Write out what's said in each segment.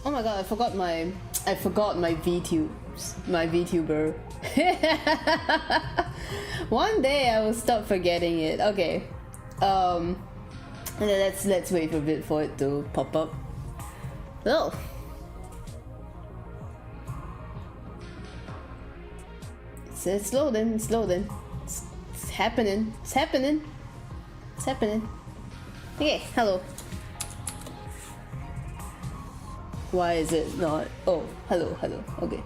Oh my god, I forgot my VTuber. One day I will stop forgetting it. Okay. Let's wait for a bit for it to pop up. Oh. It's loading. It's happening. It's happening. Okay, hello. Why is it not? Oh, hello. Okay.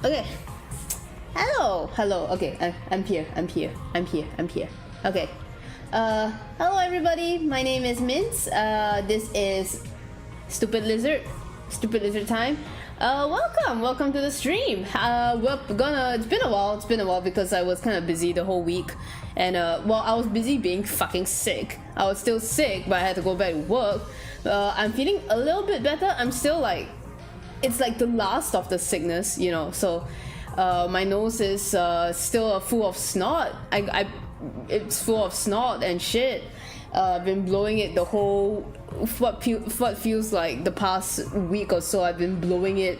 Okay. Hello. Okay, I'm here. Okay. Hello everybody. My name is Mince. This is Stupid Lizard time. Welcome to the stream. It's been a while because I was kind of busy the whole week, and I was busy being fucking sick. I was still sick, but I had to go back to work. I'm feeling a little bit better. I'm still like, it's like the last of the sickness, you know. So, my nose is still full of snot. It's full of snot and shit. I've been blowing it the whole what feels like the past week or so. I've been blowing it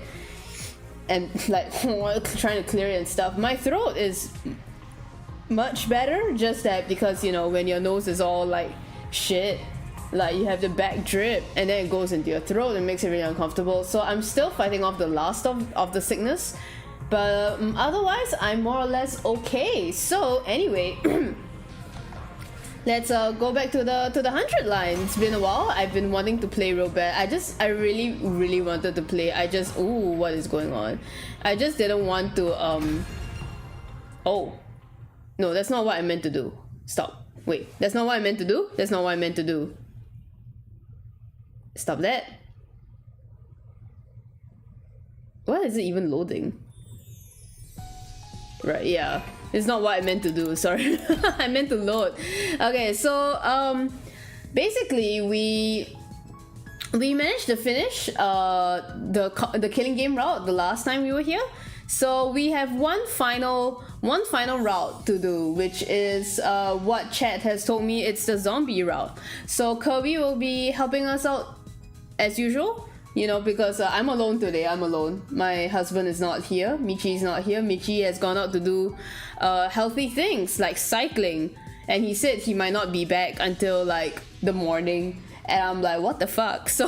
and like trying to clear it and stuff. My throat is much better, just that because, you know, when your nose is all like shit, like you have the back drip and then it goes into your throat and makes it really uncomfortable. So I'm still fighting off the last of the sickness, but otherwise I'm more or less okay. So anyway. Let's go back to the 100 line. It's been a while. I've been wanting to play real bad. I really wanted to play. Ooh, what is going on? I just didn't want to oh. No, that's not what I meant to do. Stop. Wait, that's not what I meant to do? That's not what I meant to do. Stop that. Why is it even loading? Right, yeah. It's not what I meant to do, sorry. I meant to load. Okay, so basically we managed to finish the killing game route the last time we were here. So we have one final route to do, which is what chat has told me. It's the zombie route. So Kirby will be helping us out as usual. You know, because I'm alone today. I'm alone. My husband is not here. Michi is not here. Michi has gone out to do healthy things like cycling, and he said he might not be back until like the morning. And I'm like, what the fuck? So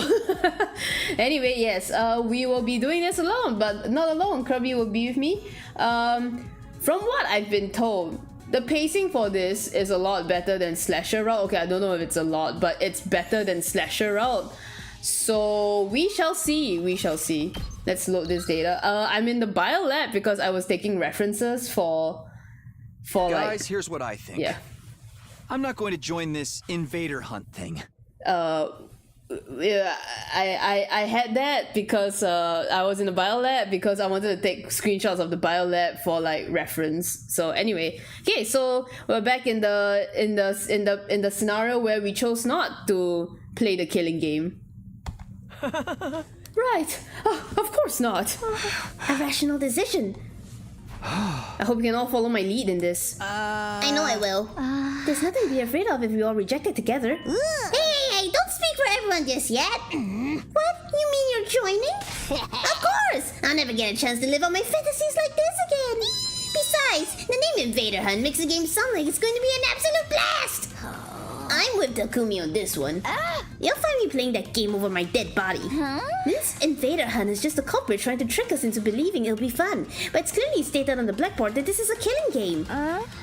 anyway, yes, we will be doing this alone, but not alone. Kirby will be with me. From what I've been told, the pacing for this is a lot better than Slasher route. Okay, I don't know if it's a lot, but it's better than Slasher route. So we shall see. Let's load this data. I'm in the bio lab because I was taking references for guys, here's what I think. Yeah. I'm not going to join this invader hunt thing. Yeah, I had that because I was in the bio lab because I wanted to take screenshots of the bio lab for like reference. So anyway, okay, so we're back in the scenario where we chose not to play the killing game. Right. Oh, of course not. A rational decision. I hope you can all follow my lead in this. I know I will. There's nothing to be afraid of if we all reject it together. Hey, don't speak for everyone just yet. What? You mean you're joining? Of course! I'll never get a chance to live out my fantasies like this again. Besides, the name Invader Hunt makes the game sound like it's going to be an absolute blast. I'm with Takumi on this one. You'll find me playing that game over my dead body. This Invader Hunt is just a culprit trying to trick us into believing it'll be fun. But it's clearly stated on the blackboard that this is a killing game.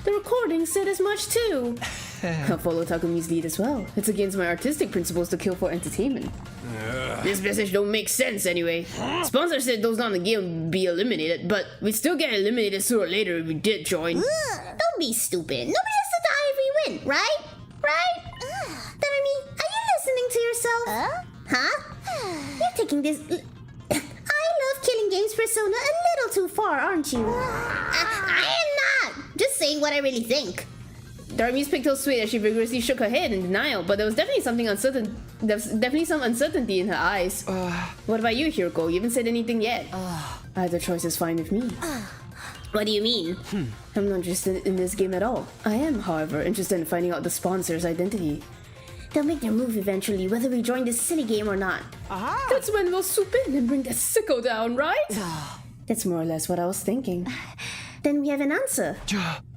The recording said as much too. I'll follow Takumi's lead as well. It's against my artistic principles to kill for entertainment. This message don't make sense anyway. Sponsor said those on the game would be eliminated, but we'd still get eliminated sooner or later if we did join. Don't be stupid. Nobody has to die if we win, right? Right? Darmy, are you listening to yourself? Huh? You're taking this... I love killing games persona a little too far, aren't you? I am not! Just saying what I really think. Darby's pigtails swayed as she vigorously shook her head in denial, but there was definitely something uncertain. There's definitely some uncertainty in her eyes. What about you, Hiroko? You haven't said anything yet. Either choice is fine with me. What do you mean? I'm not interested in this game at all. I am, however, interested in finding out the sponsor's identity. They'll make their move eventually, whether we join this silly game or not. That's when we'll swoop in and bring that sicko down, right? That's more or less what I was thinking. Then we have an answer.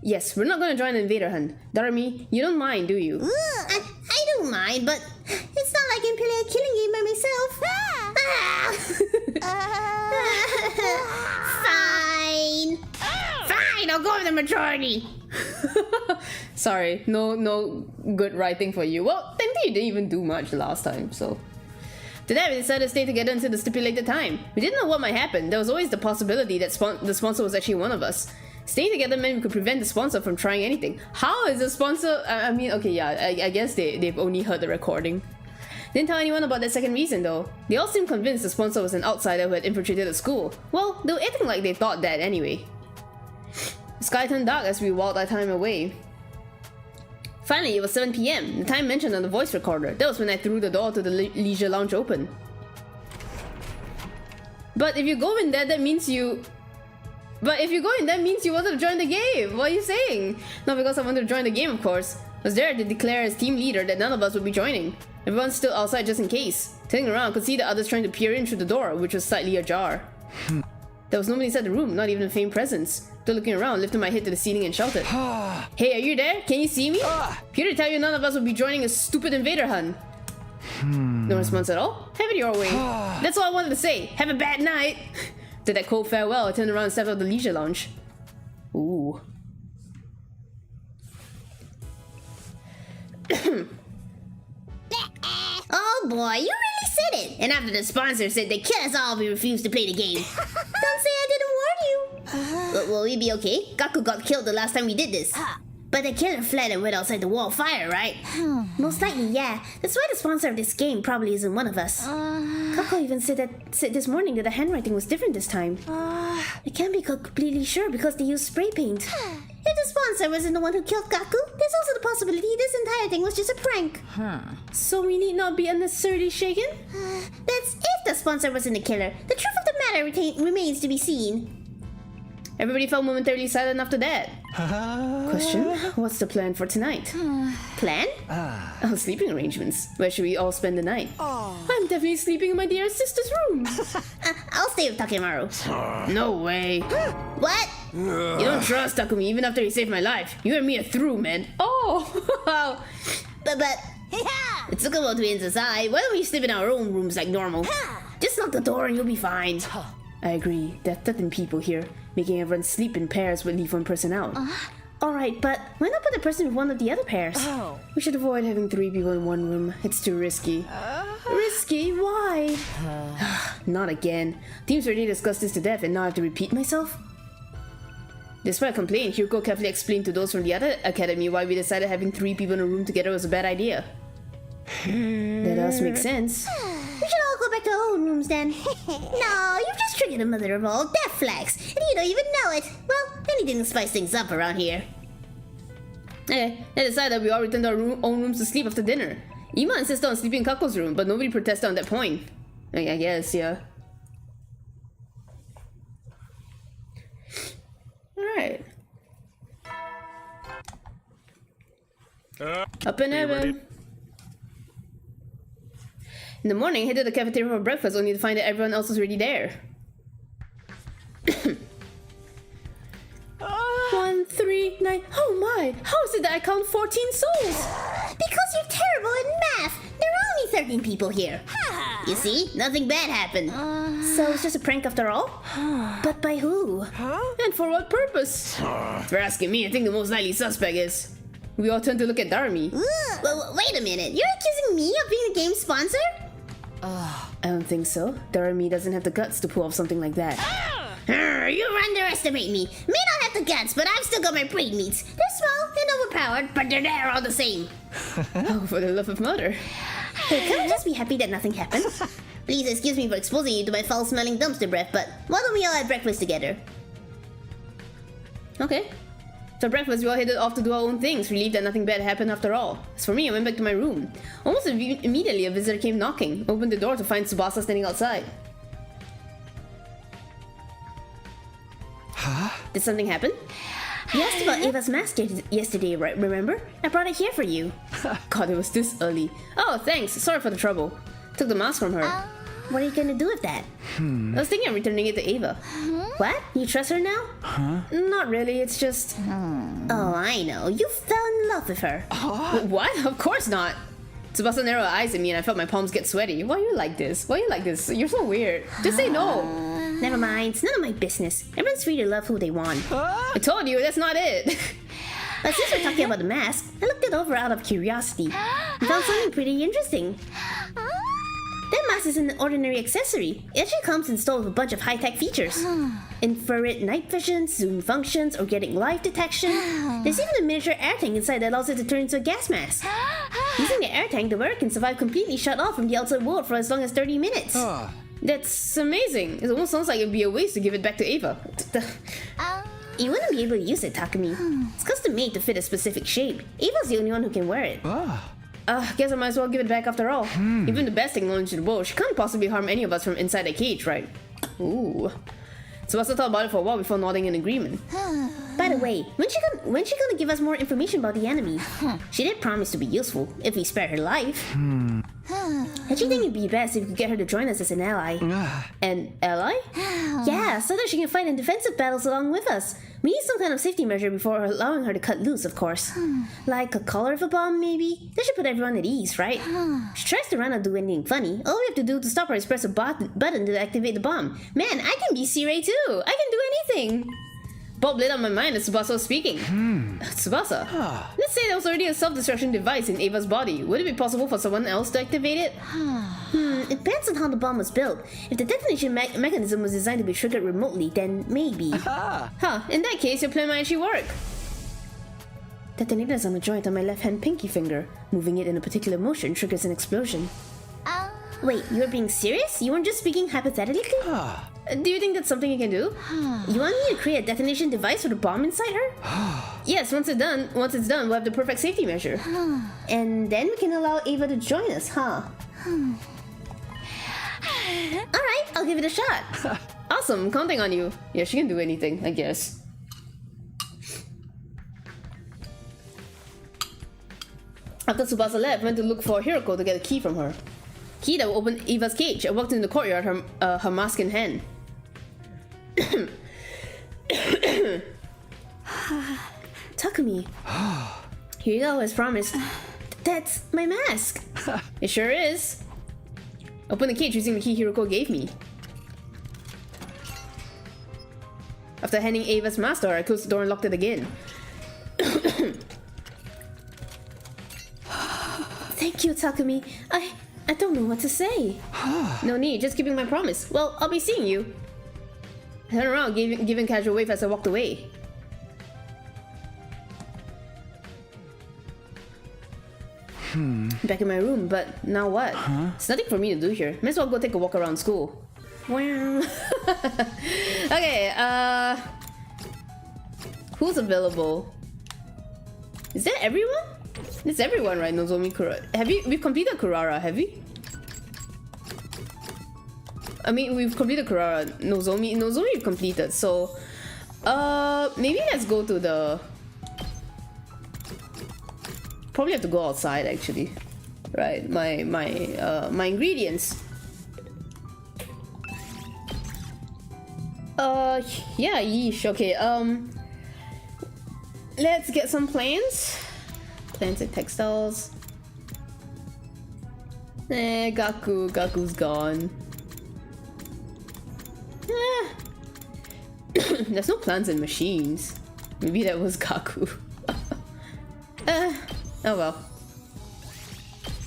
Yes, we're not gonna join an invader hunt. Darami, you don't mind, do you? I don't mind, but it's not like I'm playing a killing game by myself. Fine. Fine, I'll go with the majority. Sorry, no good writing for you. Well, technically you didn't even do much last time, so. Today we decided to stay together until the stipulated time. We didn't know what might happen. There was always the possibility that the sponsor was actually one of us. Staying together meant we could prevent the sponsor from trying anything. How is the sponsor... I mean, okay, yeah, I guess they've only heard the recording. Didn't tell anyone about that second reason though. They all seemed convinced the sponsor was an outsider who had infiltrated the school. Well, they were acting like they thought that anyway. The sky turned dark as we walked our time away. Finally, it was 7 PM, the time mentioned on the voice recorder. That was when I threw the door to the leisure lounge open. But if you go in there, that means you... But if you go in, that means you wanted to join the game. What are you saying? Not because I wanted to join the game, of course. I was there to declare as team leader that none of us would be joining. Everyone's still outside just in case. Turning around, I could see the others trying to peer in through the door, which was slightly ajar. There was nobody inside the room, not even a faint presence. Still looking around, lifted my head to the ceiling and shouted. Hey, are you there? Can you see me? Here to tell you none of us would be joining a stupid invader hunt. No response at all? Have it your way. That's all I wanted to say. Have a bad night. Did that cold farewell, I turned around and stepped out of the leisure lounge. Ooh. Oh boy, you really said it! And after the sponsor said they'd kill us all if we refused to play the game. Don't say I didn't warn you! Will we be okay? Gaku got killed the last time we did this. But the killer fled and went outside the wall of fire, right? Most likely, yeah. That's why the sponsor of this game probably isn't one of us. Kako even said this morning that the handwriting was different this time. I can't be completely sure because they used spray paint. If the sponsor wasn't the one who killed Gaku, there's also the possibility this entire thing was just a prank. So we need not be unnecessarily shaken? That's if the sponsor wasn't the killer. The truth of the matter remains to be seen. Everybody felt momentarily silent after that. Question, what's the plan for tonight? Plan? Our sleeping arrangements. Where should we all spend the night? I'm definitely sleeping in my dear sister's room. I'll stay with Takemaru. No way. What? You don't trust Takumi even after he saved my life. You and me are through, man. Oh, wow. But... Tsukumo twins aside, why don't we sleep in our own rooms like normal? Just lock the door and you'll be fine. I agree. There are 13 people here. Making everyone sleep in pairs would leave one person out. Alright, but why not put the person with one of the other pairs? We should avoid having 3 people in one room. It's too risky. Risky? Why? Not again. Teams already discussed this to death and now I have to repeat myself? Despite a complaint, Hyuko carefully explained to those from the other academy why we decided having 3 people in a room together was a bad idea. That does make sense. We should all go back to our own rooms then. No, you've just triggered the mother of all death flags, and you don't even know it. Well, anything to spice things up around here. Okay, I decided we all returned to our own rooms to sleep after dinner. Ima insisted on sleeping in Kako's room, but nobody protested on that point. I guess, yeah. Alright. Up in heaven. In the morning, I headed to the cafeteria for breakfast only to find that everyone else was already there. 1, 3, 9. Oh my! How is it that I count 14 souls? Because you're terrible at math. There are only 13 people here. You see, nothing bad happened. So it's just a prank after all? But by who? And for what purpose? If you're asking me, I think the most likely suspect is... We all turned to look at Darami. Well, wait a minute. You're accusing me of being the game's sponsor? I don't think so. Darami doesn't have the guts to pull off something like that. You underestimate me. May not have the guts, but I've still got my brain meats. They're small and overpowered, but they're there all the same. Oh, for the love of murder. Hey, can I just be happy that nothing happened? Please excuse me for exposing you to my foul-smelling dumpster breath, but why don't we all have breakfast together? Okay. For breakfast, we all headed off to do our own things, relieved that nothing bad happened after all. As for me, I went back to my room. Almost immediately, a visitor came knocking. Opened the door to find Tsubasa standing outside. Huh? Did something happen? You asked about Ava's mask yesterday, right? Remember? I brought it here for you. God, it was this early. Oh, thanks. Sorry for the trouble. Took the mask from her. What are you gonna do with that? I was thinking of returning it to Ava. What? You trust her now? Not really, it's just... Oh, I know. You fell in love with her. What? Of course not. Tsubasa narrowed her eyes at me and I felt my palms get sweaty. Why are you like this? Why are you like this? You're so weird. Just say no. Never mind. It's none of my business. Everyone's free to love who they want. I told you, that's not it. But since we're talking about the mask, I looked it over out of curiosity. I found something pretty interesting. That mask isn't an ordinary accessory. It actually comes installed with a bunch of high-tech features. Infrared night vision, zoom functions, organic light detection. There's even a miniature air tank inside that allows it to turn into a gas mask. Using the air tank, the wearer can survive completely shut off from the outside world for as long as 30 minutes. That's amazing. It almost sounds like it'd be a waste to give it back to Ava. You wouldn't be able to use it, Takumi. It's custom made to fit a specific shape. Ava's the only one who can wear it. Guess I might as well give it back after all. Even the best technology in the world, she can't possibly harm any of us from inside a cage, right? Ooh. Tsubasa thought about it for a while before nodding in agreement. By the way, when's she gonna give us more information about the enemy? She did promise to be useful, if we spare her life. I actually think it'd be best if we could get her to join us as an ally. An ally? Yeah, so that she can fight in defensive battles along with us. We need some kind of safety measure before allowing her to cut loose, of course. Like a collar of a bomb, maybe? That should put everyone at ease, right? She tries to run or do anything funny. All we have to do to stop her is press a button to activate the bomb. Man, I can be C-Ray too! I can do anything! Bob lit up my mind as Tsubasa was speaking. Tsubasa? Let's say there was already a self-destruction device in Ava's body. Would it be possible for someone else to activate it? It depends on how the bomb was built. If the detonation mechanism was designed to be triggered remotely, then maybe. In that case, your plan might actually work. Detonators on a joint on my left-hand pinky finger. Moving it in a particular motion triggers an explosion. Wait, you were being serious? You weren't just speaking hypothetically? Do you think that's something you can do? You want me to create a detonation device for the bomb inside her? Yes, once it's done, we'll have the perfect safety measure. And then we can allow Ava to join us, huh? Alright, I'll give it a shot. Awesome, I'm counting on you. Yeah, she can do anything, I guess. After Tsubasa left, I went to look for Hiroko to get a key from her. Key that will open Ava's cage. I walked into the courtyard, her mask in hand. Takumi. Here you go, as promised. That's my mask. It sure is. Open the cage using the key Hiroko gave me. After handing Ava's mask to her, I closed the door and locked it again. Thank you, Takumi. I don't know what to say. No need, just keeping my promise. Well, I'll be seeing you. I turned around, giving casual wave as I walked away. Back in my room, but now what? There's nothing for me to do here. Might as well go take a walk around school. Wow. Okay, who's available? Is that everyone? It's everyone, right? Nozomi, Kurara. We've completed Kurara, have we? I mean, we've completed Kurara. Nozomi we've completed, so... maybe let's go to the... Probably have to go outside, actually. Right, my ingredients. Yeah, yeesh, okay, let's get some plants. Plants and textiles. Gaku's gone. There's no plants and machines. Maybe that was Gaku. Oh well.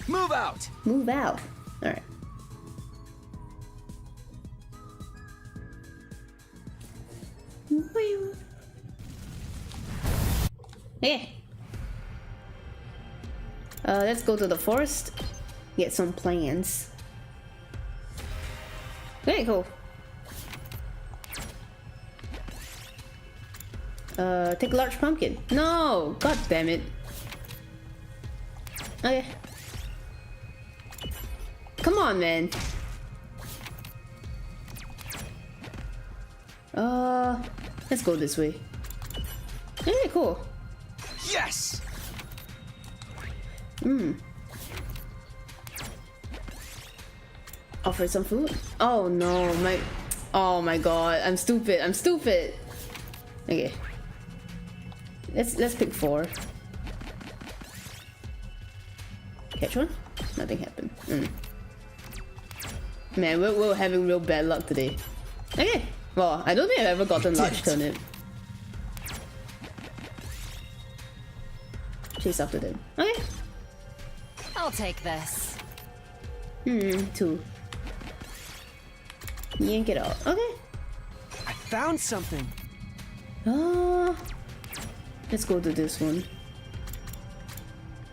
Move out! Move out. Alright. Okay. Let's go to the forest. Get some plants. Okay, cool. Take a large pumpkin. No! God damn it. Okay. Come on, man. Let's go this way. Okay, cool. Yes! Offer some food. Oh no, oh my god, I'm stupid. I'm stupid. Okay. Let's pick 4. Catch one? Nothing happened. Man, we're having real bad luck today. Okay. Well, I don't think I've ever gotten large turnip. Chase after them. Okay. I'll take this. 2. Yank it out. Okay. I found something. Let's go to this one.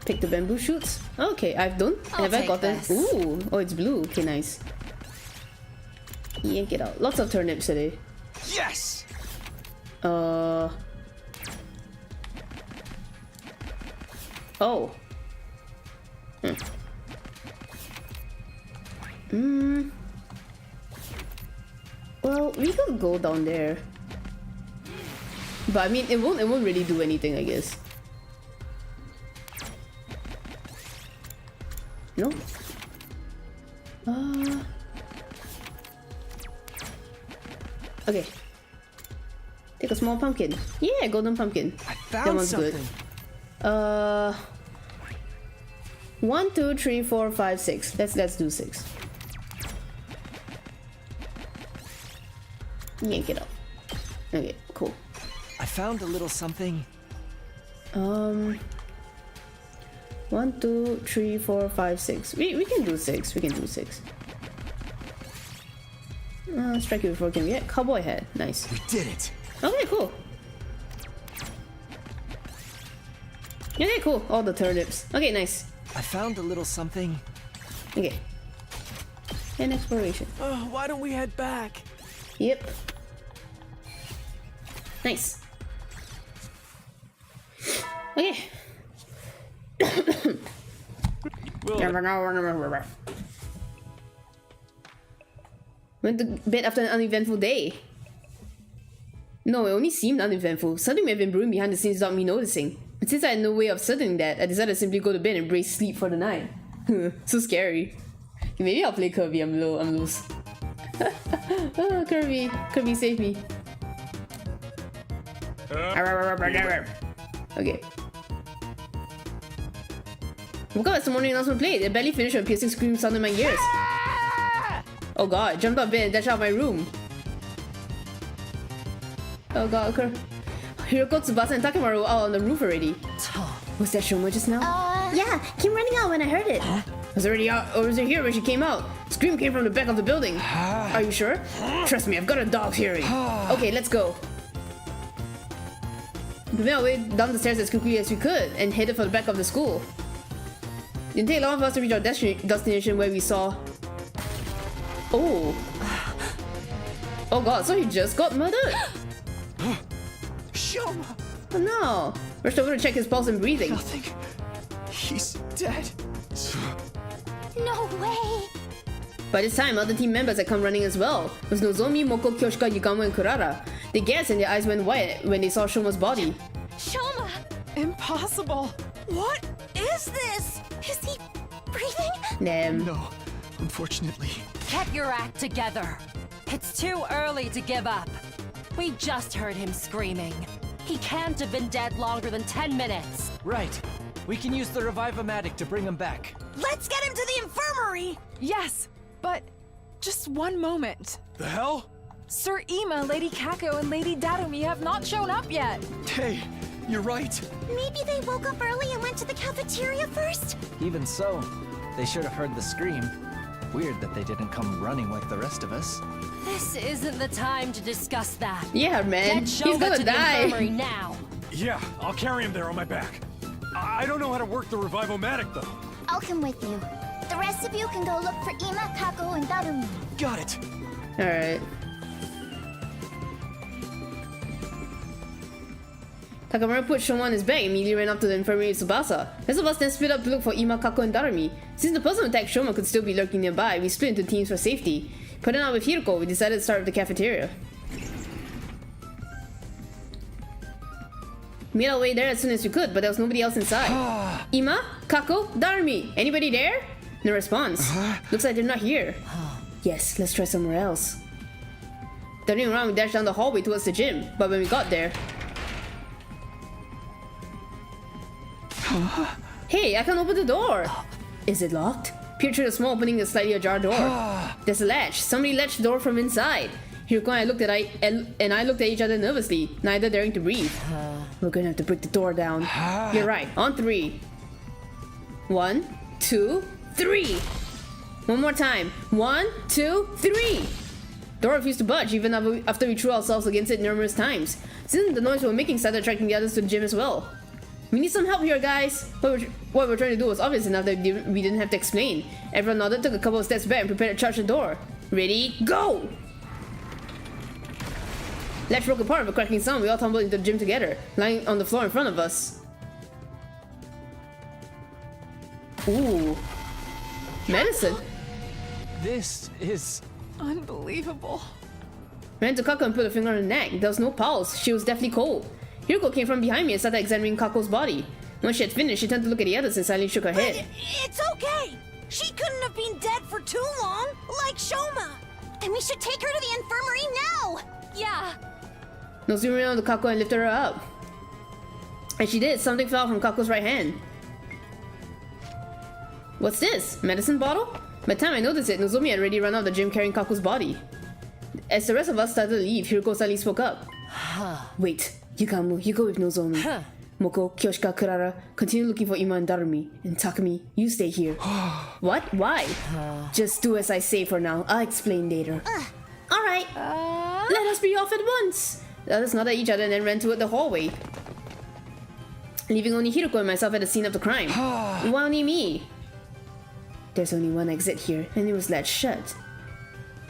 Pick the bamboo shoots. Okay, have I take gotten? this. Ooh, oh, it's blue. Okay, nice. Yank it out. Lots of turnips today. Yes! Oh. Well, we could go down there. But I mean, it won't really do anything, I guess. No? Okay. Take a small pumpkin. Yeah, golden pumpkin. I That found one's good. something. 1, 2, 3, 4, 5, 6. Let's do 6. Yank it up. Okay, cool. I found a little something. 1, 2, 3, 4, 5, 6. We can do 6. We can do 6. Strike it before it can get cowboy hat. Nice. We did it. Okay, cool. Okay, cool. All the turnips. Okay, nice. I found a little something. Okay. And exploration. Why don't we head back? Yep. Nice. Okay. Went to bed after an uneventful day. No, it only seemed uneventful. Something may have been brewing behind the scenes without me noticing. But since I had no way of certain that, I decided to simply go to bed and embrace sleep for the night. So scary. Maybe I'll play Kirby. I'm loose. Oh, Kirby. Kirby, save me. Okay. Woke up as the morning announcement played. I barely finished when a piercing scream sounded in my ears. Oh god, jumped out of bed and dashed out of my room. Oh god, Hiroko, Tsubasa, and Takemaru are out on the roof already. Was that Shoma just now? Yeah, came running out when I heard it. Was already out, or was it here when she came out? Scream came from the back of the building. Are you sure? Trust me, I've got a dog's hearing. Okay, let's go. We made our way down the stairs as quickly as we could and headed for the back of the school. Didn't take long for us to reach our destination where we saw... Oh. Oh god, so he just got murdered? Shoma! Oh no. Rushed over to check his pulse and breathing. Nothing. He's dead. No way. By this time, other team members had come running as well. It was Nozomi, Moko, Kyoshika, Yugamo, and Kurara. They gasped and their eyes went wide when they saw Shoma's body. Shoma! Impossible. What is this? Is he breathing? Damn. No, unfortunately. Get your act together. It's too early to give up. We just heard him screaming. He can't have been dead longer than 10 minutes. Right. We can use the Revive-O-Matic to bring him back. Let's get him to the infirmary! Yes, but just one moment. The hell? Sir Ima, Lady Kako, and Lady Darumi have not shown up yet. Hey, you're right. Maybe they woke up early and went to the cafeteria first? Even so, they should have heard the scream. Weird that they didn't come running like the rest of us. This isn't the time to discuss that. Yeah, man. Get He's Shoma gonna to the die. infirmary now. Yeah, I'll carry him there on my back. I don't know how to work the Revive-O-Matic though. I'll come with you. The rest of you can go look for Ima, Kako, and Darumi. Got it. Alright. Takamaru put Shoma on his back and immediately ran up to the infirmary with Tsubasa. The rest of us then split up to look for Ima, Kako, and Darumi. Since the person who attacked Shoma could still be lurking nearby, we split into teams for safety. Putting out with Hiroko, we decided to start with the cafeteria. We made our way there as soon as we could, but there was nobody else inside. Ima, Kako, Darumi, anybody there? No response. Looks like they're not here. Yes, let's try somewhere else. Turning around, we dashed down the hallway towards the gym, but when we got there... Hey, I can't open the door! Is it locked? Peered through the small opening, a slightly ajar door. There's a latch. Somebody latched the door from inside. Hiroko and I looked at each other nervously, neither daring to breathe. We're gonna have to break the door down. You're right. On 3. 1, 2, 3. One more time. 1, 2, 3. Door refused to budge even after we threw ourselves against it numerous times. Soon the noise we were making started attracting the others to the gym as well. We need some help here, guys. What we're trying to do was obvious enough that we didn't have to explain. Everyone nodded, took a couple of steps back, and prepared to charge the door. Ready, go! Latch broke apart with a cracking sound. We all tumbled into the gym together, lying on the floor in front of us. Ooh. Medicine. This is... Unbelievable. Ran to Kako and put a finger on her neck. There was no pulse. She was deathly cold. Hiroko came from behind me and started examining Kako's body. When she had finished, she turned to look at the others and silently shook her head. It's okay. She couldn't have been dead for too long, like Shoma. And we should take her to the infirmary now. Yeah. Nozomi ran to Kako and lifted her up. And she did. Something fell from Kako's right hand. What's this? Medicine bottle? By the time I noticed it, Nozomi had already run out of the gym carrying Kako's body. As the rest of us started to leave, Hiroko suddenly spoke up. Wait, Yukamu, you go with Nozomi. Moko, Kyoshika, Kurara, continue looking for Ima and Darumi. And Takumi, you stay here. What? Why? Just do as I say for now. I'll explain later. Alright. Let us be off at once! The others nodded at each other and then ran toward the hallway, leaving only Hiroko and myself at the scene of the crime. Why only me? There's only one exit here, and it was latched shut.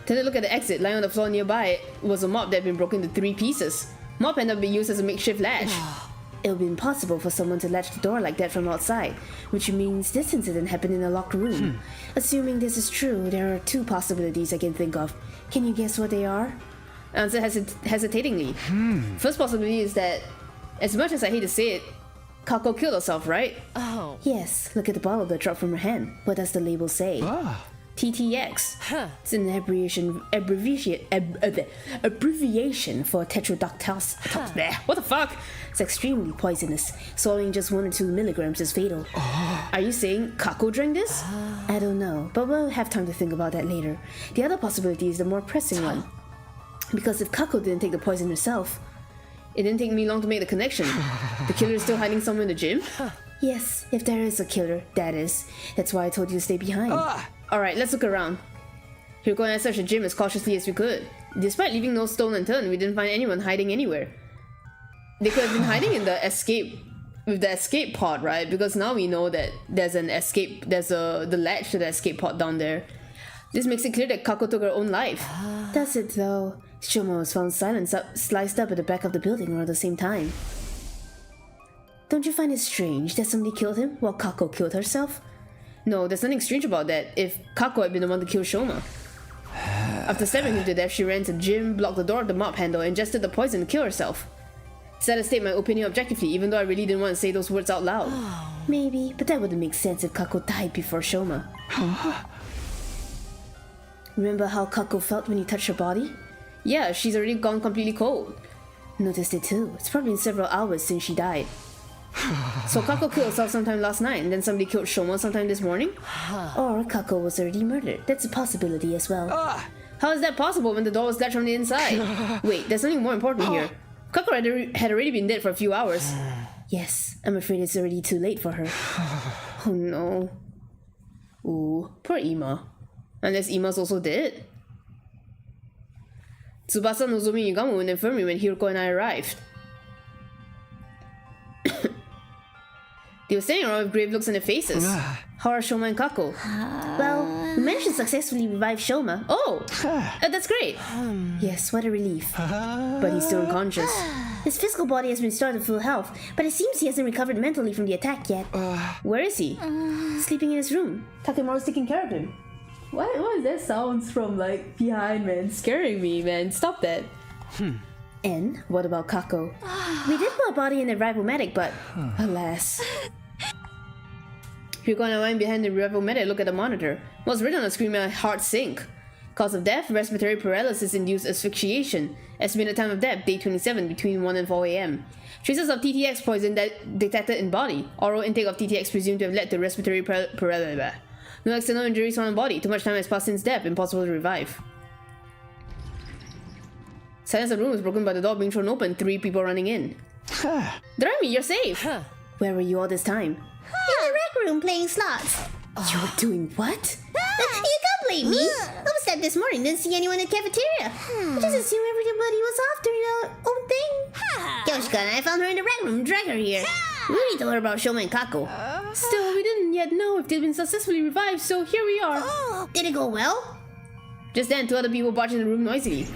Turned to look at the exit. Lying on the floor nearby was a mop that had been broken into 3 pieces. Mop ended up being used as a makeshift latch. It would be impossible for someone to latch the door like that from outside, which means this incident happened in a locked room. Assuming this is true, there are 2 possibilities I can think of. Can you guess what they are? I answered hesitatingly. First possibility is that, as much as I hate to say it, Kako killed herself, right? Oh. Yes, look at the bottle that dropped from her hand. What does the label say? TTX. It's an abbreviation for tetradactyls. What the fuck? It's extremely poisonous. Swallowing just 1 or 2 milligrams is fatal. Are you saying Kako drank this? I don't know, but we'll have time to think about that later. The other possibility is the more pressing one. Because if Kako didn't take the poison herself, it didn't take me long to make the connection. The killer is still hiding somewhere in the gym? Yes, if there is a killer, that is. That's why I told you to stay behind. Alright, let's look around. Hiroko and I searched the gym as cautiously as we could. Despite leaving no stone unturned, we didn't find anyone hiding anywhere. They could have been hiding in the escape, with the escape pod, right? Because now we know that there's an escape, there's the latch to the escape pod down there. This makes it clear that Kako took her own life. Does it though? Shoma was found sliced up at the back of the building around the same time. Don't you find it strange that somebody killed him while Kako killed herself? No, there's nothing strange about that if Kako had been the one to kill Shoma. After stabbing him to death, she ran to the gym, blocked the door with the mop handle, and ingested the poison to kill herself. Said to state my opinion objectively, even though I really didn't want to say those words out loud. Maybe, but that wouldn't make sense if Kako died before Shoma. Remember how Kako felt when you touched her body? Yeah, she's already gone completely cold. Noticed it too. It's probably been several hours since she died. So Kako killed herself sometime last night, and then somebody killed Shoma sometime this morning? Or Kako was already murdered. That's a possibility as well. How is that possible when the door was latched from the inside? Wait, there's something more important here. Kako had already been dead for a few hours. Yes, I'm afraid it's already too late for her. Oh no. Ooh, poor Ima. Unless Ima's also dead? Tsubasa, Nozomi, and Yugamu were in the infirmary when Hiroko and I arrived. They were standing around with grave looks on their faces. How are Shoma and Kako? Well, we managed to successfully revive Shoma. Oh! That's great! Yes, what a relief. But he's still unconscious. His physical body has been restored to full health, but it seems he hasn't recovered mentally from the attack yet. Where is he? Sleeping in his room. Takemaru's taking care of him. What is that sounds from, like, behind, man? Scaring me, man. Stop that. And what about Kako? We did put a body in the Rival-Medic, but alas. Hyuga went behind the Rival-Medic, look at the monitor. What's written on the screen? My heart sink. Cause of death, respiratory paralysis induced asphyxiation. Estimated time of death, day 27, between 1 and 4 a.m. Traces of TTX poison detected in body. Oral intake of TTX presumed to have led to respiratory paralysis. No external injuries found on body. Too much time has passed since death. Impossible to revive. Silence of the room was broken by the door being thrown open. 3 people running in. Doremi, you're safe! Where were you all this time? In the rec room playing slots. You were doing what? You can't blame me. I was there this morning, didn't see anyone in the cafeteria. I just assumed everybody was off doing their own thing. Yoshika and I found her in the rec room, dragged her here. We already told her about Shoma and Kako. Still, we didn't yet know if they'd been successfully revived, so here we are. Oh, did it go well? Just then, 2 other people barged in the room noisily.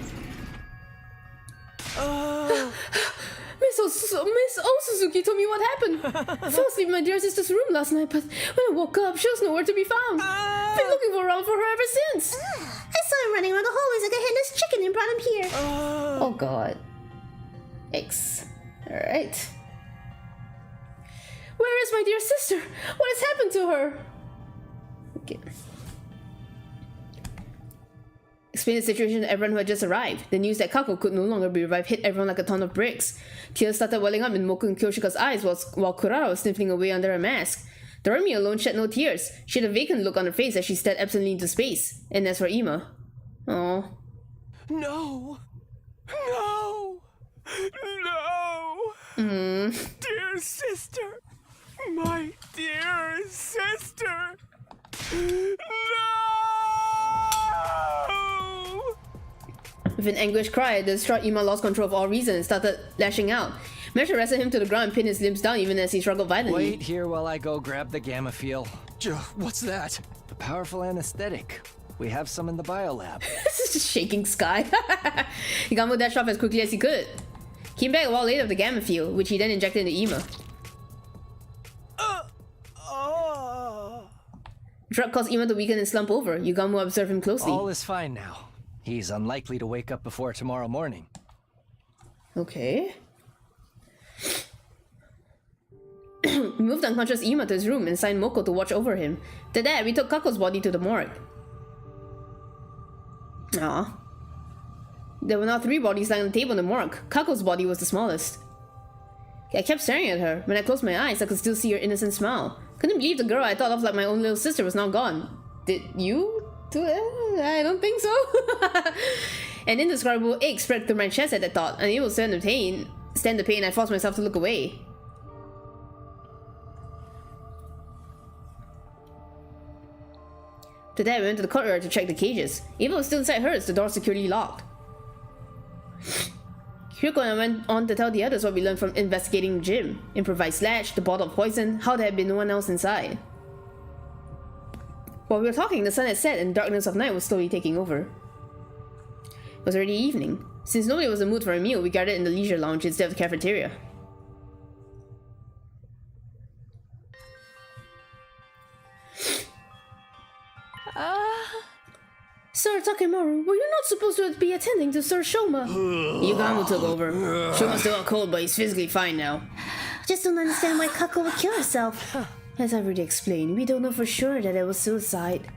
Miss Osuzuki told me what happened. I fell asleep in my dear sister's room last night, but when I woke up, she was nowhere to be found. I've been looking around for her ever since. I saw him running around the hallways like a headless chicken and brought him here. Oh god. X. Alright. Where is my dear sister? What has happened to her? Okay. Explain the situation to everyone who had just arrived. The news that Kako could no longer be revived hit everyone like a ton of bricks. Tears started welling up in Moku and Kyoshika's eyes while Kurara was sniffling away under her mask. Doremi alone shed no tears. She had a vacant look on her face as she stared absently into space. And as for Ima... Oh. No! No! No! Dear sister! My dear sister! No! With an anguished cry, the distraught Ima lost control of all reason and started lashing out. Measure wrestled him to the ground and pinned his limbs down even as he struggled violently. Wait here while I go grab the gamma feel. What's that? A powerful anesthetic. We have some in the biolab. This is just shaking Sky. Higamo dashed off as quickly as he could. Came back a while later with the gamma field, which he then injected into Ima. The drug caused Ima to weaken and slump over. Yugamu observed him closely. All is fine now. He's unlikely to wake up before tomorrow morning. Okay. We moved unconscious Ima to his room and signed Moko to watch over him. After that, we took Kako's body to the morgue. Aww. There were now 3 bodies lying on the table in the morgue. Kako's body was the smallest. I kept staring at her. When I closed my eyes, I could still see her innocent smile. Couldn't believe the girl I thought of like my own little sister was now gone. Did you? I don't think so. An indescribable ache spread through my chest at that thought. Unable to stand the pain, I forced myself to look away. After that, we went to the courtyard to check the cages. Eva was still inside hers, the door securely locked. Hyuga and I went on to tell the others what we learned from investigating the gym. Improvised sledge, the bottle of poison, how there had been no one else inside. While we were talking, the sun had set and the darkness of night was slowly taking over. It was already evening. Since nobody was in the mood for a meal, we gathered in the leisure lounge instead of the cafeteria. Sir Takemaru, were you not supposed to be attending to Sir Shoma? Yugamu took over. Shoma's still out cold, but he's physically fine now. I just don't understand why Kako would kill herself. As I already explained, we don't know for sure that it was suicide.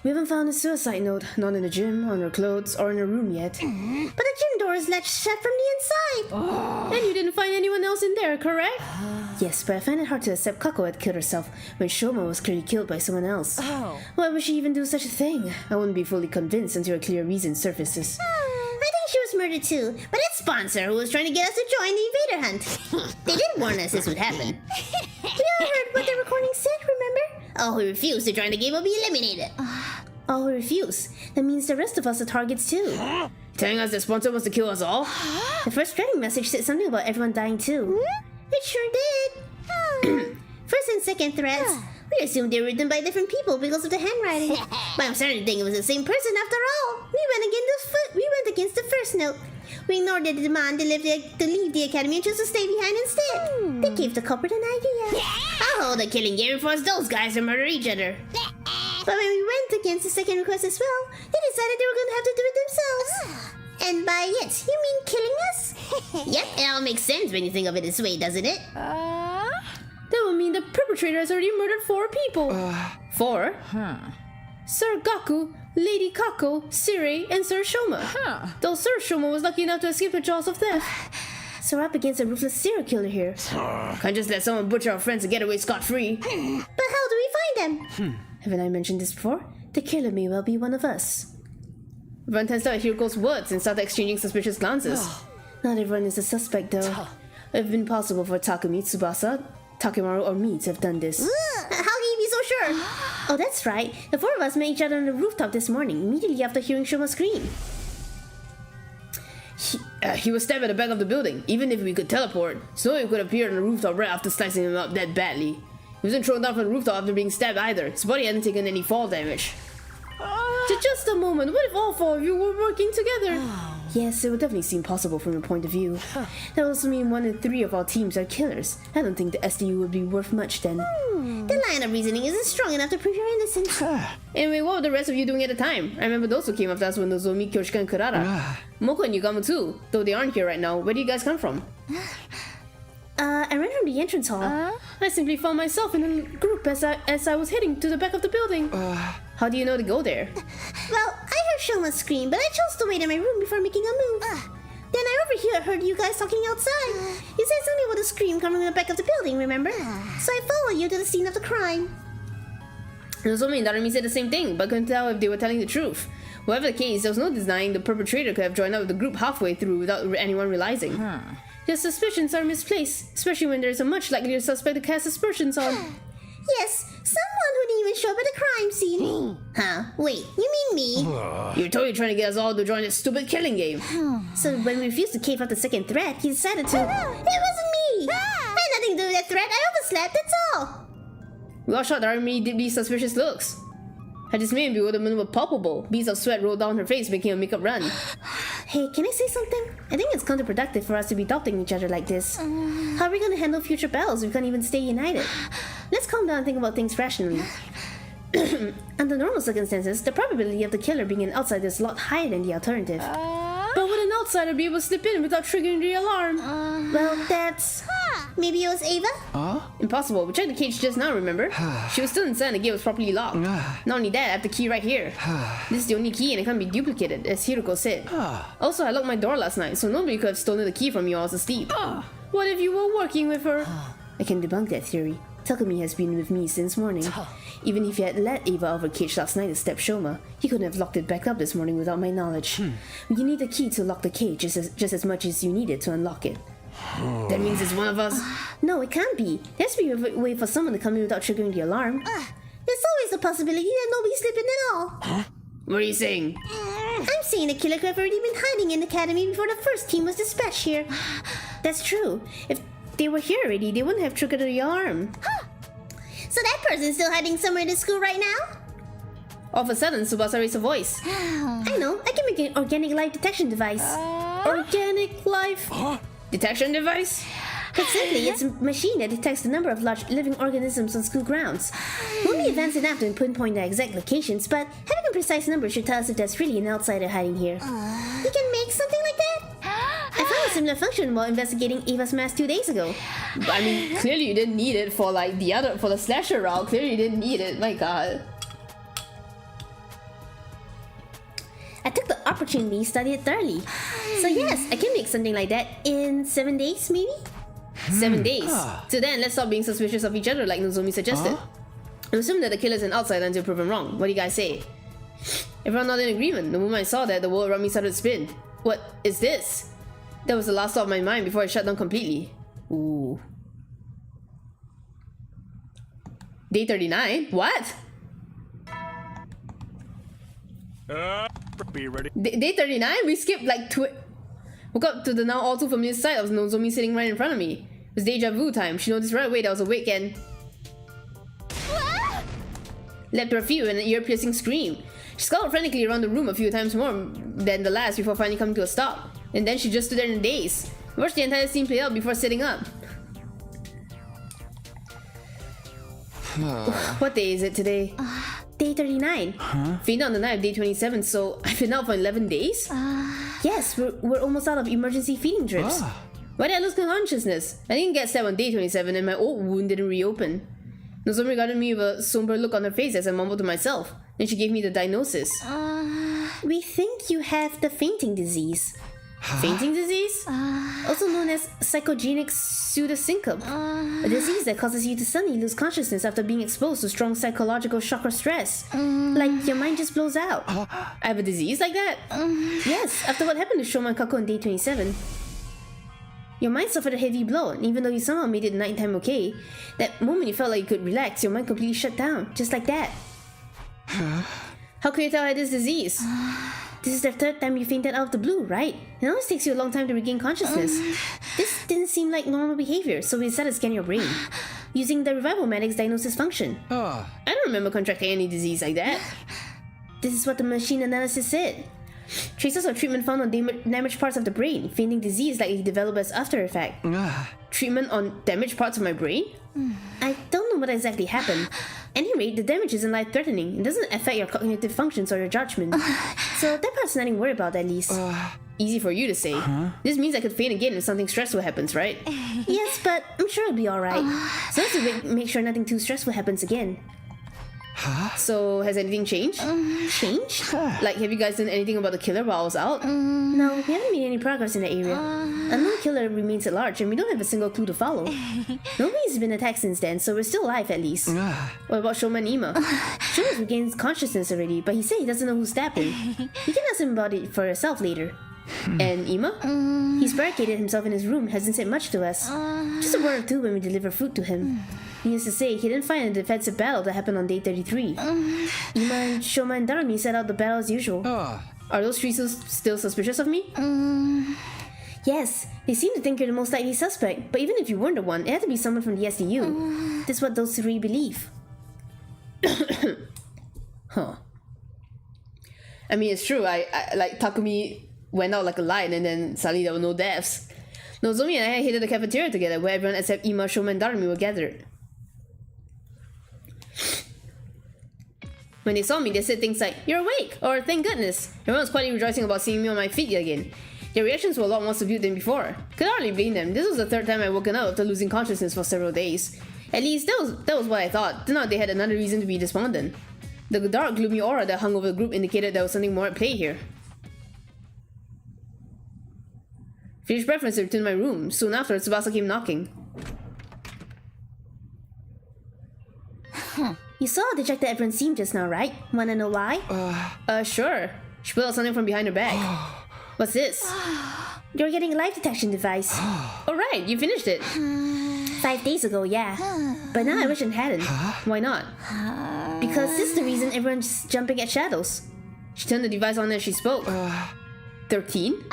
We haven't found a suicide note, not in the gym, on her clothes, or in her room yet. But the gym door is latched shut from the inside. And you didn't find anyone else in there, correct? Yes, but I find it hard to accept Kako had killed herself when Shoma was clearly killed by someone else. Why would she even do such a thing? I wouldn't be fully convinced until a clear reason surfaces. I think she was murdered too, by that sponsor who was trying to get us to join the invader hunt. They did warn us this would happen. We all heard what the recording said, remember? All who refuse to join the game will be eliminated. All who refuse. That means the rest of us are targets too. Telling us the sponsor wants to kill us all? The first threatening message said something about everyone dying too. It sure did. First and second threats. We assumed they were written by different people because of the handwriting. But I'm starting to think it was the same person after all. We went against the first note. We ignored the demand to leave the academy and chose to stay behind instead. They gave the culprit an idea. I'll hold a killing game and force those guys to murder each other. But when we went against the second request as well, they decided they were going to have to do it themselves. And by it, you mean killing us? Yep, it all makes sense when you think of it this way, doesn't it? That would mean the perpetrator has already murdered 4 people. 4? Sir Gaku, Lady Kako, Siri, and Sir Shoma. Though Sir Shoma was lucky enough to escape the jaws of death. So we're up against a ruthless serial killer here. Can't just let someone butcher our friends and get away scot-free. But how do we find them? Haven't I mentioned this before? The killer may well be one of us. Everyone tends to hear Ghost's words and start exchanging suspicious glances. Not everyone is a suspect, though. It would have been possible for Takumi, Tsubasa, Takemaru, or me to have done this. How can you be so sure? Oh, that's right. The 4 of us met each other on the rooftop this morning, immediately after hearing Shoma scream. He was stabbed at the back of the building. Even if we could teleport, Snowy could appear on the rooftop right after slicing him up that badly. He wasn't thrown down from the rooftop after being stabbed either. His body hadn't taken any fall damage. Just a moment, what if all 4 of you were working together? Yes, it would definitely seem possible from your point of view. That would also mean 1 in 3 of our teams are killers. I don't think the SDU would be worth much then. The line of reasoning isn't strong enough to prove your innocence. Anyway, what were the rest of you doing at the time? I remember those who came after us were Nozomi, Kyoshika, and Kurara. Moko and Yugamu too, though they aren't here right now. Where do you guys come from? I ran from the entrance hall. I simply found myself in a group as I was heading to the back of the building. How do you know to go there? Well, I heard Shoma scream, but I chose to wait in my room before making a move. Then I heard you guys talking outside. You said something about a scream coming from the back of the building, remember? So I followed you to the scene of the crime. Nozomi and Darumi said the same thing, but couldn't tell if they were telling the truth. Whatever the case, there was no denying the perpetrator could have joined up with the group halfway through without anyone realizing. Their suspicions are misplaced, especially when there's a much likelier suspect to cast aspersions on. Yes, someone who didn't even show up at the crime scene. Huh? Wait, you mean me? You're totally trying to get us all to join this stupid killing game. So when we refused to cave up the second threat, he decided to... It wasn't me! I had nothing to do with that threat, I overslept, that's all! We all shot Darumi deeply suspicious looks. Her dismay and bewilderment were palpable. Beads of sweat rolled down her face, making her makeup run. Hey, can I say something? I think it's counterproductive for us to be doubting each other like this. How are we gonna handle future battles if we can't even stay united? Let's calm down and think about things rationally. Under normal circumstances, the probability of the killer being an outsider is a lot higher than the alternative. But would an outsider be able to slip in without triggering the alarm? Well, that's... Maybe it was Ava? Impossible. We checked the cage just now, remember? She was still inside and the gate was properly locked. Not only that, I have the key right here. This is the only key and it can't be duplicated, as Hiroko said. Also, I locked my door last night, so nobody could have stolen the key from me while I was asleep. What if you were working with her? I can debunk that theory. Takumi has been with me since morning. Even if he had let Ava out of her cage last night to step Shoma, he couldn't have locked it back up this morning without my knowledge. You need a key to lock the cage just as much as you need it to unlock it. That means it's one of us? No, it can't be. There has to be a way for someone to come in without triggering the alarm. There's always the possibility that nobody slipped in at all. What are you saying? I'm saying the killer could have already been hiding in the academy before the first team was dispatched here. That's true. If they were here already, they wouldn't have triggered the alarm. So that person's still hiding somewhere in the school right now? All of a sudden, Tsubasa raised a voice. I know, I can make an organic life detection device. Organic life detection device? Put simply, it's a machine that detects the number of large living organisms on school grounds. Won't be advanced enough to pinpoint their exact locations, but having a precise number should tell us if there's really an outsider hiding here. You can make something like that? I found a similar function while investigating Ava's mask 2 days ago. I mean, clearly you didn't need it for like for the slasher route. Clearly you didn't need it. My god. I took the opportunity to study it thoroughly. So yes, I can make something like that in 7 days, maybe? 7 days. Till then, let's stop being suspicious of each other like Nozomi suggested. I assume that the killer's an outsider until proven wrong. What do you guys say? Everyone not in agreement. The moment I saw that, the world around me started to spin. What is this? That was the last thought of my mind before it shut down completely. Ooh. Day 39? What? Be ready. Day 39? We skipped like woke up to the now all too familiar sight of Nozomi sitting right in front of me. It was deja vu time. She noticed right away that I was awake and leapt to her feet with an ear-piercing scream. She scuttled frantically around the room a few times more than the last before finally coming to a stop. And then she just stood there in a daze. Watched the entire scene play out before sitting up. What day is it today? Day 39. Fainted on the night of day 27, so I've been out for 11 days? Yes, we're almost out of emergency feeding drips. Why did I lose consciousness? I didn't get stabbed on day 27 and my old wound didn't reopen. Nozomi regarded me with a somber look on her face as I mumbled to myself. Then she gave me the diagnosis. We think you have the fainting disease. Fainting disease? Also known as psychogenic pseudosyncope. A disease that causes you to suddenly lose consciousness after being exposed to strong psychological shock or stress. Like your mind just blows out. I have a disease like that? Yes, after what happened to Shoma and Kako on day 27. Your mind suffered a heavy blow, and even though you somehow made it nighttime okay, that moment you felt like you could relax, your mind completely shut down, just like that. How could you tell I had this disease? This is the third time you fainted out of the blue, right? It always takes you a long time to regain consciousness. This didn't seem like normal behavior, so we decided to scan your brain, using the Revival Medic's diagnosis function. I don't remember contracting any disease like that. This is what the machine analysis said. Traces of treatment found on damaged parts of the brain. Fainting disease likely developed as after effect. Treatment on damaged parts of my brain? I don't know what exactly happened. At any rate, the damage isn't life-threatening. It doesn't affect your cognitive functions or your judgment. So that part's nothing to worry about, at least. Easy for you to say. This means I could faint again if something stressful happens, right? Yes, but I'm sure it'll be alright. So let's make sure nothing too stressful happens again. So, has anything changed? Changed? Like, have you guys done anything about the killer while I was out? No, we haven't made any progress in the area. Unknown killer remains at large, and we don't have a single clue to follow. Nobody's been attacked since then, so we're still alive at least. What about Shoma and Ima? Shoma's regained consciousness already, but he said he doesn't know who stabbed him. You can ask him about it for yourself later. And Ima? He's barricaded himself in his room, hasn't said much to us. Just a word or two when we deliver food to him. Needless to say, he didn't find a defensive battle that happened on day 33. Ima and Shoma and Darumi set out the battle as usual. Are those three still suspicious of me? Yes, they seem to think you're the most likely suspect, but even if you weren't the one, it had to be someone from the SDU. That's what those three believe. I mean, it's true, I like, Takumi went out like a lion and then suddenly there were no deaths. Nozomi and I headed the cafeteria together where everyone except Ima, Shoma, and Darumi were gathered. When they saw me, they said things like, "You're awake," or "Thank goodness." Everyone was quietly rejoicing about seeing me on my feet yet again. Their reactions were a lot more subdued than before. Could hardly blame them. This was the third time I'd woken up after losing consciousness for several days. At least, that was what I thought. Turned out they had another reason to be despondent. The dark, gloomy aura that hung over the group indicated there was something more at play here. Finished breakfast and returned to my room. Soon after, Tsubasa came knocking. You saw how dejected everyone seemed just now, right? Wanna know why? Sure. She pulled out something from behind her bag. What's this? You're getting a life detection device. Alright, you finished it. 5 days ago, yeah. But now I wish I hadn't. Why not? Because this is the reason everyone's jumping at shadows. She turned the device on as she spoke. 13?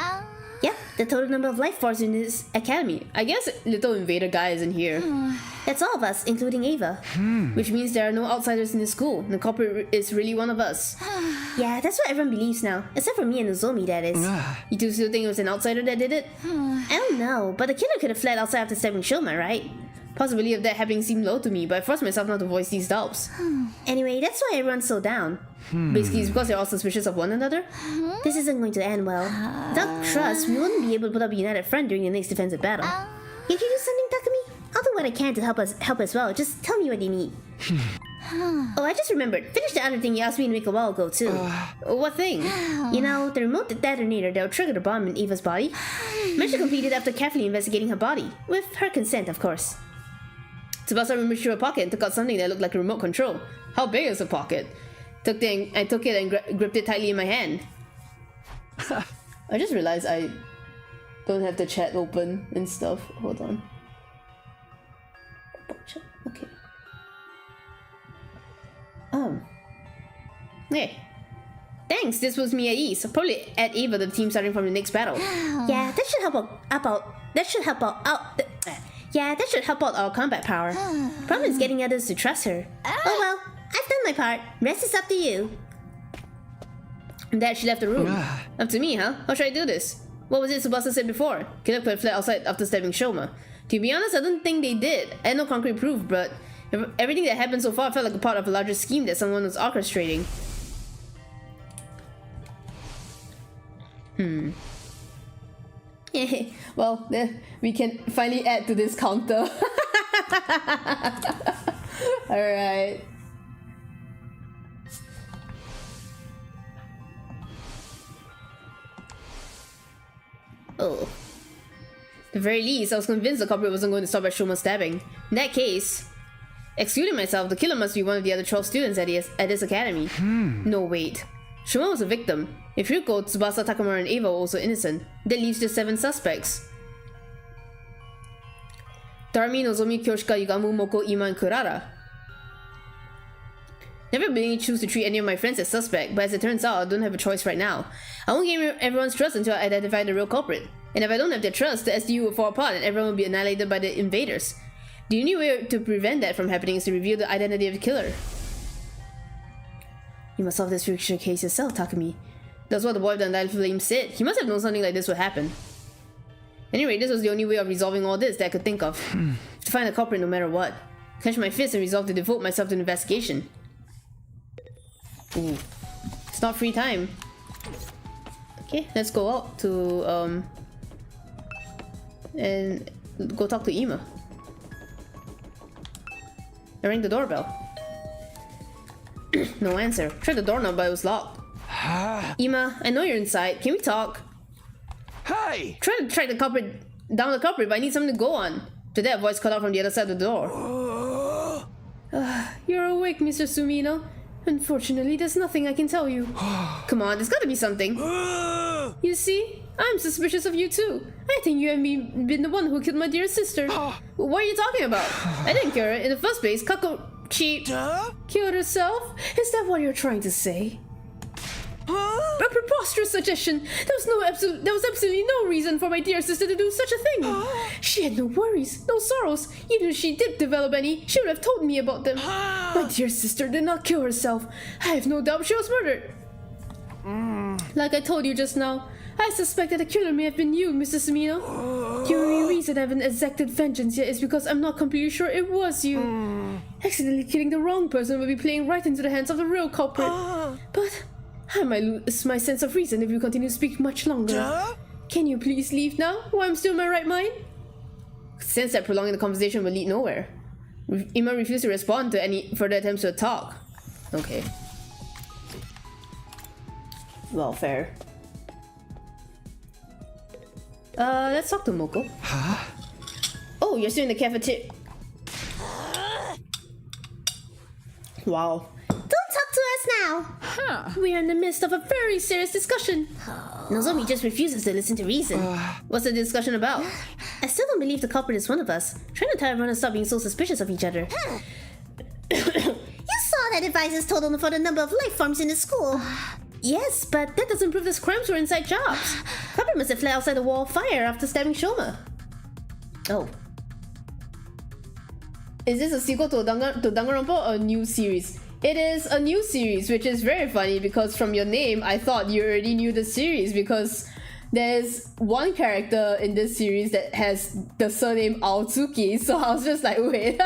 Yep, the total number of life forms in this academy. I guess little invader guy isn't here. That's all of us, including Ava. Which means there are no outsiders in this school. The culprit is really one of us. Yeah, that's what everyone believes now. Except for me and Nozomi, that is. You two still think it was an outsider that did it? I don't know, but the killer could have fled outside after stabbing Shoma, right? Possibility of that happening seemed low to me, but I forced myself not to voice these doubts. Anyway, that's why everyone's so down. Basically, it's because they're all suspicious of one another? This isn't going to end well. Without trust, we wouldn't be able to put up a united front during the next defensive battle. Can you do something, Takumi? I'll do what I can to help as well. Just tell me what you need. Oh, I just remembered. Finish the other thing you asked me to make a while ago, too. What thing? You know, the remote detonator that will trigger the bomb in Eva's body? Meant to complete it after carefully investigating her body. With her consent, of course. Tsubasa rummaged through her pocket and took out something that looked like a remote control. How big is the pocket? I took it and gripped it tightly in my hand. I just realized I don't have the chat open and stuff. Hold on. Okay. Hey. Thanks, this was me at ease. I'll probably add Ava to the team starting from the next battle. Yeah, that should help out our combat power. Problem is getting others to trust her. Oh well, I've done my part. Rest is up to you. And that she left the room. Up to me, huh? How should I do this? What was it Tsubasa said before? Killer could have fled outside after stabbing Shoma. To be honest, I don't think they did. I had no concrete proof, but everything that happened so far felt like a part of a larger scheme that someone was orchestrating. Well, we can finally add to this counter. Alright. Oh. At the very least, I was convinced the culprit wasn't going to stop at Shoma's stabbing. In that case, excluding myself, the killer must be one of the other 12 students at this academy. No, wait. Shoma was a victim. If Ryuko, Tsubasa, Takamura, and Eva were also innocent, that leaves just 7 suspects. Darumi, Nozomi, Kyoshika, Yugamu, Moko, Ima, and Kurara. Never been able to choose to treat any of my friends as suspect, but as it turns out, I don't have a choice right now. I won't gain everyone's trust until I identify the real culprit. And if I don't have their trust, the SDU will fall apart and everyone will be annihilated by the invaders. The only way to prevent that from happening is to reveal the identity of the killer. You must solve this future case yourself, Takumi. That's what the boy of the Undying Flame said. He must have known something like this would happen. Anyway, this was the only way of resolving all this that I could think of. To find the culprit no matter what. Clench my fist and resolve to devote myself to the investigation. Ooh. It's not free time. Okay, let's go out to and go talk to Ima. I rang the doorbell. No answer. Tried the doorknob, but it was locked. Ima, I know you're inside. Can we talk? Hi! Try to track the culprit down, but I need something to go on. To that, a voice cut out from the other side of the door. You're awake, Mr. Sumino. Unfortunately, there's nothing I can tell you. Come on, there's gotta be something. You see, I'm suspicious of you too. I think you have been the one who killed my dear sister. What are you talking about? I didn't kill her. In the first place, Kakoshi killed herself? Is that what you're trying to say? A preposterous suggestion. There was absolutely no reason for my dear sister to do such a thing. She had no worries, no sorrows. Even if she did develop any, she would have told me about them. My dear sister did not kill herself. I have no doubt she was murdered. Like I told you just now, I suspect that the killer may have been you, Mr. Sumino. The only reason I haven't exacted vengeance yet is because I'm not completely sure it was you. Accidentally killing the wrong person will be playing right into the hands of the real culprit. But I might lose my sense of reason if you continue to speak much longer. Can you please leave now, while I'm still in my right mind? Since that prolonging the conversation will lead nowhere. Ima refused to respond to any further attempts to talk. Okay. Well, fair. Let's talk to Moko. Oh, you're still in the cafeteria. Wow. Don't talk to us now. We are in the midst of a very serious discussion. Nozomi just refuses to listen to reason. What's the discussion about? I still don't believe the culprit is one of us. Trying to tell everyone to stop being so suspicious of each other. You saw that advisors totaled for the number of life forms in the school. Yes, but that doesn't prove this crimes were inside jobs. Culprit must have fled outside the wall of fire after stabbing Shoma. Oh. Is this a sequel to Danganronpa or a new series? It is a new series, which is very funny because from your name, I thought you already knew the series because there's one character in this series that has the surname Aotsuki, so I was just like, wait.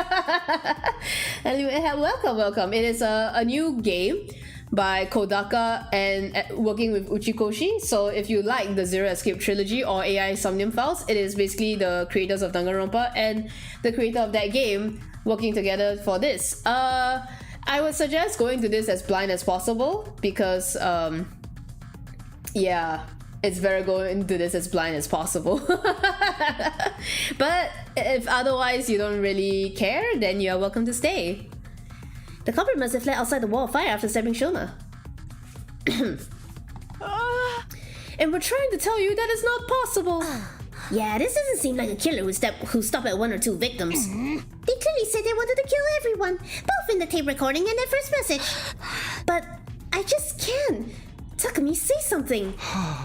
Anyway, welcome. It is a new game by Kodaka and working with Uchikoshi. So if you like the Zero Escape trilogy or AI Somnium Files, it is basically the creators of Danganronpa and the creator of that game working together for this. I would suggest going to this as blind as possible because yeah, it's better going into this as blind as possible. But if otherwise you don't really care, then you are welcome to stay. The culprit must have fled outside the wall of fire after stabbing Shoma. And we're trying to tell you that is not possible. Yeah, this doesn't seem like a killer who stopped at 1 or 2 victims. They clearly said they wanted to kill everyone, both in the tape recording and their first message. But I just can't. Takumi, say something.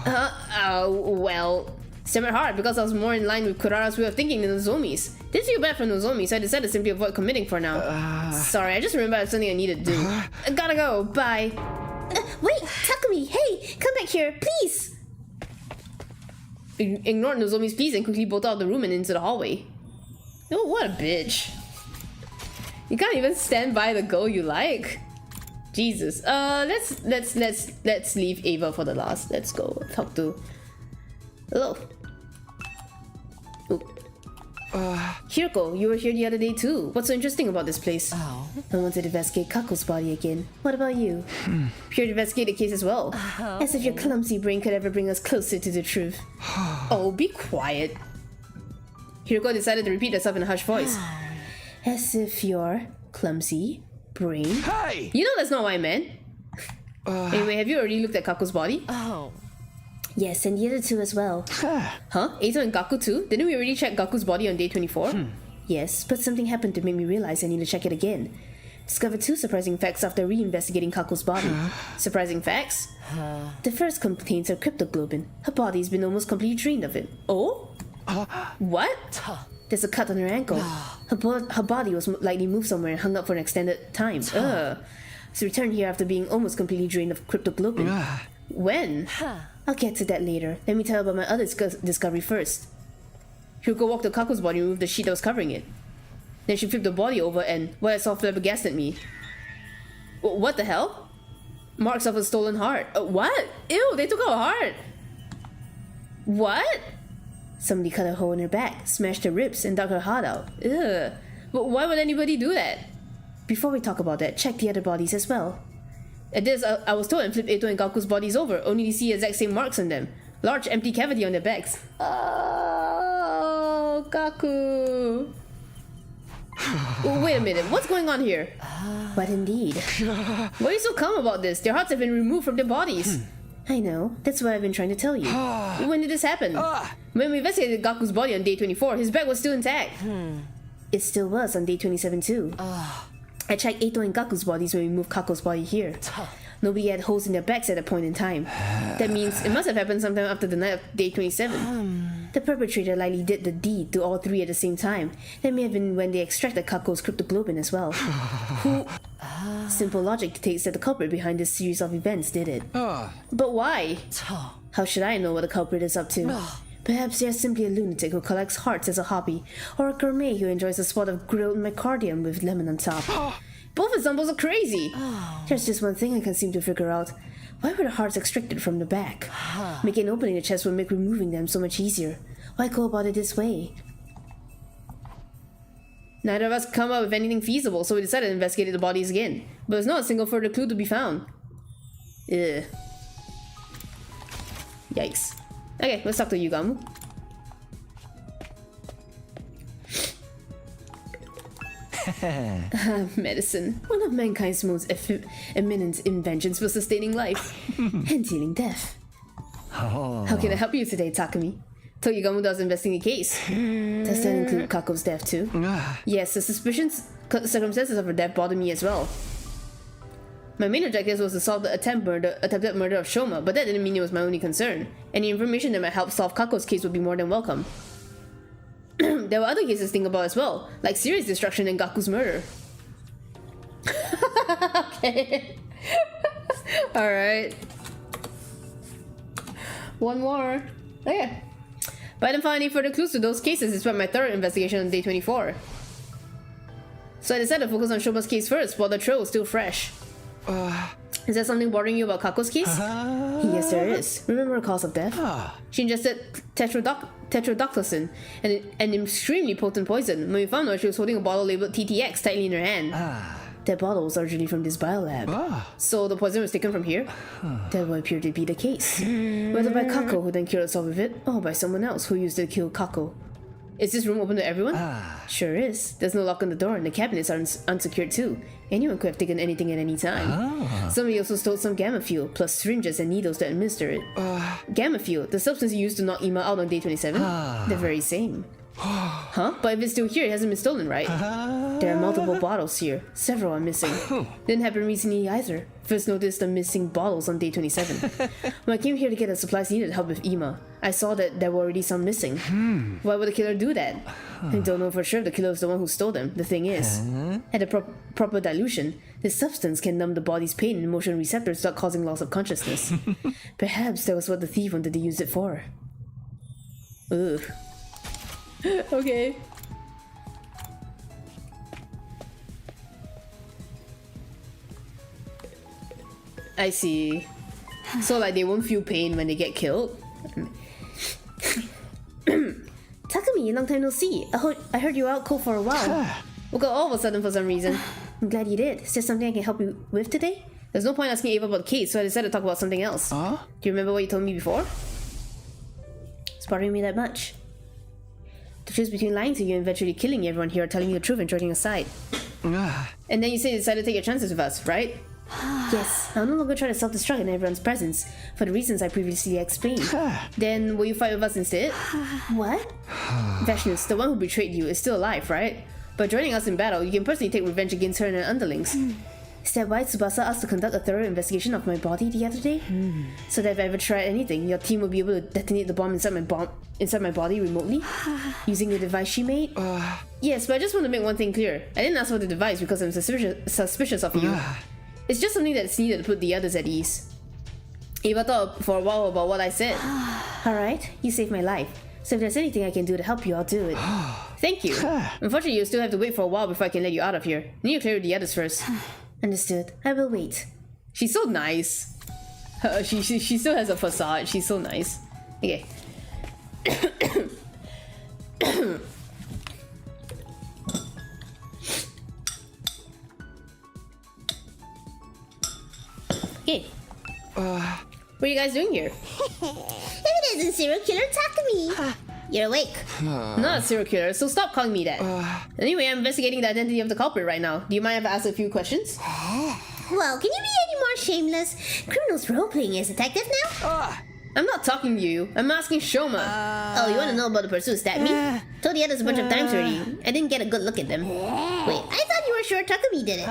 Well, semi hard because I was more in line with Kurara's way of thinking than Nozomi's. Didn't feel bad for Nozomi, so I decided to simply avoid committing for now. Sorry, I just remembered I have something I needed to do. I gotta go, bye. Wait, Takumi, hey, come back here, please. Ignored Nozomi's pleas and quickly bolted out of the room and into the hallway. Oh, what a bitch. You can't even stand by the girl you like. Jesus. Let's leave Ava for the last. Let's go talk to. Hello. Hiroko, you were here the other day too. What's so interesting about this place? Oh. I want to investigate Kako's body again. What about you? Here to investigate the case as well. As if your clumsy brain could ever bring us closer to the truth. Oh, be quiet. Hiroko decided to repeat herself in a hushed voice. As if your clumsy brain. Hey! You know that's not what I meant. Anyway, have you already looked at Kako's body? Oh. Yes, and the other two as well. Huh? Eito and Gaku too? Didn't we already check Gaku's body on day 24? Yes, but something happened to make me realize I need to check it again. Discovered 2 surprising facts after re-investigating Kako's body. Surprising facts? The first contains her cryptoglobin. Her body's been almost completely drained of it. Oh? What? There's a cut on her ankle. Her body was likely moved somewhere and hung up for an extended time. She returned here after being almost completely drained of cryptoglobin. When? I'll get to that later. Let me tell you about my other discovery first. Hiroko walked to Kako's body and removed the sheet that was covering it. Then she flipped the body over and, well, it saw flabbergasted me. What the hell? Marks of a stolen heart. What? Ew, they took out a heart. What? Somebody cut a hole in her back, smashed her ribs, and dug her heart out. Ugh. But why would anybody do that? Before we talk about that, check the other bodies as well. At this, I was told and flipped Eito and Gaku's bodies over, only to see exact same marks on them. Large empty cavity on their backs. Oh, Gaku. Wait a minute, what's going on here? But indeed. Why are you so calm about this? Their hearts have been removed from their bodies. I know, that's what I've been trying to tell you. When did this happen? When we investigated Gaku's body on day 24, his back was still intact. It still was on day 27 too. I checked Eito and Gaku's bodies when we moved Kako's body here. Nobody had holes in their backs at that point in time. That means it must have happened sometime after the night of day 27. The perpetrator likely did the deed to all 3 at the same time. That may have been when they extracted Kako's cryptoglobin as well. Simple logic dictates that the culprit behind this series of events did it. But why? How should I know what the culprit is up to? Perhaps they're simply a lunatic who collects hearts as a hobby, or a gourmet who enjoys a spot of grilled myocardium with lemon on top. Both examples are crazy. There's just one thing I can seem to figure out. Why were the hearts extracted from the back? Making an opening the chest would make removing them so much easier. Why go about it this way? Neither of us come up with anything feasible, so we decided to investigate the bodies again. But there's not a single further clue to be found. Ugh. Yikes. Okay, let's talk to Yugamu. Medicine. One of mankind's most eminent inventions for sustaining life and healing death. How can I help you today, Takumi? Yugamu does investigating the case. Does that include Kako's death too? Yes, the circumstances of her death bother me as well. My main objective was to solve the attempted murder of Shoma, but that didn't mean it was my only concern. Any information that might help solve Kako's case would be more than welcome. There were other cases to think about as well, like serious destruction and Gaku's murder. Okay. Alright. One more. Okay. But I didn't find any further clues to those cases despite my thorough investigation on day 24. So I decided to focus on Shoma's case first while the trail was still fresh. Is there something bothering you about Kako's case? Yes, there is. Remember her cause of death? She ingested tetrodotoxin, an extremely potent poison. When we found her, she was holding a bottle labeled TTX tightly in her hand. That bottle was originally from this biolab. So the poison was taken from here? That would appear to be the case. Whether by Kako, who then killed herself with it, or by someone else who used it to kill Kako. Is this room open to everyone? Sure is. There's no lock on the door, and the cabinets are unsecured too. Anyone could have taken anything at any time. Somebody also stole some gamma fuel, plus syringes and needles to administer it. Gamma fuel, the substance you used to knock Ima out on day 27? The very same. Huh? But if it's still here, it hasn't been stolen, right? There are multiple bottles here. Several are missing. Didn't happen recently either. First noticed the missing bottles on day 27. When I came here to get the supplies needed to help with Ima, I saw that there were already some missing. Why would the killer do that? I don't know for sure the killer was the one who stole them. The thing is, at a proper dilution, this substance can numb the body's pain and emotion receptors without causing loss of consciousness. Perhaps that was what the thief wanted to use it for. Ugh. Okay. I see. So like they won't feel pain when they get killed? Takumi Hey, long time no see. I heard you were out cold for a while. Woke up all of a sudden for some reason. I'm glad you did. Is there something I can help you with today? There's no point asking Ava about Kate, so I decided to talk about something else. Do you remember what you told me before? It's bothering me that much. The choice between lying to you and eventually killing everyone here or telling you the truth and joining aside. And then you say you decided to take your chances with us, right? Yes, I'll no longer try to self-destruct in everyone's presence, for the reasons I previously explained. Then will you fight with us instead? What? Vashnis, the one who betrayed you, is still alive, right? By joining us in battle, you can personally take revenge against her and her underlings. Is that why Tsubasa asked to conduct a thorough investigation of my body the other day? So that if I ever tried anything, your team will be able to detonate the bomb inside my body remotely? Using the device she made? Yes, but I just want to make one thing clear. I didn't ask for the device because I'm suspicious of you. It's just something that's needed to put the others at ease. Ava thought for a while about what I said. Alright, you saved my life. So if there's anything I can do to help you, I'll do it. Thank you. Unfortunately, you'll still have to wait for a while before I can let you out of here. I need to clear the others first. Understood. I will wait. She's so nice. She still has a facade. She's so nice. Okay. Okay. What are you guys doing here? If it isn't serial killer Takumi. You're awake. I'm not a serial killer, so stop calling me that. Anyway, I'm investigating the identity of the culprit right now. Do you mind if I ask a few questions? Well, can you be any more shameless? Criminals role-playing as detective now? I'm not talking to you. I'm asking Shoma. Oh, you want to know about the person who stabbed me? Told the others a bunch of times already. I didn't get a good look at them. Wait, I thought you were sure Takumi did it.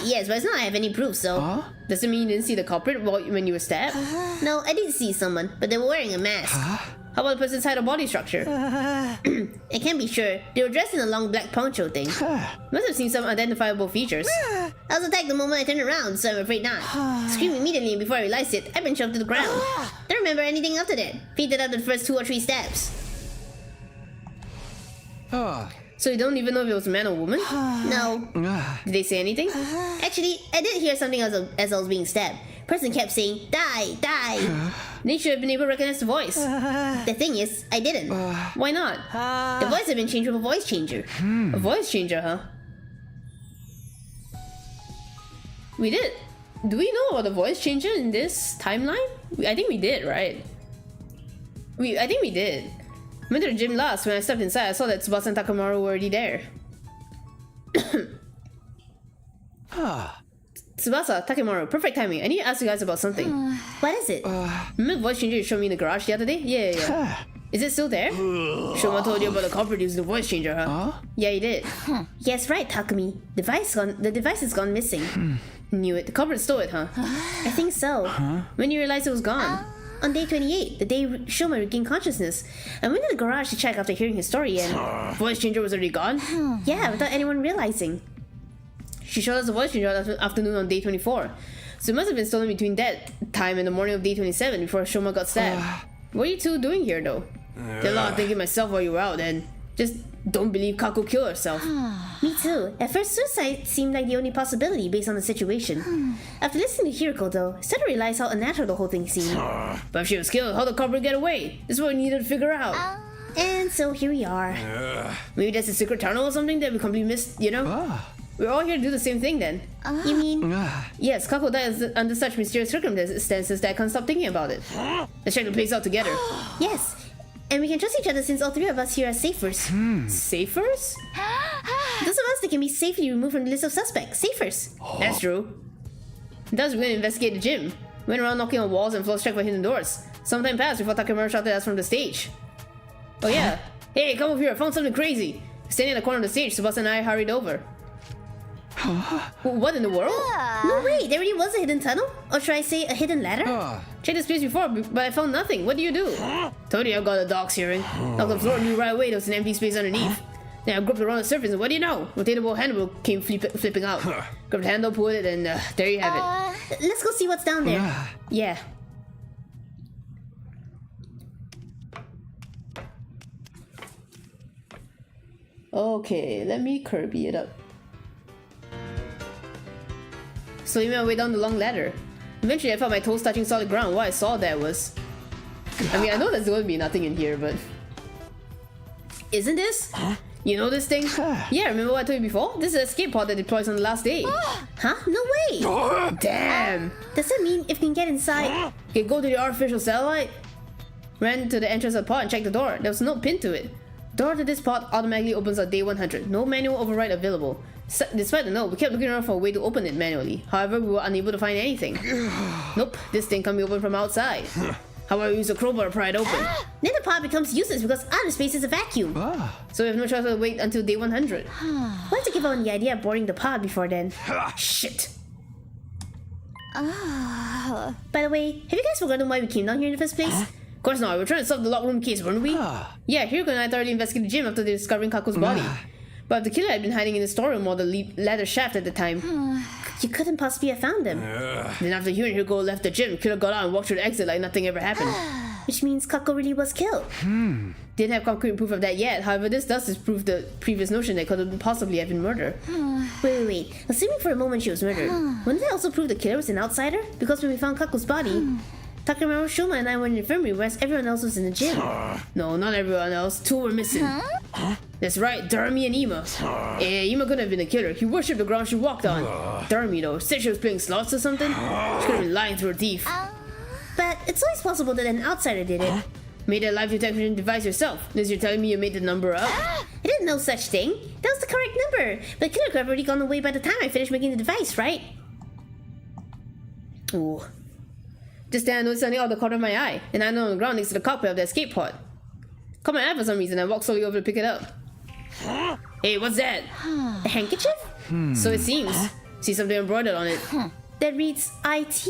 Yes, but it's not I have any proof, so... Does it mean you didn't see the culprit when you were stabbed? No, I did see someone, but they were wearing a mask. How about the person's height or body structure? I can't be sure. They were dressed in a long black poncho thing. Must have seen some identifiable features. I was attacked the moment I turned around, so I'm afraid not. Screamed immediately, and before I realized it, I've been shoved to the ground. Don't remember anything after that. Fainted after the first 2 or 3 stabs. So you don't even know if it was a man or woman? No. Did they say anything? Actually, I did hear something as I was being stabbed. Person kept saying, die, die. Then you should have been able to recognize the voice. The thing is, I didn't. Why not? The voice had been changed with a voice changer. A voice changer, huh? We did. Do we know about the voice changer in this timeline? I think we did, right? I think we did. I went to the gym last. When I stepped inside, I saw that Tsubasa and Takamaru were already there. Tsubasa, Takemaru, perfect timing. I need to ask you guys about something. What is it? Remember the voice changer you showed me in the garage the other day? Yeah. Is it still there? Shoma told you about the culprit using the voice changer, huh? Yeah, he did. Yes, right, Takumi. The device has gone missing. Knew it. The culprit stole it, huh? I think so. When you realized it was gone? On day 28, the day Shoma regained consciousness. I went to the garage to check after hearing his story and... Voice changer was already gone? Yeah, without anyone realizing. She showed us the voice changer that afternoon on day 24. So it must have been stolen between that time and the morning of day 27 before Shoma got stabbed. What are you two doing here, though? Did a lot of thinking myself while you were out, and just don't believe Kako killed herself. Me too. At first, suicide seemed like the only possibility based on the situation. After listening to Hiriko, though, I started to realize how unnatural the whole thing seemed. But if she was killed, how did the culprit get away? This is what we needed to figure out. And so here we are. Maybe that's a secret tunnel or something that we completely missed, you know? We're all here to do the same thing then. You mean? Yes, Kako died under such mysterious circumstances that I can't stop thinking about it. Let's check the place out together. Yes. And we can trust each other since all 3 of us here are safers. Safers? Those of us that can be safely removed from the list of suspects. Safers. That's true. Thus, we're going to investigate the gym. Went around knocking on walls and floors, checked for hidden doors. Some time passed before Takemaru shouted at us from the stage. Oh yeah. Hey, come over here, I found something crazy. Standing in the corner of the stage, Tsubasa and I hurried over. What in the world? No way, there really was a hidden tunnel? Or should I say a hidden ladder? Checked this place before, but I found nothing. What do you do? Told you I got a dog's hearing. Knocked on the floor and knew right away there was an empty space underneath. Then I gripped around the surface and what do you know? Rotatable handle came flipping out. Grabbed the handle, pulled it, and there you have it. Let's go see what's down there. Yeah. Okay, let me Kirby it up. Slowly made my way down the long ladder. Eventually I felt my toes touching solid ground. What I saw there was... I mean, I know there's going to be nothing in here, but... isn't this? You know this thing? Yeah, remember what I told you before? This is an escape pod that deploys on the last day. Huh? No way! Damn! Does that mean if we can get inside? Okay, go to the artificial satellite. Ran to the entrance of the pod and checked the door. There was no pin to it. Door to this pod automatically opens on day 100. No manual override available. Despite the note, we kept looking around for a way to open it manually. However, we were unable to find anything. Nope, this thing can be opened from outside. However, we use a crowbar to pry it open. Then the pod becomes useless because outer space is a vacuum. So we have no choice but to wait until day 100. We'll have to give up on the idea of boarding the pod before then. Shit. By the way, have you guys forgotten why we came down here in the first place? Of course not, we were trying to solve the locked room case, weren't we? Yeah, Hiroko and I thoroughly investigated the gym after discovering Kako's body. But the killer had been hiding in the storeroom or the ladder shaft at the time. You couldn't possibly have found him. Then after Hiroko and Hiroko left the gym, killer got out and walked through the exit like nothing ever happened. Which means Kako really was killed. Didn't have concrete proof of that yet, however this does disprove the previous notion that could possibly have been murder. Wait. Assuming for a moment she was murdered, wouldn't that also prove the killer was an outsider? Because when we found Kako's body, Takemaru, Shoma, and I were in the infirmary, whereas everyone else was in the gym. No, not everyone else. 2 were missing. That's right, Darumi and Ima. Ima couldn't have been a killer. He worshipped the ground she walked on. Darumi, though, said she was playing slots or something. She could have been lying through her teeth. But it's always possible that an outsider did it. Made a life detection device yourself. This you're telling me you made the number up? I didn't know such thing. That was the correct number. But killer could have already gone away by the time I finished making the device, right? Ooh. Just then I noticed something out of the corner of my eye, and I know on the ground next to the cockpit of the escape pod. Caught my eye for some reason, I walked slowly over to pick it up. Hey, what's that? A handkerchief? So it seems. See something embroidered on it. That reads IT.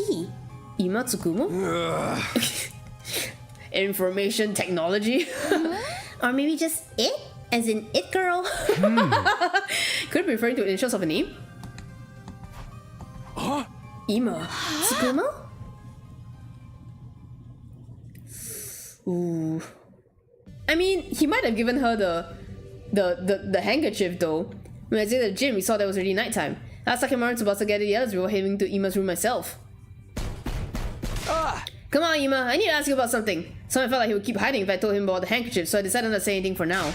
Ima Tsukumo? Information technology? Or maybe just it? As in it girl? Could it be referring to initials of a name? Ima. Tsukumo? Ooh. I mean, he might have given her the handkerchief though. When I was at the gym, we saw that it was already nighttime. I asked Takemaru and Tsubasa get the others before heading to Ima's room myself. Come on, Ima, I need to ask you about something. Someone felt like he would keep hiding if I told him about the handkerchief, so I decided not to say anything for now.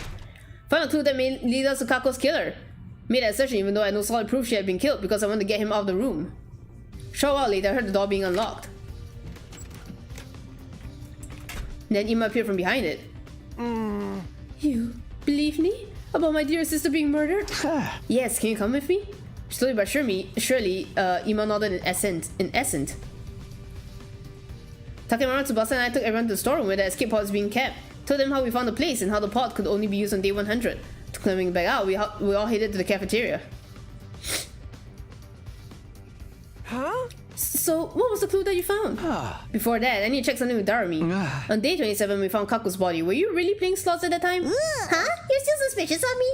Found a clue that may lead us to Kako's killer. Made that assertion even though I had no solid proof she had been killed because I wanted to get him out of the room. Short while later, I heard the door being unlocked. Then Ima appeared from behind it. You believe me? About my dear sister being murdered? Yes, can you come with me? Slowly but surely, Ima nodded in assent. Takemaru, Tsubasa, and I took everyone to the storeroom where the escape pod is being kept. Told them how we found the place and how the pod could only be used on day 100. To climbing back out, we all headed to the cafeteria. So, what was the clue that you found? Before that, I need to check something with Darumi. On day 27, we found Kako's body. Were you really playing slots at that time? Huh? You're still suspicious of me?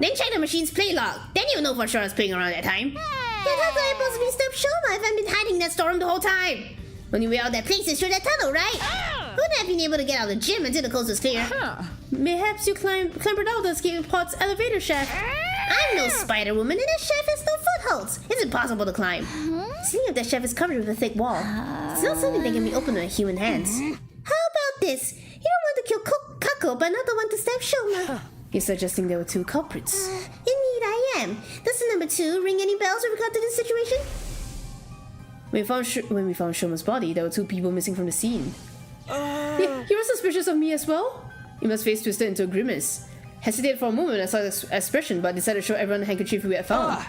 Then check the machine's play log. Then you'll know for sure I was playing around that time. Then how could I possibly stop Shoma if I've been hiding in that storeroom the whole time? Only way out that place is through that tunnel, right? Wouldn't have been able to get out of the gym until the coast was clear. Mayhaps you clambered out the escape pod's elevator shaft. I'm no Spider Woman, and that shaft has no footholds. It's impossible to climb. Seeing if that shaft is covered with a thick wall, it's not something that can be opened with human hands. How about this? You don't want to kill Kako, but not the one to stab Shoma. You're suggesting there were 2 culprits. Indeed, I am. Does the number 2 ring any bells with regard to this situation? When we found Shoma's body, there were 2 people missing from the scene. You were suspicious of me as well? Ima's face twisted into a grimace. Hesitated for a moment, I saw the expression, but decided to show everyone the handkerchief we had found.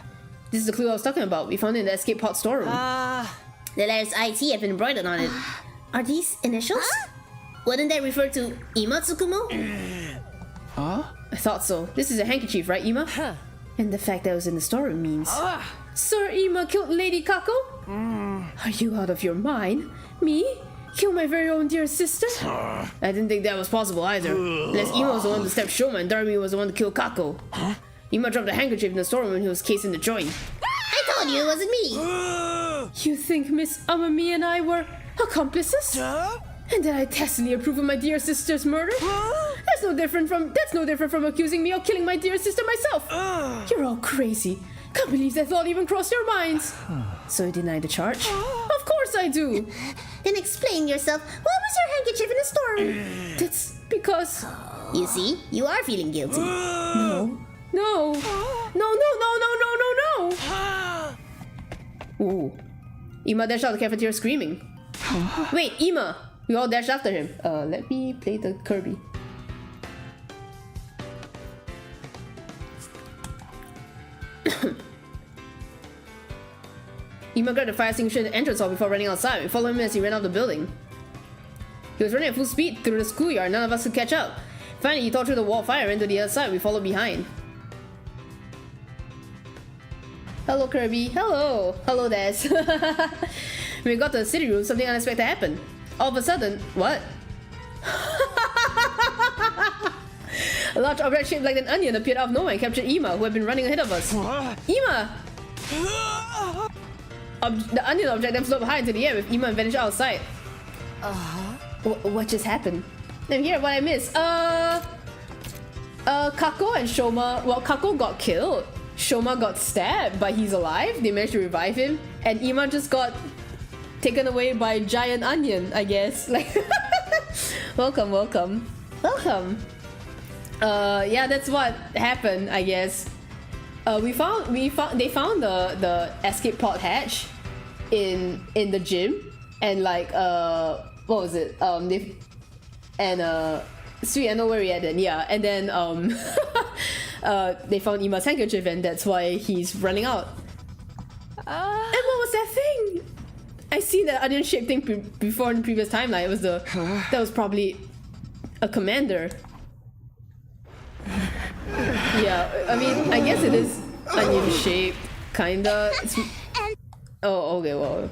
This is the clue I was talking about. We found it in the escape pod storeroom. The letters IT have been embroidered on it. Are these initials? Wouldn't that refer to Ima Tsukumo? I thought so. This is a handkerchief, right, Ima? And the fact that it was in the storeroom means... Sir Ima killed Lady Kako? Are you out of your mind? Me? Kill my very own dear sister? I didn't think that was possible either. Unless Ima was the one to stab Shoma and Darumi was the one to kill Kako. Ima dropped the handkerchief in the storeroom when he was cased in the joint. I told you it wasn't me! You think Miss Amami and I were accomplices? And that I tacitly approve of my dear sister's murder? That's no different from accusing me of killing my dear sister myself. You're all crazy. Can't believe that thought even crossed your minds. So you deny the charge? Of course I do. Then explain yourself. Why was your handkerchief in a storm? That's because... You see, you are feeling guilty. No. No. No. Ooh. Ima dashed out of the cafeteria screaming. Wait, Ima! We all dashed after him. Let me play the Kirby. Ima grabbed the fire extinguisher in the entrance hall before running outside. We followed him as he ran out of the building. He was running at full speed through the schoolyard. None of us could catch up. Finally, he tore through the wall of fire and ran to the other side. We followed behind. Hello, Kirby. Hello. Hello, Des. When we got to the city room, something unexpected happened. All of a sudden, what? A large object shaped like an onion appeared out of nowhere and captured Ima, who had been running ahead of us. Ima! The onion object then floated high into the air with Ima and vanished outside. What just happened? And here, what I missed. Kako and Shoma. Well, Kako got killed. Shoma got stabbed, but he's alive. They managed to revive him, and Ima just got taken away by giant onion, I guess. Like, welcome. Yeah, that's what happened, I guess. They found the escape pod hatch in the gym, and like what was it? Sweet, I know where we at then, yeah. And then they found Ima's handkerchief, and that's why he's running out. And what was that thing? I seen that onion-shaped thing before in the previous timeline. It was that was probably a commander. Yeah, I mean, I guess it is onion-shaped, kinda. Oh, okay, well.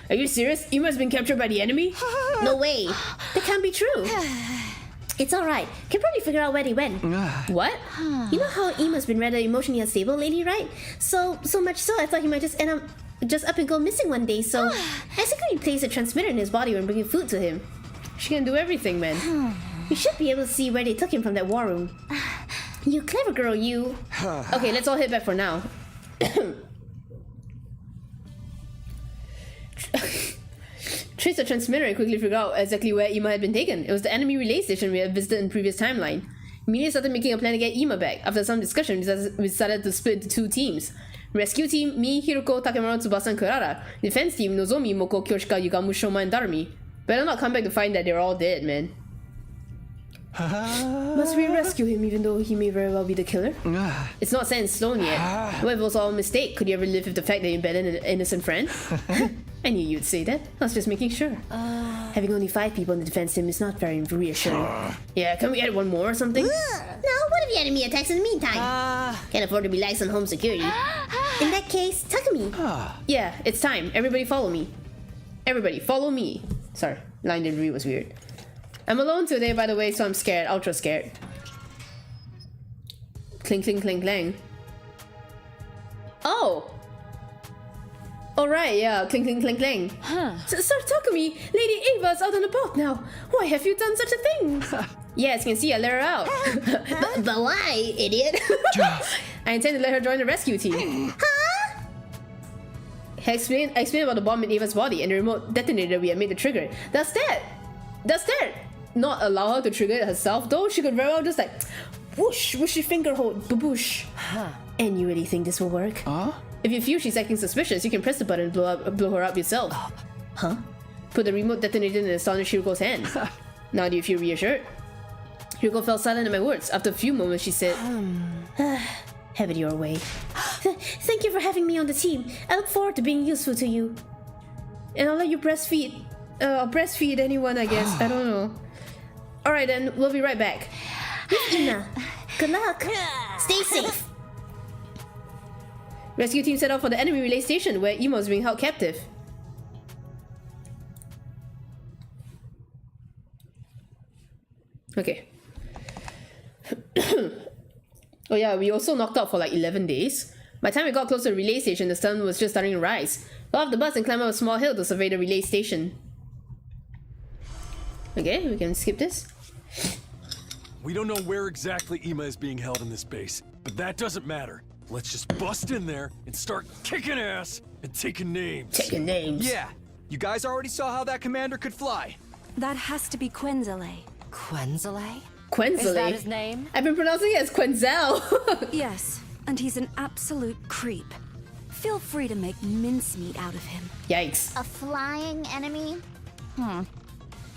Are you serious? Ima's been captured by the enemy? No way. That can't be true. It's alright. Can probably figure out where they went. What? You know how Ima's been rather emotionally unstable lately, right? So much so I thought he might just end up up and go missing one day, so I secretly placed a transmitter in his body when bringing food to him. She can do everything, man. We should be able to see where they took him from that war room. You clever girl, you. Okay, let's all head back for now. Trace the transmitter and quickly figure out exactly where Ima had been taken. It was the enemy relay station we had visited in the previous timeline. Immediately started making a plan to get Ima back. After some discussion, we decided to split into two teams. Rescue team, me, Hiroko, Takemaru, Tsubasa, and Kurara. Defense team, Nozomi, Moko, Kyoshika, Yugamu, Shoma, and Darumi. Better not come back to find that they're all dead, man. Must we rescue him even though he may very well be the killer? It's not set in stone yet. What if it was all a mistake? Could he ever live with the fact that he embedded an innocent friend? I knew you'd say that. I was just making sure. Having only 5 people in the defense team is not very reassuring. Yeah, can we add one more or something? No, what if the enemy attacks in the meantime? Can't afford to be lax on home security. In that case, Takumi. Yeah, it's time. Everybody follow me. Everybody, follow me. Sorry, line delivery was weird. I'm alone today, by the way, so I'm scared. Ultra scared. Cling, cling, cling, clang. Oh! Alright, yeah, cling, cling, cling, clang. Sir Takumi, Lady Ava's out on the boat now. Why have you done such a thing? Yeah, as you can see, I let her out. But why, idiot? I intend to let her join the rescue team. I explained about the bomb in Ava's body and the remote detonator we had made to trigger it. Does that not allow her to trigger it herself though? She could very well just like whoosh, whooshy finger hold, baboosh. And you really think this will work? If you feel she's acting suspicious, you can press the button and blow her up yourself. Put the remote detonator in the astonished Hiroko's hand. Now do you feel reassured? Hiroko fell silent at my words. After a few moments she said, have it your way. Thank you for having me on the team. I look forward to being useful to you. And I'll let you breastfeed. Breastfeed anyone, I guess. I don't know. Alright then, we'll be right back. Ina, good luck. Stay safe. Rescue team set off for the enemy relay station where Ima was being held captive. Okay. Oh yeah, we also knocked out for like 11 days. By the time we got close to the relay station, the sun was just starting to rise. Got off the bus and climbed up a small hill to survey the relay station. Okay, we can skip this. We don't know where exactly Ima is being held in this base, but that doesn't matter. Let's just bust in there and start kicking ass and taking names. Taking names. Yeah, you guys already saw how that commander could fly. That has to be Quenzele. Quenzele? Quenzele. Is that his name? I've been pronouncing it as Quenzel. Yes, and he's an absolute creep. Feel free to make mincemeat out of him. Yikes. A flying enemy?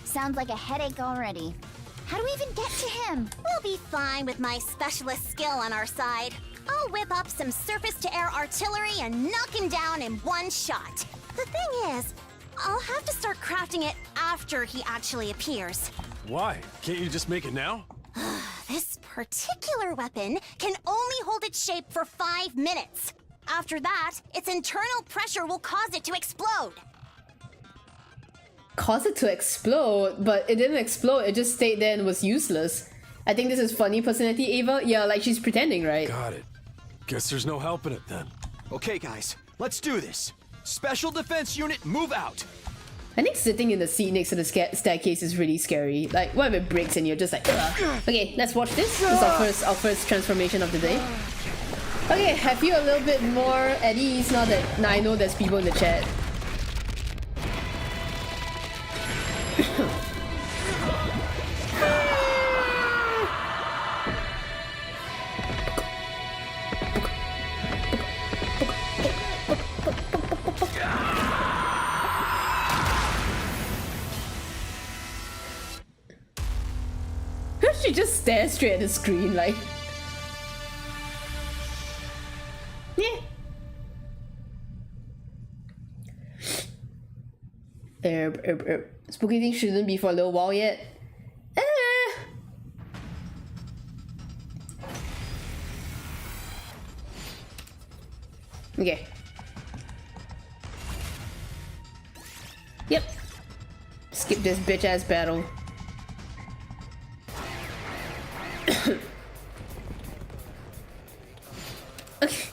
Sounds like a headache already. How do we even get to him? We'll be fine with my specialist skill on our side. I'll whip up some surface-to-air artillery and knock him down in one shot. The thing is, I'll have to start crafting it after he actually appears. Why? Can't you just make it now? This particular weapon can only hold its shape for 5 minutes. After that, its internal pressure will cause it to explode. Cause it to explode, but it didn't explode, it just stayed there and was useless. I think this is funny personality, Ava. Yeah, like she's pretending, right? Got it. Guess there's no helping it then. Okay, guys, let's do this. Special defense unit, move out. I think sitting in the seat next to the staircase is really scary. Like, what if it breaks and you're just like, ugh. Okay, let's watch this. This is our first transformation of the day. Okay, I feel a little bit more at ease now that I know there's people in the chat. She just stares straight at the screen like... Yeah. Spooky thing shouldn't be for a little while yet. Okay. Yep. Skip this bitch ass battle. Okay.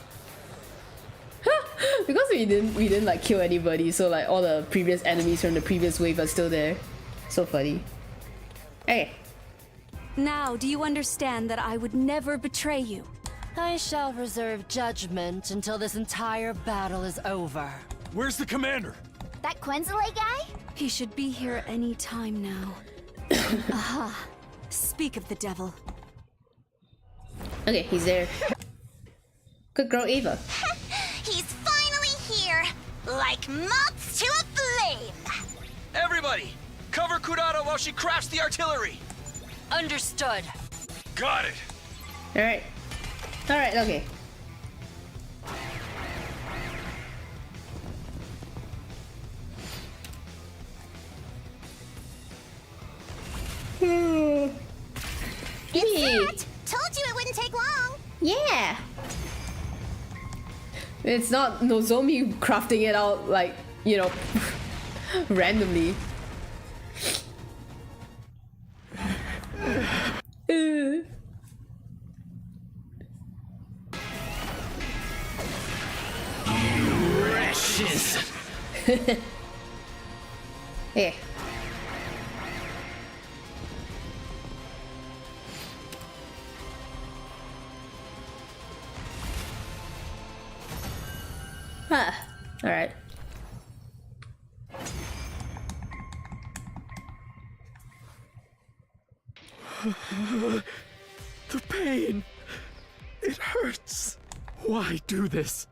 Because we didn't like kill anybody, so like all the previous enemies from the previous wave are still there. So funny. Okay. Now, do you understand that I would never betray you? I shall reserve judgment until this entire battle is over. Where's the commander? That Quenzele guy? He should be here any time now. Aha. Speak of the devil. Okay, he's there. Good girl, Ava. He's finally here! Like moths to a flame! Everybody, cover Kurata while she crafts the artillery. Understood. Got it. Alright. Alright, okay. It's Told you it wouldn't take long! Yeah! It's not Nozomi crafting it out like, you know, randomly. Precious. Yeah. Huh. Alright. The pain. It hurts. Why do this?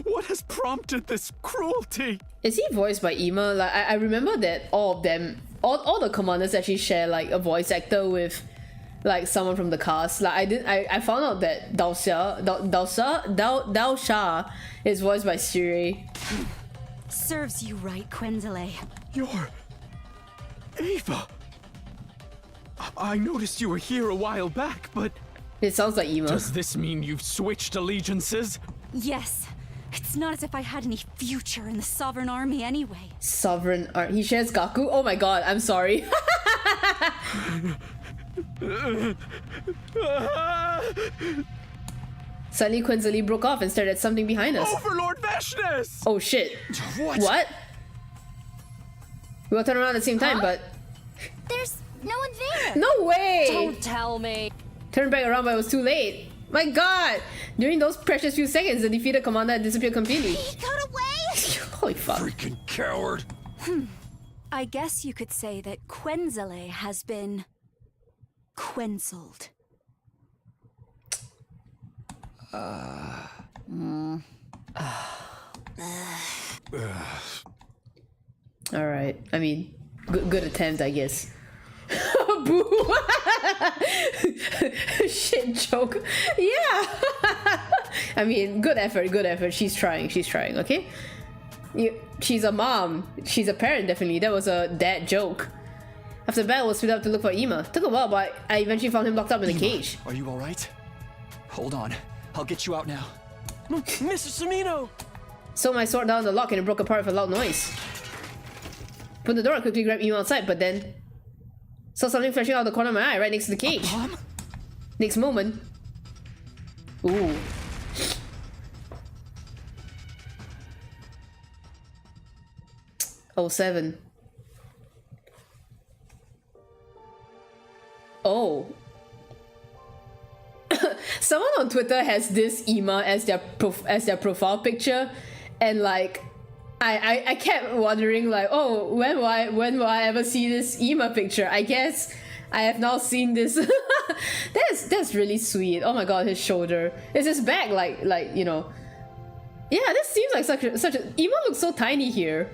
What has prompted this cruelty? Is he voiced by Ima? Like I remember that all of them, all the commanders actually share like a voice actor with like someone from the cast. Like I found out that Daosha is voiced by Siri. Serves you right, Quenzele. You're... Ava. I noticed you were here a while back, but... It sounds like Ima. Does this mean you've switched allegiances? Yes. It's not as if I had any future in the Sovereign Army anyway. Sovereign Art. He shares Gaku? Oh my god, I'm sorry. Suddenly Quenzele broke off and stared at something behind us. Overlord Veshness! Oh shit. What? What? We all turned around at the same time, but... There's no one there! No way! Don't tell me. Turned back around, but it was too late. My god! During those precious few seconds, the defeated commander had disappeared completely. He got away? Holy fuck. Freaking coward. I guess you could say that Quenzele has been quenceled. Alright, I mean, good attempt, I guess. Boo! Shit joke. Yeah! I mean, good effort. She's trying, okay? She's a mom. She's a parent, definitely. That was a dad joke. After the battle, was split up to look for Ima. Took a while, but I eventually found him locked up in the cage. Are you alright? Hold on. I'll get you out now. Mr. Samino! So my sword down the lock and it broke apart with a loud noise. Put the door, I quickly grabbed Ima outside, but then saw something flashing out of the corner of my eye right next to the cage. Mom? Next moment. Ooh. Oh, 07. Oh. Someone on Twitter has this Ima as their profile picture, and like I kept wondering like, oh, when will I ever see this Ima picture? I guess I have now seen this. that's really sweet. Oh my god, his shoulder. Is his back like you know? Yeah, this seems like such a Ima looks so tiny here.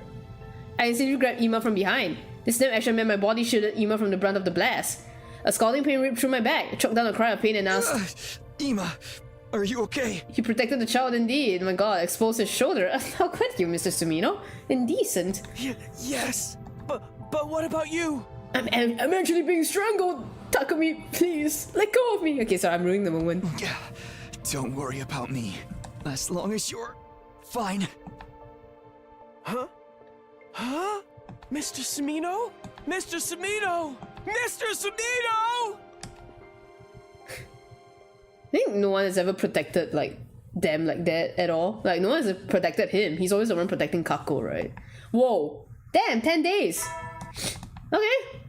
I instantly grabbed Ima from behind. This snap action meant my body shielded Ima from the brunt of the blast. A scalding pain ripped through my back. I choked down a cry of pain and asked, Ima, are you okay? He protected the child indeed. My god, exposed his shoulder. How could you, Mr. Sumino? Indecent. Yes, but what about you? I'm actually being strangled. Takumi, please, let go of me. Okay, sorry, I'm ruining the moment. Yeah, don't worry about me. As long as you're fine. Huh? Huh? Mr. Samino? Mr. Samino! Mr. Samino! I think no one has ever protected like them like that at all. Like no one has protected him. He's always the one protecting Kako, right? Whoa! Damn, 10 days. Okay.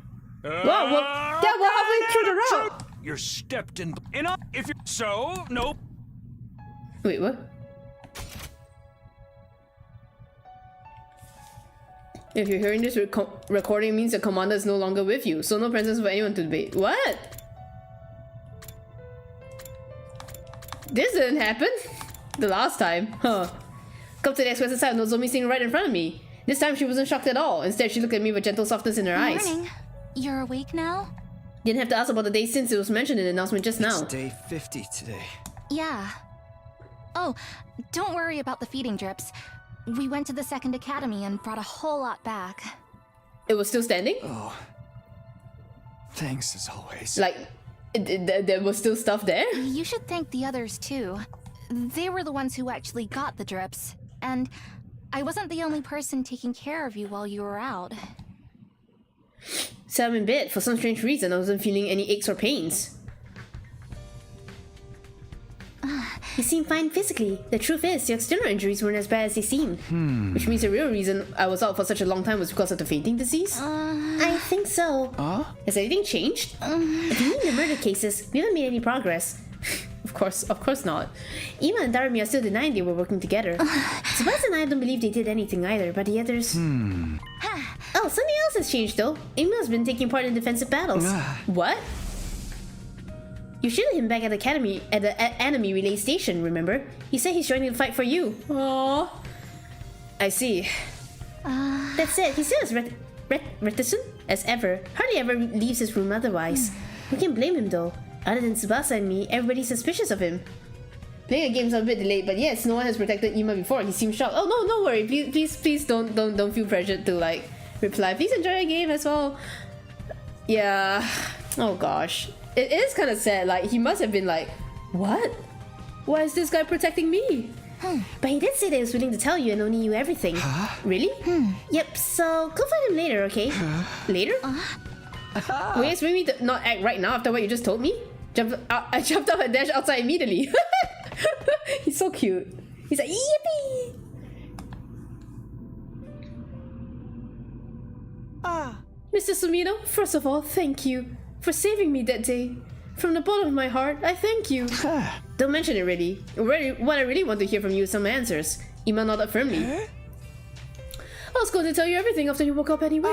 Wow, we're halfway through the route. You're stepped in. If you're so, nope. Wait, what? If you're hearing this recording, it means the commander is no longer with you, so no presence for anyone to debate. What? This didn't happen the last time, huh? Come to the expressive side of Nozomi sitting right in front of me. This time she wasn't shocked at all. Instead, she looked at me with gentle softness in her eyes. Morning. You're awake now? Didn't have to ask about the day since it was mentioned in the announcement just now. It's day 50 today. Yeah. Oh, don't worry about the feeding drips. We went to the second academy and brought a whole lot back. It was still standing? Oh. Thanks as always. Like, there was still stuff there? You should thank the others too. They were the ones who actually got the drips. And I wasn't the only person taking care of you while you were out. So I'm in bed. For some strange reason, I wasn't feeling any aches or pains. You seem fine physically. The truth is, your external injuries weren't as bad as they seemed. Which means the real reason I was out for such a long time was because of the fainting disease? I think so. Has anything changed? If you mean the murder cases, we haven't made any progress. Of course not. Ima and Darumi are still denying they were working together. Tsubasa and I don't believe they did anything either, but the others... Oh, something else has changed though. Ima's been taking part in defensive battles. What? You shielded him back at the academy at the enemy relay station, remember? He said he's joining the fight for you. Aww. I see. That's it. He's still as reticent as ever. Hardly ever leaves his room otherwise. We can't blame him though. Other than Tsubasa and me, everybody's suspicious of him. Playing a game's a bit delayed, but yes, no one has protected Ima before. He seems shocked. Oh no, don't worry. Please don't feel pressured to like reply. Please enjoy your game as well. Yeah. Oh gosh. It is kind of sad, like, he must have been like, what? Why is this guy protecting me? But he did say that he was willing to tell you and only you everything. Really? Yep, so go find him later, okay? Later? Will you expect me to not act right now after what you just told me? I jumped up and dashed outside immediately. He's so cute. He's like, yippee! Mr. Sumino, first of all, thank you for saving me that day. From the bottom of my heart, I thank you. Don't mention it really. What I really want to hear from you is some answers. Ima nodded firmly. I was going to tell you everything after you woke up anyway.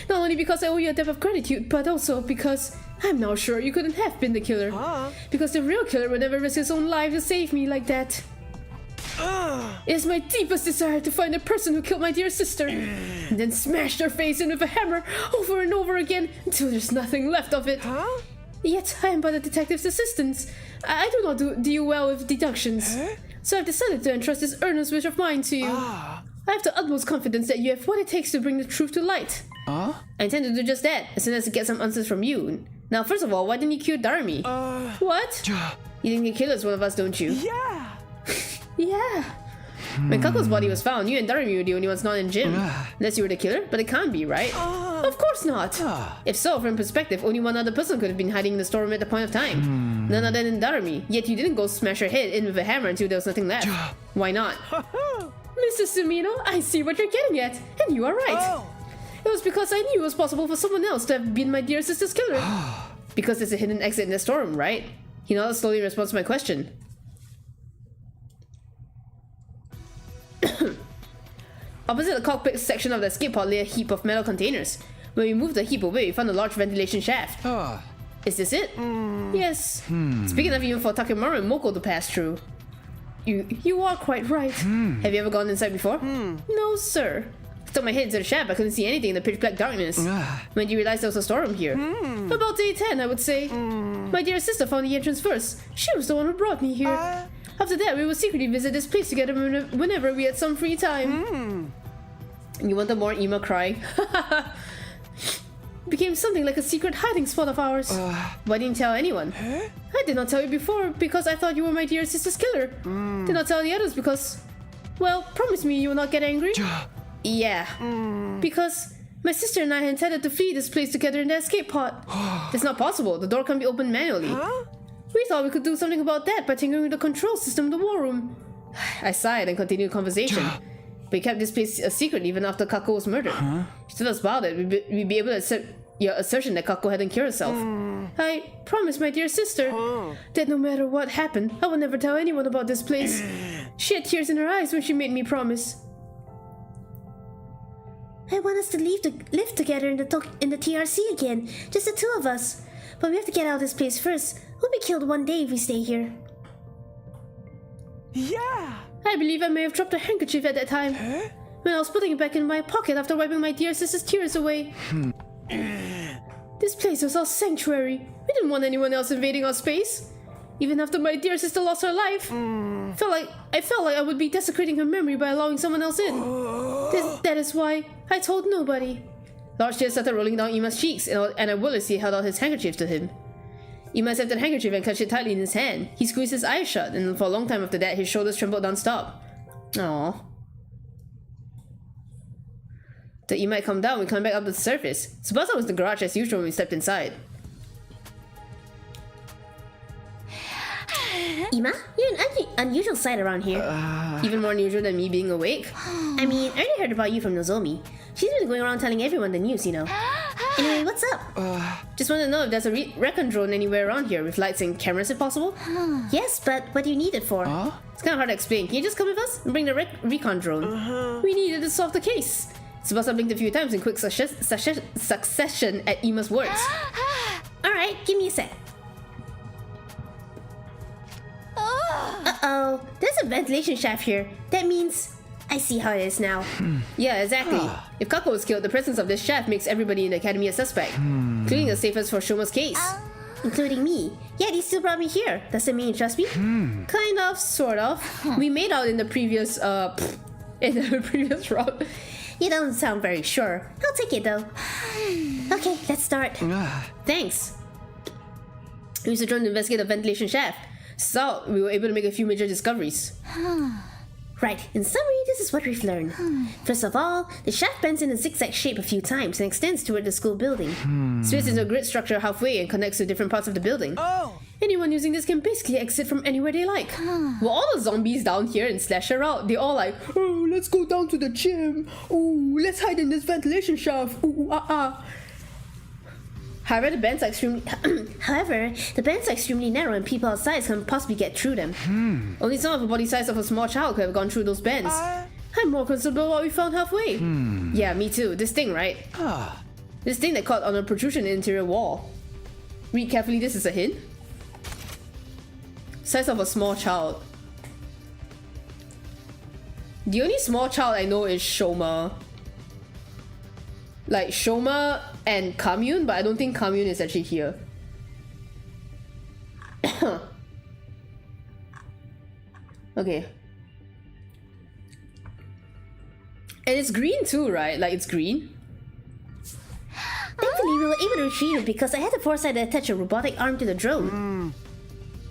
Not only because I owe you a debt of gratitude, but also because I'm now sure you couldn't have been the killer. Because the real killer would never risk his own life to save me like that. It is my deepest desire to find the person who killed my dear sister, and then smash their face in with a hammer over and over again until there's nothing left of it. Yet I am but a detective's assistant. I do not deal well with deductions. So I've decided to entrust this earnest wish of mine to you. I have the utmost confidence that you have what it takes to bring the truth to light. I intend to do just that, as soon as I get some answers from you. Now, first of all, why didn't you kill Darmi? What? You think the killer's one of us, don't you? Yeah. Yeah. When Kako's body was found, you and Darmi were the only ones not in gym. Unless you were the killer, but it can't be, right? Of course not. If so, from perspective, only one other person could have been hiding in the storeroom at the point of time. None other than Darmi. Yet you didn't go smash her head in with a hammer until there was nothing left. Why not? Mr. Sumino, I see what you're getting at, and you are right. It was because I knew it was possible for someone else to have been my dear sister's killer. Because there's a hidden exit in the storeroom, right? He nodded slowly in response to my question. Opposite the cockpit section of the escape pod lay a heap of metal containers. When we moved the heap away, we found a large ventilation shaft. Is this it? Yes. It's big enough even for Takemaru and Moko to pass through. You are quite right. Have you ever gone inside before? No, sir. I stuck my head into the shaft, I couldn't see anything in the pitch black darkness. When did you realize there was a storeroom here? About day 10, I would say. My dear sister found the entrance first. She was the one who brought me here. After that, we would secretly visit this place together whenever we had some free time. You wanted more Ima crying? Became something like a secret hiding spot of ours. Why didn't you tell anyone? I did not tell you before because I thought you were my dear sister's killer. Did not tell the others because... Well, promise me you will not get angry. Yeah. Because my sister and I intended to flee this place together in the escape pod. That's not possible. The door can be opened manually. We thought we could do something about that by tinkering with the control system in the war room. I sighed and continued the conversation. But we kept this place a secret even after Kako was murdered. She told us about it. We'd be able to accept your assertion that Kako hadn't killed herself. I promised my dear sister that no matter what happened, I would never tell anyone about this place. She had tears in her eyes when she made me promise. I want us to live together in the TRC again, just the two of us. But we have to get out of this place first. We'll be killed one day if we stay here. Yeah. I believe I may have dropped a handkerchief at that time. When I was putting it back in my pocket after wiping my dear sister's tears away. This place was our sanctuary. We didn't want anyone else invading our space. Even after my dear sister lost her life. I felt like I would be desecrating her memory by allowing someone else in. That is why I told nobody. Large tears started rolling down Ima's cheeks, and I wordlessly held out his handkerchief to him. Ima accepted the handkerchief and clutched it tightly in his hand. He squeezed his eyes shut, and for a long time after that, his shoulders trembled non-stop. Aww. The Ima had come down, we climbed back up to the surface. Tsubasa was in the garage as usual when we stepped inside. Ima, you're an unusual sight around here. Even more unusual than me being awake. I mean, I already heard about you from Nozomi. She's been going around telling everyone the news, you know. Anyway, what's up? Just want to know if there's a recon drone anywhere around here with lights and cameras if possible. Yes, but what do you need it for? It's kind of hard to explain. Can you just come with us and bring the recon drone? We need it to solve the case. Tsubasa blinked a few times in quick succession at Ima's words. Alright, give me a sec. Uh-oh, there's a ventilation shaft here. That means... I see how it is now. Yeah, exactly. If Kako was killed, the presence of this shaft makes everybody in the academy a suspect, including the safest for Shoma's case. Including me. Yet you still brought me here. Does it mean you trust me? Kind of, sort of. We made out in the previous, route. You don't sound very sure. I'll take it though. Okay, let's start. Thanks. We used the drone to investigate the ventilation shaft. So, we were able to make a few major discoveries. Right, in summary, this is what we've learned. First of all, the shaft bends in a zigzag shape a few times and extends toward the school building. Splits into a grid structure halfway and connects to different parts of the building. Anyone using this can basically exit from anywhere they like. Well, all the zombies down here in Slasher out, they all like, oh, let's go down to the gym. Oh, let's hide in this ventilation shaft. Ooh, However, the bands are extremely narrow and people outside can possibly get through them. Only some of the body size of a small child could have gone through those bends. I'm more concerned about what we found halfway. Yeah, me too. This thing, right? This thing that caught on a protrusion in the interior wall. Read carefully, this is a hint. Size of a small child. The only small child I know is Shoma. Like Shoma and Commune, but I don't think Commune is actually here. Okay. And it's green too, right? Like it's green. Thankfully, we were able to retrieve it because I had the foresight to attach a robotic arm to the drone.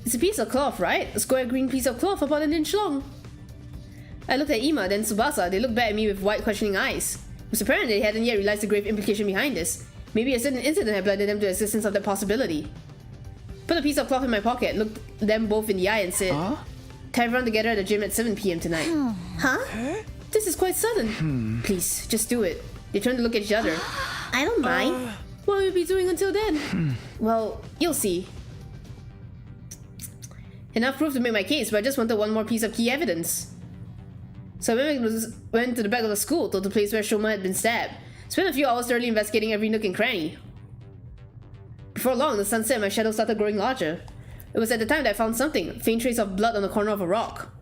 It's a piece of cloth, right? A square green piece of cloth about an inch long. I looked at Ima, then Tsubasa. They looked back at me with wide, questioning eyes. It was apparent they hadn't yet realized the grave implication behind this. Maybe a certain incident had blinded them to the existence of that possibility. Put a piece of cloth in my pocket, looked them both in the eye and said, "Tie everyone together at the gym at 7 PM tonight." Huh? This is quite sudden. Please, just do it. They turned to look at each other. I don't mind. What will we be doing until then? Well, you'll see. Enough proof to make my case, but I just wanted one more piece of key evidence. So I went to the back of the school, to the place where Shoma had been stabbed. Spent a few hours thoroughly investigating every nook and cranny. Before long, the sun set and my shadow started growing larger. It was at the time that I found something, a faint trace of blood on the corner of a rock.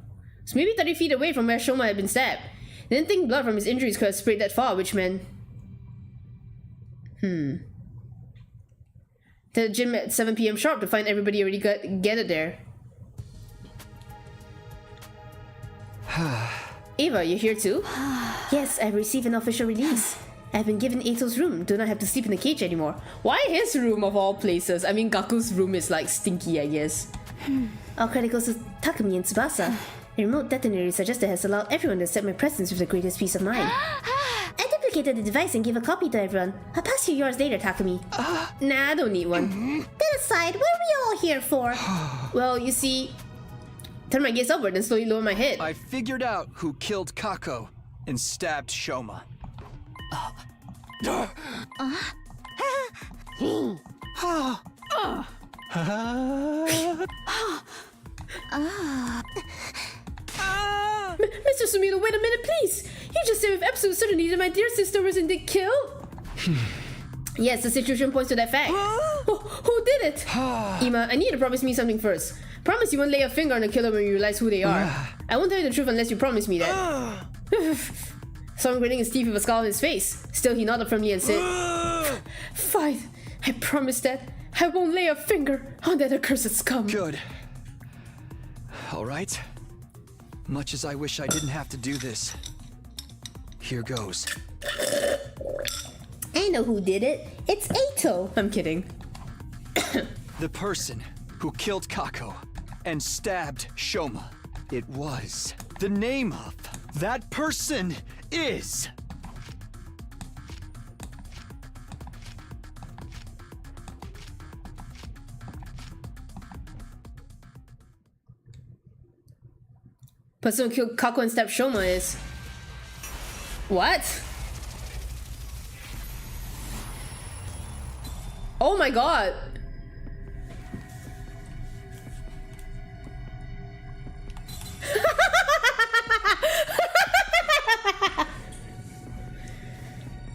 It's maybe 30 feet away from where Shoma had been stabbed. I didn't think blood from his injuries could have sprayed that far, which meant... To the gym at 7 PM sharp to find everybody already gathered there. Ava, you're here too? Yes, I've received an official release. I've been given Ato's room. Do not have to sleep in the cage anymore. Why his room of all places? I mean, Gaku's room is like stinky, I guess. All credit goes to Takumi and Tsubasa. A remote detonator researcher has allowed everyone to accept my presence with the greatest peace of mind. I duplicated the device and gave a copy to everyone. I'll pass you yours later, Takumi. Nah, I don't need one. That aside, what are we all here for? Well, you see... Turn my gaze upward and slowly lower my head. I figured out who killed Kako and stabbed Shoma. Mr. Sumino, wait a minute, please! You just said with absolute certainty that my dear sister was indeed killed? Yes, the situation points to that fact. Who did it? Ima, I need you to promise me something first. Promise you won't lay a finger on the killer when you realize who they are. I won't tell you the truth unless you promise me that. Saw him gritting his teeth with a scowl on his face. Still, he nodded firmly and said, Fine, I promise that. I won't lay a finger on that accursed scum. Good. Alright. Much as I wish I didn't have to do this. Here goes. I know who did it. It's Ato. I'm kidding. The person who killed Kako and stabbed Shoma. It was. The name of that person is... Person who killed Kako and stabbed Shoma is... What? Oh my god!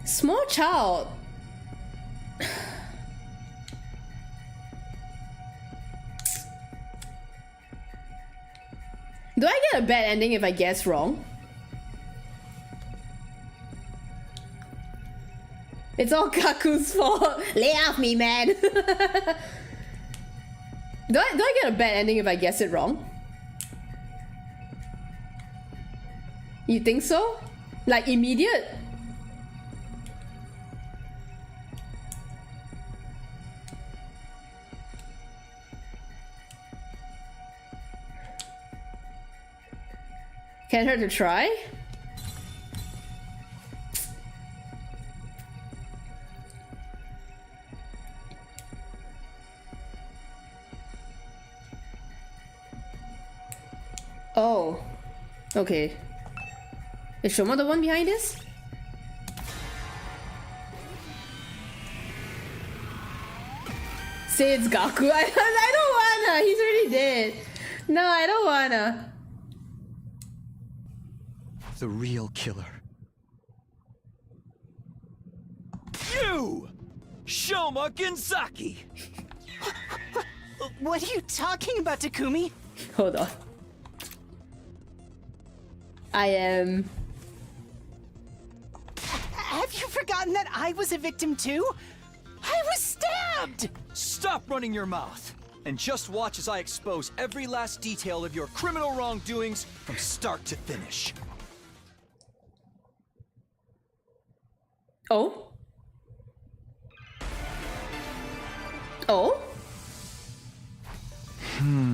Small child. Do I get a bad ending if I guess wrong? It's all Kaku's fault. Lay off me, man. Do I get a bad ending if I guess it wrong? You think so? Like immediate? Can hurt to try? Oh. Okay. Is Shoma the one behind this? Say it's Gaku. I don't wanna. He's already dead. No, I don't wanna. The real killer. You! Shoma Genzaki! What are you talking about, Takumi? Hold on. I am. Have you forgotten that I was a victim too? I was stabbed! Stop running your mouth! And just watch as I expose every last detail of your criminal wrongdoings from start to finish. Oh? Oh?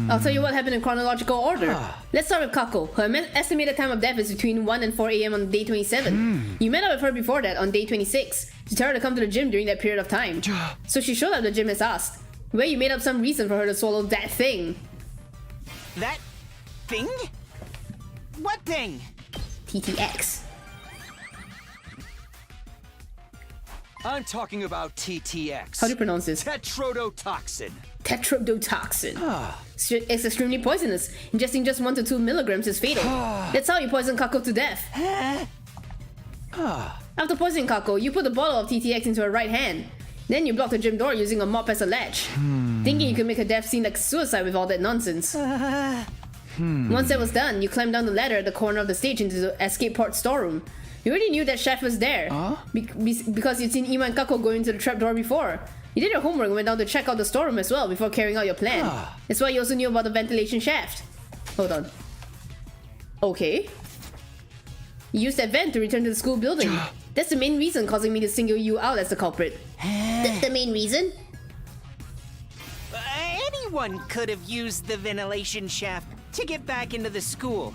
I'll tell you what happened in chronological order. Let's start with Kako. Her estimated time of death is between 1 and 4 a.m. on day 27. You met up with her before that on day 26. She told her to come to the gym during that period of time. So she showed up at the gym as asked, where you made up some reason for her to swallow that thing. That thing? What thing? TTX. I'm talking about TTX. How do you pronounce this? Tetrodotoxin. Tetrodotoxin. It's extremely poisonous. Ingesting just 1 to 2 milligrams is fatal. That's how you poison Kako to death. After poisoning Kako, you put a bottle of TTX into her right hand. Then you block the gym door using a mop as a latch. Thinking you could make her death seem like suicide with all that nonsense. Once that was done, you climbed down the ladder at the corner of the stage into the escape port storeroom. You already knew that Chef was there. Because you'd seen Ima and Kako go into the trapdoor before. You did your homework and went down to check out the storeroom as well before carrying out your plan. That's why you also knew about the ventilation shaft. Hold on. Okay. You used that vent to return to the school building. That's the main reason causing me to single you out as the culprit. The main reason? Anyone could have used the ventilation shaft to get back into the school.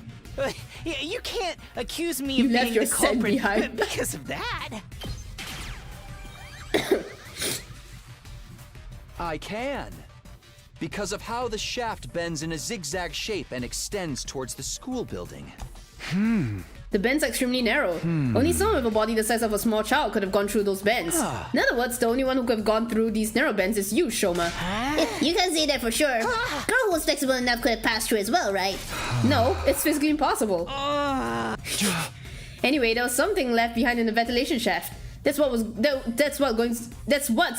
You can't accuse me You of left being your the scent culprit behind. because of that. I can. Because of how the shaft bends in a zigzag shape and extends towards the school building. The bends are extremely narrow. Only someone with a body the size of a small child could have gone through those bends. In other words, the only one who could have gone through these narrow bends is you, Shoma. You can say that for sure. Girl who was flexible enough could have passed through as well, right? No, it's physically impossible. Anyway, there was something left behind in the ventilation shaft. That's what's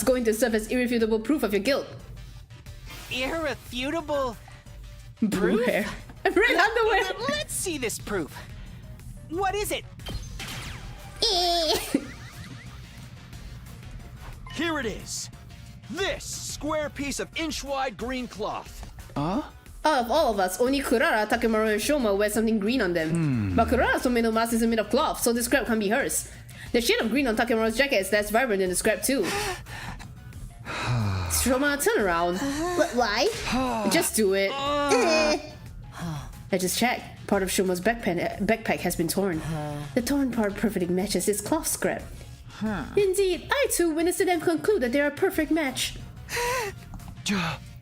going to serve as irrefutable proof of your guilt. Irrefutable. Blue hair. Red underwear. Let's see this proof. What is it? Here it is. This square piece of inch-wide green cloth. Out of all of us, only Kurara, Takemaru, and Shoma wear something green on them. But Kurara's tomato mask isn't made of cloth, so this scrap can't be hers. The shade of green on Takemaru's jacket is less vibrant than the scrap too. Shoma, turn around. Why? Just do it. I just checked. Part of Shoma's backpack has been torn. The torn part perfectly matches this cloth scrap. Indeed, I too witnessed it and conclude that they are a perfect match. You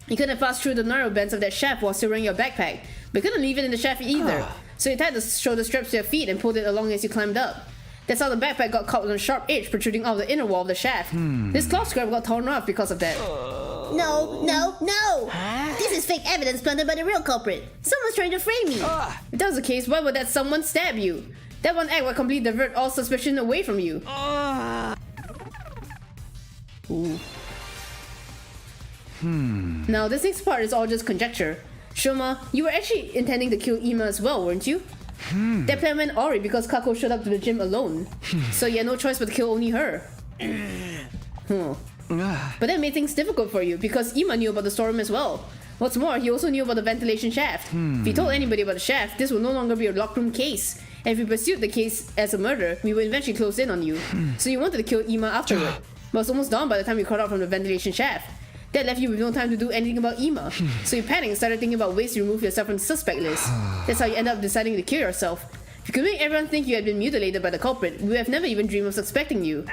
couldn't have passed through the narrow bends of that shaft while still wearing your backpack, but couldn't leave it in the shaft either. So you tied the shoulder straps to your feet and pulled it along as you climbed up. That's how the backpack got caught on a sharp edge protruding out of the inner wall of the shaft. This cloth scrap got torn off because of that. No. This is fake evidence planted by the real culprit. Someone's trying to frame me. If that was the case, why would that someone stab you? That one act would completely divert all suspicion away from you. Ooh. Now, this next part is all just conjecture. Shoma, you were actually intending to kill Ima as well, weren't you? That plan went awry because Kako showed up to the gym alone. So you had no choice but to kill only her. But that made things difficult for you because Ima knew about the storeroom as well. What's more, he also knew about the ventilation shaft. If he told anybody about the shaft, this would no longer be a locked room case. And if we pursued the case as a murder, we would eventually close in on you. So you wanted to kill Ima afterward. But it was almost dawn by the time you crawled out from the ventilation shaft. That left you with no time to do anything about Ima. So you panicked and started thinking about ways to remove yourself from the suspect list. That's how you end up deciding to kill yourself. If you could make everyone think you had been mutilated by the culprit, we would have never even dreamed of suspecting you.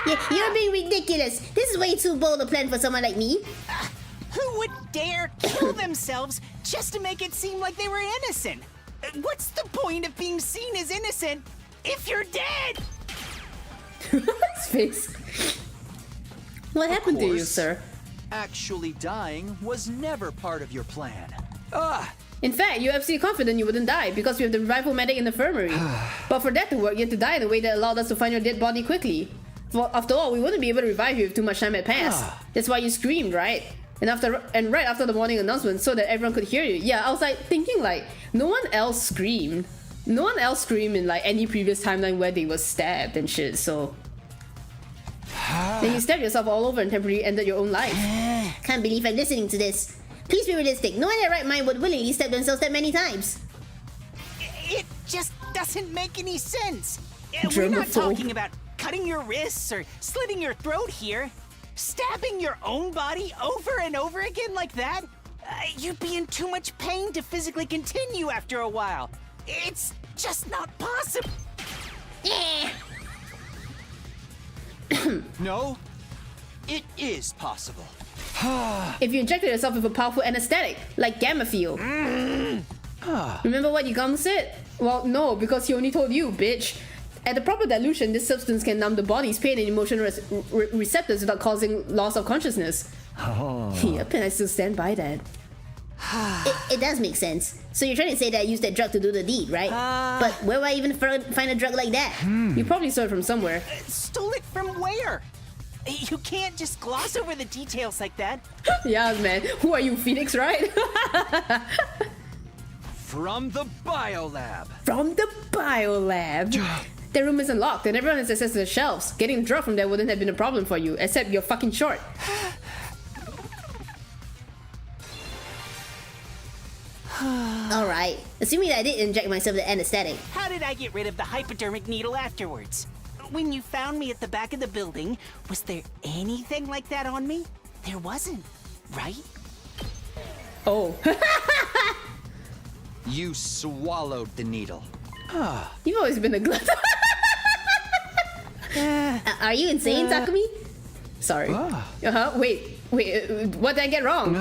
Yeah, you're being ridiculous. This is way too bold a plan for someone like me. Who would dare kill themselves just to make it seem like they were innocent? What's the point of being seen as innocent if you're dead? His face. What happened to you, sir? Actually dying was never part of your plan. In fact, you're absolutely confident you wouldn't die because we have the revival medic in the infirmary. But for that to work, you had to die in a way that allowed us to find your dead body quickly. After all, we wouldn't be able to revive you if too much time had passed. That's why you screamed, right? And right after the morning announcement, so that everyone could hear you. Yeah, I was like thinking like, no one else screamed. No one else screamed in like any previous timeline where they were stabbed and shit, so... Then you stabbed yourself all over and temporarily ended your own life. Can't believe I'm listening to this. Please be realistic. No one in their right mind would willingly stab themselves that many times. It just doesn't make any sense. We're not Germaphobe. talking about cutting your wrists or slitting your throat here. Stabbing your own body over and over again like that? You'd be in too much pain to physically continue after a while. It's just not possible. Eh. No, it is possible. If you injected yourself with a powerful anesthetic, like Gammafield. Remember what Yagam said? Well, no, because he only told you, bitch. At the proper dilution, this substance can numb the body's pain and emotional receptors without causing loss of consciousness. Yep, and I still stand by that. It does make sense. So you're trying to say that I used that drug to do the deed, right? But where would I even find a drug like that? You probably saw it from somewhere. Stole it from where? You can't just gloss over the details like that. Yeah, man. Who are you, Phoenix, right? From the biolab. From the biolab. That room isn't locked and everyone has access to the shelves. Getting a drug from there wouldn't have been a problem for you, except you're fucking short. Alright. Assuming that I did inject myself with the anesthetic. How did I get rid of the hypodermic needle afterwards? When you found me at the back of the building, was there anything like that on me? There wasn't, right? Oh. You swallowed the needle. You've always been a glutton. Are you insane, Takumi? Sorry. Wait. What did I get wrong?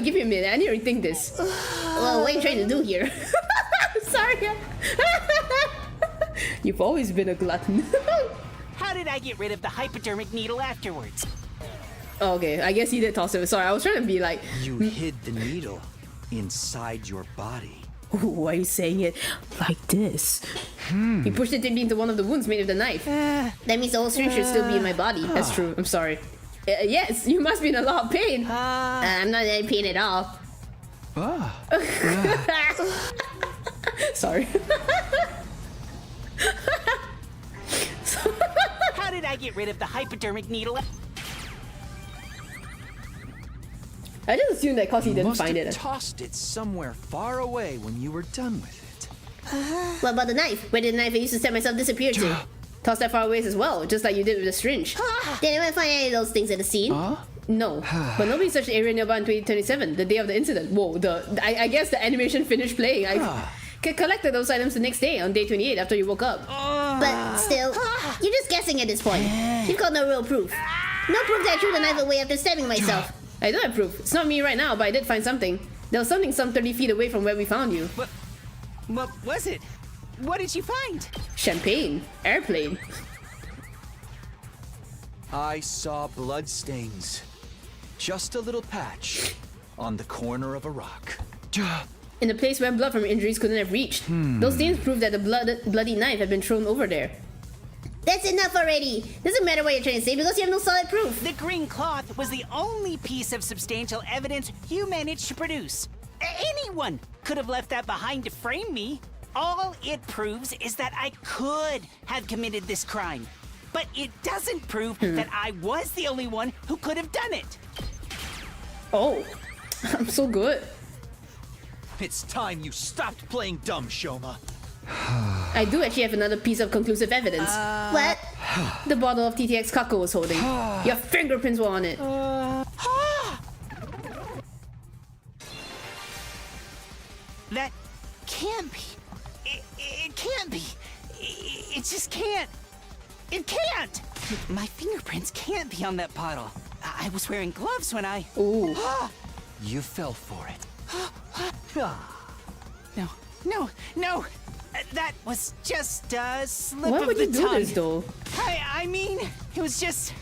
Give me a minute. I need to rethink this. Well, what are you trying to do here? Sorry. You've always been a glutton. How did I get rid of the hypodermic needle afterwards? Okay, I guess he did toss it. Sorry, I was trying to be like, You hid the needle inside your body. why are you saying it like this? You pushed it into one of the wounds made with the knife. That means the whole syringe should still be in my body. That's true. I'm sorry. Yes, you must be in a lot of pain. I'm not in any pain at all. Sorry. How did I get rid of the hypodermic needle? I just assumed that because he didn't Must find have it. tossed it somewhere far away when you were done with it. What about the knife? Where did the knife I used to stab myself disappear to? Toss that far away as well, just like you did with the syringe. Did anyone find any of those things at the scene? No, but nobody searched the area nearby in 2027, the day of the incident. Whoa, I guess the animation finished playing. I collected those items the next day, on day 28, after you woke up. But still, you're just guessing at this point. You've got no real proof. No proof that I threw the knife away after stabbing myself. I don't have proof. It's not me right now, but I did find something. There was something some 30 feet away from where we found you. What was it? What did you find? Champagne. Airplane. I saw bloodstains. Just a little patch on the corner of a rock. In a place where blood from injuries couldn't have reached. Those stains prove that the bloody knife had been thrown over there. That's enough already. Doesn't matter what you're trying to say because you have no solid proof. The green cloth was the only piece of substantial evidence you managed to produce. Anyone could have left that behind to frame me. All it proves is that I could have committed this crime. But it doesn't prove that I was the only one who could have done it. Oh, I'm so good. It's time you stopped playing dumb, Shoma. I do actually have another piece of conclusive evidence. What? The bottle of TTX Kako was holding. Your fingerprints were on it. That can't be. It can't be. It just can't. It can't! My fingerprints can't be on that bottle. I was wearing gloves when I... Ooh. You fell for it. No. That was just a slip Why of would the you do tongue. this though? I mean, it was just...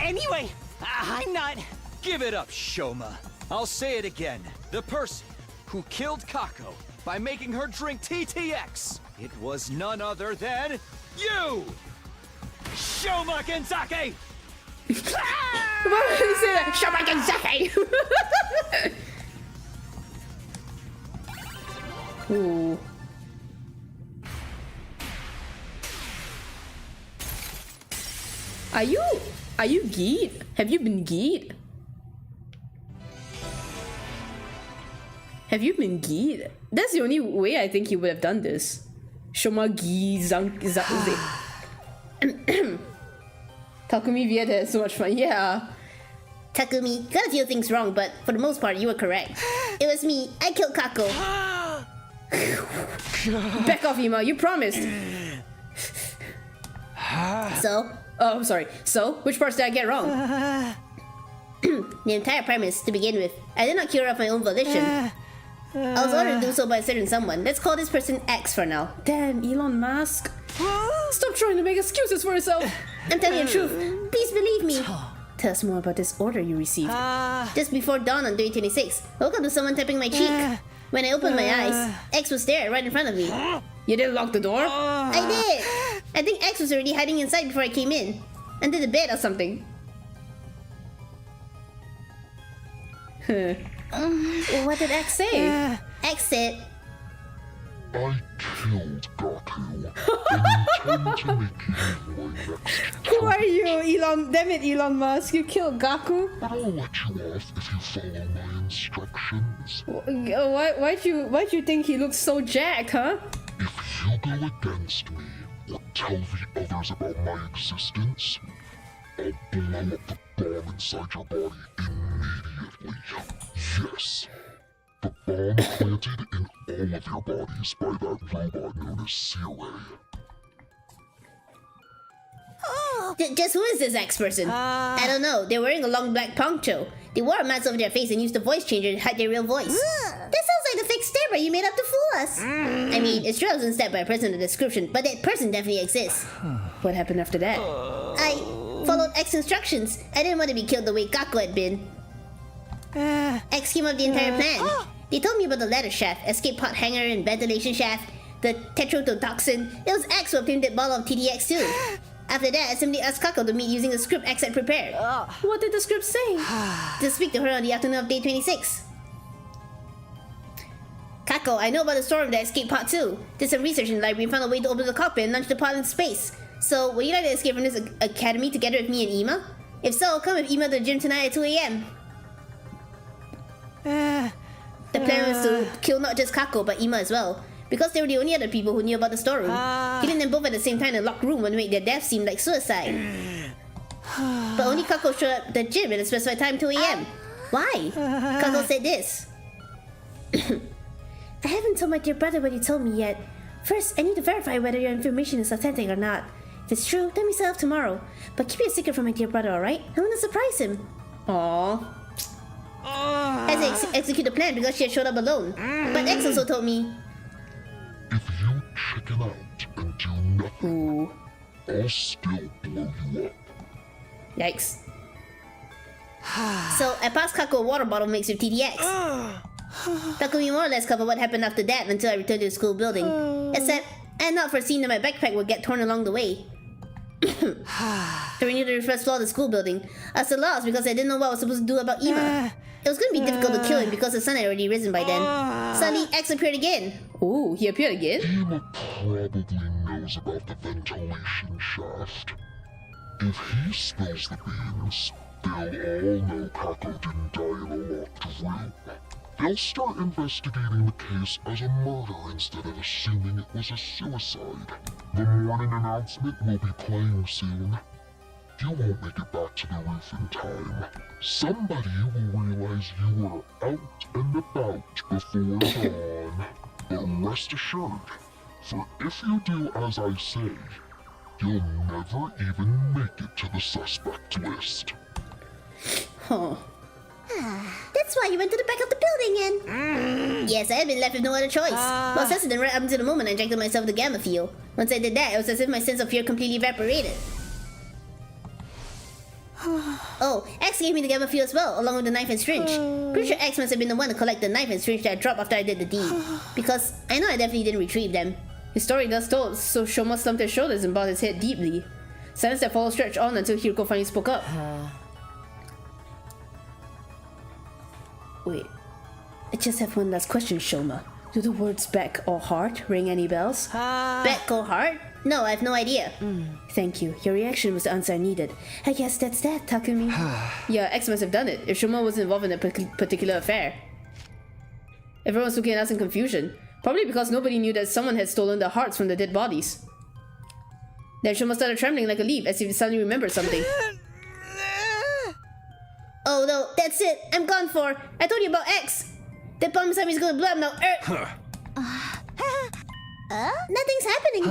anyway, I'm not Give it up, Shoma. I'll say it again. The person who killed Kako by making her drink TTX. It was none other than you! Shoma Genzake! Why would you say that? Shoma Genzake! Ooh. Are you geed? Have you been geed? Have you been geed? That's the only way I think he would have done this. Shoma gi Takumi Viet had so much fun. Yeah. Takumi, got a few things wrong, but for the most part, you were correct. It was me. I killed Kako. Back off, Ima. You promised. So? Oh, I'm sorry. So, which parts did I get wrong? The entire premise, to begin with. I did not kill her of my own volition. I was ordered to do so by a certain someone. Let's call this person X for now. Damn, Elon Musk. Stop trying to make excuses for yourself. I'm telling you the truth. Please believe me. Tell us more about this order you received. Just before dawn on day 26, I woke up to someone tapping my cheek. When I opened my eyes, X was there, right in front of me. You didn't lock the door? I did! I think X was already hiding inside before I came in. Under the bed or something. What did X say? X said, I killed Gaku and intend to make you my next Who are you, Elon? Damn it, Elon Musk. You killed Gaku? But I'll let you off if you follow my instructions. Why'd you think he looks so jacked, huh? If you go against me or tell the others about my existence, I'll blow up the bomb inside your body immediately. Yes. The bomb planted in all of your bodies by that robot known as Seaway. Just who is this X person? I don't know. They're wearing a long black poncho. They wore a mask over their face and used a voice changer to hide their real voice. That sounds like the fake stabber you made up to fool us. I mean, it's true I wasn't stabbed by a person in the description, but that person definitely exists. What happened after that? I followed X instructions. I didn't want to be killed the way Kako had been. X came up with the entire plan. They told me about the ladder shaft, escape pod hanger and ventilation shaft, the tetrodotoxin. It was X who obtained that bottle of TDX too. After that, I simply asked Kako to meet using the script X had prepared. What did the script say? To speak to her on the afternoon of day 26. Kako, I know about the story of the escape pod too. Did some research in the library and found a way to open the cockpit and launch the pod into space. So, would you like to escape from this academy together with me and Ima? If so, come with Ima to the gym tonight at 2 a.m. The plan was to kill not just Kako, but Ima as well. Because they were the only other people who knew about the storeroom. Killing them both at the same time in a locked room would make their death seem like suicide. But only Kako showed up at the gym at a specified time, 2 a.m. Why? Kako said this. I haven't told my dear brother what you told me yet. First, I need to verify whether your information is authentic or not. If it's true, let me set off tomorrow. But keep it a secret from my dear brother, alright? I want to surprise him. Aww. As I execute the plan because she had showed up alone. But X also told me, If you chicken out and do nothing, I'll still blow you up. Yikes. so I passed Kako a water bottle mixed with TDX. Takumi more or less covered what happened after that until I returned to the school building. Except, I had not foreseen that my backpack would get torn along the way. Turning to the first floor of the school building, I was lost because I didn't know what I was supposed to do about Ima. It was going to be difficult to kill him because the sun had already risen by then. Suddenly, X appeared again. Ooh, he appeared again? Ima probably knows about the ventilation shaft. If he spills the beans, they'll all know Kako didn't die in a locked room. They'll start investigating the case as a murder instead of assuming it was a suicide. The morning announcement will be playing soon. You won't make it back to the roof in time. Somebody will realize you were out and about before dawn. But rest assured, for if you do as I say, you'll never even make it to the suspect list. Huh. That's why you went to the back of the building and... Yes, I had been left with no other choice. Well, hesitant right up until the moment I injected myself with the gamma fuel. Once I did that, it was as if my sense of fear completely evaporated. Oh, X gave me the gamma fuel as well, along with the knife and syringe. Pretty sure X must have been the one to collect the knife and syringe that I dropped after I did the deed. Because I know I definitely didn't retrieve them. His story thus told, so Shoma slumped his shoulders and bowed his head deeply. Silence that followed stretched on until Hiroko finally spoke up. Wait. I just have one last question, Shoma. Do the words back or heart ring any bells? Back or heart? No, I have no idea. Thank you. Your reaction was the answer I needed. I guess that's that, Takumi. Yeah, X must have done it, if Shoma was involved in that particular affair. Everyone was looking at us in confusion. Probably because nobody knew that someone had stolen the hearts from the dead bodies. Then Shoma started trembling like a leaf, as if he suddenly remembered something. Oh no, that's it. I'm gone for. I told you about X. That bomb inside me is gonna blow up now. Nothing's happening.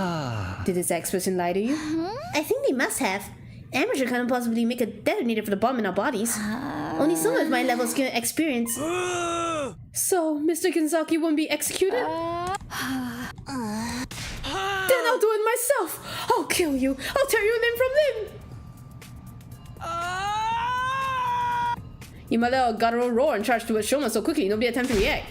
Did this X person lie to you? I think they must have. Amateur can't possibly make a detonator for the bomb in our bodies. Only someone with my level's gonna experience. So, Mr. Kinzaki won't be executed? Then I'll do it myself! I'll kill you! I'll tear you limb from limb! Imaleo guttural roar and charged towards Shoma so quickly nobody had time to react.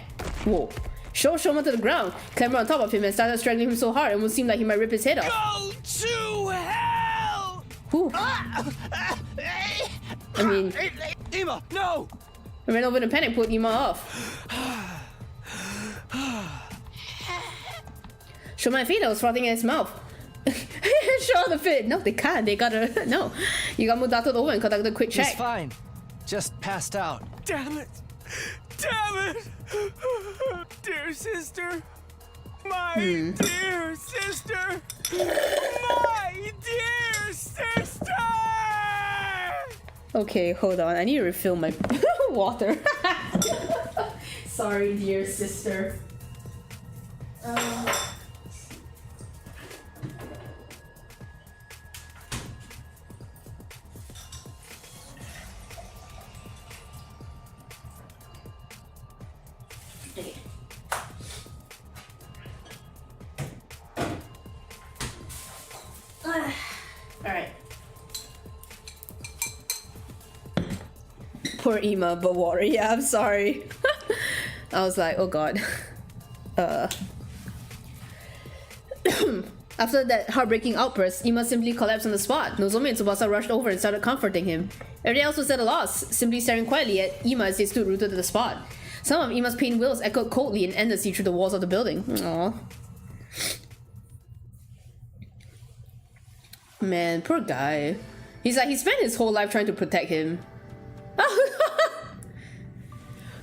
Whoa. Show Shoma to the ground, clambered on top of him and started strangling him so hard it almost seemed like he might rip his head off. Go to hell! Whew. I mean... Ima, no! I ran over in a panic, pulled Ima off. Shoma and Fida was frothing in his mouth. Show the fit! No, they can't. They gotta... No. You gotta move Dato over and conduct a quick check. He's fine. Just passed out. Damn it! Damn it! Dear sister! My dear sister! My dear sister! Okay, hold on. I need to refill my water. Sorry, dear sister. Alright. Poor Ima, but water. Yeah, I'm sorry. I was like, oh god. After that heartbreaking outburst, Ima simply collapsed on the spot. Nozomi and Tsubasa rushed over and started comforting him. Everybody else was at a loss, simply staring quietly at Ima as they stood rooted to the spot. Some of Ima's pain wails echoed coldly and endlessly through the walls of the building. Aww. Man, poor guy. He's like, he spent his whole life trying to protect him.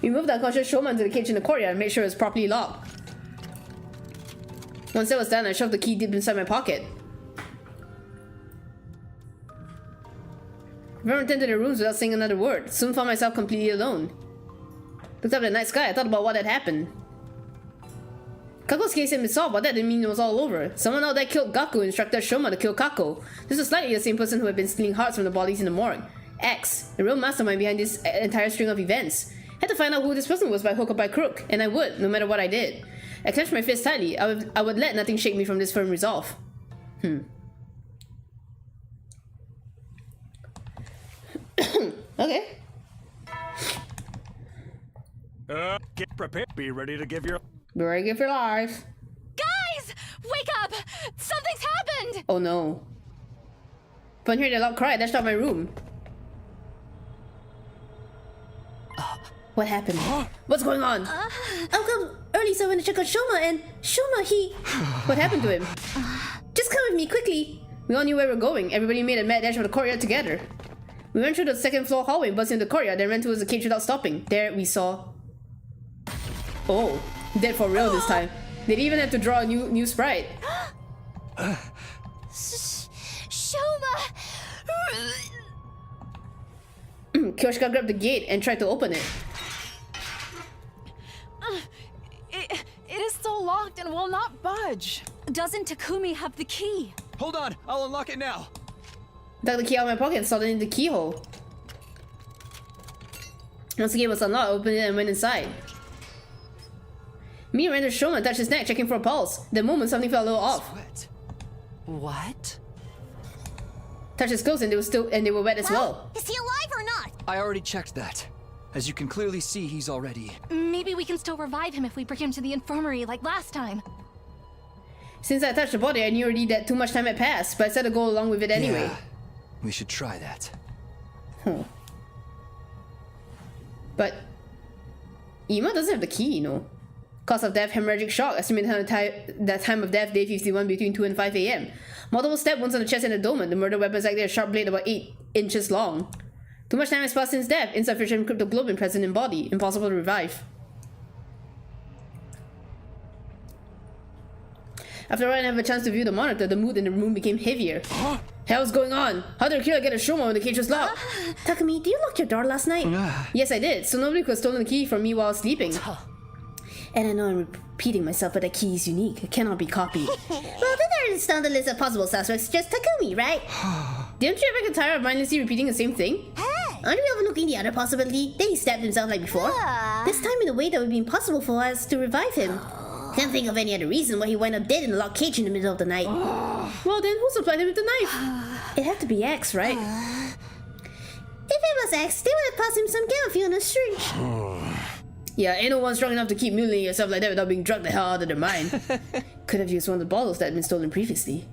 We moved the unconscious Shoma into the cage in the courtyard and made sure it was properly locked. Once that was done, I shoved the key deep inside my pocket. I ran into the rooms without saying another word. Soon found myself completely alone. Looked up at the night sky, I thought about what had happened. Kako's case had been solved, but that didn't mean it was all over. Someone out there killed Gaku and instructed Shoma to kill Kako. This was slightly the same person who had been stealing hearts from the bodies in the morgue. X, the real mastermind behind this entire string of events. I had to find out who this person was by hook or by crook, and I would, no matter what I did. I clenched my fist tightly. I would let nothing shake me from this firm resolve. Okay. Get prepared. Be ready to give your... Be ready to give your life. Guys! Wake up! Something's happened! Oh no. Upon hearing a loud cry, I dashed out of my room. What happened? What's going on? I'll come early so I went to check on Shoma and Shoma, he... What happened to him? Just come with me, quickly. We all knew where we were going. Everybody made a mad dash for the courtyard together. We went through the second floor hallway, buzzed into the courtyard, then ran towards the cage without stopping. There we saw... Oh, dead for real this time. They didn't even have to draw a new sprite. Shoma! Kyoshika grabbed the gate and tried to open it. It is still locked and will not budge. Doesn't Takumi have the key? Hold on, I'll unlock it now. Took the key out of my pocket and slotted it in the keyhole. Once the gate was unlocked, I opened it and went inside. Me ran to Shoma and touched his neck, checking for a pulse. The moment something felt a little off. Sweat. What? touched his clothes and they were wet as well. Is he alive or not? I already checked that. As you can clearly see, he's already... Maybe we can still revive him if we bring him to the infirmary like last time. Since I touched the body, I knew already that too much time had passed, but I said to go along with it anyway. Yeah, we should try that. But Ima doesn't have the key, you know. Cause of death, hemorrhagic shock. Estimated time of death, day 51, between 2 and 5 a.m. Multiple stab wounds on the chest and abdomen. The murder weapon is like a sharp blade about 8 inches long. Too much time has passed since death. Insufficient cryptoglobin present in body. Impossible to revive. After I didn't have a chance to view the monitor, the mood in the room became heavier. Hell's going on? How did the killer get a Shoma when the cage was locked? Takumi, did you lock your door last night? Yes, I did. So nobody could have stolen the key from me while I was sleeping. And I know I'm repeating myself, but that key is unique. It cannot be copied. Well, then there is on the list of possible suspects, just Takumi, right? Didn't you ever get tired of mindlessly repeating the same thing? Aren't we overlooking the other possibility? That he stabbed himself like before? This time in a way that would be impossible for us to revive him. Can't think of any other reason why he wound up dead in a locked cage in the middle of the night. Well then, who supplied him with the knife? It had to be X, right? If it was X, they would have passed him some Galafi on a syringe. Yeah, ain't no one strong enough to keep mutilating yourself like that without being drugged the hell out of their mind. Could have used one of the bottles that had been stolen previously.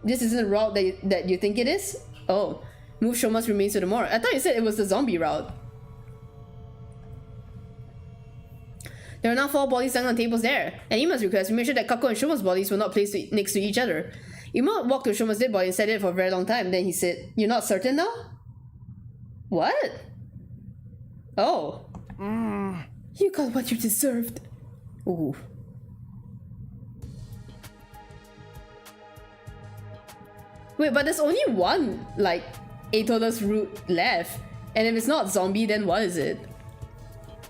This isn't the route that you think it is? Oh, move Shoma's remains to the morgue. I thought you said it was the zombie route. There are now 4 bodies lying on tables there. At Ima's request, we made sure that Kako and Shoma's bodies were not placed next to each other. Ima walked to Shoma's dead body and sat there for a very long time. Then he said, "You're not certain now?" What? Oh. You got what you deserved. Ooh. Wait, but there's only one, like, Atollus route left. And if it's not zombie, then what is it?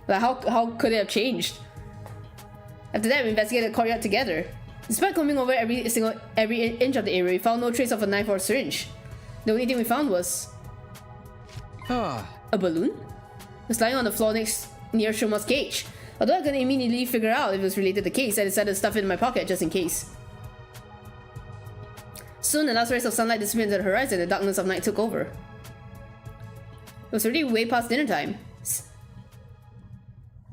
Like, how could it have changed? After that, we investigated the courtyard together. Despite combing over every inch of the area, we found no trace of a knife or a syringe. The only thing we found was... a balloon? It was lying on the floor near Shoma's cage. Although I couldn't immediately figure out if it was related to the case, I decided to stuff it in my pocket just in case. Soon, the last rays of sunlight disappeared into the horizon and the darkness of night took over. It was already way past dinner time.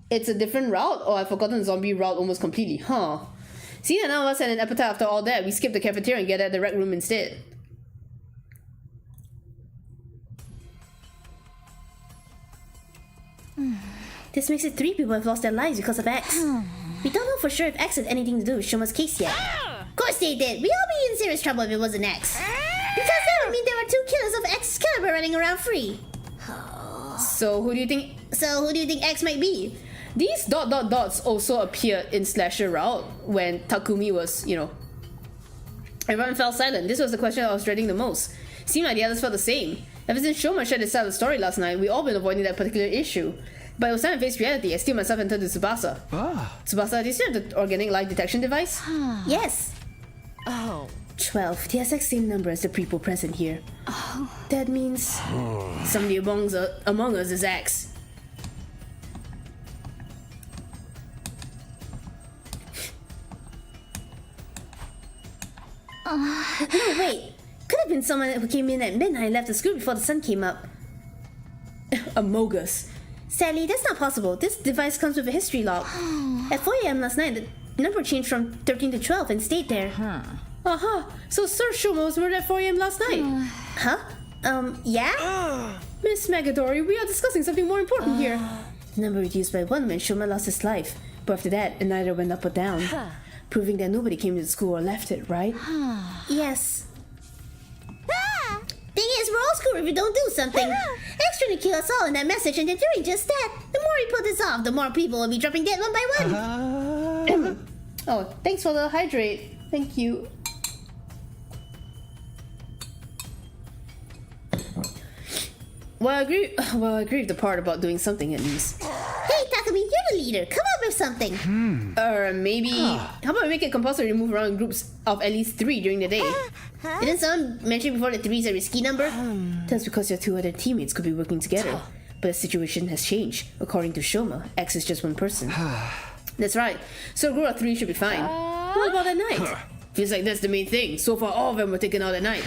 It's a different route? Or I've forgotten the zombie route almost completely, huh? Seeing that none of us had an appetite after all that, we skipped the cafeteria and gathered at the rec room instead. This makes it 3 people have lost their lives because of X. We don't know for sure if X has anything to do with Shoma's case yet. Of course they did. We'd all be in serious trouble if it wasn't X. Because that would mean there were 2 killers of X's caliber running around free. So who do you think X might be? These ... dots also appeared in Slasher route when Takumi was, you know... Everyone fell silent. This was the question I was dreading the most. Seemed like the others felt the same. Ever since Shoma shared his side of the story last night, we all been avoiding that particular issue. But it was time to face reality. I steeled myself and turned to Tsubasa. Tsubasa, do you still have the organic light detection device? Yes. Oh. 12. The exact same number as the people present here. Oh. That means... somebody among us is X. No, wait. Could have been someone who came in at midnight and left the school before the sun came up. Amogus. Sadly, that's not possible. This device comes with a history log. At 4 a.m. last night, the number changed from 13 to 12 and stayed there. So Sir Shoma was murdered at 4 a.m. last night. Yeah? Miss Magadori, we are discussing something more important here. The number reduced by 1 when Shoma lost his life. But after that, it neither went up or down. Proving that nobody came to the school or left it, right? Yes. Thing is, we're all screwed if we don't do something. X trying to kill us all in that message, and they're doing just that. The more we put this off, the more people will be dropping dead one by one. Oh, thanks for the hydrate. Thank you. Well, I agree with the part about doing something at least. Hey, Takumi, you're the leader. Come up with something. Maybe... How about we make it compulsory to move around in groups of at least 3 during the day? Didn't someone mention before that 3 is a risky number? That's because your 2 other teammates could be working together. But the situation has changed. According to Shoma, X is just one person. That's right. So a group of 3 should be fine. What about at night? Feels like that's the main thing. So far, all of them were taken out at night.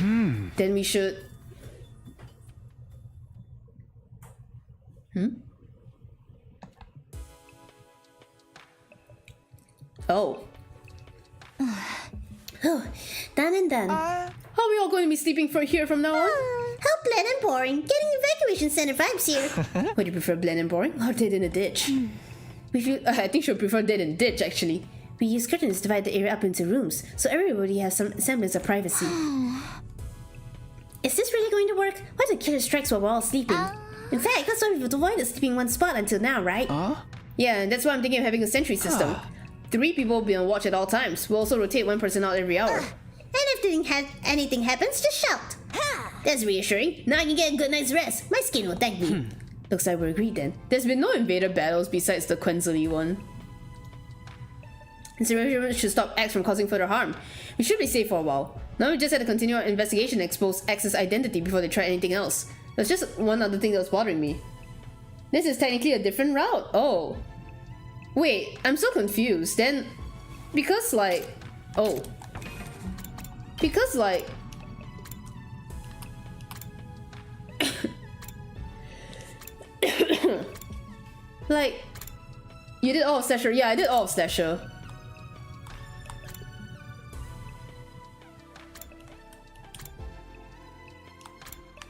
Then we should... Oh. Oh, done and done. Are we all going to be sleeping here from now on? How bland and boring. Getting evacuation center vibes here. Would you prefer bland and boring or dead in a ditch? I think she'll prefer dead in a ditch, actually. We use curtains to divide the area up into rooms, so everybody has some semblance of privacy. Is this really going to work? Why do killer strikes while we're all sleeping? In fact, that's why we've avoided sleeping in one spot until now, right? Yeah, and that's why I'm thinking of having a sentry system. 3 people will be on watch at all times. We'll also rotate 1 person out every hour. And if anything happens, just shout. That's reassuring. Now I can get a good night's rest. My skin will thank me. Looks like we're agreed then. There's been no invader battles besides the Quenzeli one. This arrangement should stop X from causing further harm. We should be safe for a while. Now we just had to continue our investigation and expose X's identity before they try anything else. There's just one other thing that was bothering me. This is technically a different route. Oh. Wait, I'm so confused. Then, because like... Oh. Because like... like... You did all of Slasher. Yeah, I did all of Slasher.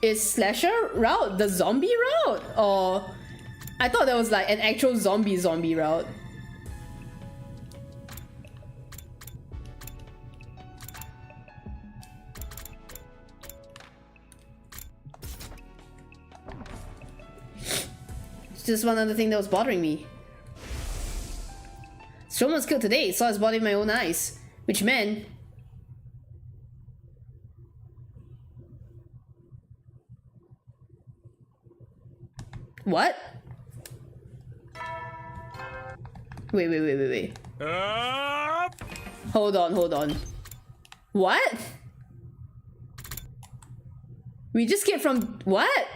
Is Slasher route the zombie route? Or... I thought that was like an actual zombie route. It's just one other thing that was bothering me. Strom was killed today, saw his body with my own eyes. Which meant... What? Wait. Hold on. What? We just get from... What?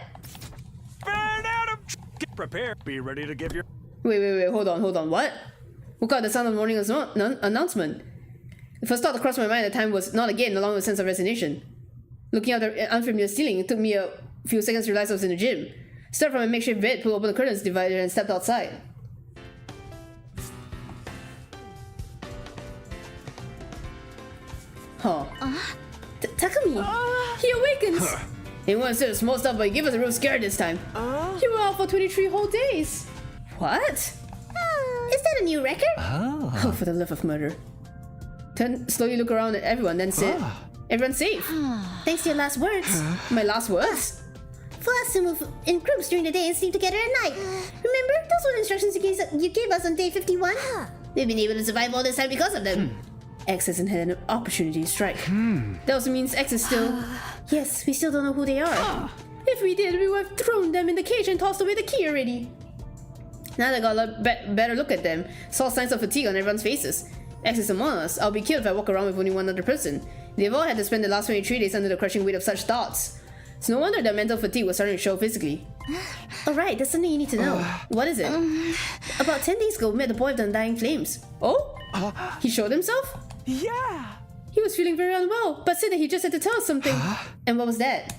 Burn out of... Get prepared. Be ready to give your... Wait, hold on. What? Woke out the sound of the morning announcement. The first thought that crossed my mind at the time was not again, along with a sense of resignation. Looking out the unfamiliar ceiling, it took me a few seconds to realize I was in the gym. Stepped from a makeshift bed, pulled open the curtains divider, and stepped outside. Huh. Takumi! He awakens! He wanted to say small stuff, but he gave us a real scare this time. You were out for 23 whole days. What? Is that a new record? Oh, for the love of murder. Slowly look around at everyone, then said, everyone's safe. Thanks to your last words. My last words? For us to move in groups during the day and sleep together at night. Remember? Those were the instructions you gave us on day 51. We've been able to survive all this time because of them. X hasn't had an opportunity to strike. That also means X is still... Yes, we still don't know who they are. If we did, we would have thrown them in the cage and tossed away the key already. Now that I got a better look at them, saw signs of fatigue on everyone's faces. X is among us. I'll be killed if I walk around with only one other person. They've all had to spend the last 23 days under the crushing weight of such thoughts. It's no wonder that mental fatigue was starting to show physically. Alright, there's something you need to know. What is it? About 10 days ago, we met the boy of the undying flames. Oh? He showed himself? Yeah. He was feeling very unwell, but said that he just had to tell us something. And what was that?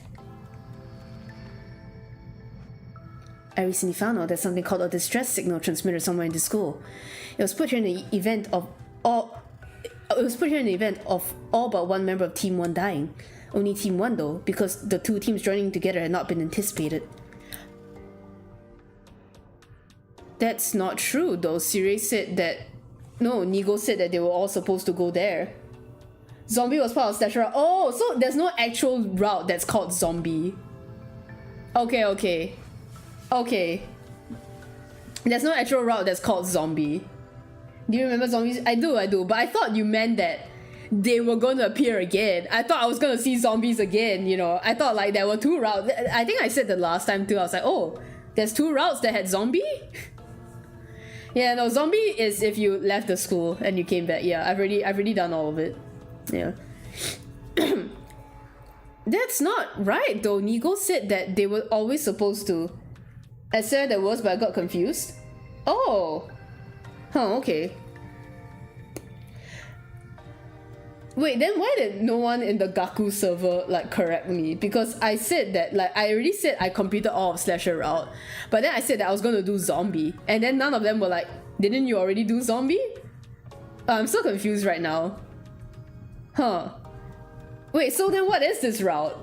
I recently found out there's something called a distress signal transmitter somewhere in the school. It was put here in the event of all but one member of Team 1 dying. Only Team 1 though, because the 2 teams joining together had not been anticipated. That's not true though. Sirei said that... No, Nigo said that they were all supposed to go there. Zombie was part of Slasher. Oh, so there's no actual route that's called Zombie. Okay. There's no actual route that's called Zombie. Do you remember zombies? I do, but I thought you meant that they were going to appear again. I thought I was going to see zombies again, you know. I thought like there were 2 routes. I think I said the last time too. I was like, oh, there's 2 routes that had zombie? Yeah, no, zombie is if you left the school and you came back. Yeah, I've already done all of it. Yeah. That's not right though. Nigo said that they were always supposed to. I said there was, but I got confused. Oh. Huh, okay. Wait, then why did no one in the Gaku server like correct me? Because I said that, like, I already said I completed all of Slasher Route, but then I said that I was gonna do Zombie, and then none of them were like, didn't you already do Zombie? I'm so confused right now. Huh. Wait, so then what is this route?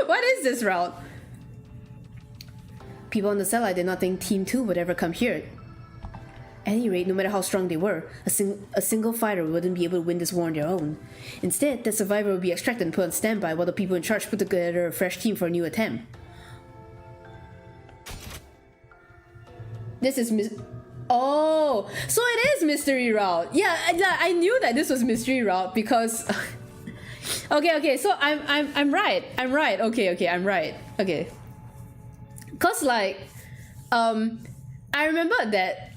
What is this route? People on the satellite did not think Team 2 would ever come here. At any rate, no matter how strong they were, a single fighter wouldn't be able to win this war on their own. Instead, the survivor would be extracted and put on standby while the people in charge put together a fresh team for a new attempt. This is Oh, so it is Mystery Route. Yeah, I knew that this was Mystery Route because okay, so I'm right. Okay, I'm right. Okay. Cause like I remember that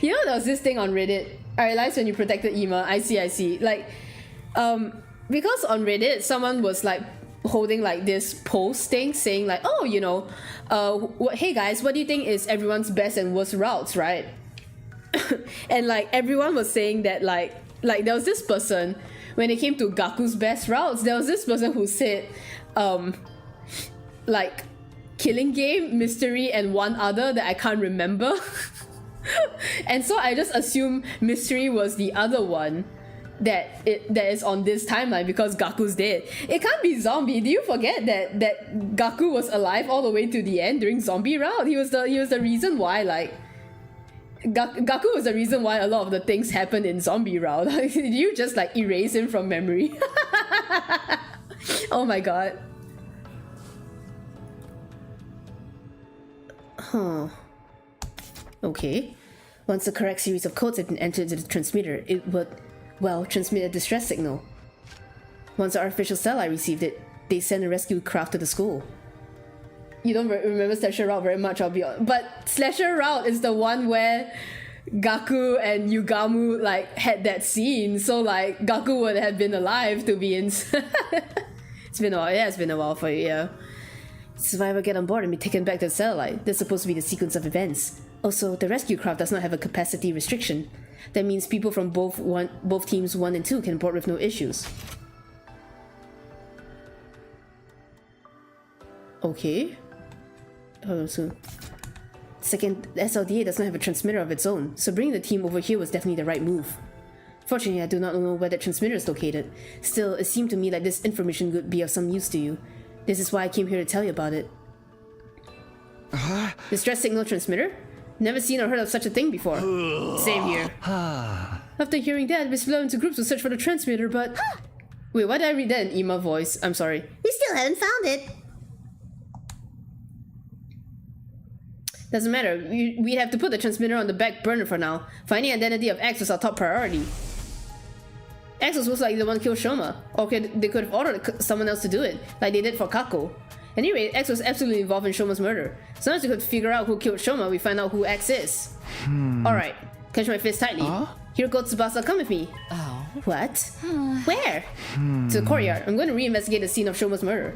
you know there was this thing on Reddit. I realized when you protected Ema. I see. Like because on Reddit someone was like holding like this post thing saying like, oh, you know, hey guys, what do you think is everyone's best and worst routes, right? And like everyone was saying that like there was this person when it came to Gaku's best routes, there was this person who said like Killing Game, Mystery, and one other that I can't remember. And so I just assume Mystery was the other one that is on this timeline because Gaku's dead. It can't be Zombie. Do you forget that Gaku was alive all the way to the end during Zombie Route? He was the reason why, like, Gaku was the reason why a lot of the things happened in Zombie Route. Did you just like erase him from memory? Oh my god. Huh. Okay. Once the correct series of codes had been entered into the transmitter, it would, well, transmit a distress signal. Once the artificial satellite received it, they sent a rescue craft to the school. You don't remember Slasher Route very much, I'll be honest. But Slasher Route is the one where Gaku and Yugamu like had that scene, so like Gaku would have been alive to be in. It's been a while. Yeah, it's been a while for you. Yeah. Survivor get on board and be taken back to the satellite. That's supposed to be the sequence of events. Also, the rescue craft does not have a capacity restriction. That means people from both teams 1 and 2 can board with no issues. Okay. So second, the SLDA does not have a transmitter of its own, so bringing the team over here was definitely the right move. Fortunately, I do not know where the transmitter is located. Still, it seemed to me like this information would be of some use to you. This is why I came here to tell you about it. Distress signal transmitter? Never seen or heard of such a thing before. Same here. After hearing that, we split into groups to search for the transmitter, but... Wait, why did I read that in Ema voice? I'm sorry. We still haven't found it. Doesn't matter. We'd have to put the transmitter on the back burner for now. Finding identity of X was our top priority. X was most likely the one who killed Shoma. Or they could have ordered someone else to do it, like they did for Kako. Anyway, X was absolutely involved in Shoma's murder. As soon as we could figure out who killed Shoma, we find out who X is. Alright, clench my fist tightly. Hiroko Tsubasa, come with me. Oh. What? Where? To the courtyard. I'm going to reinvestigate the scene of Shoma's murder.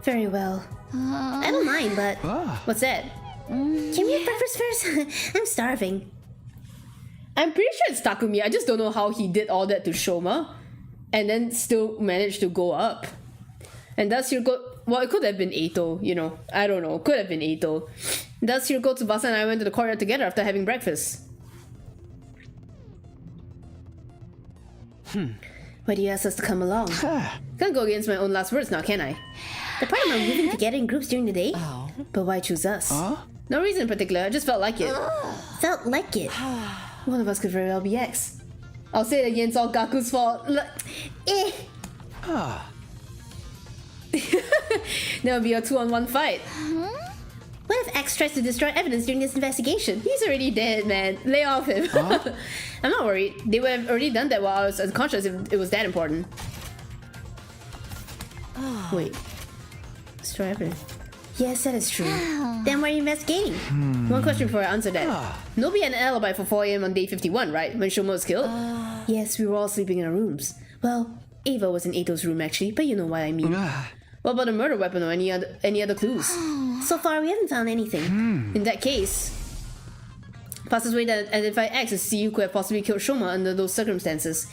Very well. I don't mind, but... What's that? Can we have breakfast first? I'm starving. I'm pretty sure it's Takumi. I just don't know how he did all that to Shoma and then still managed to go up. And thus Hiroko... Well, it could have been Eito, you know. I don't know. Could have been Eito. Thus Hiroko Tsubasa and I went to the courtyard together after having breakfast. Why do you ask us to come along? Can't go against my own last words now, can I? The part of my moving together in groups during the day? But why choose us? No reason in particular. I just felt like it. Felt like it. One of us could very well be X. I'll say it again, it's all Gaku's fault. There'll be a 2-on-1 fight. What if X tries to destroy evidence during this investigation? He's already dead, man. Lay off him. I'm not worried. They would have already done that while I was unconscious if it was that important. Wait. Destroy evidence. Yes, that is true. Then we're investigating. One question before I answer that. Nobody had an alibi for 4 AM on day 51, right? When Shoma was killed? Yes, we were all sleeping in our rooms. Well, Ava was in Eito's room actually, but you know what I mean. What about a murder weapon or any other clues? So far, we haven't found anything. In that case, fastest way to identify X is to see who could have possibly killed Shoma under those circumstances.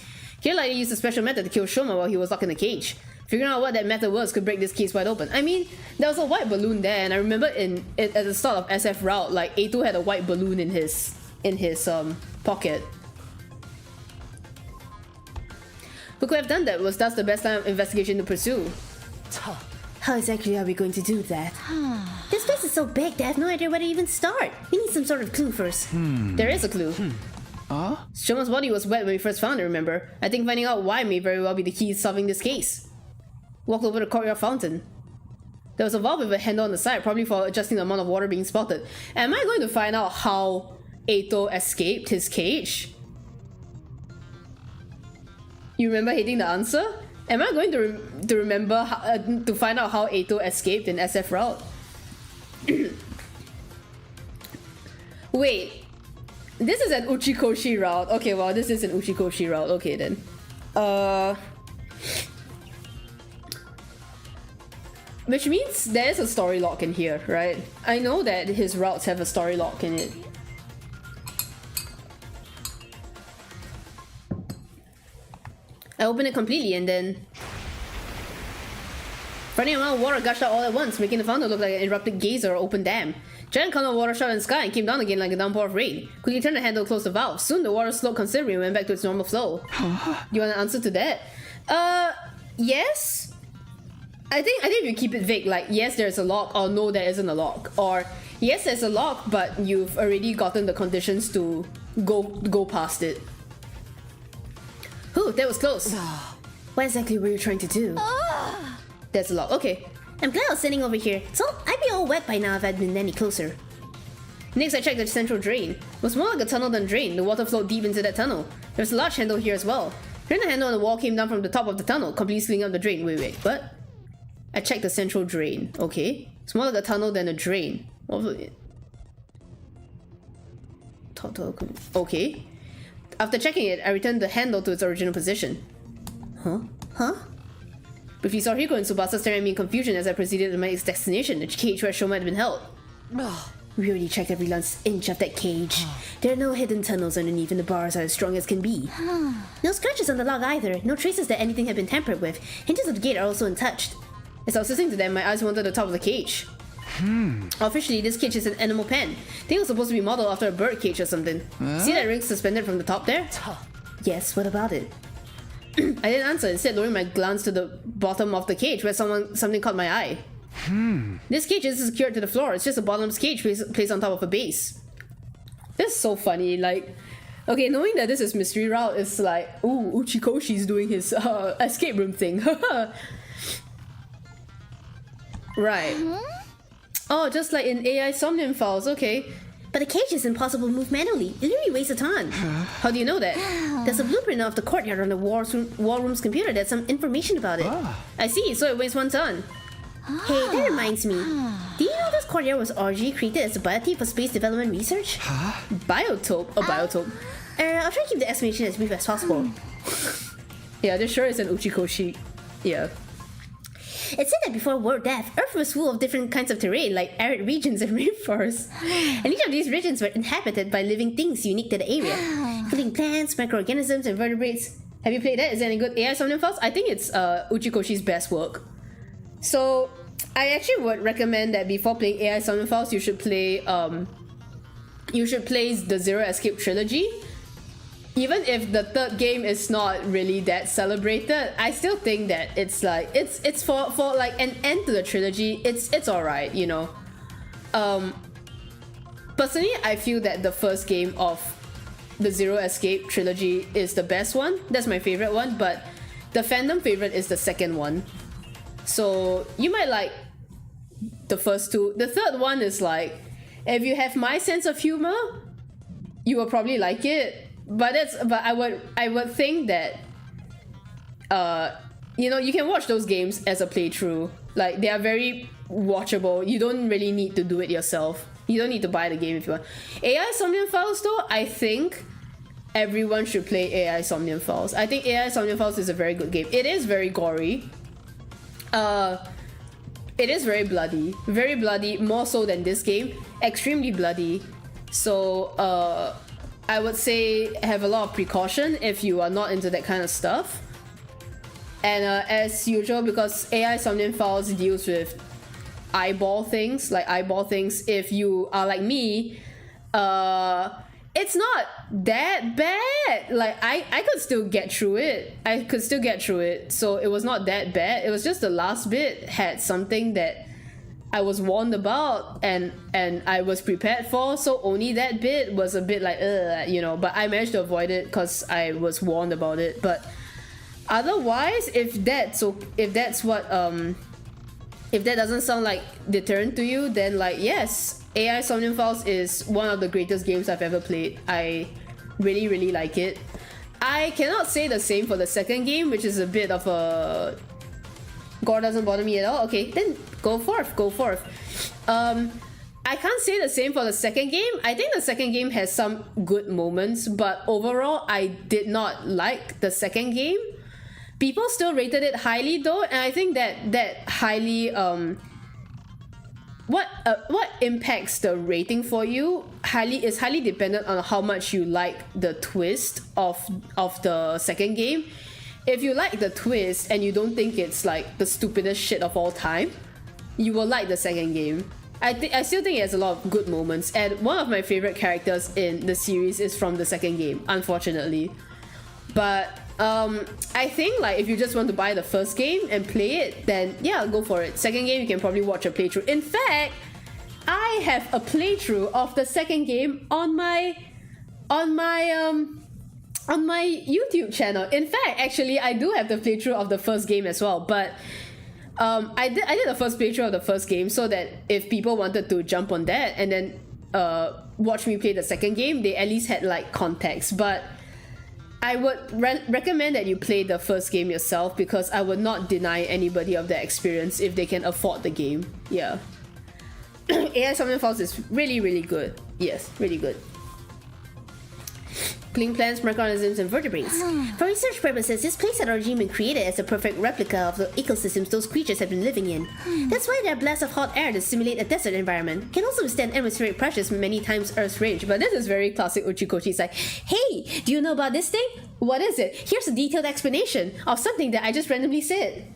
Here, Lightning used a special method to kill Shoma while he was locked in the cage. Figuring out what that method was could break this case wide open. I mean, there was a white balloon there, and I remember at the start of SF Route, like A2 had a white balloon in his pocket. Who could have done that? Was that the best line of investigation to pursue? How exactly are we going to do that? This place is so big that I have no idea where to even start. We need some sort of clue first. There is a clue. Shoma's body was wet when we first found it, remember? I think finding out why may very well be the key to solving this case. Walked over the courtyard fountain. There was a valve with a handle on the side, probably for adjusting the amount of water being spotted. Am I going to find out how Eito escaped his cage? You remember hitting the answer? Am I going to remember to find out how Eito escaped in SF Route? Wait, this is an Uchikoshi route. Okay, well, this is an Uchikoshi route. Okay then. Which means there's a story lock in here, right? I know that his routes have a story lock in it. I opened it completely and then... Frightening amount of water gushed out all at once, making the fountain look like an erupted geyser or open dam. Giant column of water shot in the sky and came down again like a downpour of rain. Quickly turned the handle to close the valve. Soon the water slowed considerably and went back to its normal flow. You want an answer to that? Yes? I think if you keep it vague, like yes there's a lock or no there isn't a lock, or yes there's a lock but you've already gotten the conditions to go past it. Ooh, that was close. What exactly were you trying to do? There's a lock. Okay. I'm glad I was sitting over here, so I'd be all wet by now if I'd been any closer. Next I checked the central drain. It was more like a tunnel than a drain. The water flowed deep into that tunnel. There was a large handle here as well. Then the handle on the wall came down from the top of the tunnel, completely slinging up the drain. Wait, what? I checked the central drain. Okay. It's more like a tunnel than a drain. What was it? Okay. After checking it, I returned the handle to its original position. Huh? Briefly saw Hiko and Tsubasa staring at me in confusion as I proceeded to my next destination, the cage where Shoma had been held. We already checked every last inch of that cage. There are no hidden tunnels underneath and the bars are as strong as can be. No scratches on the log either, no traces that anything had been tampered with. Hinges of the gate are also untouched. As I was listening to them, my eyes wandered to the top of the cage. Officially, this cage is an animal pen. I think it was supposed to be modeled after a bird cage or something. See that ring suspended from the top there? Yes, what about it? I didn't answer, instead lowering my glance to the bottom of the cage where something caught my eye. This cage isn't secured to the floor, it's just a bottomless cage placed on top of a base. This is so funny, like... Okay, knowing that this is Mystery Route, it's like, ooh, Uchikoshi's doing his escape room thing. Right. Oh, just like in AI Somnium Files, okay. But the cage is impossible to move manually. It really wastes a ton. How do you know that? There's a blueprint of the courtyard on the war room's computer that's some information about it. I see, so it weighs 1 ton. Hey, that reminds me. Do you know this courtyard was originally created as a biotape for space development research? Biotope? A biotope. I'll try to keep the explanation as brief as possible. Yeah, this sure is an Uchikoshi. Yeah. It said that before World Death, Earth was full of different kinds of terrain, like arid regions and rainforests. And each of these regions were inhabited by living things unique to the area, including plants, microorganisms, and vertebrates. Have you played that? Is there any good AI Somnium Files? I think it's Uchikoshi's best work. So, I actually would recommend that before playing AI Somnium Files, you should play the Zero Escape trilogy. Even if the third game is not really that celebrated, I still think that it's like it's for like an end to the trilogy. It's alright, you know. Personally, I feel that the first game of the Zero Escape trilogy is the best one. That's my favorite one, but the fandom favorite is the second one. So you might like the first two. The third one is like, if you have my sense of humor, you will probably like it. But I would think that you know, you can watch those games as a playthrough. Like, they are very watchable. You don't really need to do it yourself. You don't need to buy the game if you want. AI Somnium Files though, I think everyone should play AI Somnium Files. I think AI Somnium Files is a very good game. It is very gory. It is very bloody, more so than this game. Extremely bloody. So I would say have a lot of precaution if you are not into that kind of stuff. And as usual, because AI Somnium Files deals with eyeball things, if you are like me, it's not that bad. Like, I could still get through it. So it was not that bad. It was just the last bit had something that I was warned about and I was prepared for, so only that bit was a bit like, you know, but I managed to avoid it because I was warned about it. But otherwise, if that doesn't sound like deterrent to you, then like, yes, AI Somnium Files is one of the greatest games I've ever played. I really, really like it. I cannot say the same for the second game, which is a bit of a... Gore doesn't bother me at all. Okay, then go forth. I can't say the same for the second game. I think the second game has some good moments, but overall, I did not like the second game. People still rated it highly though, and I think that highly what impacts the rating for you is highly dependent on how much you like the twist of the second game. If you like the twist and you don't think it's like the stupidest shit of all time, you will like the second game. I still think it has a lot of good moments, and one of my favorite characters in the series is from the second game, unfortunately. But I think like if you just want to buy the first game and play it, then yeah, go for it. Second game, you can probably watch a playthrough. In fact, I have a playthrough of the second game on my YouTube channel. In fact, actually, I do have the playthrough of the first game as well, but I did the first playthrough of the first game so that if people wanted to jump on that and then watch me play the second game, they at least had like context. But I would recommend that you play the first game yourself, because I would not deny anybody of that experience if they can afford the game. Yeah. AI Somnium Files is really, really good. Yes, really good. Clean plants, microorganisms, and vertebrates. For research purposes, this place had originally been created as a perfect replica of the ecosystems those creatures have been living in. That's why there are blasts of hot air to simulate a desert environment. Can also withstand atmospheric pressures many times Earth's range. But this is very classic Uchikoshi. It's like, hey, do you know about this thing? What is it? Here's a detailed explanation of something that I just randomly said.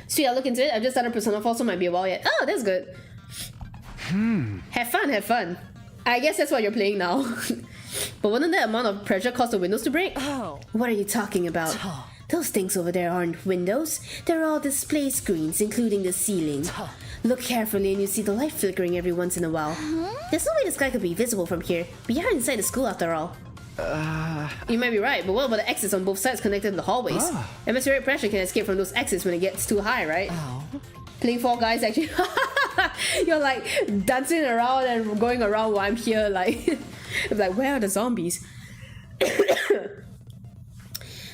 Sweet, I'll look into it. I've just started Persona 4, so might be a while yet. Oh, that's good. Have fun. I guess that's what you're playing now. But wouldn't that amount of pressure cause the windows to break? Oh. What are you talking about? Those things over there aren't windows. They're all display screens, including the ceiling. Look carefully and you see the light flickering every once in a while. There's no way the sky could be visible from here. We are inside the school after all. You might be right, but what about the exits on both sides connected to the hallways? Atmospheric pressure can escape from those exits when it gets too high, right? Playing Fall Guys actually... You're like dancing around and going around while I'm here, like... I'm like, where are the zombies?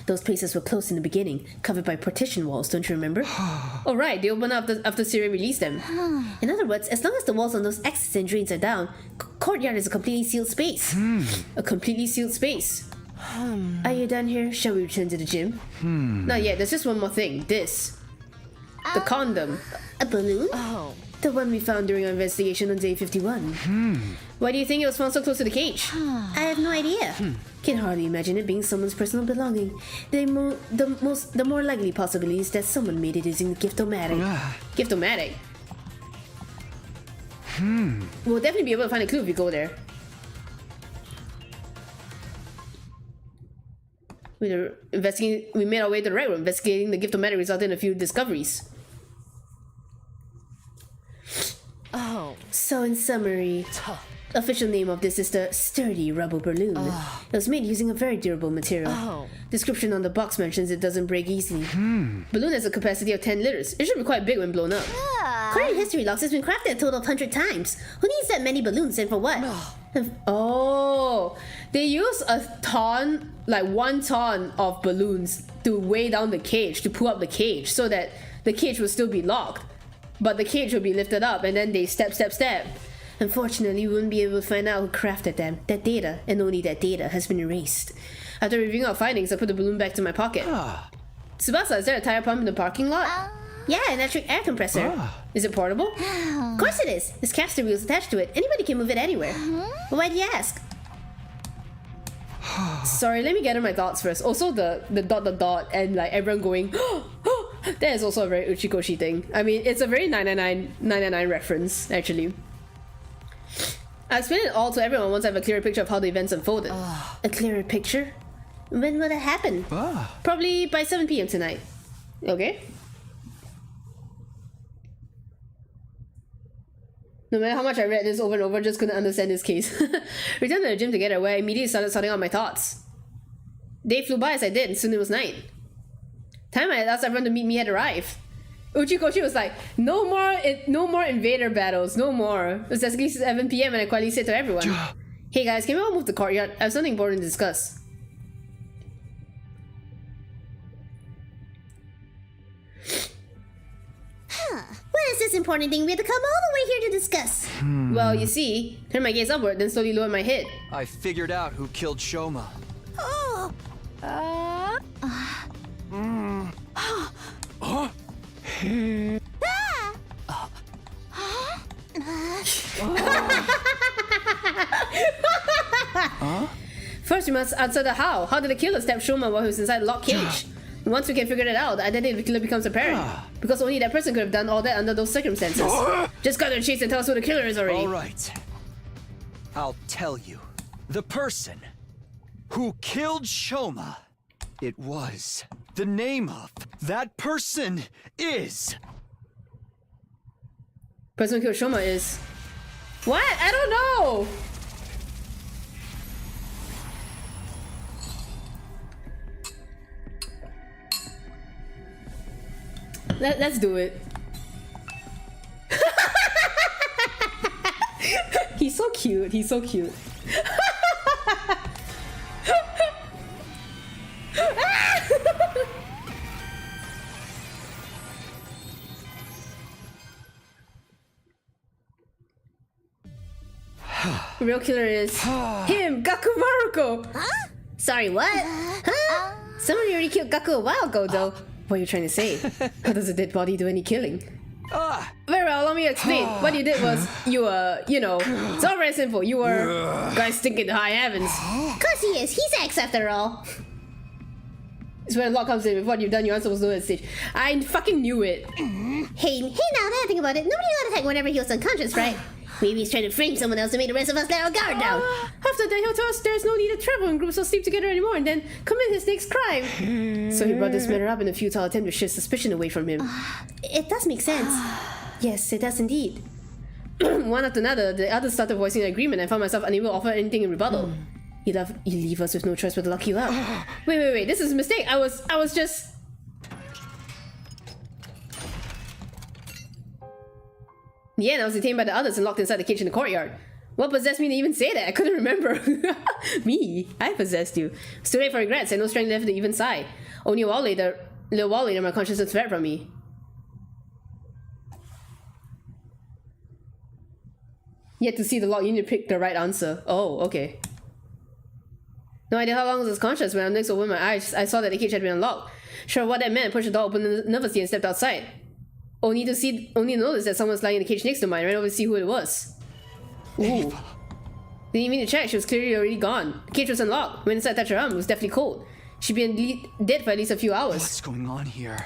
Those places were closed in the beginning, covered by partition walls, don't you remember? Oh right, they opened up after Siri released them. In other words, as long as the walls on those exits and drains are down, courtyard is a completely sealed space. A completely sealed space. Are you done here? Shall we return to the gym? Not yet, there's just one more thing. This. The condom. A balloon? Oh. The one we found during our investigation on day 51. Why do you think it was found so close to the cage? I have no idea. Can hardly imagine it being someone's personal belonging. The more likely possibility is that someone made it using the Giftomatic. Giftomatic? We'll definitely be able to find a clue if we go there. We made our way to the right room. Investigating the Giftomatic resulted in a few discoveries. Oh. So in summary, official name of this is the Sturdy Rubber Balloon. It was made using a very durable material. Description on the box mentions it doesn't break easily. Balloon has a capacity of 10 liters. It should be quite big when blown up. According to history logs, it's been crafted a total of 100 times. Who needs that many balloons and for what? Oh, they use a ton, like 1 ton of balloons to weigh down the cage, to pull up the cage, so that the cage will still be locked. But the cage will be lifted up and then they step. Unfortunately, we wouldn't be able to find out who crafted them. That data, and only that data, has been erased. After reviewing our findings, I put the balloon back to my pocket. Tsubasa, is there a tire pump in the parking lot? Yeah, an electric air compressor. Is it portable? Of course it is. There's caster wheels attached to it. Anybody can move it anywhere. But why do you ask? Sorry, let me gather my thoughts first. Also, the dot and like everyone going, that is also a very Uchikoshi thing. I mean, it's a very 999 reference, actually. I explain it all to everyone once I have a clearer picture of how the events unfolded. A clearer picture? When will that happen? Probably by 7 p.m. tonight. Okay. No matter how much I read this over and over, just couldn't understand this case. Returned to the gym together, where I immediately started sorting out my thoughts. Day flew by as I did, and soon it was night. Time I had asked everyone to meet me had arrived. Uchikoshi was like, no more invader battles, no more. It was exactly 7 p.m. and I quietly said to everyone, hey guys, can we all move to the courtyard? I have something important to discuss. What is this important thing we have to come all the way here to discuss? Well, you see, turn my gaze upward, then slowly lower my head. I figured out who killed Shoma. Oh. First, we must answer the how. How did the killer stab Shoma while he was inside the locked cage? Once we can figure that out, the identity of the killer becomes apparent. Because only that person could have done all that under those circumstances. Just cut their cheeks and tell us who the killer is already. Alright. I'll tell you. The person who killed Shoma. It was. The name of that person is... Person who killed Shoma is... What? I don't know! Let's do it. He's so cute. He's so cute. The real killer is him, Gaku Maruko. Huh? Sorry, what? Huh? Somebody already killed Gaku a while ago, though. What are you trying to say? How does a dead body do any killing? Very well, allow me to explain. What you did was, you know, it's all very simple. You were guys thinking the high heavens. Cause he is. He's X after all. It's where the lock comes in. With what you've done, you aren't supposed to do at stage. I fucking knew it. Hey, now that I think about it, nobody got attacked whenever he was unconscious, right? Maybe he's trying to frame someone else to make the rest of us let our guard down. After that, he'll tell us there's no need to travel in groups or sleep together anymore and then commit his next crime. So he brought this matter up in a futile attempt to shift suspicion away from him. It does make sense. Yes, it does indeed. One after another, the others started voicing an agreement and I found myself unable to offer anything in rebuttal. You leave us with no choice but to lock you up. Wait, this is a mistake. I was just... In the end, I was detained by the others and locked inside the cage in the courtyard. What possessed me to even say that? I couldn't remember. Me? I possessed you. It's too late for regrets and no strength left to even sigh. Only a little while later, my consciousness fled from me. Yet to see the lock, you need to pick the right answer. Oh, okay. No idea how long I was conscious when I next opened my eyes. I saw that the cage had been unlocked. Sure what that meant, pushed the door open nervously and stepped outside. Only to notice that someone was lying in the cage next to mine. I ran over to see who it was. Ooh. Didn't even need to check. She was clearly already gone. The cage was unlocked. When inside, touched her arm. It was definitely cold. She'd been dead for at least a few hours. What's going on here?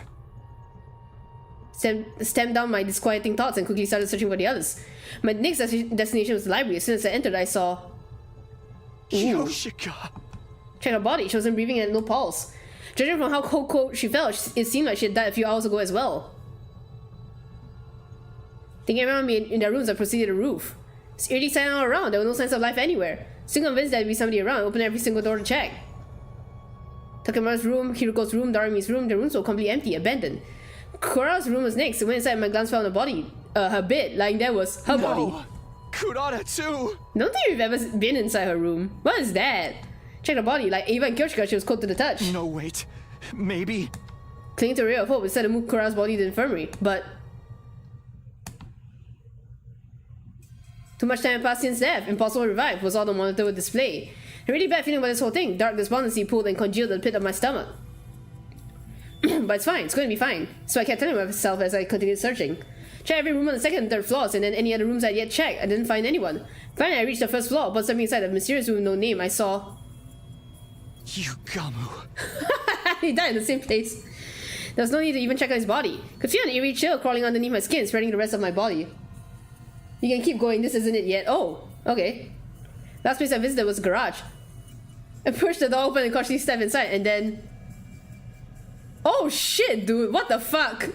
Stamped down my disquieting thoughts and quickly started searching for the others. My next destination was the library. As soon as I entered, I saw... Yoshika! Checked her body. She wasn't breathing and had no pulse. Judging from how cold she felt, it seemed like she had died a few hours ago as well. Thinking around me in their rooms, I proceeded to the roof. It's eerily silent all around. There were no signs of life anywhere. Still convinced there'd be somebody around, I opened every single door to check. Takemura's room, Hiruko's room, Darumi's room, the rooms were completely empty, abandoned. Kura's room was next. I went inside and my glance fell on the body. Her bed, lying there was her body. Kurata too! Don't think we've ever been inside her room. What is that? Check the body, like Eva and Kyoshika, she was cold to the touch. No, wait. Maybe... Clinging to a ray of hope, instead of move Kura's body to the infirmary, but... Too much time had passed since death. Impossible to revive was all the monitor would display. A really bad feeling about this whole thing. Dark despondency pulled and congealed at the pit of my stomach. But it's fine. It's going to be fine. So I kept telling myself as I continued searching. Checked every room on the second and third floors, and then any other rooms I'd yet checked. I didn't find anyone. Finally, I reached the first floor, but stepping inside a mysterious room with no name, I saw... You Gamu. He died in the same place. There was no need to even check on his body. Could feel an eerie chill crawling underneath my skin, spreading the rest of my body. You can keep going, this isn't it yet. Oh, okay. Last place I visited was the garage. I pushed the door open and cautiously stepped inside, and then... Oh shit, dude, what the fuck?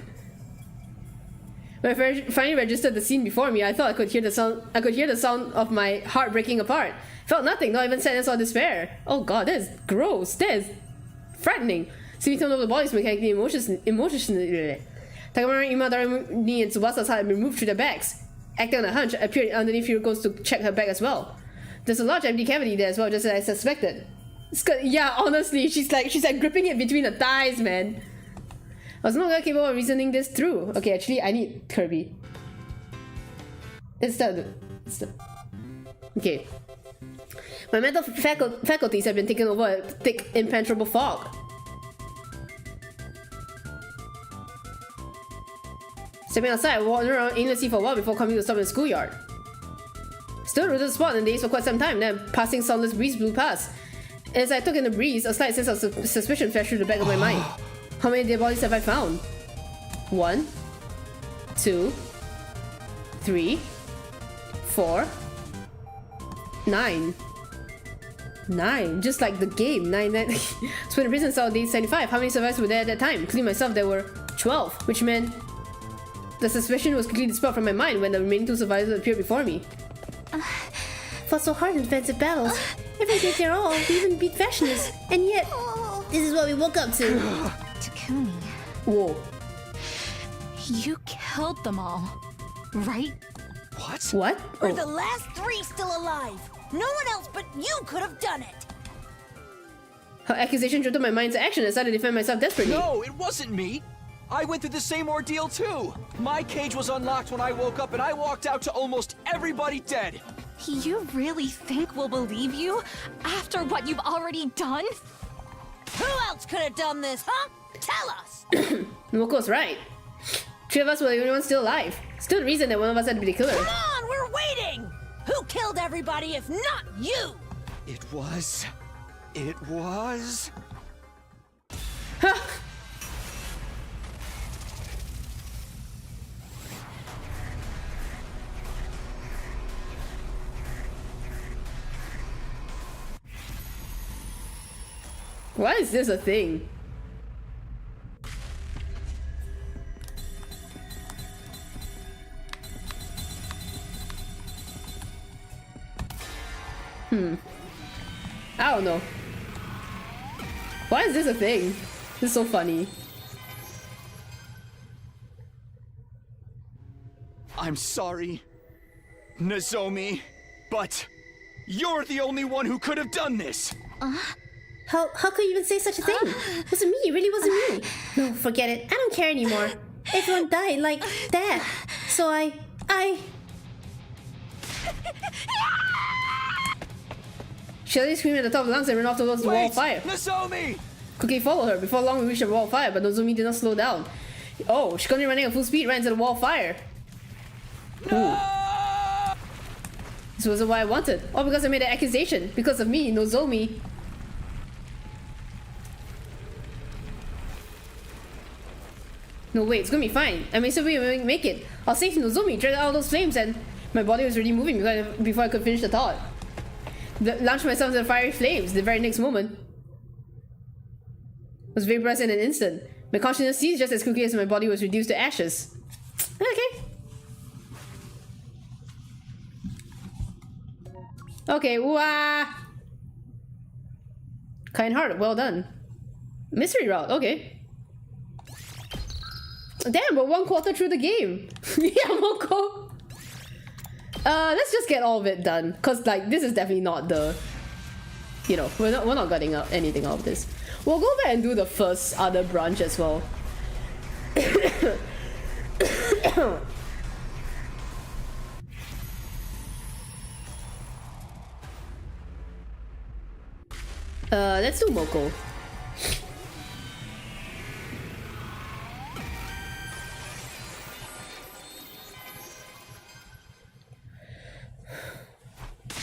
When I finally registered the scene before me, I thought I could hear the sound of my heart breaking apart. Felt nothing, not even sadness or despair. Oh god, that is gross. That is frightening. Seeing some of the bodies mechanically emotionally. Takamaru, Imadarani, and Tsubasa's heart had been moved through their backs. Acting on a hunch, I appeared underneath Hiroko's to check her back as well. There's a large empty cavity there as well, just as I suspected. Yeah, honestly, she's like gripping it between her thighs, man. I was no longer capable of reasoning this through. Okay, actually, I need Kirby. Okay. My mental faculties have been taken over a thick, impenetrable fog. Stepping outside, I wandered around aimlessly for a while before coming to a stop in the schoolyard. Still rooted the spot in the daze for quite some time, then passing soundless breeze blew past. As I took in the breeze, a slight sense of suspicion flashed through the back of my mind. How many dead bodies have I found? 1, 2, 3, 4, 9. 9, just like the game. 9. So in the prison cell, day 75. How many survivors were there at that time? Including myself, there were 12, which meant the suspicion was quickly dispelled from my mind when the remaining 2 survivors appeared before me. Fought so hard in defensive battles. Everyone gave their all. We even beat fashioners, and yet this is what we woke up to. Takumi. Whoa. You killed them all, right? What? What? We're the last 3 still alive. No one else but you could have done it. Her accusation jolted my mind to action as I tried to defend myself desperately. No, it wasn't me. I went through the same ordeal too. My cage was unlocked when I woke up and I walked out to almost everybody dead. You really think we'll believe you after what you've already done? Who else could have done this, huh? Tell us! Moko's right. 3 of us were the only ones still alive. Still the reason that one of us had to be the killer. Come on, we're waiting! Who killed everybody if not you? It was... Why is this a thing? I don't know. Why is this a thing? This is so funny. I'm sorry, Nozomi, but you're the only one who could have done this. How could you even say such a thing? It wasn't me, it really wasn't me. No, forget it. I don't care anymore. Everyone died like that. So I... Shelly screamed at the top of lungs and ran off towards the wall of fire. Nozomi! Quickly followed her. Before long we reached the wall of fire, but Nozomi did not slow down. Oh, she continued running at full speed, ran into the wall of fire. No! This wasn't what I wanted. All because I made an accusation. Because of me, Nozomi. No, wait, it's gonna be fine. I may still make it. I'll save Nozomi, drag out all those flames, and my body was already moving before I could finish the thought. Launched myself into the fiery flames the very next moment. Was vaporized in an instant. My consciousness ceased just as quickly as my body was reduced to ashes. Okay. Okay, wah! Kind-hearted, well done. Mystery route, okay. Damn, we're 1/4 through the game. Yeah, Moko. Let's just get all of it done, cause like this is definitely not the, you know, we're not getting anything out of this. We'll go back and do the first other branch as well. Let's do Moko.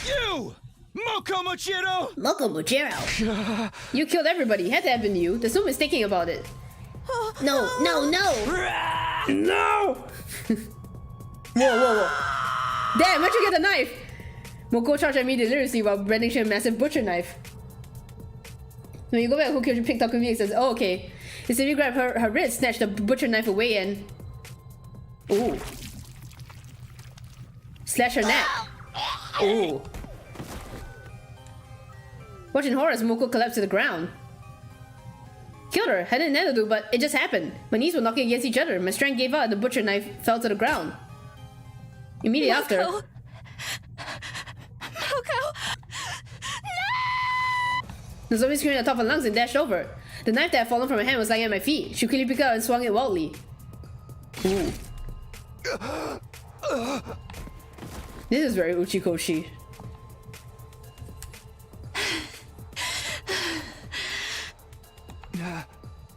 You! Mokomo Mojiro! Moko Mojiro. You killed everybody. Had to have been you. There's no mistaking about it. No, no, no. No! Whoa. Damn, where'd you get the knife? Moko charged at me deliriously while brandishing a massive butcher knife. When you go back, who killed you picked up me and says, oh, okay. He simply grabbed her wrist, snatched the butcher knife away and... Ooh. Slash her neck. Ooh. Watching horror as Moko collapsed to the ground. Killed her. Hadn't intended to, but it just happened. My knees were knocking against each other. My strength gave out and the butcher knife fell to the ground. Immediately after... Moko! The zombie screamed at the top of her lungs and dashed over. The knife that had fallen from her hand was lying at my feet. She quickly picked it up and swung it wildly. Ooh. This is very Uchikoshi.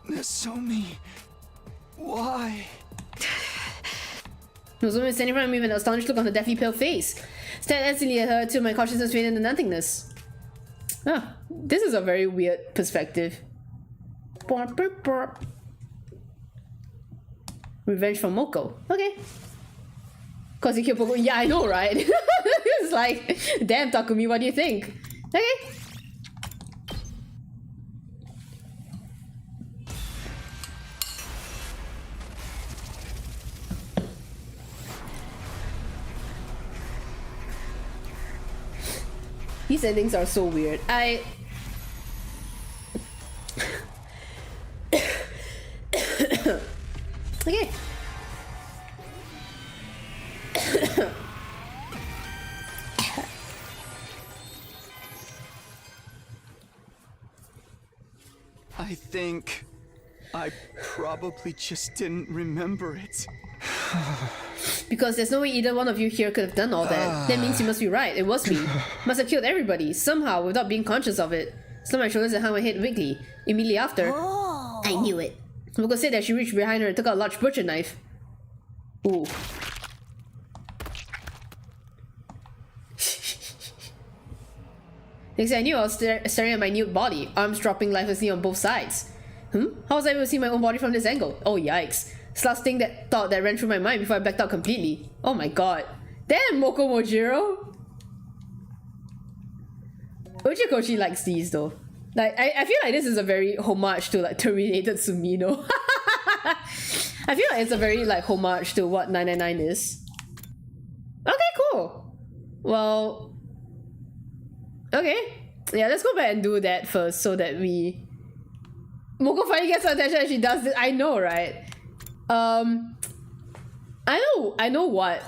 Nozomi, why? Nozomi was standing in front of me with an astonished look on her deathly pale face. Stared instantly at her till my consciousness faded into nothingness. Ah, this is a very weird perspective. Revenge from Moko. Okay. Cause he killed Poko. Yeah, I know, right? It's like, damn Takumi, what do you think? Okay. These endings are so weird. Okay. I think I probably just didn't remember it. Because there's no way either one of you here could have done all that. That means you must be right. It was me. Must have killed everybody, somehow, without being conscious of it. Slumped my shoulders and hung my head weakly. Immediately after... Oh. I knew it. Moko said that she reached behind her and took out a large butcher knife. Ooh. Next thing I knew, I was staring at my nude body, arms dropping lifelessly on both sides. How was I able to see my own body from this angle? Oh yikes. This last thing that thought that ran through my mind before I blacked out completely. Oh my god. Damn, Moko Mojiro! Uchikoshi likes these though. Like, I feel like this is a very homage to like Terminated Sumino. I feel like it's a very like homage to what 999 is. Okay, cool. Well... Okay. Yeah, let's go back and do that first so that we... Moko finally gets her attention and she does this. I know, right? I know what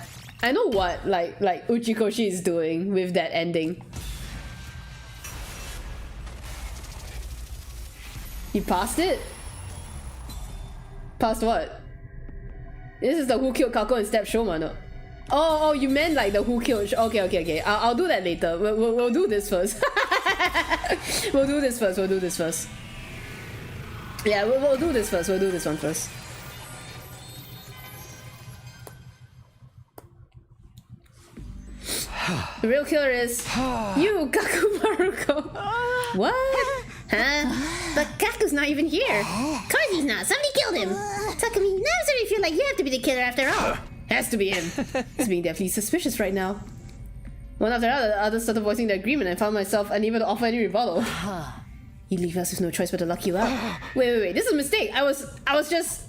like Uchikoshi is doing with that ending. You passed it? Passed what? This is the who killed Kako and Step Shoma, no? Oh, you meant like the who killed... Okay. I'll do that later. We'll do this first. We'll do this first. Yeah, we'll do this first. We'll do this one first. The real killer is you, Kaku Maruko. What? Huh? But Kaku's not even here. Of course he's not. Somebody killed him. Takumi, now I'm starting to feel like you have to be the killer after all. Has to be him. He's being definitely suspicious right now. One after another, the others started voicing their agreement and found myself unable to offer any rebuttal. You leave us with no choice but to lock you out. Wait. This is a mistake. I was just...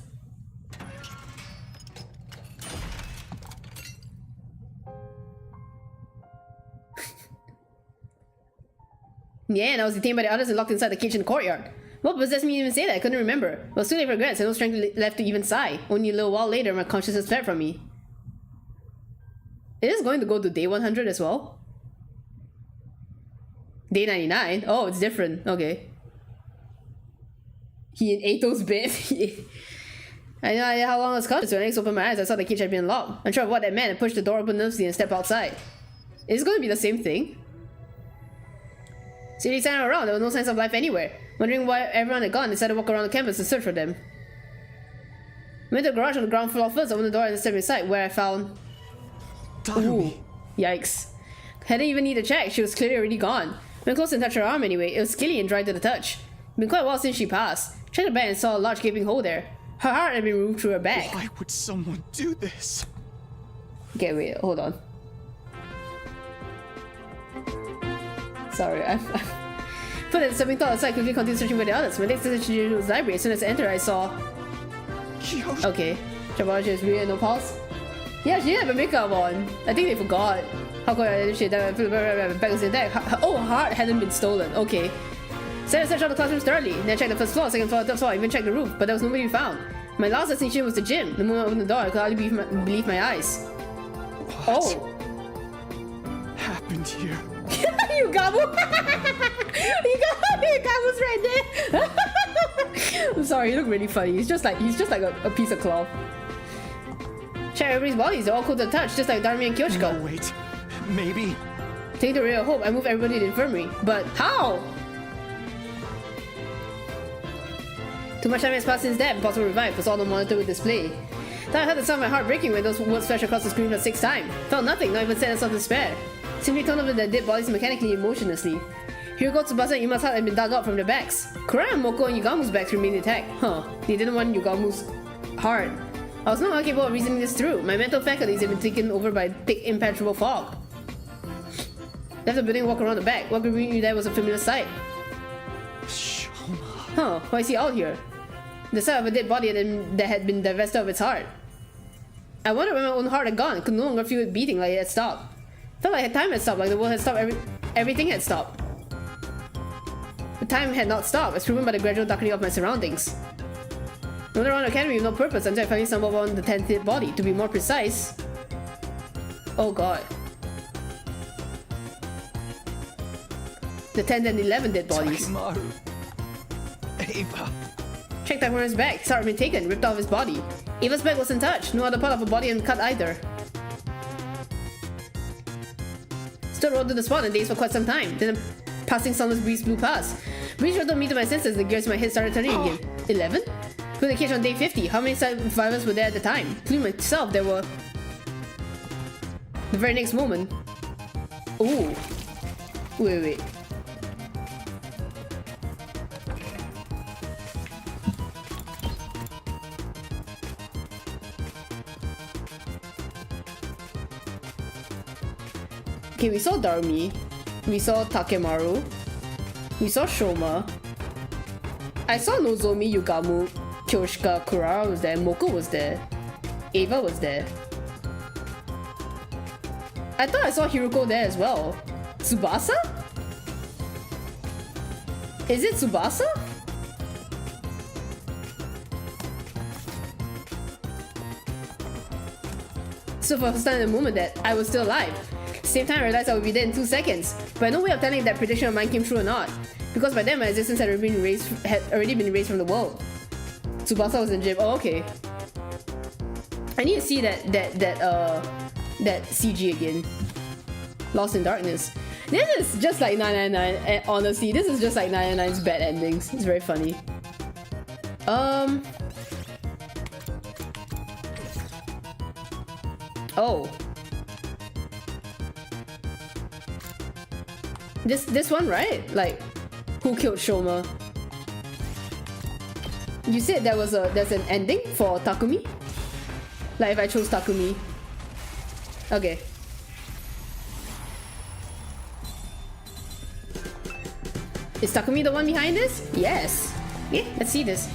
Yeah, and I was detained by the others and locked inside the kitchen courtyard. What possessed me to even say that? I couldn't remember. Well, too late for regrets, and no strength left to even sigh. Only a little while later, my consciousness fled from me. It is going to go to day 100 as well? Day 99? Oh, it's different. Okay. He in Ato's bed. I know how long it's come. So when I opened my eyes, I saw the cage had been locked. Unsure of what that meant, I pushed the door open nervously and stepped outside. Is it going to be the same thing? City scattered around, there was no signs of life anywhere. Wondering why everyone had gone, I decided to walk around the campus and search for them. I went to the garage on the ground floor first, opened the door and stepped inside, where I found... Ooh, yikes. I didn't even need to check, she was clearly already gone. When close and touched her arm anyway, it was skilly and dry to the touch. It's been quite a while since she passed. Checked her back and saw a large gaping hole there. Her heart had been removed through her back. Why would someone do this? Okay, wait, hold on. Sorry, I put that something thought aside, quickly continued searching for the others. My next decision was library. As soon as I entered, I saw. Kyoshi. Okay. Trapology is weird, no pulse. Yeah, she had her makeup on. I think they forgot. How could I shit that back was intact? Oh, her heart hadn't been stolen. Okay. So I searched all the classrooms thoroughly. Then I checked the first floor, second floor, third floor, even checked the roof, but there was nobody to be found. My last destination was the gym. The moment I opened the door, I could hardly believe my eyes. What Oh. happened here? Yugamu! Yugamu's right there! I'm sorry, he looked really funny. He's just like a piece of cloth. Check everybody's bodies, they're all cool to the touch, just like Darumi and Kyoshika. No, wait. Maybe. Taking the ray of hope, I moved everybody to the infirmary. But how? Too much time has passed since that, impossible to revive, was all the monitor would display. Thought I heard the sound of my heart breaking when those words flashed across the screen for the sixth time. Felt nothing, not even sense of despair. Simply turned over their dead bodies mechanically and motionlessly. Hiroko, Tsubasa, and Yuma's heart had been dug out from their backs. Kurai and Moko and Yugamu's backs remained intact. Huh, they didn't want Yugamu's heart. I was not capable of reasoning this through. My mental faculties had been taken over by thick, impenetrable fog. Left the building and walked around the back. What greeted me there was a familiar sight. Shoma. Huh, why is he out here? The sight of a dead body that had been divested of its heart. I wondered where my own heart had gone. Could no longer feel it beating like it had stopped. Felt like time had stopped, like the world had stopped, everything had stopped. The time had not stopped, as proven by the gradual darkening of my surroundings. I wandered around the academy with no purpose until I finally stumbled upon the 10th dead body. To be more precise... Oh god. The 10th and 11th dead bodies. Takimaru. Ava. Checked Takimaru's back. His heart had been taken, ripped off his body. Ava's back was untouched. No other part of her body had been cut either. Stood rolled to the spot and dazed for quite some time. Then a passing sunless breeze blew past. Breeze rattled me to my senses. The gears in my head started turning again. 11? Put the cage on day 50. How many survivors were there at the time? Including myself, there were... The very next moment... Ooh. Wait. Okay, we saw Darumi, we saw Takemaru, we saw Shoma. I saw Nozomi, Yugamu, Kyoshika, Kurara was there, Moko was there, Ava was there. I thought I saw Hiroko there as well. Tsubasa? Is it Tsubasa? So for the first time in the moment that I was still alive. Same time I realized I would be dead in 2 seconds, but no way of telling if that prediction of mine came true or not, because by then my existence had already been erased from the world. Tsubasa was in gym. Oh, okay. I need to see that CG again. Lost in Darkness. This is just like 999, and honestly, this is just like 999's bad endings. It's very funny. Oh. This one, right? Like, who killed Shoma? You said there's an ending for Takumi? Like if I chose Takumi. Okay. Is Takumi the one behind this? Yes. Yeah, let's see this.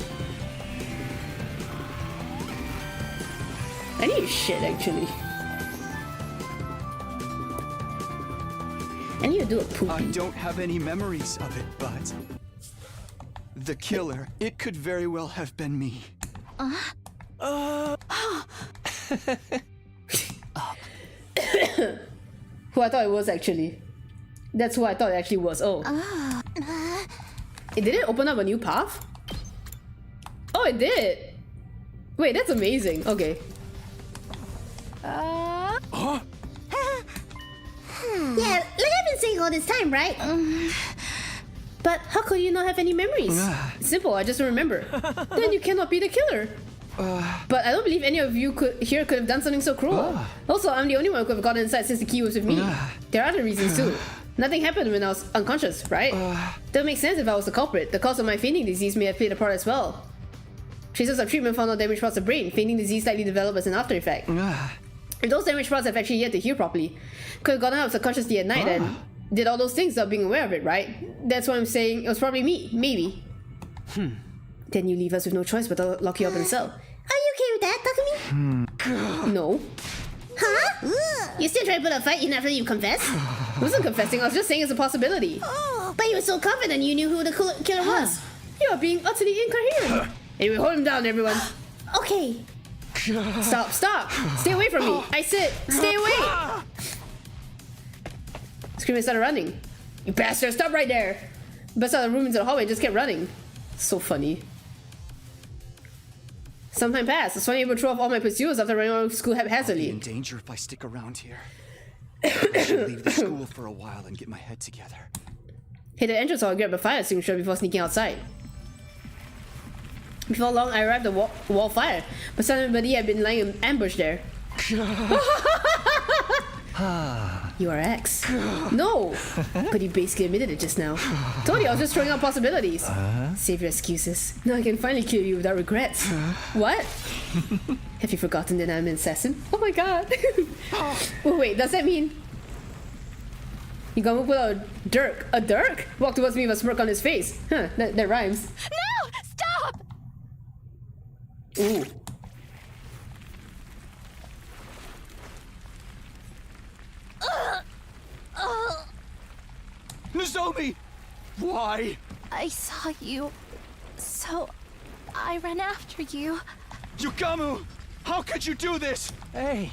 I need to shit actually. I need to do a poopy. I don't have any memories of it, but... The killer, it could very well have been me. Who I thought it was actually. That's who I thought it actually was. Oh. Did it open up a new path? Oh, it did! Wait, that's amazing. Okay. Yeah, like I've been saying all this time, right? But how could you not have any memories? Simple, I just don't remember. Then you cannot be the killer. But I don't believe any of you could have done something so cruel. Also, I'm the only one who could have gotten inside since the key was with me. There are other reasons too. Nothing happened when I was unconscious, right? That makes sense if I was the culprit. The cause of my fainting disease may have played a part as well. Traces of treatment found no damaged parts of the brain. Fainting disease likely developed as an after effect. If those damaged parts have actually yet to heal properly, could have gotten out subconsciously at night and did all those things without being aware of it, right? That's what I'm saying. It was probably me. Maybe. Then you leave us with no choice but to lock you up in a cell. Are you okay with that, Takumi? No. Huh? You still trying to put a fight in after you confess? I wasn't confessing, I was just saying it's a possibility. But you were so confident you knew who the killer was. You are being utterly incoherent. Anyway, hold him down, everyone. Okay. Stop, stop! Stay away from me! I said, stay away! Screaming started running. You bastard, stop right there! Burst out of the room into the hallway and just kept running. So funny. Some time passed. I was finally able to throw off all my pursuers after running out of school haphazardly. In danger if I stick around here. I should leave the school for a while and get my head together. Hit the entrance hall and grab a fire extinguisher before sneaking outside. Before long, I arrived at wall fire, but somebody had been lying in ambush there. You are X. No! But he basically admitted it just now. Told you I was just throwing out possibilities. Save your excuses. Now I can finally kill you without regrets. What? Have you forgotten that I'm an assassin? Oh my god. Oh, wait, does that mean... You gonna pull out a dirk? A dirk? Walked towards me with a smirk on his face. Huh, that rhymes. No! Stop! Ooh. Nozomi! Why? I saw you, so I ran after you. Yukamu! How could you do this? Hey,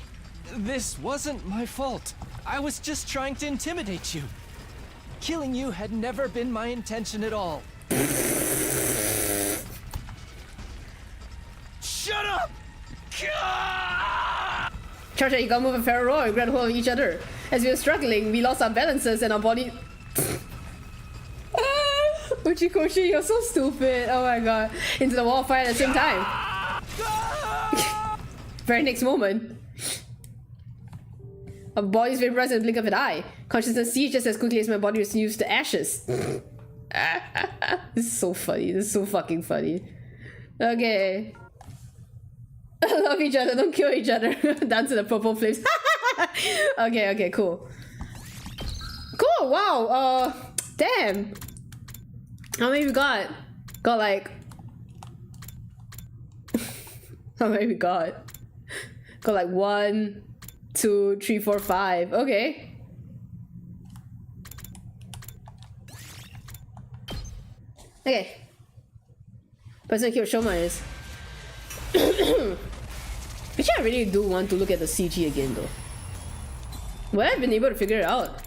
this wasn't my fault. I was just trying to intimidate you. Killing you had never been my intention at all. Shut up! Charge at Yukamu and Ferrero grabbed hold of each other. As we were struggling, we lost our balances and our body... Uchikoshi, you're so stupid. Oh my god. Into the wall of fire at the same time. Very next moment. Our bodies vaporized in the blink of an eye. Consciousness ceased just as quickly as my body was reduced to ashes. This is so funny. This is so fucking funny. Okay. Love each other, don't kill each other. Dance to the purple flames. Okay, cool. Cool, wow, damn. How many we got? Got like... How many we got? Got like 1, 2, 3, 4, 5. Okay. Okay. Person kill Shoma is. Actually, I really do want to look at the CG again though. Would I have been able to figure it out?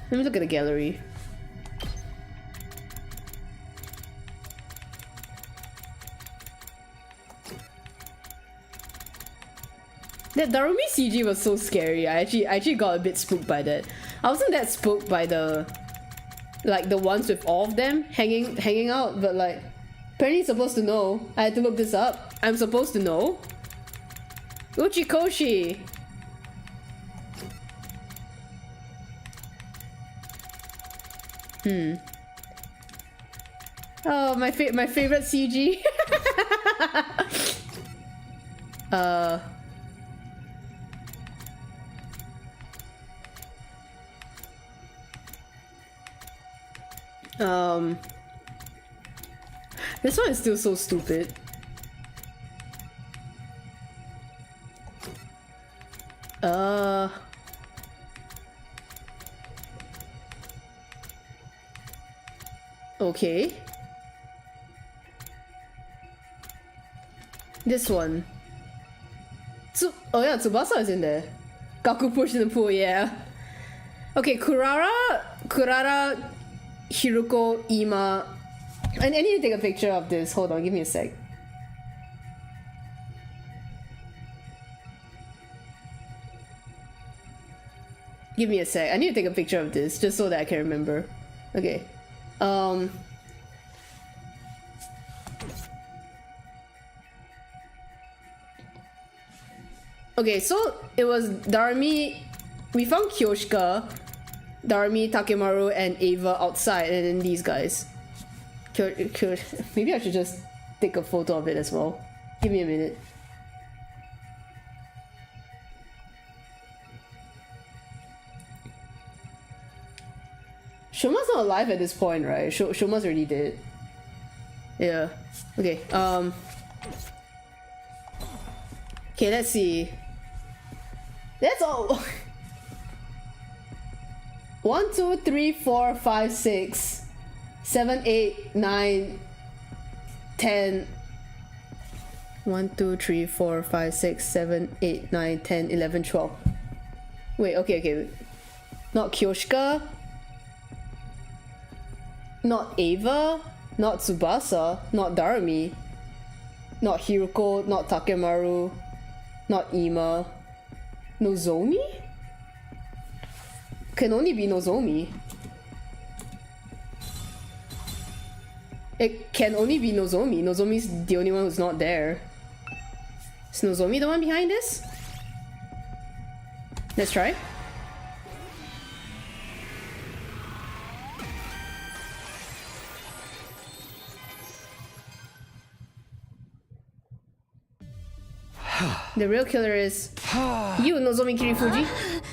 Let me look at the gallery. That Darumi CG was so scary. I actually got a bit spooked by that. I wasn't that spooked by the ones with all of them hanging out, but like apparently supposed to know. I had to look this up. I'm supposed to know. Uchikoshi. Oh, my favorite CG. This one is still so stupid. Okay. This one. Oh yeah, Tsubasa is in there. Gaku pushed in the pool, yeah. Okay, Kurara, Hiruko, Ima. I need to take a picture of this. Hold on, give me a sec. Give me a sec. I need to take a picture of this just so that I can remember. Okay. Okay, so it was Darumi. We found Kyoshika. Darumi, Takemaru, and Ava outside, and then these guys. Maybe I should just take a photo of it as well. Give me a minute. Shoma's not alive at this point, right? Shoma's already dead. Yeah. Okay, okay, let's see. That's all. 1, 2, 3, 4, 5, 6, 7, 8, 9, 10. 1, 2, 3, 4, 5, 6, 7, 8, 9, 10, 11, 12. Wait, okay. Not Kyoshika. Not Ava. Not Tsubasa. Not Darumi. Not Hiruko. Not Takemaru. Not Ima. Nozomi? Can only be Nozomi. It can only be Nozomi. Nozomi's the only one who's not there. Is Nozomi the one behind this? Let's try. The real killer is you, Nozomi Kirifuji.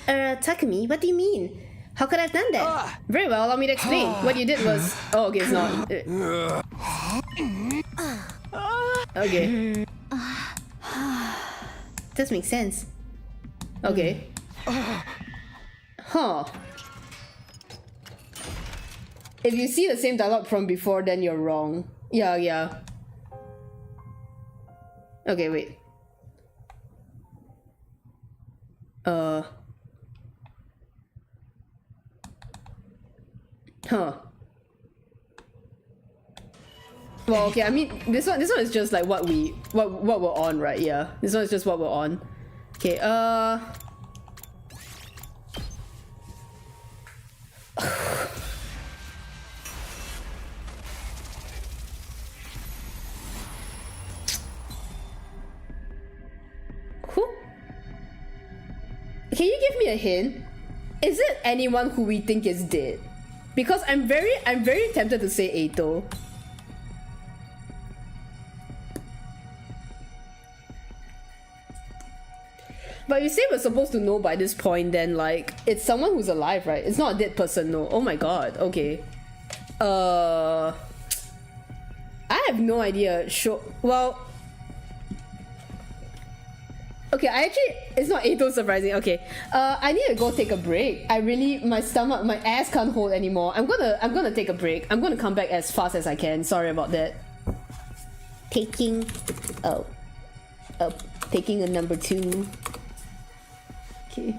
Takumi, what do you mean? How could I have done that? Very well, allow me to explain. What you did was... Oh, okay, it's not. Okay. Does make sense. Okay. Huh. If you see the same dialogue from before, then you're wrong. Yeah. Okay, wait. Huh. Well, okay, I mean, this one is just like what we're on, right? Yeah. This one is just what we're on. Okay, Who? Can you give me a hint? Is it anyone who we think is dead? Because I'm very tempted to say Eito. But you say we're supposed to know by this point, then like it's someone who's alive, right? It's not a dead person, no. Oh my god, okay. I have no idea. Sure. Well, okay, it's not Eito surprising. Okay, I need to go take a break. My stomach, my ass can't hold anymore. I'm gonna take a break. I'm gonna come back as fast as I can. Sorry about that. Taking a number 2. Okay.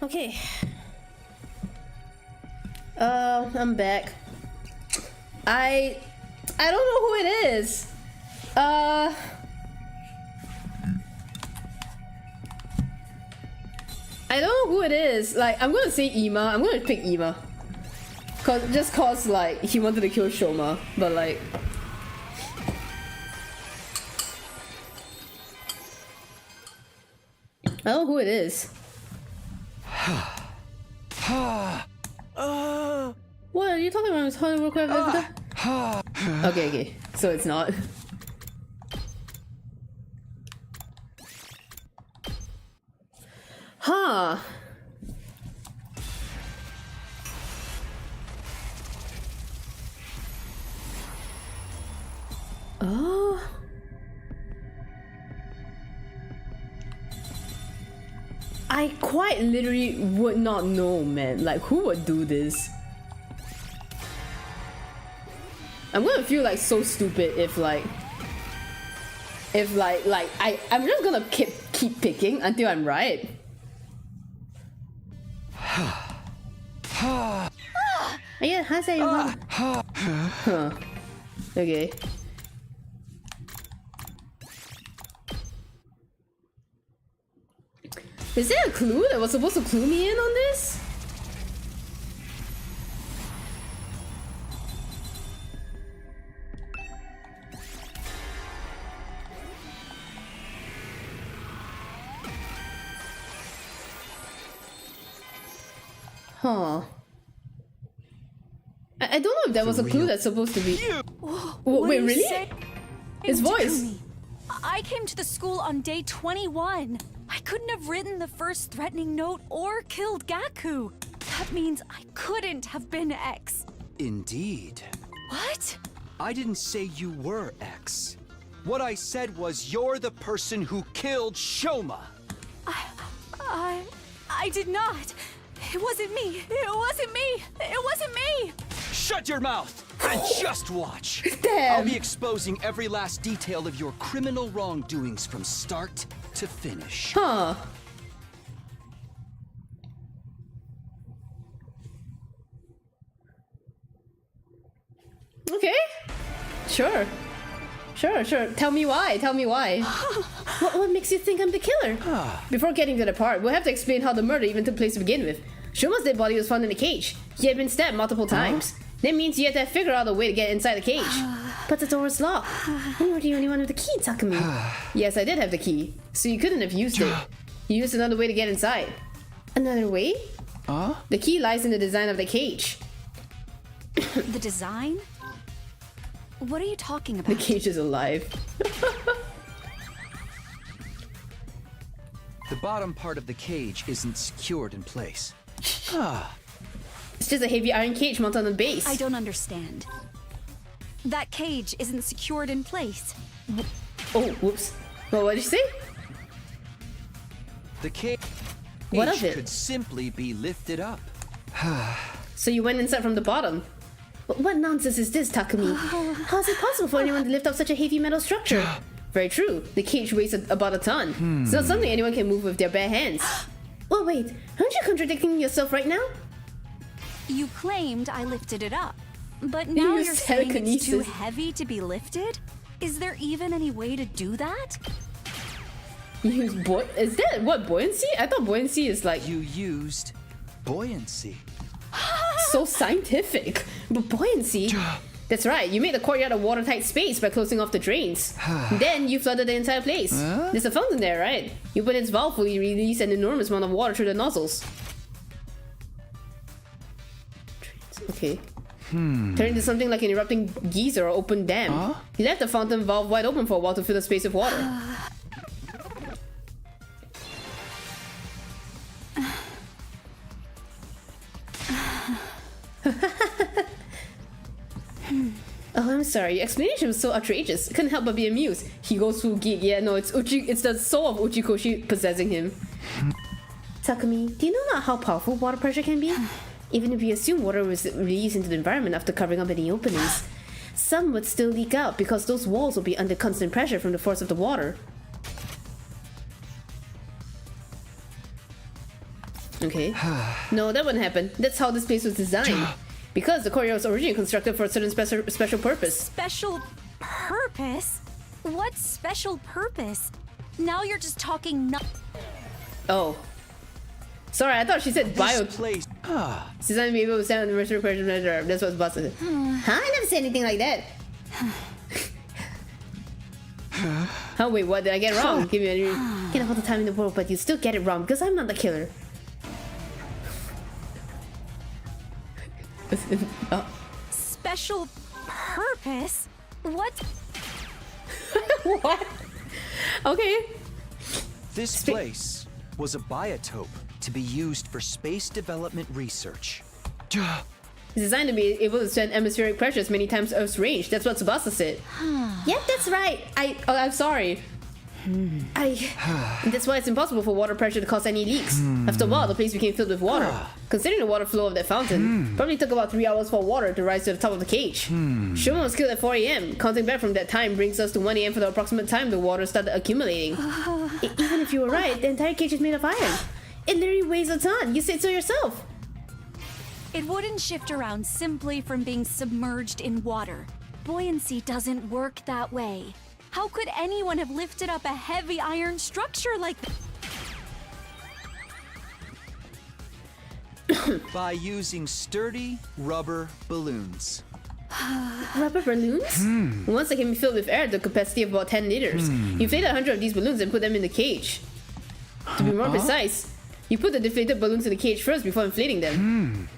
Okay. I'm back. I don't know who it is. I don't know who it is. Like, I'm gonna say Ima. I'm gonna pick Ima. Just cause like he wanted to kill Shoma, but like I don't know who it is. What are you talking about? Hollywood Warcraft? Okay, so it's not. Huh. Oh. I quite literally would not know, man. Like, who would do this? I'm gonna feel like so stupid if I'm just gonna keep picking until I'm right. Yeah, how's that? Huh. Okay. Is there a clue that was supposed to clue me in on this? Huh. I don't know if that was a clue that's supposed to be. Wait, really? His voice. Takumi? I came to the school on day 21. I couldn't have written the first threatening note or killed Gaku. That means I couldn't have been X. Indeed. What? I didn't say you were X. What I said was you're the person who killed Shoma. I did not. It wasn't me. It wasn't me. It wasn't me. Shut your mouth and just watch. Damn. I'll be exposing every last detail of your criminal wrongdoings from start to finish. Huh. Okay. Sure. Sure. Tell me why. What makes you think I'm the killer? Before getting to the part, we'll have to explain how the murder even took place to begin with. Shoma's dead body was found in a cage. He had been stabbed multiple times. That means you had to figure out a way to get inside the cage. But the door was locked. You were the only one with the key, Takumi. Yes, I did have the key, so you couldn't have used it. You used another way to get inside. Another way? The key lies in the design of the cage. The design? What are you talking about? The cage is alive. The bottom part of the cage isn't secured in place. It's just a heavy iron cage mounted on the base. I don't understand. That cage isn't secured in place. Oh, whoops. Well, what did you say? The cage What of it? could simply be lifted up. So you went inside from the bottom. What nonsense is this, Takumi? How is it possible for anyone to lift up such a heavy metal structure? Very true. The cage weighs about a ton. It's not something anyone can move with their bare hands. Well, wait. Aren't you contradicting yourself right now? You claimed I lifted it up, but now used you're saying it's too telekinesis. heavy to be lifted? Is there even any way to do that? You use is that what, buoyancy? I thought buoyancy is like You used buoyancy. so scientific. But buoyancy? That's right, you made the courtyard a watertight space by closing off the drains. Then you flooded the entire place. There's a fountain there, right? You put its valve fully release an enormous amount of water through the nozzles. Okay. Turned into something like an erupting geyser or open dam. He left the fountain valve wide open for a while to fill the space with water. Oh, I'm sorry. Your explanation was so outrageous. Couldn't help but be amused. He goes full geek. Yeah, no, it's the soul of Uchikoshi possessing him. Takumi, do you know not how powerful water pressure can be? Even if we assume water was released into the environment after covering up any openings, some would still leak out because those walls will be under constant pressure from the force of the water. Okay. No, that wouldn't happen. That's how this place was designed. Because the courtyard was originally constructed for a certain special purpose. Special purpose? What special purpose? Now you're just talking Oh. Sorry, I thought she said bio. This place. She's not gonna be able to stand on the restoration pressure. That's what's busted. Huh? I never said anything like that. Oh wait, what did I get wrong? Give me a get all the time in the world, but you still get it wrong because I'm not the killer. Oh. special purpose? What? What? Okay. This place was a biotope to be used for space development research. It's designed to be able to send atmospheric pressures many times Earth's range. That's what Tsubasa said. Yep, that's right. I'm sorry. That's why it's impossible for water pressure to cause any leaks. After a while, the place became filled with water. Considering the water flow of that fountain, probably took about 3 hours for water to rise to the top of the cage. Shoma was killed at 4 a.m. Counting back from that time brings us to 1 a.m. for the approximate time the water started accumulating. Even if you were right, the entire cage is made of iron. It literally weighs a ton. You said so yourself. It wouldn't shift around simply from being submerged in water. Buoyancy doesn't work that way. How could anyone have lifted up a heavy iron structure like that? By using sturdy rubber balloons. Rubber balloons? Once they can be filled with air, the capacity of about 10 liters. You inflate 100 of these balloons and put them in the cage. To be more precise, you put the deflated balloons in the cage first before inflating them.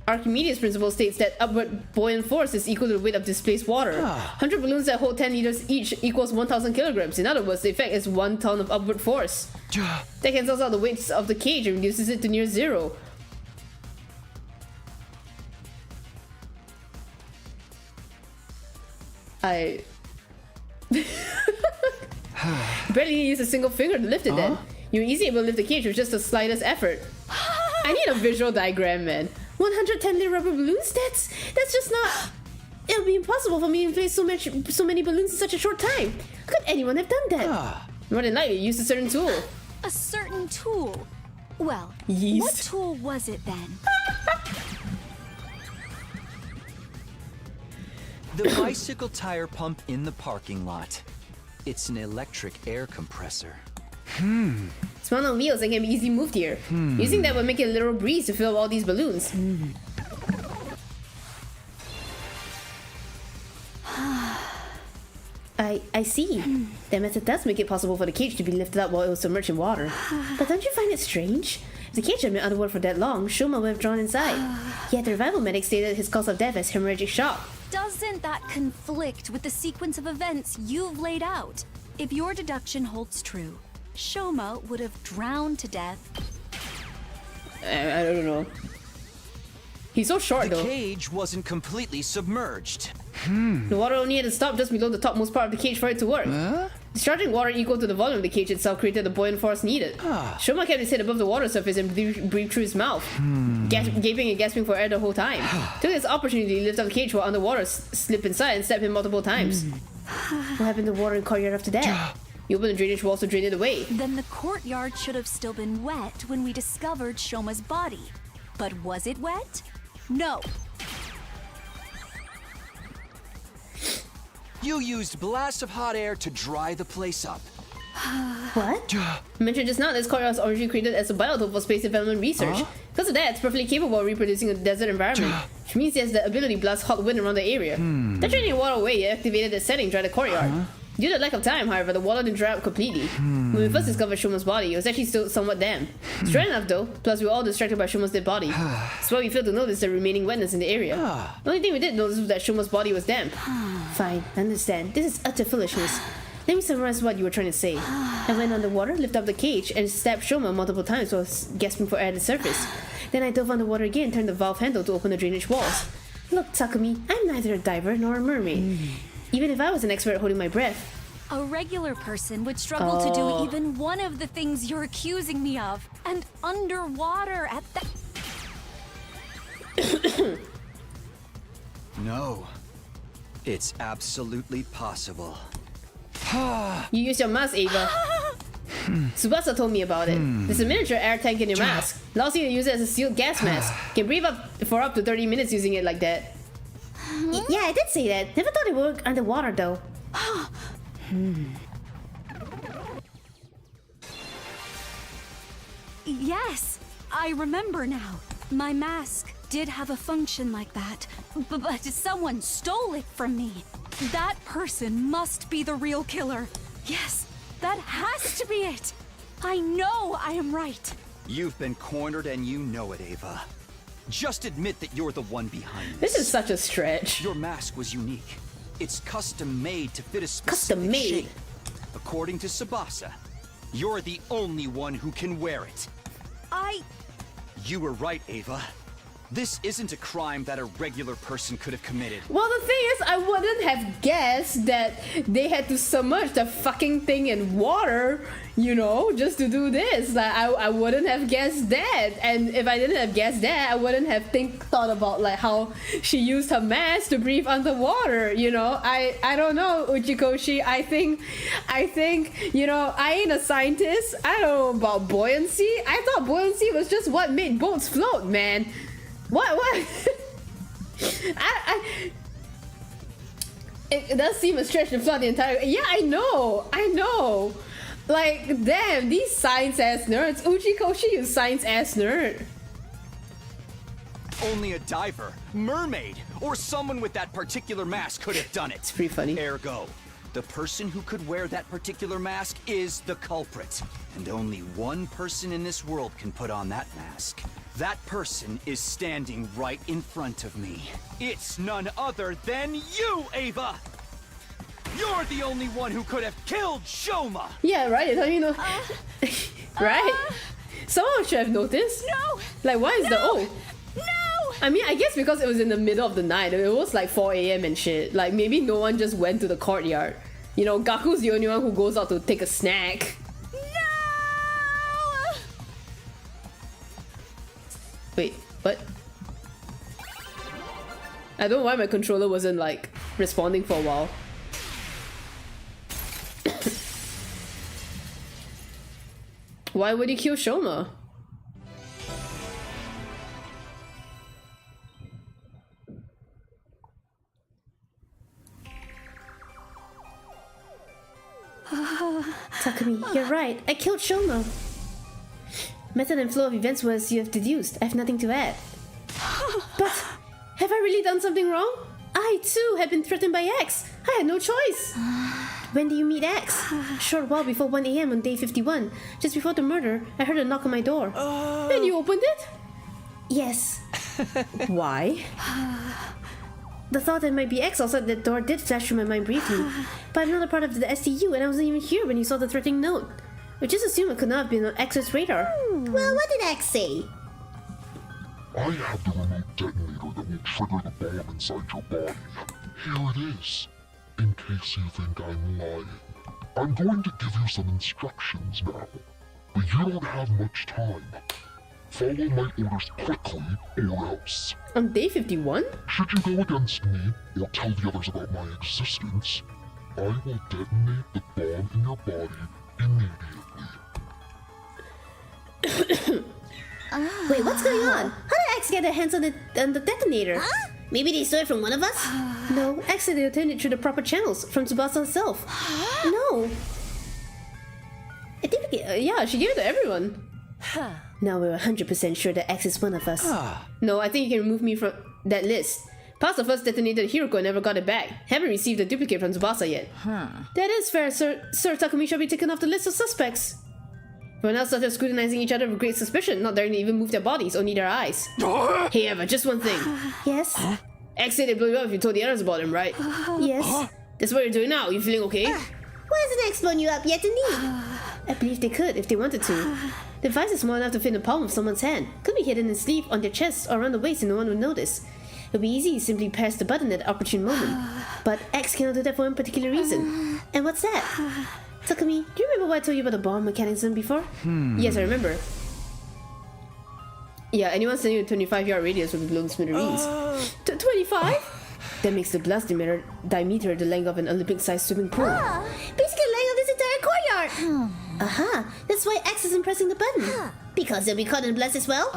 Archimedes' principle states that upward buoyant force is equal to the weight of displaced water. 100 balloons that hold 10 liters each equals 1,000 kilograms. In other words, the effect is 1 ton of upward force. That cancels out the weights of the cage and reduces it to near zero. I barely use a single finger to lift it then. You're easily able to lift the cage with just the slightest effort. I need a visual diagram, man. 110 liter rubber balloons? That's just not... It'll be impossible for me to inflate so many balloons in such a short time. How could anyone have done that? More than likely, use a certain tool. A certain tool? Well, Yeast. what tool was it then? The bicycle tire pump in the parking lot. It's an electric air compressor. Spun on wheels and can be easily moved here. Using that would make it a literal breeze to fill all these balloons. I see. That method does make it possible for the cage to be lifted up while it was submerged in water. But don't you find it strange? If the cage had been underwater for that long, Shoma would have drawn inside. Yet the revival medic stated his cause of death as hemorrhagic shock. Doesn't that conflict with the sequence of events you've laid out? If your deduction holds true, Shoma would have drowned to death. I don't know. He's so short though. The cage wasn't completely submerged. The water only had to stop just below the topmost part of the cage for it to work. Discharging water equal to the volume of the cage itself created the buoyant force needed. Shoma kept his head above the water surface and breathed through his mouth, gaping and gasping for air the whole time. Took this opportunity to lift up the cage while underwater, slip inside and stab him multiple times. What happened to the water in the courtyard after that? You opened the drainage walls to drain it away. Then the courtyard should have still been wet when we discovered Shoma's body. But was it wet? No. You used blasts of hot air to dry the place up. What? Mentioned just now, this courtyard was originally created as a biotope for space development research. Because of that, it's perfectly capable of reproducing a desert environment, which means it has the ability to blast hot wind around the area. That draining water away activated the setting dry the courtyard. Due to lack of time, however, the water didn't dry up completely. When we first discovered Shoma's body, it was actually still somewhat damp. It's dry enough though, plus we were all distracted by Shoma's dead body. That's why we failed to notice the remaining wetness in the area. The only thing we did notice was that Shoma's body was damp. Fine, I understand. This is utter foolishness. Let me summarize what you were trying to say. I went underwater, lifted up the cage, and stabbed Shoma multiple times while gasping for air at the surface. Then I dove underwater again and turned the valve handle to open the drainage walls. Look, Takumi, I'm neither a diver nor a mermaid. Even if I was an expert at holding my breath, a regular person would struggle to do even one of the things you're accusing me of. And underwater at that... No. It's absolutely possible. You use your mask, Ava. Tsubasa told me about it. There's a miniature air tank in your mask. Allows you to use it as a sealed gas mask. Can breathe up for up to 30 minutes using it like that. Yeah, I did say that. Never thought it would work underwater though. Yes, I remember now. My mask did have a function like that, but someone stole it from me. That person must be the real killer. Yes, that has to be it. I know I am right. You've been cornered and you know it, Ava. Just admit that you're the one behind This is such a stretch. Your mask was unique. It's custom made to fit a specific Custom made. shape. According to Tsubasa, you're the only one who can wear it. You were right, Ava. This isn't a crime that a regular person could have committed. Well, the thing is, I wouldn't have guessed that they had to submerge the fucking thing in water, you know, just to do this. Like, I wouldn't have guessed that. And if I didn't have guessed that, I wouldn't have thought about like how she used her mask to breathe underwater, you know. I don't know, Uchikoshi. I think, you know, I ain't a scientist. I don't know about buoyancy. I thought buoyancy was just what made boats float, man. What? It does seem a stretch to flood the entire. Yeah, I know. Like, damn, these science ass nerds. Uchikoshi, you science ass nerd. Only a diver, mermaid, or someone with that particular mask could have done it. It's pretty funny. Ergo, the person who could wear that particular mask is the culprit. And only one person in this world can put on that mask. That person is standing right in front of me. It's none other than you, Ava! You're the only one who could have killed Shoma! Yeah, right? I mean, right? Someone should have noticed. No! Like, why is No! I mean, I guess because it was in the middle of the night. It was like 4 a.m. and shit. Like, maybe no one just went to the courtyard. You know, Gaku's the only one who goes out to take a snack. Wait, what? I don't know why my controller wasn't like responding for a while. Why would he kill Shoma? Takumi, you're right. I killed Shoma. Method and flow of events was you have deduced. I have nothing to add. But have I really done something wrong? I too have been threatened by X. I had no choice. When do you meet X? A short while before 1 a.m. on day 51. Just before the murder, I heard a knock on my door. And you opened it? Yes. Why? The thought that it might be X outside the door did flash through my mind briefly. But I'm not a part of the STU and I wasn't even here when you saw the threatening note. We just assumed it could not have been on X's radar. Well, what did X say? I have the remote detonator that will trigger the bomb inside your body. Here it is, in case you think I'm lying. I'm going to give you some instructions now, but you don't have much time. Follow my orders quickly, or else. On day 51? Should you go against me, or tell the others about my existence, I will detonate the bomb in your body immediately. Wait, what's going on? How did X get their hands on the detonator? Huh? Maybe they stole it from one of us? No, X said they obtained it through the proper channels, from Tsubasa herself. No. I think, yeah, she gave it to everyone. Now we're 100% sure that X is one of us. No, I think you can remove me from that list. Past the first detonated Hiroko never got it back. Haven't received a duplicate from Tsubasa yet. That is fair, sir. Sir Takumi shall be taken off the list of suspects. Everyone else started scrutinizing each other with great suspicion, not daring to even move their bodies, only their eyes. Hey Eva, just one thing. Yes? X said they blew you up if you told the others about him, right? Yes. That's what you're doing now. You feeling okay? Why hasn't X blown you up yet, Denise? I believe they could, if they wanted to. The device is small enough to fit in the palm of someone's hand. Could be hidden in sleeve, on their chest, or around the waist and no one would notice. It would be easy to simply press the button at the opportune moment. But X cannot do that for one particular reason. And what's that? Takumi, do you remember what I told you about the bomb mechanism before? Yes, I remember. Yeah, anyone sending a 25-yard radius will be blown to smithereens. 25? That makes the blast diameter the length of an Olympic-sized swimming pool. Basically the length of this entire courtyard! Aha! That's why X isn't pressing the button. Because they'll be caught in blast as well?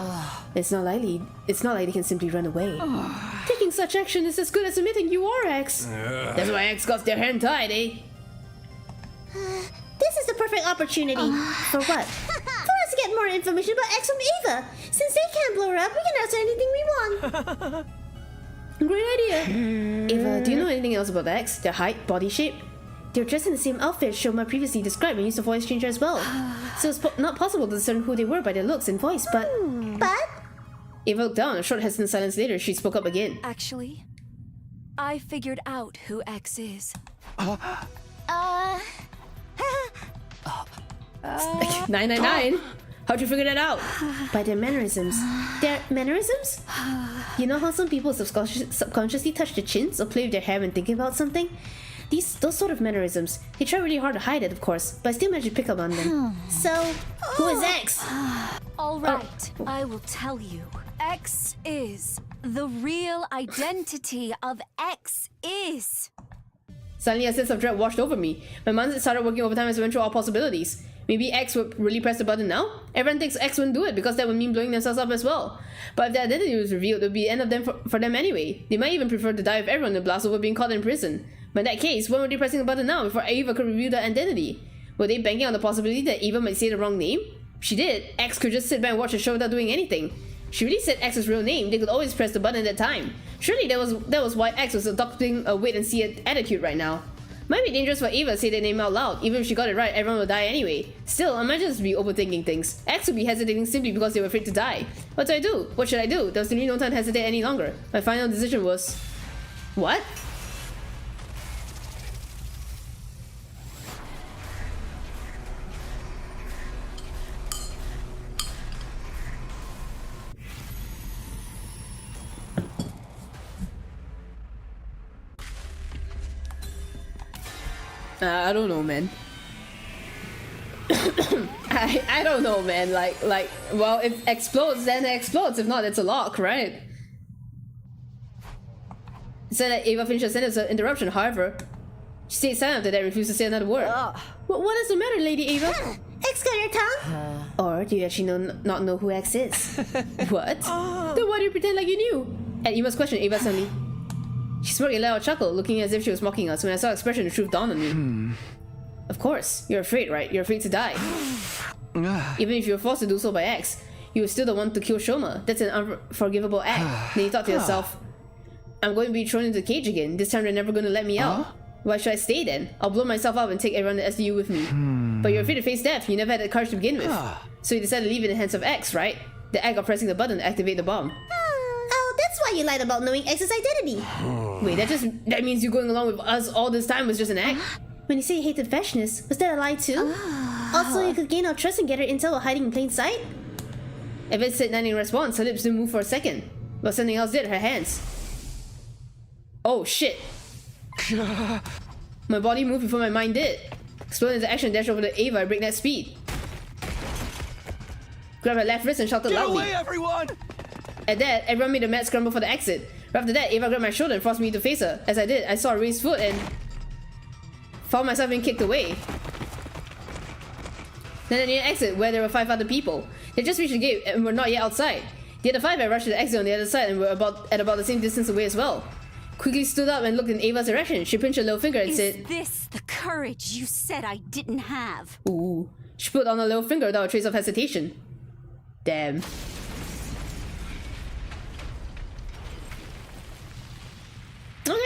It's not likely. It's not like they can simply run away. Taking such action is as good as admitting you are X. That's why X got their hand tied, eh? This is the perfect opportunity. For what? For us to get more information about X from Ava. Since they can't blow her up, we can ask her anything we want. Great idea. Ava, do you know anything else about X? Their height, body shape? They're dressed in the same outfit Shoma previously described and used a voice changer as well. So it's not possible to discern who they were by their looks and voice, but... But? Ava looked down. A short hesitant silence later, she spoke up again. Actually, I figured out who X is. 999. How'd you figure that out? By their mannerisms. Their mannerisms? You know how some people subconsciously touch their chins or play with their hair when thinking about something? Those sort of mannerisms. They try really hard to hide it, of course, but I still manage to pick up on them. So, who is X? All right, I will tell you. X is. The real identity of X is. Suddenly a sense of dread washed over me. My mind started working overtime as I went through all possibilities. Maybe X would really press the button now? Everyone thinks X wouldn't do it because that would mean blowing themselves up as well. But if their identity was revealed, it would be the end of them for them anyway. They might even prefer to die with everyone in the blast over being caught in prison. But in that case, when were they pressing the button now before Ava could reveal their identity? Were they banking on the possibility that Ava might say the wrong name? If she did, X could just sit back and watch the show without doing anything. She really said X's real name, they could always press the button at that time. Surely that was why X was adopting a wait-and-see attitude right now. Might be dangerous for Ava to say their name out loud. Even if she got it right, everyone will die anyway. Still, I might just be overthinking things. X would be hesitating simply because they were afraid to die. What do I do? What should I do? There was really no time to hesitate any longer. My final decision was... What? I don't know, man. I don't know, man. Like, well, if it explodes, then it explodes. If not, it's a lock, right? It said that Ava finished her sentence of interruption, however, she stayed silent after that and refused to say another word. What is the matter, Lady Ava? X got your tongue? Or do you actually not know who X is? What? Then why do you pretend like you knew? At Eva's question, Ava suddenly... She smirked a loud chuckle, looking as if she was mocking us. When I saw her expression, the truth dawned on me. Of course. You're afraid, right? You're afraid to die. Even if you were forced to do so by X, you were still the one to kill Shoma. That's an unforgivable act. Then you thought to yourself, I'm going to be thrown into the cage again. This time they're never going to let me out. Why should I stay then? I'll blow myself up and take everyone to SDU with me. But you're afraid to face death. You never had the courage to begin with. So you decided to leave it in the hands of X, right? The act of pressing the button to activate the bomb. Oh, that's why you lied about knowing X's identity. Wait, that means you going along with us all this time was just an act? When you say you hated fashionists, was that a lie too? Also, you could gain our trust and get her intel while hiding in plain sight? Yvette said nothing in response. Her lips didn't move for a second. But something else did, her hands. Oh shit. My body moved before my mind did. Exploded into action and dashed over to Ava at breakneck speed. Grabbed her left wrist and shouted loudly. Get away, everyone! At that, everyone made a mad scramble for the exit. Right after that, Ava grabbed my shoulder and forced me to face her. As I did, I saw a raised foot and found myself being kicked away. Then I near an exit where there were 5 other people. They just reached the gate and were not yet outside. The other 5 had rushed to the exit on the other side and were at about the same distance away as well. Quickly stood up and looked in Ava's direction. She pinched her little finger and said, Is this the courage you said I didn't have? Ooh. She put on her little finger without a trace of hesitation. Damn. Okay.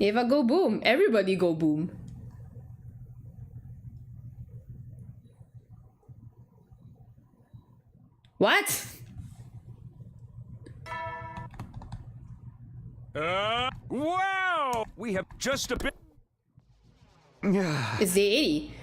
Ava go boom. Everybody go boom. What? Wow! We have just a bit. It's day 80.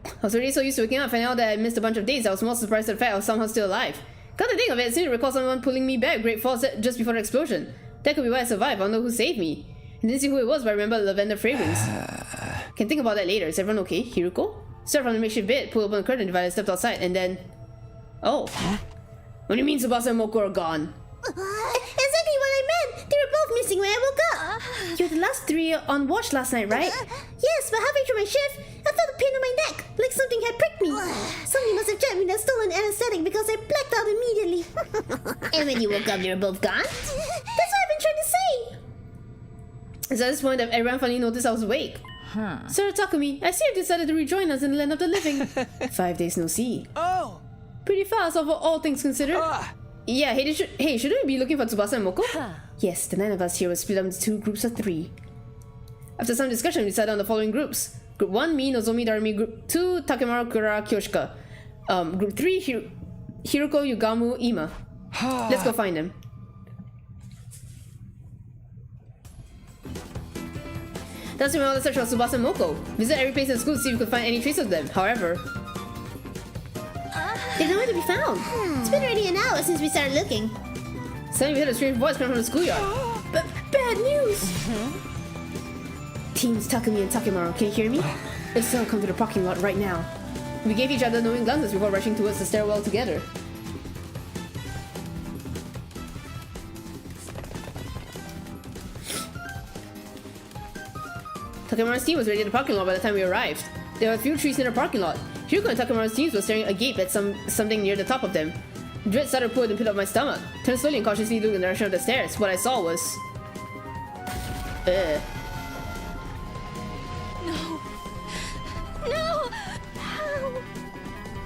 I was already so used to waking up, finding out that I missed a bunch of days. I was more surprised at the fact I was somehow still alive. Come to think of it, I seem to recall someone pulling me back Great Falls just before the explosion. That could be why I survived. I don't know who saved me. I didn't see who it was, but I remember lavender fragrance. Can think about that later. Is everyone okay? Hiruko? Stepped from the makeshift bed, pulled open the curtain, divided, stepped outside, and then... Oh. What do you mean Tsubasa and Moko are gone? Exactly what I meant! They were both missing when I woke up! You're the last 3 on watch last night, right? Yes, but halfway through my shift, I felt a pain on my neck, like something had pricked me. Somebody must have jabbed me with a stolen anesthetic because I blacked out immediately. And when you woke up, they were both gone? That's what I've been trying to say! It's at this point that everyone finally noticed I was awake. Sir Takumi, I see you decided to rejoin us in the land of the living. 5 days no see. Oh! Pretty fast, all things considered. Yeah, hey, shouldn't we be looking for Tsubasa and Moko? Yes, the 9 of us here will split up into 2 groups of 3. After some discussion, we decided on the following groups. Group 1, me, Nozomi, Darumi. Group 2, Takemaru, Kura, Kyoshika. Group 3, Hiroko, Yugamu, Ima. Let's go find them. That's when we want to search for Tsubasa and Moko. Visit every place in school to see if we could find any trace of them. However, they're nowhere to be found. It's been already an hour since we started looking. Suddenly we heard a strange voice coming from the schoolyard. Bad news! Teams Takumi and Takemaru, can you hear me? If so, come to the parking lot right now. We gave each other knowing glances before rushing towards the stairwell together. Takemaru's team was ready in the parking lot by the time we arrived. There were a few trees in the parking lot. Hiroko and Takemaru's teams were staring agape at something near the top of them. Dread started to pull in the pit of my stomach. Turned slowly and cautiously looking in the direction of the stairs. What I saw was... No!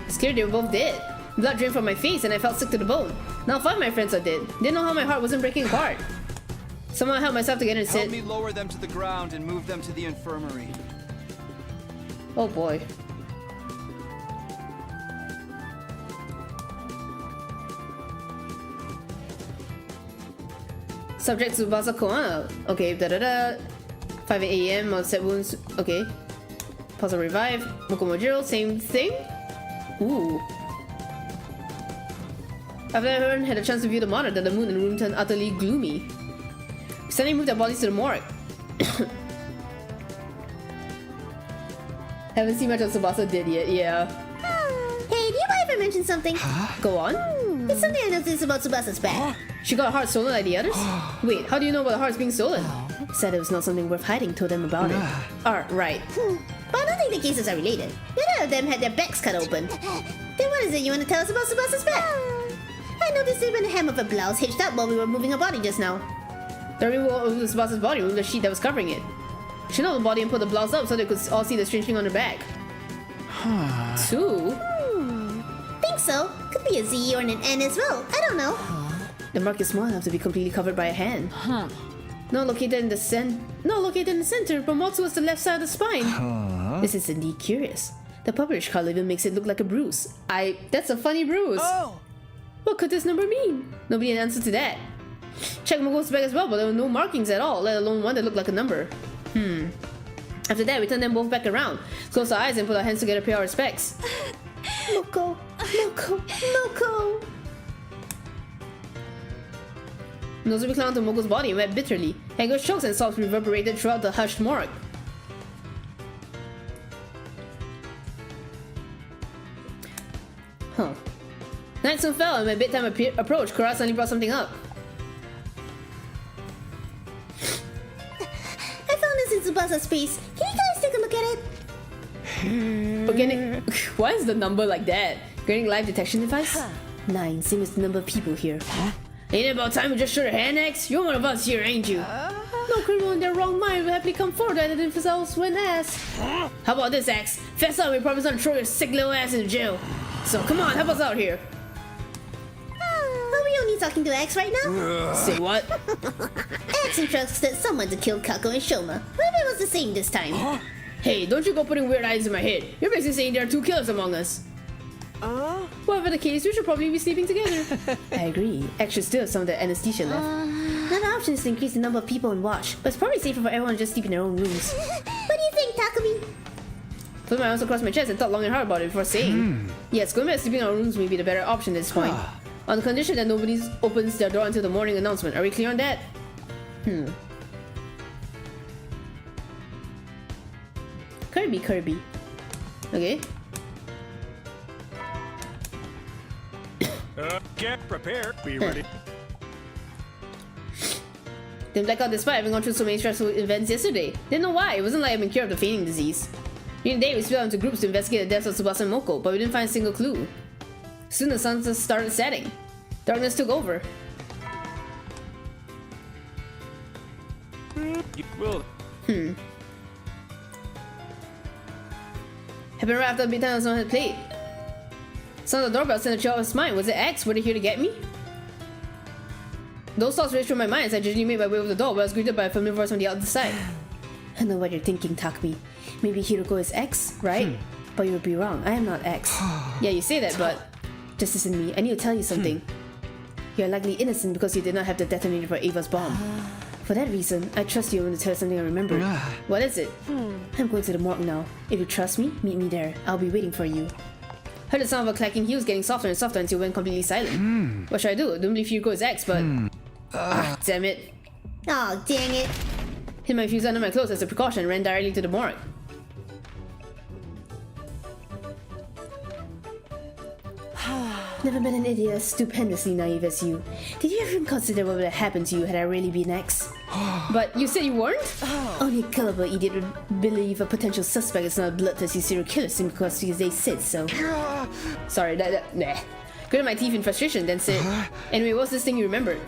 Scared they were both dead. Blood drained from my face and I felt sick to the bone. Now 5 of my friends are dead. Didn't know how my heart wasn't breaking apart. Somehow I held myself together and said... Help me lower them to the ground and move them to the infirmary. Oh boy. Subject Tsubasa Koano. Okay, 5 a.m. on set wounds. Okay. Pause and revive. Mokomojiro, same thing? Ooh. After everyone had a chance to view the monitor, the moon and the room turned utterly gloomy. We suddenly moved our bodies to the morgue. Haven't seen much of Tsubasa did yet, yeah. Hey, do you mind if I mention something? Go on. It's something I noticed about Tsubasa's back. She got her heart stolen like the others? Wait, how do you know about the hearts being stolen? Said it was not something worth hiding, told them about it. Right. But I don't think the cases are related. None of them had their backs cut open. Then what is it you want to tell us about Tsubasa's back? I noticed it when the hem of her blouse hitched up while we were moving her body just now. The removal of Tsubasa's body removed the sheet that was covering it. She knocked the body and put the blouse up so they could all see the strange thing on her back. 2? Think so. Could be a Z or an N as well. I don't know. The mark is small enough to be completely covered by a hand. Not located in the center, but more towards the left side of the spine. This is indeed curious. The published color even makes it look like a bruise. That's a funny bruise. What could this number mean? Nobody had an answer to that. Checked Moko's bag as well, but there were no markings at all, let alone one that looked like a number. After that, we turned them both back around, closed our eyes and put our hands together to pay our respects. Moko, Moko, Moko. Nozomi clung to Moko's body and wept bitterly. Angry chokes and sobs reverberated throughout the hushed morgue. Night soon fell and when bedtime approached, Kura suddenly brought something up. I found this in Tsubasa's space. Can you guys take a look at it? Organic. Why is the number like that? Getting live detection device? 9, same as the number of people here. Ain't it about time we just showed our hand, X? You're one of us here, ain't you? No criminal in their wrong mind will happily come forward to identify themselves when asked. How about this, X? Fess up, we promise not to throw your sick little ass in jail. So come on, help us out here. Are we only talking to X right now? Say what? X entrusted someone to kill Kako and Shoma. What if it was the same this time? Hey, don't you go putting weird ideas in my head. You're basically saying there are 2 killers among us. Whatever the case, we should probably be sleeping together. I agree. X should still have some of the anesthesia left. Another option is to increase the number of people on watch, but it's probably safer for everyone to just sleep in their own rooms. What do you think, Takumi? Put my arms across my chest and thought long and hard about it before saying, yes, going back to sleeping in our rooms may be the better option at this point. On the condition that nobody opens their door until the morning announcement. Are we clear on that? Kirby. Okay. Get prepared. Be ready. Didn't black out despite having gone through so many stressful events yesterday. Didn't know why. It wasn't like I've been cured of the fainting disease. During the day, we split out into groups to investigate the deaths of Tsubasa and Moko, but we didn't find a single clue. Soon the sun just started setting. Darkness took over. Happened right after the bedtime someone had played. Sound of the doorbell sent a chill off his mind. Was it X? Were they here to get me? Those thoughts raced through my mind as I gingerly made my way over the door, but I was greeted by a familiar voice on the other side. I know what you're thinking, Takumi. Maybe Hiroko is X, right? But you would be wrong. I am not X. Yeah, you say that, but just listen to me. I need to tell you something. You're likely innocent because you did not have the detonator for Ava's bomb. For that reason, I trust you to tell you something I remembered. What is it? I'm going to the morgue now. If you trust me, meet me there. I'll be waiting for you. Heard the sound of her clacking heels getting softer and softer until it went completely silent. What should I do? Don't believe Hiroko is X, but... damn it. Oh, dang it. Hid my fuse under my clothes as a precaution and ran directly to the morgue. Never met an idiot as stupendously naive as you. Did you ever consider what would have happened to you had I really been X? But you said you weren't? Only a gullible idiot would believe a potential suspect is not a bloodthirsty serial killer simply because they said so. Sorry, nah. Gritted my teeth in frustration, then said, anyway, what's this thing you remembered?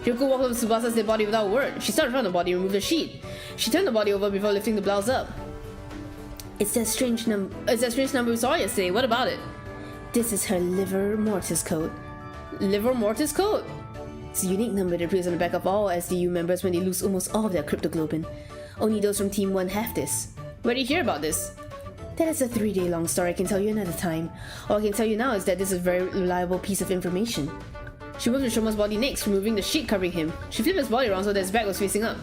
Hiroko walked over to Tsubasa's dead body without a word. She started from the body and removed the sheet. She turned the body over before lifting the blouse up. It's that strange number we saw yesterday. What about it? This is her liver mortis code. Liver mortis code? It's a unique number that appears on the back of all SDU members when they lose almost all of their cryptoglobin. Only those from Team 1 have this. Where did you hear about this? That is a 3-day-long story I can tell you another time. All I can tell you now is that this is a very reliable piece of information. She moved to Shoma's body next, removing the sheet covering him. She flipped his body around so that his back was facing up.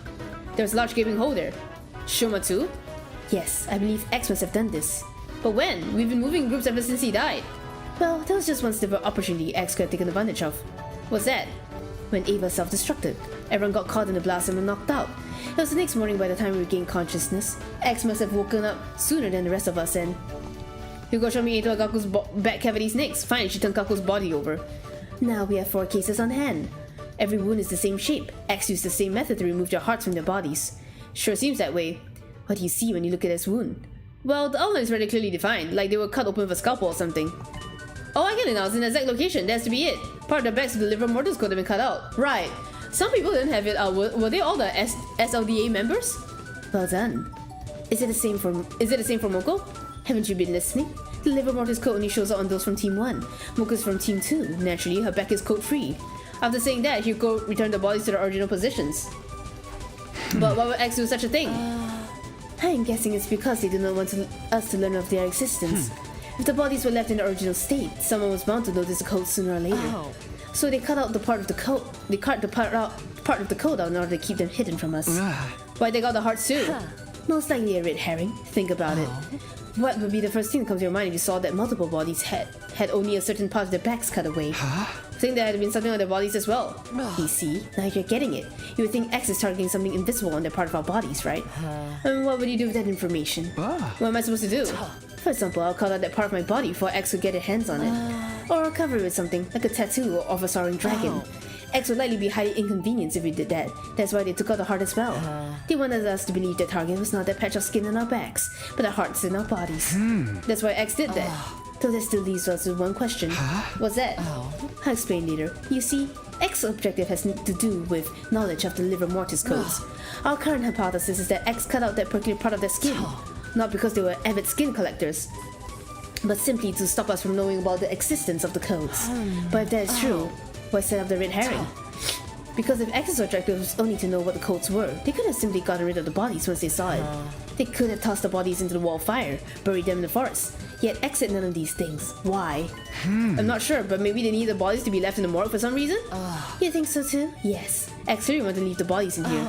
There was a large gaping hole there. Shoma too? Yes, I believe X must have done this. But when? We've been moving in groups ever since he died. Well, that was just one sliver opportunity X could have taken advantage of. What's that? When Ava self-destructed. Everyone got caught in the blast and were knocked out. It was the next morning by the time we regained consciousness. X must have woken up sooner than the rest of us and... Hugo showed me into Gaku's back cavities next. Fine, she turned Gaku's body over. Now we have 4 cases on hand. Every wound is the same shape. X used the same method to remove their hearts from their bodies. Sure seems that way. What do you see when you look at this wound? Well, the outline is very clearly defined, like they were cut open with a scalpel or something. Oh, I get it now. It's an exact location. That's to be it. Part of the backs of the liver mortis could have been cut out. Right. Some people didn't have it. Were they all the SLDA members? Well done. Is it the same for Moko? Haven't you been listening? The liver mortis coat only shows up on those from Team 1. Moko's from Team 2. Naturally, her back is coat free. After saying that, Hiroko returned the bodies to their original positions. But why would X do such a thing? I'm guessing it's because they do not want us to learn of their existence. If the bodies were left in the original state, someone was bound to notice the code sooner or later. So they cut out the part of the code. They cut the part of the code out in order to keep them hidden from us. Why they got the hearts too? Most likely a red herring. Think about it. What would be the first thing that comes to your mind if you saw that multiple bodies had only a certain part of their backs cut away? Think there had been something on their bodies as well. You see, now you're getting it. You would think X is targeting something invisible on their part of our bodies, right? And what would you do with that information? What am I supposed to do? For example, I'll cut out that part of my body before X would get their hands on it. Or I'll cover it with something, like a tattoo of a soaring dragon. X would likely be highly inconvenienced if we did that. That's why they took out the heart as well. They wanted us to believe the target was not that patch of skin on our backs, but the hearts in our bodies. That's why X did that. Though that still leaves us with one question. What's that? I'll explain later. You see, X's objective has to do with knowledge of the liver mortis codes. Our current hypothesis is that X cut out that particular part of their skin. Not because they were avid skin collectors, but simply to stop us from knowing about the existence of the codes. But if that is true, why set up the red herring? Because if X's objective was only to know what the codes were, they could have simply gotten rid of the bodies once they saw it. They could have tossed the bodies into the wall of fire, buried them in the forest. Yet X said none of these things. Why? I'm not sure, but maybe they need the bodies to be left in the morgue for some reason? You think so too? Yes. X really wanted to leave the bodies in here.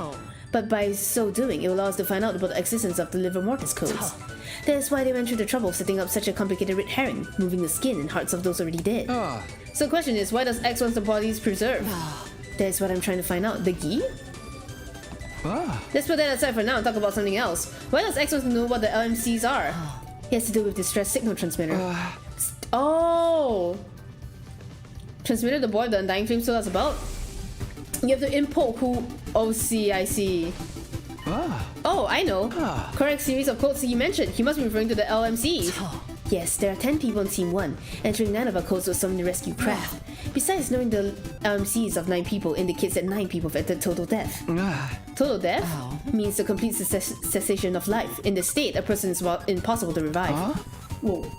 But by so doing, it will allow us to find out about the existence of the liver mortis codes. That is why they went through the trouble of setting up such a complicated red herring, moving the skin and hearts of those already dead. So the question is, why does X want the bodies preserved? That is what I'm trying to find out. The gi? Let's put that aside for now and talk about something else. Why does X want to know what the LMCs are? It has to do with distress signal transmitter. Oh! Transmitter the boy the Undying Flame told us about? You have to input who Oh, see, I see. Oh, I know. Correct series of codes he mentioned. He must be referring to the LMC. Yes, there are 10 people in Team 1, entering 9 of our codes with some rescue craft. Besides, knowing the LMCs of 9 people indicates that 9 people have entered total death. Total death means the complete cessation of life. In this state, a person is impossible to revive. Whoa.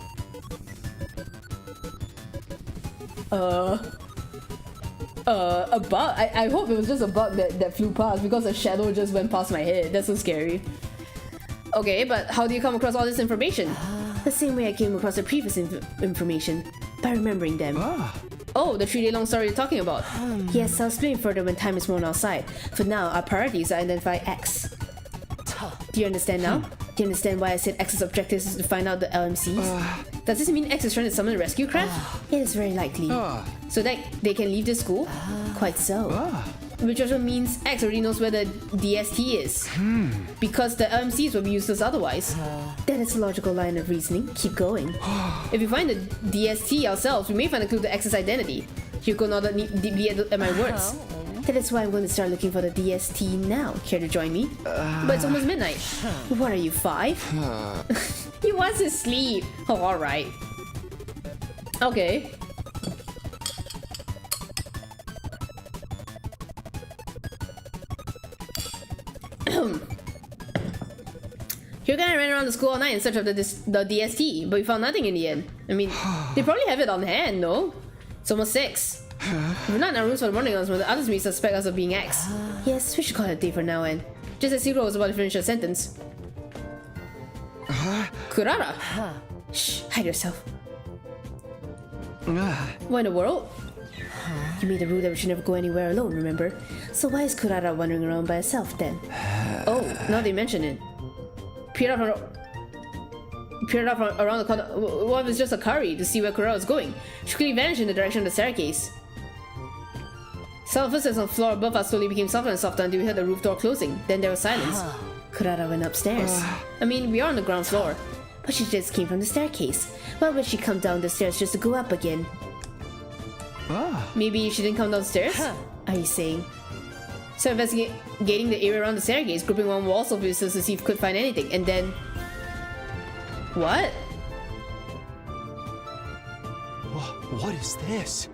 A bug? I hope it was just a bug that flew past because a shadow just went past my head. That's so scary. Okay, but how do you come across all this information? The same way I came across the previous information, by remembering them. Oh, the 3-day-long story you're talking about. Yes, I'll explain further when time is more on our side. For now, our priorities are identify X. Do you understand now? Do you understand why I said X's objective is to find out the LMCs? Does this mean X is trying to summon a rescue craft? It is very likely. So that they can leave the school? Quite so. Which also means X already knows where the DST is. Because the LMCs will be useless otherwise. That is a logical line of reasoning. Keep going. If we find the DST ourselves, we may find a clue to X's identity. Hugo nodded deeply at my words. That is why I'm going to start looking for the DST now. Care to join me? But it's almost midnight. What are you, 5? He wants to sleep. Oh, alright. Okay. Hugo and I ran around the school all night in search of the DST, but we found nothing in the end. I mean, they probably have it on hand, no? It's almost 6. If we're not in our rooms for the morning announcement, the others may suspect us of being X. Yes, we should call it a day for now and just as Zero was about to finish her sentence. Kurara! Shh, hide yourself. What in the world? You made a rule that we should never go anywhere alone, remember? So why is Kurara wandering around by herself then? Oh, now they mention it. Peered off around the corner. What if it's just a curry to see where Kurara is going? She quickly vanished in the direction of the staircase. Sound footsteps on the floor above us slowly became softer and softer until we heard the roof door closing. Then there was silence. Kurara went upstairs. I mean, we are on the ground floor. But she just came from the staircase. Why would she come down the stairs just to go up again? Maybe she didn't come downstairs? Are you saying? So investigating the area around the staircase, grouping one wall surfaces to see if we could find anything, and then... What? What is this?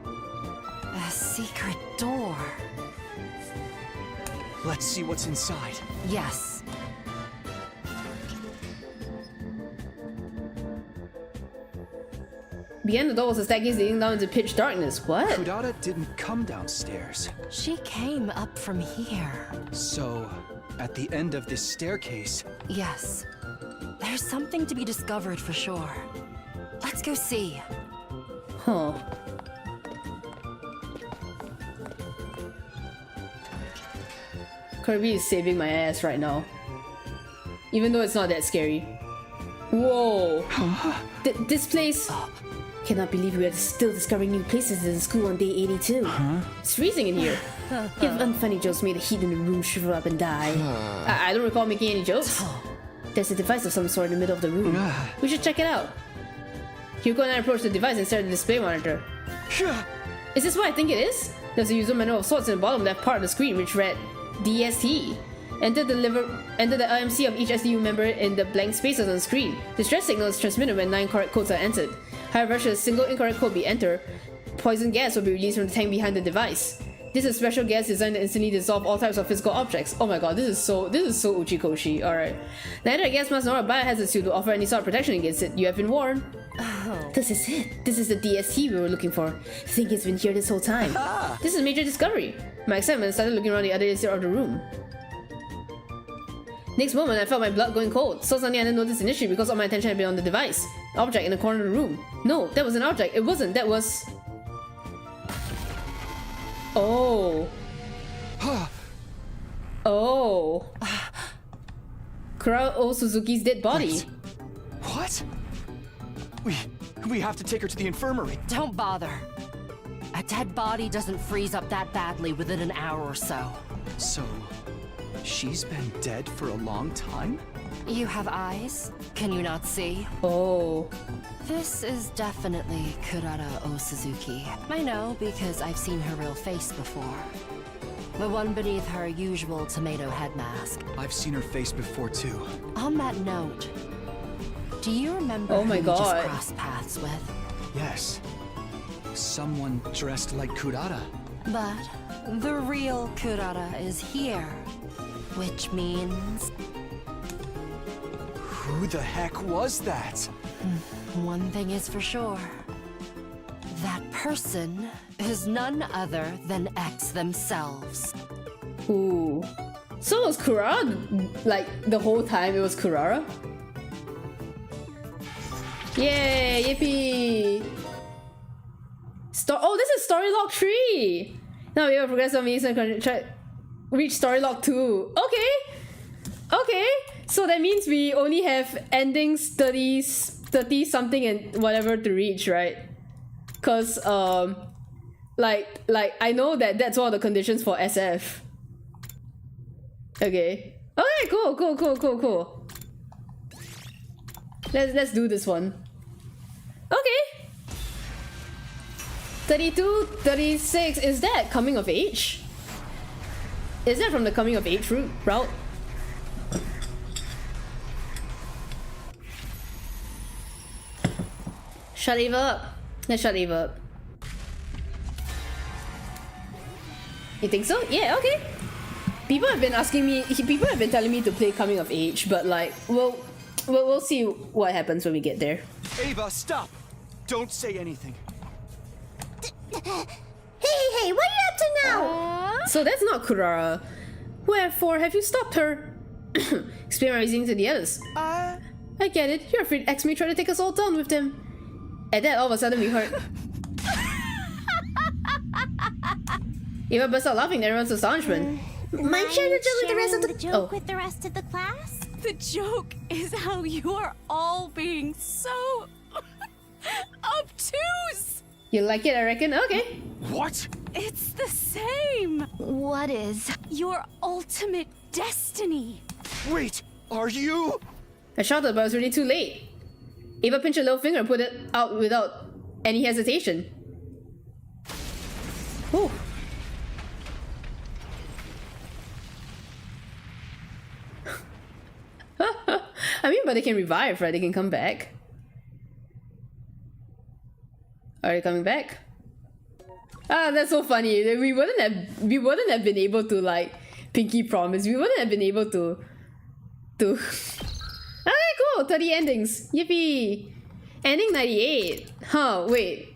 A secret door. Let's see what's inside. Yes. Behind the door was a staircase leading down into pitch darkness. What? Kurara didn't come downstairs. She came up from here. So, at the end of this staircase... Yes. There's something to be discovered for sure. Let's go see. Huh. Kirby is saving my ass right now. Even though it's not that scary. Whoa. This place... Cannot believe we are still discovering new places in school on day 82. It's freezing in here. If unfunny jokes made the heat in the room shrivel up and die. I don't recall making any jokes. There's a device of some sort in the middle of the room. We should check it out. Hugo and I approached the device and stared at the display monitor. Is this what I think it is? There's a user manual of sorts in the bottom left part of the screen which read DST. Enter the LMC of each SDU member in the blank spaces on the screen. Distress signal is transmitted when 9 correct codes are entered. However, should a single incorrect code be entered, poison gas will be released from the tank behind the device. This is a special gas designed to instantly dissolve all types of physical objects. Oh my god, this is so Uchikoshi. Alright. Neither a gas mask nor a biohazard suit will offer any sort of protection against it. You have been warned. Oh. This is it. This is the DST we were looking for. I think it's been here this whole time. This is a major discovery. My excitement started looking around the other side of the room. Next moment, I felt my blood going cold. So suddenly I didn't notice initially because all my attention had been on the device. An object in the corner of the room. No, that was an object. It wasn't. That was... Oh. Oh. Kurao Suzuki's dead body. What? We have to take her to the infirmary. Don't bother. A dead body doesn't freeze up that badly within an hour or so. So, she's been dead for a long time? You have eyes? Can you not see? Oh. This is definitely Kurara Suzuki. I know because I've seen her real face before. The one beneath her usual tomato head mask. I've seen her face before too. On that note, do you remember Oh my who you just God. crossed paths with? Yes. Someone dressed like Kurata. But the real Kurata is here, which means Who the heck was that? one thing is for sure. That person is none other than X themselves. Ooh. So it was Kurara, like, the whole time it was Kurara? Yay, yippee! Oh, this is story log 3! Now we will progress on me and try reach story log 2. Okay! Okay! So that means we only have endings 30 something and whatever to reach, right? Cause like I know that that's one of the conditions for SF. Okay. Okay, cool. Let's do this one. Okay. 32, 36, is that coming of age? Is that from the coming of age route? Shut Eva up. Let's shut Eva up. You think so? Yeah, okay. People have been asking me, people have been telling me to play coming of age, but like, we'll see what happens when we get there. Ava, stop! Don't say anything. Hey, what are you up to now? So that's not Kurara. Wherefore have you stopped her? Experiencing to the others. I get it. You're afraid X may try to take us all down with them. At that, all of a sudden we heard. Eva burst out laughing to everyone's astonishment. Mind sharing the joke with the rest of the Oh. with the rest of the class? The joke is how you are all being so obtuse. You like it, I reckon? Okay. What? It's the same. What is? Your ultimate destiny. Wait, are you? I shouted, but it was really too late. Eva pinched her little finger and put it out without any hesitation. Whew. I mean, but they can revive, right? They can come back. Are they coming back? Ah, that's so funny. We wouldn't have been able to like pinky promise. We wouldn't have been able to. Okay, cool. 30 endings. Yippee. Ending 98. Huh? Wait.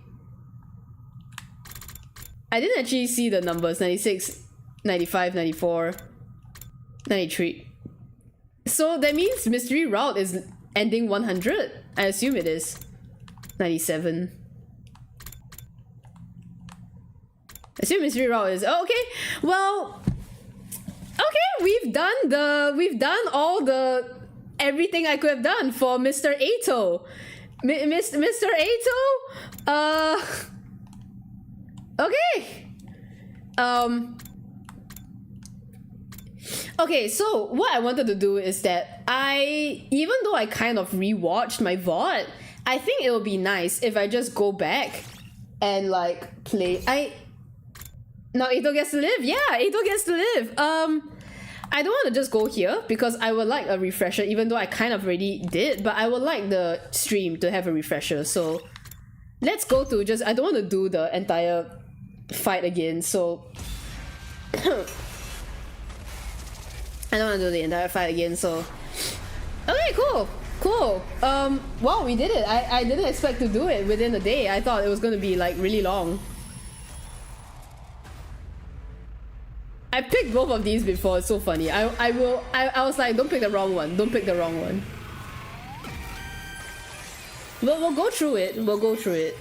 I didn't actually see the numbers. 96, 95, 94, 93. So that means Mystery Route is ending 100. I assume it is. 97. I assume Mystery Route is okay. Well, okay, we've done all the everything I could have done for Mr. Ato. Mr. Ato? Okay. Okay, so what I wanted to do is that even though I kind of rewatched my VOD, I think it would be nice if I just go back and like play. Now Ato gets to live. Yeah, Ato gets to live. I don't want to just go here because I would like a refresher, even though I kind of already did, but I would like the stream to have a refresher. So let's go to just, I don't want to do the entire fight again, so I don't want to do the entire fight again, so okay, cool. Wow, we did it. I didn't expect to do it within a day. I thought it was going to be like really long. I picked both of these before. It's so funny. I was like, don't pick the wrong one. Don't pick the wrong one. We'll go through it. We'll go through it.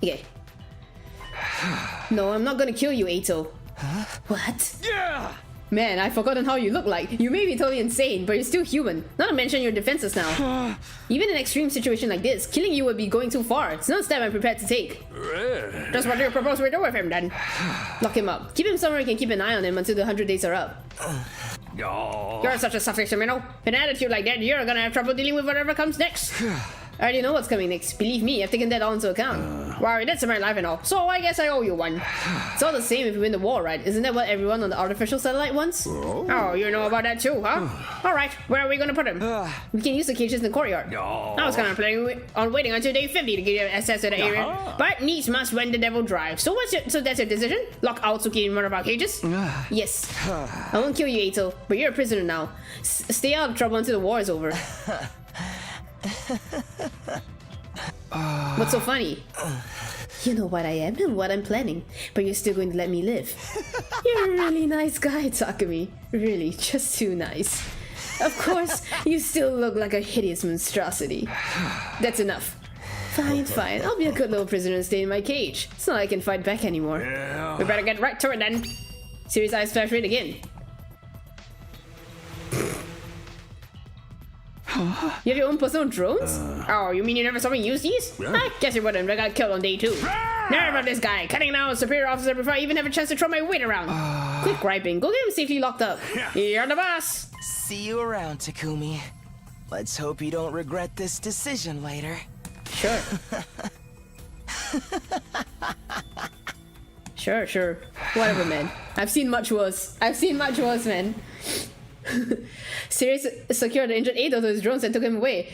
Okay. No, I'm not gonna kill you, Ato. Huh? What? Yeah! Man, I've forgotten how you look like. You may be totally insane, but you're still human. Not to mention your defenses now. Even in an extreme situation like this, killing you would be going too far. It's not a step I'm prepared to take. Just what do you propose we do with him, then? Lock him up. Keep him somewhere you can keep an eye on him until the 100 days are up. You're such a selfish criminal. With an attitude like that, you're gonna have trouble dealing with whatever comes next. I already know what's coming next. Believe me, I've taken that all into account. Wow, you did save my life and all, so I guess I owe you one. It's all the same if you win the war, right? Isn't that what everyone on the artificial satellite wants? Oh, you know about that too, huh? Alright, where are we gonna put him? We can use the cages in the courtyard. I was kinda planning on waiting until day 50 to get access to the area, but needs must when the devil drives. So so that's your decision? Lock Aotsuki in one of our cages? Yes. I won't kill you, Eito, but you're a prisoner now. Stay out of trouble until the war is over. What's so funny? You know what I am and what I'm planning, but you're still going to let me live. You're a really nice guy, Takumi. Really, just too nice. Of course, you still look like a hideous monstrosity. That's enough. Fine, fine. I'll be a good little prisoner and stay in my cage. It's not like I can fight back anymore. We better get right to it then. Serious eyes flash red again. You have your own personal drones? Oh, you mean you never saw me use these? I guess you wouldn't. I got killed on day 2. Never about this guy, cutting down a superior officer before I even have a chance to throw my weight around. Quit griping. Go get him safely locked up. You're the boss. See you around, Takumi. Let's hope you don't regret this decision later. Sure. Sure. Whatever, man. I've seen much worse, man. Sirius secured the injured Eito to his drones and took him away.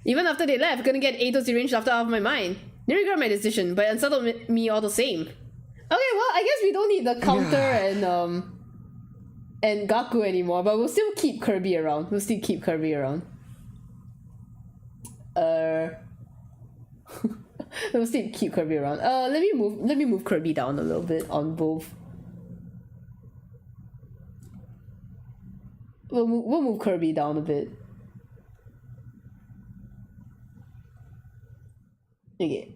Even after they left, couldn't get Eito's deranged laughter out of my mind. Didn't regret my decision, but it unsettled me all the same. Okay, well, I guess we don't need the counter and Gaku anymore, but we'll still keep Kirby around. We'll still keep Kirby around. Let me move Kirby down a little bit on both. We'll move Kirby down a bit. Okay.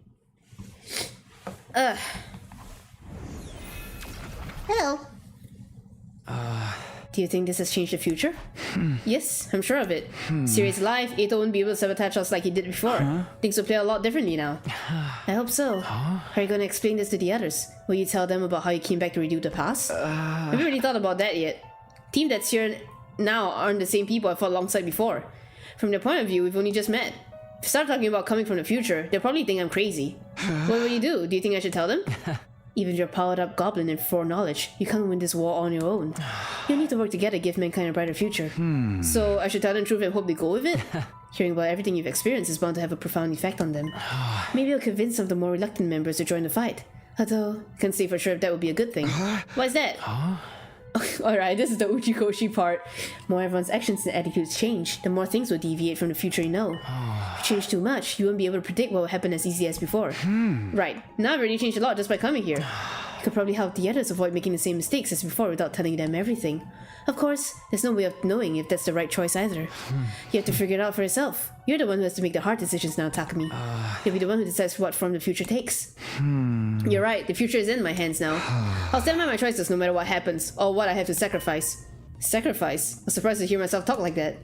Hello. Do you think this has changed the future? Yes, I'm sure of it. Sirius alive, Eito wouldn't be able to sabotage us like he did before. Things will play a lot differently now. I hope so. How are you going to explain this to the others? Will you tell them about how you came back to redo the past? I haven't really thought about that yet. Team that's here now aren't the same people I fought alongside before. From their point of view, we've only just met. If I start talking about coming from the future, they'll probably think I'm crazy. What will you do? Do you think I should tell them? Even if you're a powered up goblin and foreknowledge, you can't win this war on your own. You need to work together to give mankind a brighter future. So I should tell them the truth and hope they go with it? Hearing about everything you've experienced is bound to have a profound effect on them. Maybe it'll convince some of the more reluctant members to join the fight. Although, can't say for sure if that would be a good thing. Why's that? Alright, this is the Uchikoshi part. More everyone's actions and attitudes change, the more things will deviate from the future you know. If you change too much, you won't be able to predict what will happen as easy as before. Right, now I've already changed a lot just by coming here. You could probably help the others avoid making the same mistakes as before without telling them everything. Of course, there's no way of knowing if that's the right choice either. You have to figure it out for yourself. You're the one who has to make the hard decisions now, Takumi. You'll be the one who decides what form the future takes. You're right, the future is in my hands now. I'll stand by my choices no matter what happens, or what I have to sacrifice. Sacrifice? I'm surprised to hear myself talk like that.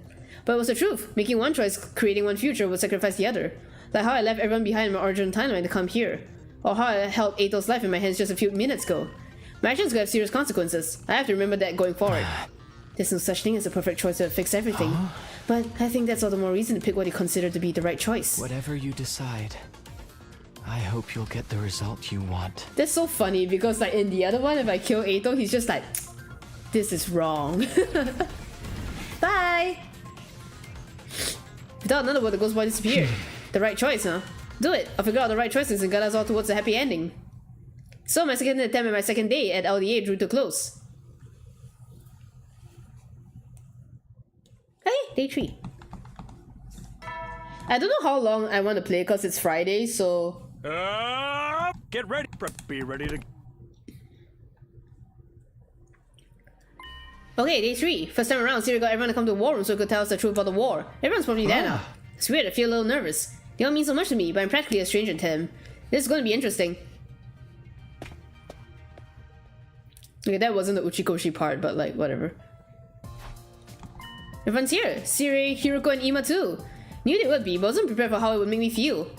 But it was the truth. Making one choice, creating one future, would sacrifice the other. Like how I left everyone behind in my original timeline to come here. Or how I held Eito's life in my hands just a few minutes ago. My actions could have serious consequences. I have to remember that going forward. There's no such thing as a perfect choice to fix everything. But I think that's all the more reason to pick what you consider to be the right choice. Whatever you decide, I hope you'll get the result you want. That's so funny because like in the other one, if I kill Eito, he's just like, this is wrong. Bye! Without another word, the ghost boy disappeared. The right choice, huh? Do it! I'll figure out the right choices and guide us all towards a happy ending. So my second attempt and my second day at LDA drew to close. Hey, day 3. I don't know how long I want to play because it's Friday, so... Get ready. Be ready to... Okay, day 3. First time around, Siri got everyone to come to the war room so he could tell us the truth about the war. Everyone's probably there now. It's weird, I feel a little nervous. They don't mean so much to me, but I'm practically a stranger to him. This is going to be interesting. Okay, that wasn't the Uchikoshi part, but like, whatever. Everyone's here. Siri, Hiroko, and Ima too. Knew they would be, but wasn't prepared for how it would make me feel.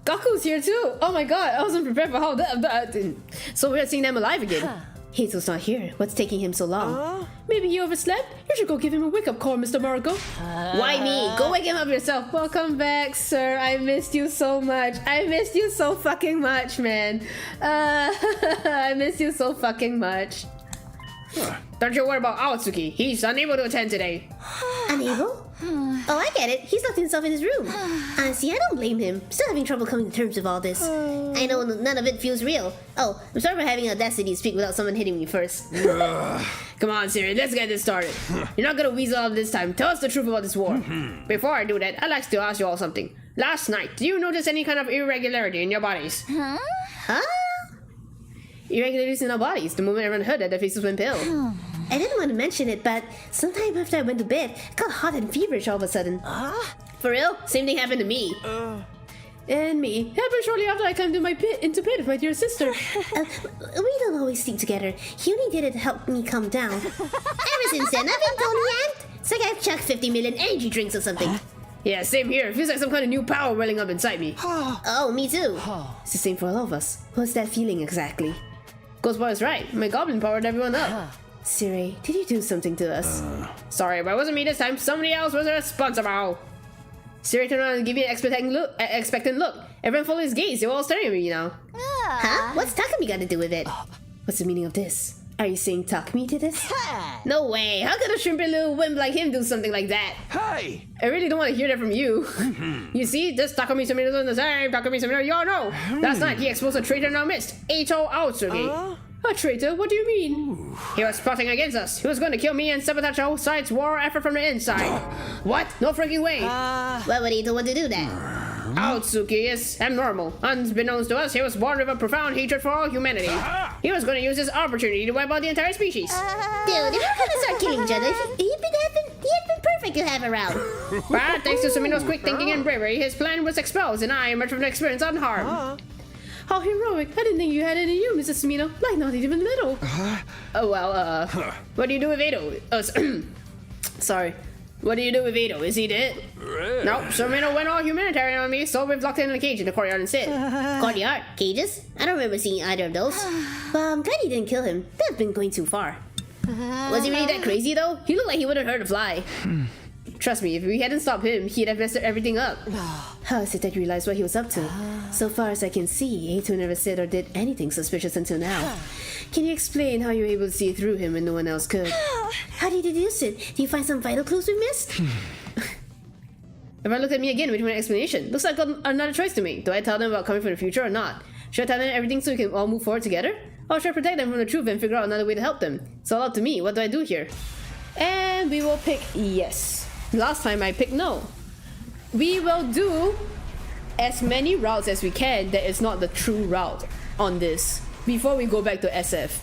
Gaku's here too! Oh my god, I wasn't prepared for how that... So weird seeing them alive again. Hazel's not here. What's taking him so long? Maybe he overslept? You should go give him a wake-up call, Mr. Marco. Why me? Go wake him up yourself. Welcome back, sir. I missed you so much. I missed you so fucking much, man. I missed you so fucking much. Don't you worry about Aotsuki. He's unable to attend today. Unable? Oh, I get it. He's locked himself in his room. Honestly, I don't blame him. Still having trouble coming to terms with all this. I know none of it feels real. Oh, I'm sorry for having audacity to speak without someone hitting me first. Come on, Siri, let's get this started. You're not gonna weasel out this time. Tell us the truth about this war. Before I do that, I'd like to ask you all something. Last night, do you notice any kind of irregularity in your bodies? Huh? Irregularities in our bodies. The moment everyone heard that, their faces went pale. I didn't want to mention it, but sometime after I went to bed, I got hot and feverish all of a sudden. For real? Same thing happened to me. And me. Happened shortly after I climbed into bed with my dear sister. We don't always sleep together. He only did it to help me calm down. Ever since then, I've been totally amped. It's like I've chugged 50 million energy drinks or something. Yeah, same here. It feels like some kind of new power welling up inside me. Oh, me too. It's the same for all of us. What's that feeling exactly? Ghostboy is right. My goblin powered everyone up. Siri, did you do something to us? Sorry, but it wasn't me this time. Somebody else was responsible. Siri turned around and gave me an expectant look. Everyone followed his gaze. They were all staring at me now. Huh? What's Takumi got to do with it? What's the meaning of this? Are you saying Takumi did this? No way. How could a shrimpy little wimp like him do something like that? Hey! I really don't want to hear that from you. You see, this Takumi Sumino is the same. Takumi Sumino, you all know. Last night, he exposed a traitor in our midst. Eito Aotsuki. A traitor? What do you mean? He was plotting against us. He was going to kill me and sabotage our side's war effort from the inside. What? No freaking way. Why would Eito want to do that? Aotsuki is abnormal. Unbeknownst to us, he was born with a profound hatred for all humanity. He was going to use this opportunity to wipe out the entire species. Dude, if we're gonna start killing each other, he had been perfect to have around. But thanks to Sumino's quick thinking and bravery, his plan was exposed and I emerged from the experience unharmed. How heroic. I didn't think you had it in you, Mr. Sumino. Like, not even little. What do you do with Eito? Sorry. What do you do with Eito? Is he dead? Nope, Sumino went all humanitarian on me, so we've locked him in a cage in the courtyard instead. Courtyard? Cages? I don't remember seeing either of those. But I'm glad you didn't kill him. That's been going too far. Was he really that crazy, though? He looked like he wouldn't hurt a fly. Trust me, if we hadn't stopped him, he'd have messed everything up. How is it that you realize what he was up to? So far as I can see, Eito never said or did anything suspicious until now. Can you explain how you were able to see through him when no one else could? How do you deduce it? Do you find some vital clues we missed? Everyone looked at me again waiting for an explanation. Looks like another choice to make. Do I tell them about coming from the future or not? Should I tell them everything so we can all move forward together? Or should I protect them from the truth and figure out another way to help them? It's all up to me. What do I do here? And we will pick yes. Last time I picked no. We will do as many routes as we can that is not the true route on this before we go back to SF.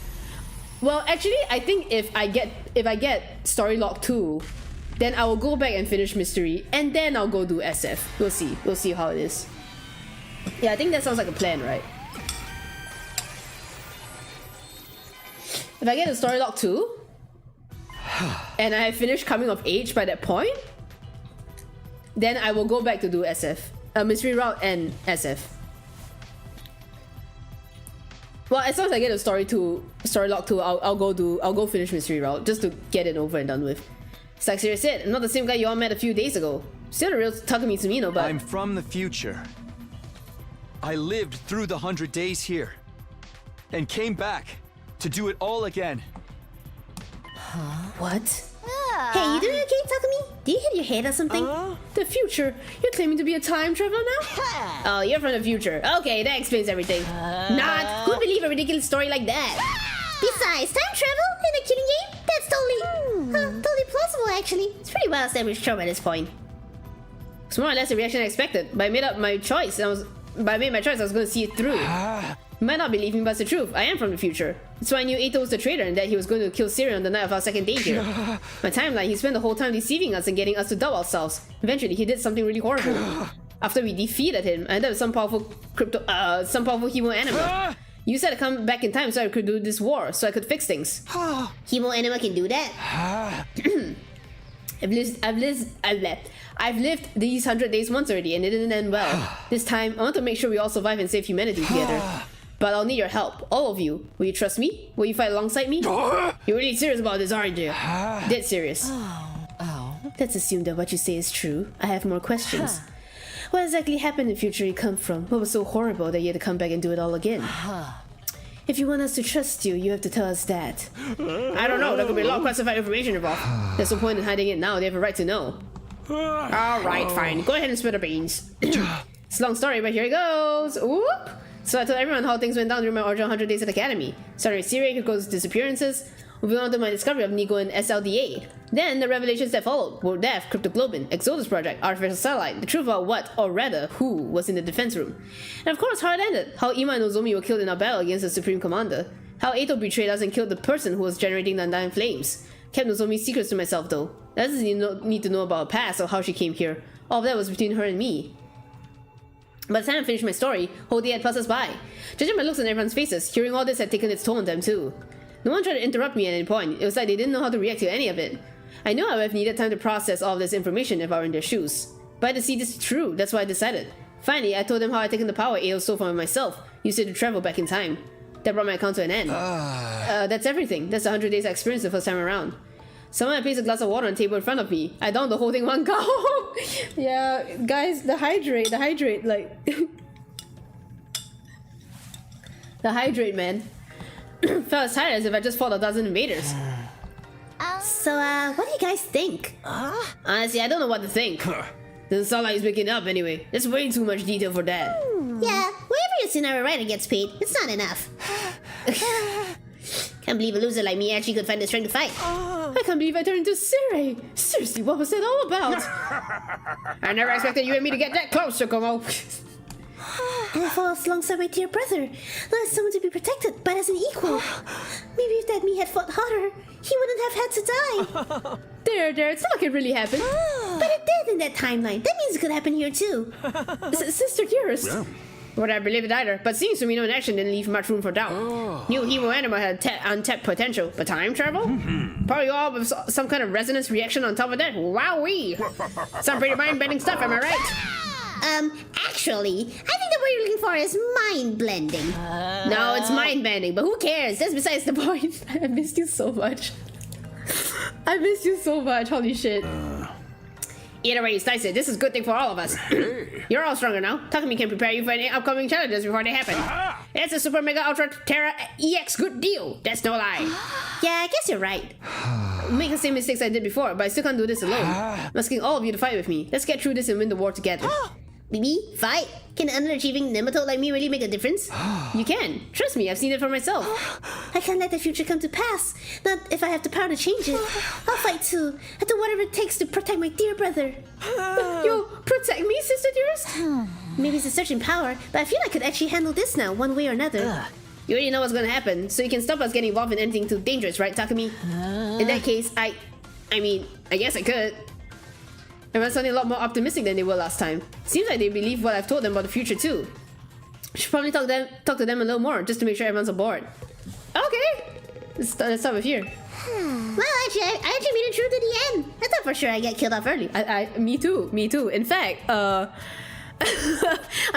Well, actually, I think if I get Story Log 2, then I will go back and finish Mystery, and then I'll go do SF. We'll see. We'll see how it is. Yeah, I think that sounds like a plan, right? If I get a Story Log 2, and I have finished Coming of Age by that point, then I will go back to do SF. Mystery Route and SF. Well, as long as I get a Story Log 2, I'll go finish Mystery Route just to get it over and done with. It's like Siri said, I'm not the same guy you all met a few days ago. Still the real Takumi Sumino, but I'm from the future. I lived through the 100 days here and came back to do it all again. What? Hey, you doing okay, Takumi? Did you hit your head or something? The future? You're claiming to be a time traveler now? Oh, you're from the future. Okay, that explains everything. Not. Who'd believe a ridiculous story like that? Besides, time travel in a killing game? That's totally plausible, actually. It's pretty well established trope at this point. It's more or less the reaction I expected, but I made up my choice. I was going to see it through. You might not believe me, but it's the truth. I am from the future. That's why I knew Eito was the traitor and that he was going to kill Siri on the night of our second day here. My timeline, he spent the whole time deceiving us and getting us to doubt ourselves. Eventually, he did something really horrible. After we defeated him, I ended up with some powerful Hemo Anima. You said to come back in time so I could do this war, so I could fix things. Hemo Anima can do that? I've lived these 100 days once already and it didn't end well. This time, I want to make sure we all survive and save humanity together. But I'll need your help, all of you. Will you trust me? Will you fight alongside me? You're really serious about this, aren't you? Dead serious. Let's assume that what you say is true. I have more questions. What exactly happened in the future you come from? What was so horrible that you had to come back and do it all again? If you want us to trust you, you have to tell us that. I don't know, there could be a lot of classified information involved. There's no point in hiding it now, they have a right to know. Alright, fine. Go ahead and spill the beans. It's a long story, but here it goes. Whoop! So I told everyone how things went down during my original 100 Days at Academy. Starting with Syria, Kiko's disappearances, moving on to my discovery of Nico and SLDA. Then the revelations that followed: World Death, Cryptoglobin, Exodus Project, Artificial Satellite, the truth about what, or rather, who, was in the defense room. And of course how it ended, how Ima and Nozomi were killed in our battle against the Supreme Commander. How Eito betrayed us and killed the person who was generating the Undying Flames. Kept Nozomi's secrets to myself though. That doesn't need to know about her past or how she came here. All of that was between her and me. By the time I finished my story, whole day had passed us by. Judging by looks on everyone's faces, hearing all this had taken its toll on them too. No one tried to interrupt me at any point. It was like they didn't know how to react to any of it. I knew I would have needed time to process all of this information if I were in their shoes. But I had to see this through, that's why I decided. Finally, I told them how I'd taken the power Eito stole from myself, used it to travel back in time. That brought my account to an end. That's everything. That's the 100 days I experienced the first time around. Someone had placed a glass of water on the table in front of me. I downed the whole thing one go. Yeah, guys, the hydrate, like... the hydrate, man. Felt as tired as if I just fought a dozen invaders. So, what do you guys think? Honestly, I don't know what to think. Doesn't sound like he's waking up anyway. There's way too much detail for that. Yeah, wherever your scenario writer gets paid, it's not enough. Can't believe a loser like me actually could find the strength to fight. I can't believe I turned into Siri. Seriously, what was that all about? I never expected you and me to get that close, Kokomo. And I fought alongside my dear brother. Not as someone to be protected, but as an equal. Maybe if that me had fought harder, he wouldn't have had to die. There, it's not like it really happened. But it did in that timeline. That means it could happen here too. Sister Dearest. Yeah. Would I believe it either, but seeing Sumino in action didn't leave much room for doubt. New Hemo Anima had untapped potential, but time travel? Probably all with some kind of resonance reaction on top of that? Wowee! Some pretty mind-bending stuff, am I right? Actually, I think the word you're looking for is mind-blending. No, it's mind-bending, but who cares? That's besides the point. I missed you so much. I missed you so much, holy shit. Either way you slice it, this is a good thing for all of us. You're all stronger now. Takumi can prepare you for any upcoming challenges before they happen. It's a Super Mega Ultra Terra EX good deal. That's no lie. Yeah, I guess you're right. Make the same mistakes I did before, but I still can't do this alone. I'm asking all of you to fight with me. Let's get through this and win the war together. Me? Fight? Can an underachieving nematode like me really make a difference? You can. Trust me, I've seen it for myself. I can't let the future come to pass. Not if I have the power to change it. I'll fight too. I'll do whatever it takes to protect my dear brother. You'll protect me, Sister Dearest? Maybe it's a surge in power, but I feel I could actually handle this now, one way or another. You already know what's gonna happen, so you can stop us getting involved in anything too dangerous, right, Takumi? In that case, I guess I could. Everyone's sounding a lot more optimistic than they were last time. Seems like they believe what I've told them about the future too. Should probably talk to them a little more, just to make sure everyone's on board. Okay! Let's start with here. Well, actually, I actually made it through to the end. I thought for sure I'd get killed off early. Me too. In fact, I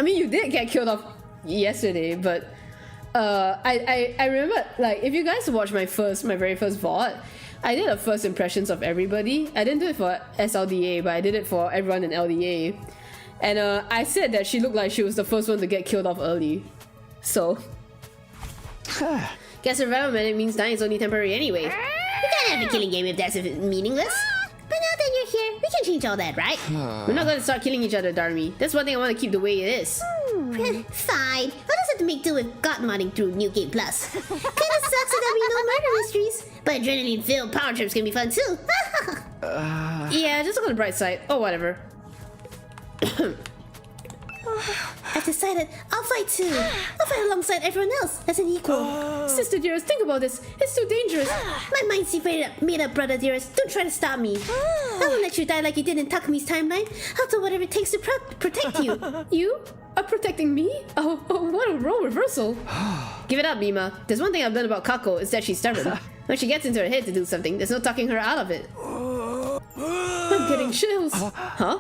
mean, you did get killed off yesterday, but I remember, like, if you guys watched my very first VOD, I did a first impressions of everybody. I didn't do it for SLDA, but I did it for everyone in LDA. And I said that she looked like she was the first one to get killed off early. So, guess survival medic means dying is only temporary anyway. We can't have a killing game if that's meaningless. But now that you're here, we can change all that, right? We're not gonna start killing each other, Darmi. That's one thing I want to keep the way it is. Fine. I'll just have to make do with God modding through New Game Plus. Kinda sucks that there'll be no murder mysteries, but adrenaline-filled power trips can be fun too. Yeah, just look on the bright side. Oh, whatever. I've decided I'll fight too. I'll fight alongside everyone else as an equal. Sister Dearest, think about this. It's too dangerous. My mind's made up, brother dearest. Don't try to stop me. I won't let you die like you did in Takumi's timeline. I'll do whatever it takes to protect you. You are protecting me? Oh, what a role reversal. Give it up, Mima. There's one thing I've learned about Kako is that she's stubborn. When she gets into her head to do something, there's no talking her out of it. I'm getting chills. Huh?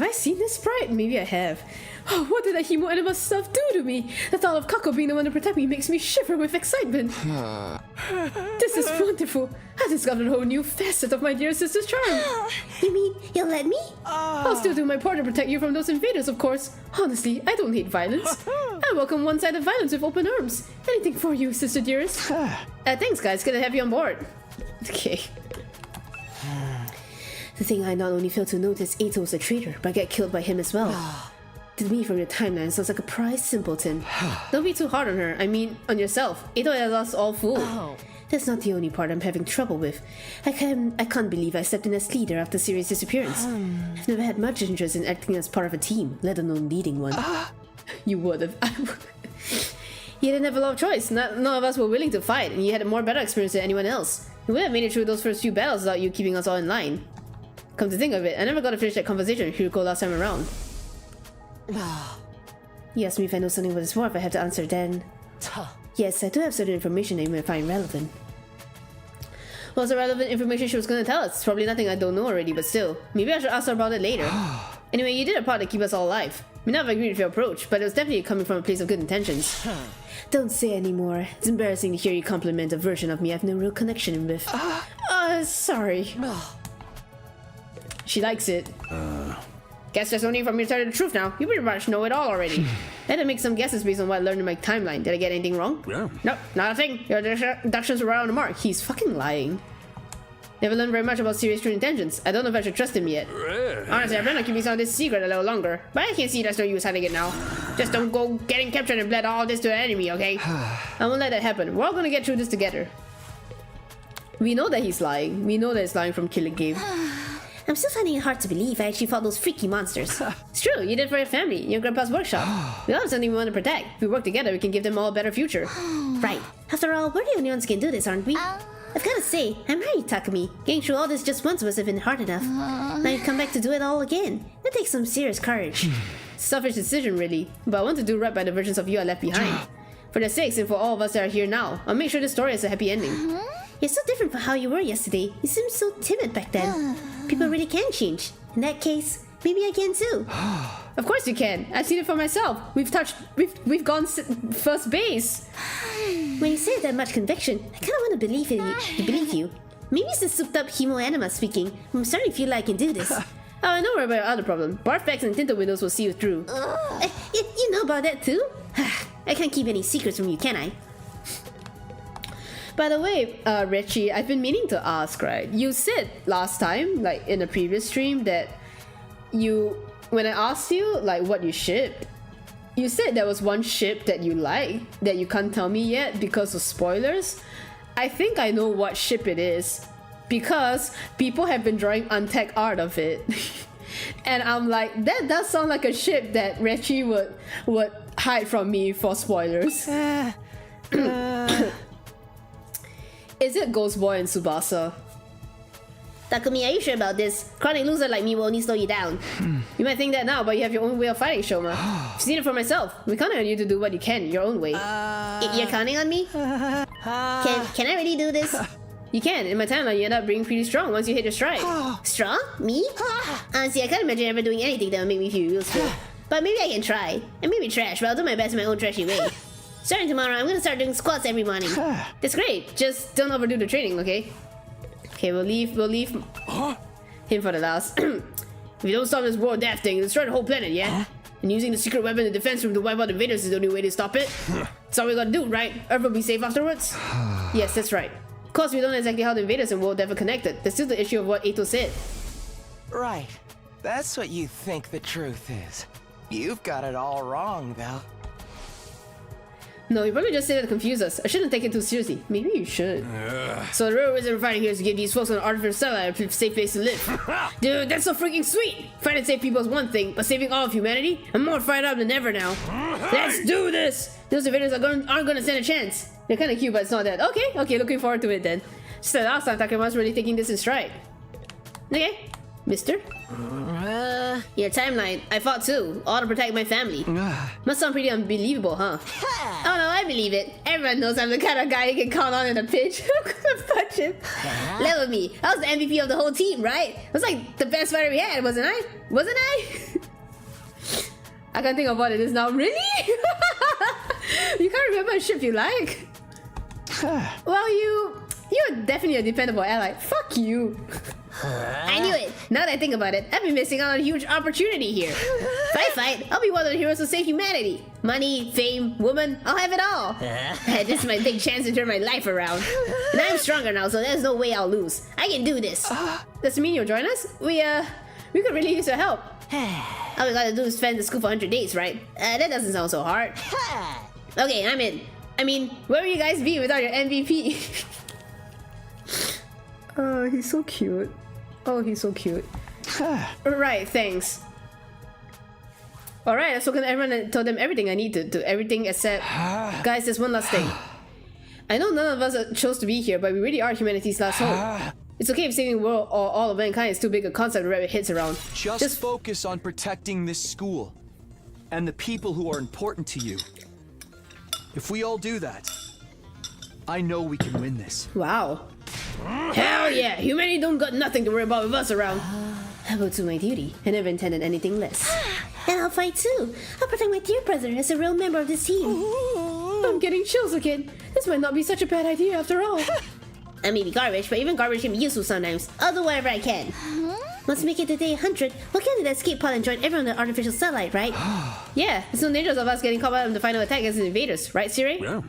Have I seen this sprite? Maybe I have. Oh, what did that Hemo Anima stuff do to me? The thought of Kako being the one to protect me makes me shiver with excitement. This is wonderful. I discovered a whole new facet of my dear sister's charm. You mean you'll let me? I'll still do my part to protect you from those invaders, of course. Honestly, I don't hate violence. I welcome one-sided violence with open arms. Anything for you, sister dearest. Thanks, guys. Good to have you on board. Okay. The thing I not only failed to notice Ito's a traitor, but get killed by him as well. To me, from your timeline, sounds like a prize simpleton. Don't be too hard on her. I mean, on yourself. Ito has us all fooled. That's not the only part I'm having trouble with. I can't believe I stepped in as leader after Siri's disappearance. I've never had much interest in acting as part of a team, let alone leading one. You would have. You didn't have a lot of choice. None of us were willing to fight, and you had a more better experience than anyone else. We would have made it through those first few battles without you keeping us all in line. Come to think of it, I never got to finish that conversation with Hiriko last time around. You asked me if I know something about this war. If I have to answer, then... Yes, I do have certain information that you may find relevant. What's the relevant information she was going to tell us? It's probably nothing I don't know already, but still. Maybe I should ask her about it later. Anyway, you did a part to keep us all alive. We never agreed with your approach, but it was definitely coming from a place of good intentions. Don't say anymore. It's embarrassing to hear you compliment a version of me I have no real connection with. Sorry. She likes it. Guess there's no need for me to tell you the truth now. You pretty much know it all already. I had to make some guesses based on what I learned in my timeline. Did I get anything wrong? Yeah. Nope, not a thing. Your deductions were right on the mark. He's fucking lying. Never learned very much about Siri's true intentions. I don't know if I should trust him yet. Honestly, I plan on keeping some of this secret a little longer. But I can see there's no use hiding it now. Just don't go getting captured and bled all this to an enemy, okay? I won't let that happen. We're all gonna get through this together. We know that he's lying. We know that he's lying from Killing Game. I'm still finding it hard to believe I actually fought those freaky monsters. It's true, you did for your family, in your grandpa's workshop. We all have something we want to protect. If we work together, we can give them all a better future. Right. After all, we're the only ones who can do this, aren't we? I've gotta say, I'm ready, Takumi. Getting through all this just once must have been hard enough. Now you've come back to do it all again. That takes some serious courage. Selfish decision, really. But I want to do right by the versions of you I left behind. For their sakes and for all of us that are here now, I'll make sure this story has a happy ending. You're so different from how you were yesterday. You seemed so timid back then. People really can change. In that case, maybe I can too. Of course you can. I've seen it for myself. We've gone first base. When you say that much conviction, I kind of want to believe you. Maybe it's the souped-up Hemo Anima speaking. I'm starting to feel like I can do this. Oh, I know about your other problem. Barfacks and Tinta windows will see you through. You know about that too? I can't keep any secrets from you, can I? By the way, Richie, I've been meaning to ask, right? You said last time, like in a previous stream, that when I asked you, like, what you ship, you said there was one ship that you like, that you can't tell me yet because of spoilers. I think I know what ship it is, because people have been drawing untagged art of it. And I'm like, that does sound like a ship that Richie would hide from me for spoilers. Is it Ghost Boy and Tsubasa? Takumi, are you sure about this? Chronic loser like me will only slow you down. You might think that now, but you have your own way of fighting, Shoma. I've seen it for myself. We count on you to do what you can, your own way. You're counting on me? Can I really do this? You can. In my timeline, you end up being pretty strong once you hit your stride. Strong? Me? Honestly, I can't imagine ever doing anything that would make me feel useful. But maybe I can try. I may be trash, but I'll do my best in my own trashy way. Starting tomorrow, I'm gonna start doing squats every morning. That's great. Just don't overdo the training, okay? Okay, we'll leave him for the last. If you don't stop this war death thing, destroy the whole planet, yeah? And using the secret weapon in the defense room to wipe out invaders is the only way to stop it. That's all we gotta do, right? Earth will be safe afterwards? Yes, that's right. Of course, we don't know exactly how the invaders and world ever connected. There's still the issue of what Ito said. Right. That's what you think the truth is. You've got it all wrong, though. No, you probably just said that to confuse us. I shouldn't take it too seriously. Maybe you should. So the real reason we're fighting here is to give these folks an artificial satellite a safe place to live. Dude, that's so freaking sweet! Fighting to save people is one thing, but saving all of humanity? I'm more fired up than ever now. Let's do this! Those invaders aren't gonna stand a chance. They're kinda cute, but it's not that. Okay, looking forward to it then. Just like last time, Takemu's really taking this in stride. Okay, mister? Your timeline. I fought too, all to protect my family. Must sound pretty unbelievable, huh? Oh no, I believe it. Everyone knows I'm the kind of guy you can count on in a pinch. I'm gonna punch him. Level me. I was the MVP of the whole team, right? It was like the best fighter we had, wasn't I? Wasn't I? I can't think about it just now. Really? You can't remember a ship you like? Well, you're definitely a dependable ally. Fuck you. I knew it. Now that I think about it, I've been missing out on a huge opportunity here. If I fight, I'll be one of the heroes who save humanity. Money, fame, woman, I'll have it all. This is my big chance to turn my life around. And I'm stronger now, so there's no way I'll lose. I can do this. Does it mean you'll join us? We could really use your help. All we gotta do is fend the school for 100 days, right? That doesn't sound so hard. Okay, I'm in. I mean, where would you guys be without your MVP? Oh, he's so cute. Oh, he's so cute. Right, thanks. Alright, I've spoken to everyone and told them everything I need to do. Everything except... Guys, there's one last thing. I know none of us chose to be here, but we really are humanity's last hope. It's okay if saving the world or all of mankind is too big a concept to wrap your heads around. Just focus on protecting this school and the people who are important to you. If we all do that, I know we can win this. Wow. Hell yeah! Humanity don't got nothing to worry about with us around. I will do my duty. I never intended anything less. And I'll fight too. I'll protect my dear brother as a real member of this team. I'm getting chills again. This might not be such a bad idea after all. I may be garbage, but even garbage can be useful sometimes. I'll do whatever I can. Let's make it to day 100. We'll get into that escape pod and join everyone on the artificial satellite, right? Yeah, there's no danger of us getting caught up in the final attack against the invaders, right, Siri? Yeah.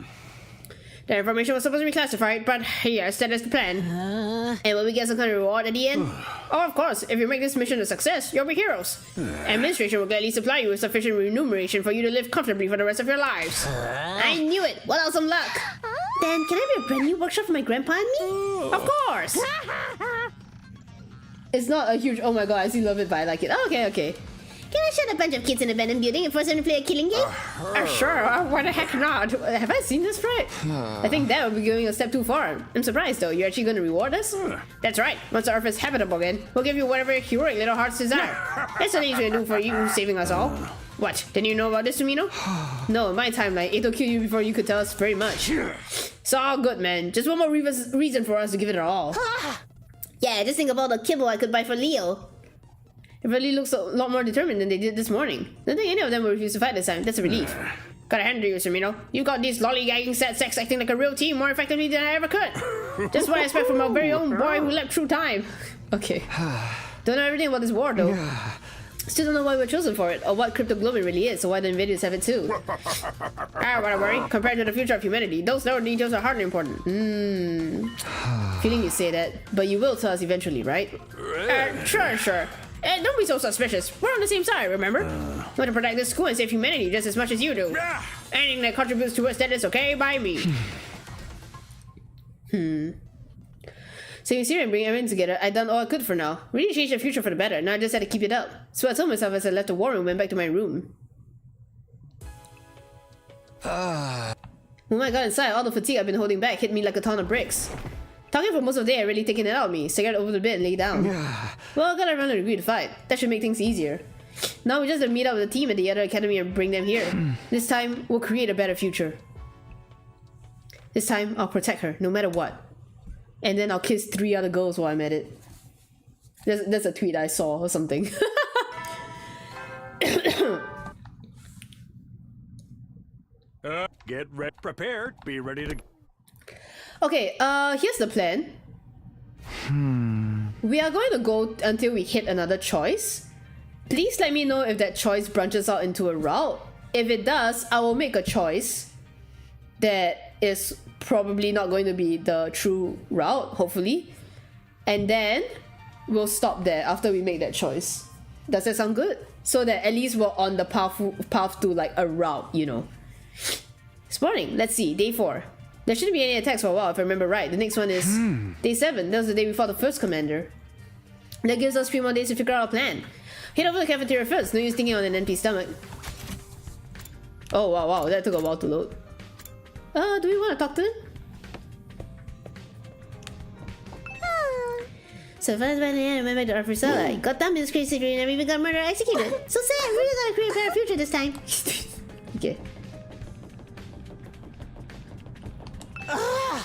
The information was supposed to be classified, but yes, that is the plan. And will we get some kind of reward at the end? Oh, of course. If you make this mission a success, you'll be heroes. Administration will gladly supply you with sufficient remuneration for you to live comfortably for the rest of your lives. I knew it. What else? Some luck. Then, can I be a brand new workshop for my grandpa and me? Of course. It's not a huge, oh my god, I still love it, but I like it. Oh, okay. Can I shut a bunch of kids in a abandoned building and force them to play a killing game? Sure, why the heck not? Have I seen this right? I think that would be going a step too far. I'm surprised though, you're actually going to reward us? That's right, once the Earth is habitable again, we'll give you whatever your heroic little hearts desire. That's what he's going to do for you, saving us all. What, didn't you know about this, Tomino? No, in my timeline, it'll kill you before you could tell us very much. It's all good, man. Just one more reason for us to give it our all. Yeah, just think of all the kibble I could buy for Leo. It really looks a lot more determined than they did this morning. Don't think any of them will refuse to fight this time. That's a relief. Gotta hand it to you, Sermino. You got these lollygagging sad sacks acting like a real team more effectively than I ever could. Just what I expect from our very own boy who leapt through time. Okay. Don't know everything about this war, though. Still don't know why we're chosen for it, or what cryptoglobin really is, or why the invaders have it too. Whatever worry. Compared to the future of humanity, those little details are hardly important. Feeling you say that, but you will tell us eventually, right? Sure. Don't be so suspicious. We're on the same side, remember? Want to protect this school and save humanity just as much as you do. Anything that contributes towards that is okay by me. Saving Siri and bringing everyone together, I've done all I could for now. Really changed the future for the better. Now I just had to keep it up. So I told myself as I left the war room and went back to my room. When I got inside, all the fatigue I've been holding back hit me like a ton of bricks. Talking for most of the day had really taken it out of me, so I got over the bed and lay down. Well, I got around to agree to fight. That should make things easier. Now we just have to meet up with the team at the other academy and bring them here. This time, we'll create a better future. This time, I'll protect her, no matter what. And then I'll kiss 3 other girls while I'm at it. That's a tweet I saw or something. Get prepared. Be ready to... Okay, here's the plan. We are going to go until we hit another choice. Please let me know if that choice branches out into a route. If it does, I will make a choice that is probably not going to be the true route, hopefully. And then we'll stop there after we make that choice. Does that sound good? So that at least we're on the path to like a route, you know. Spawning, let's see, day 4. There shouldn't be any attacks for a while if I remember right. The next one is day 7. That was the day we fought the first commander. That gives us 3 more days to figure out a plan. Head over to the cafeteria first. No use thinking on an empty stomach. Oh wow, that took a while to load. Do we want to talk to him? So fast by the end, I went back to our facility. Got dumped in this crazy dream and even got murdered executed. So sad, we really gotta create a better future this time. Okay.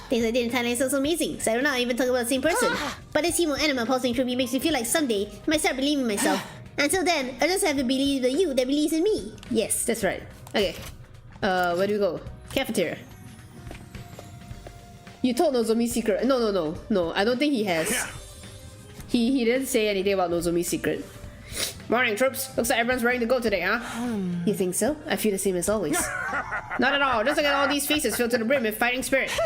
Things I did in Thailand are so amazing, so I don't know, I even talk about the same person. But this human animal pulsing through me makes me feel like someday I might start believing myself. Until then, I just have to believe in you that believes in me. Yes, that's right. Okay. Where do we go? Cafeteria. You told Nozomi's secret. No. I don't think he has. He didn't say anything about Nozomi's secret. Morning, troops. Looks like everyone's ready to go today, huh? You think so? I feel the same as always. Not at all. Just look at all these faces filled to the brim with fighting spirit.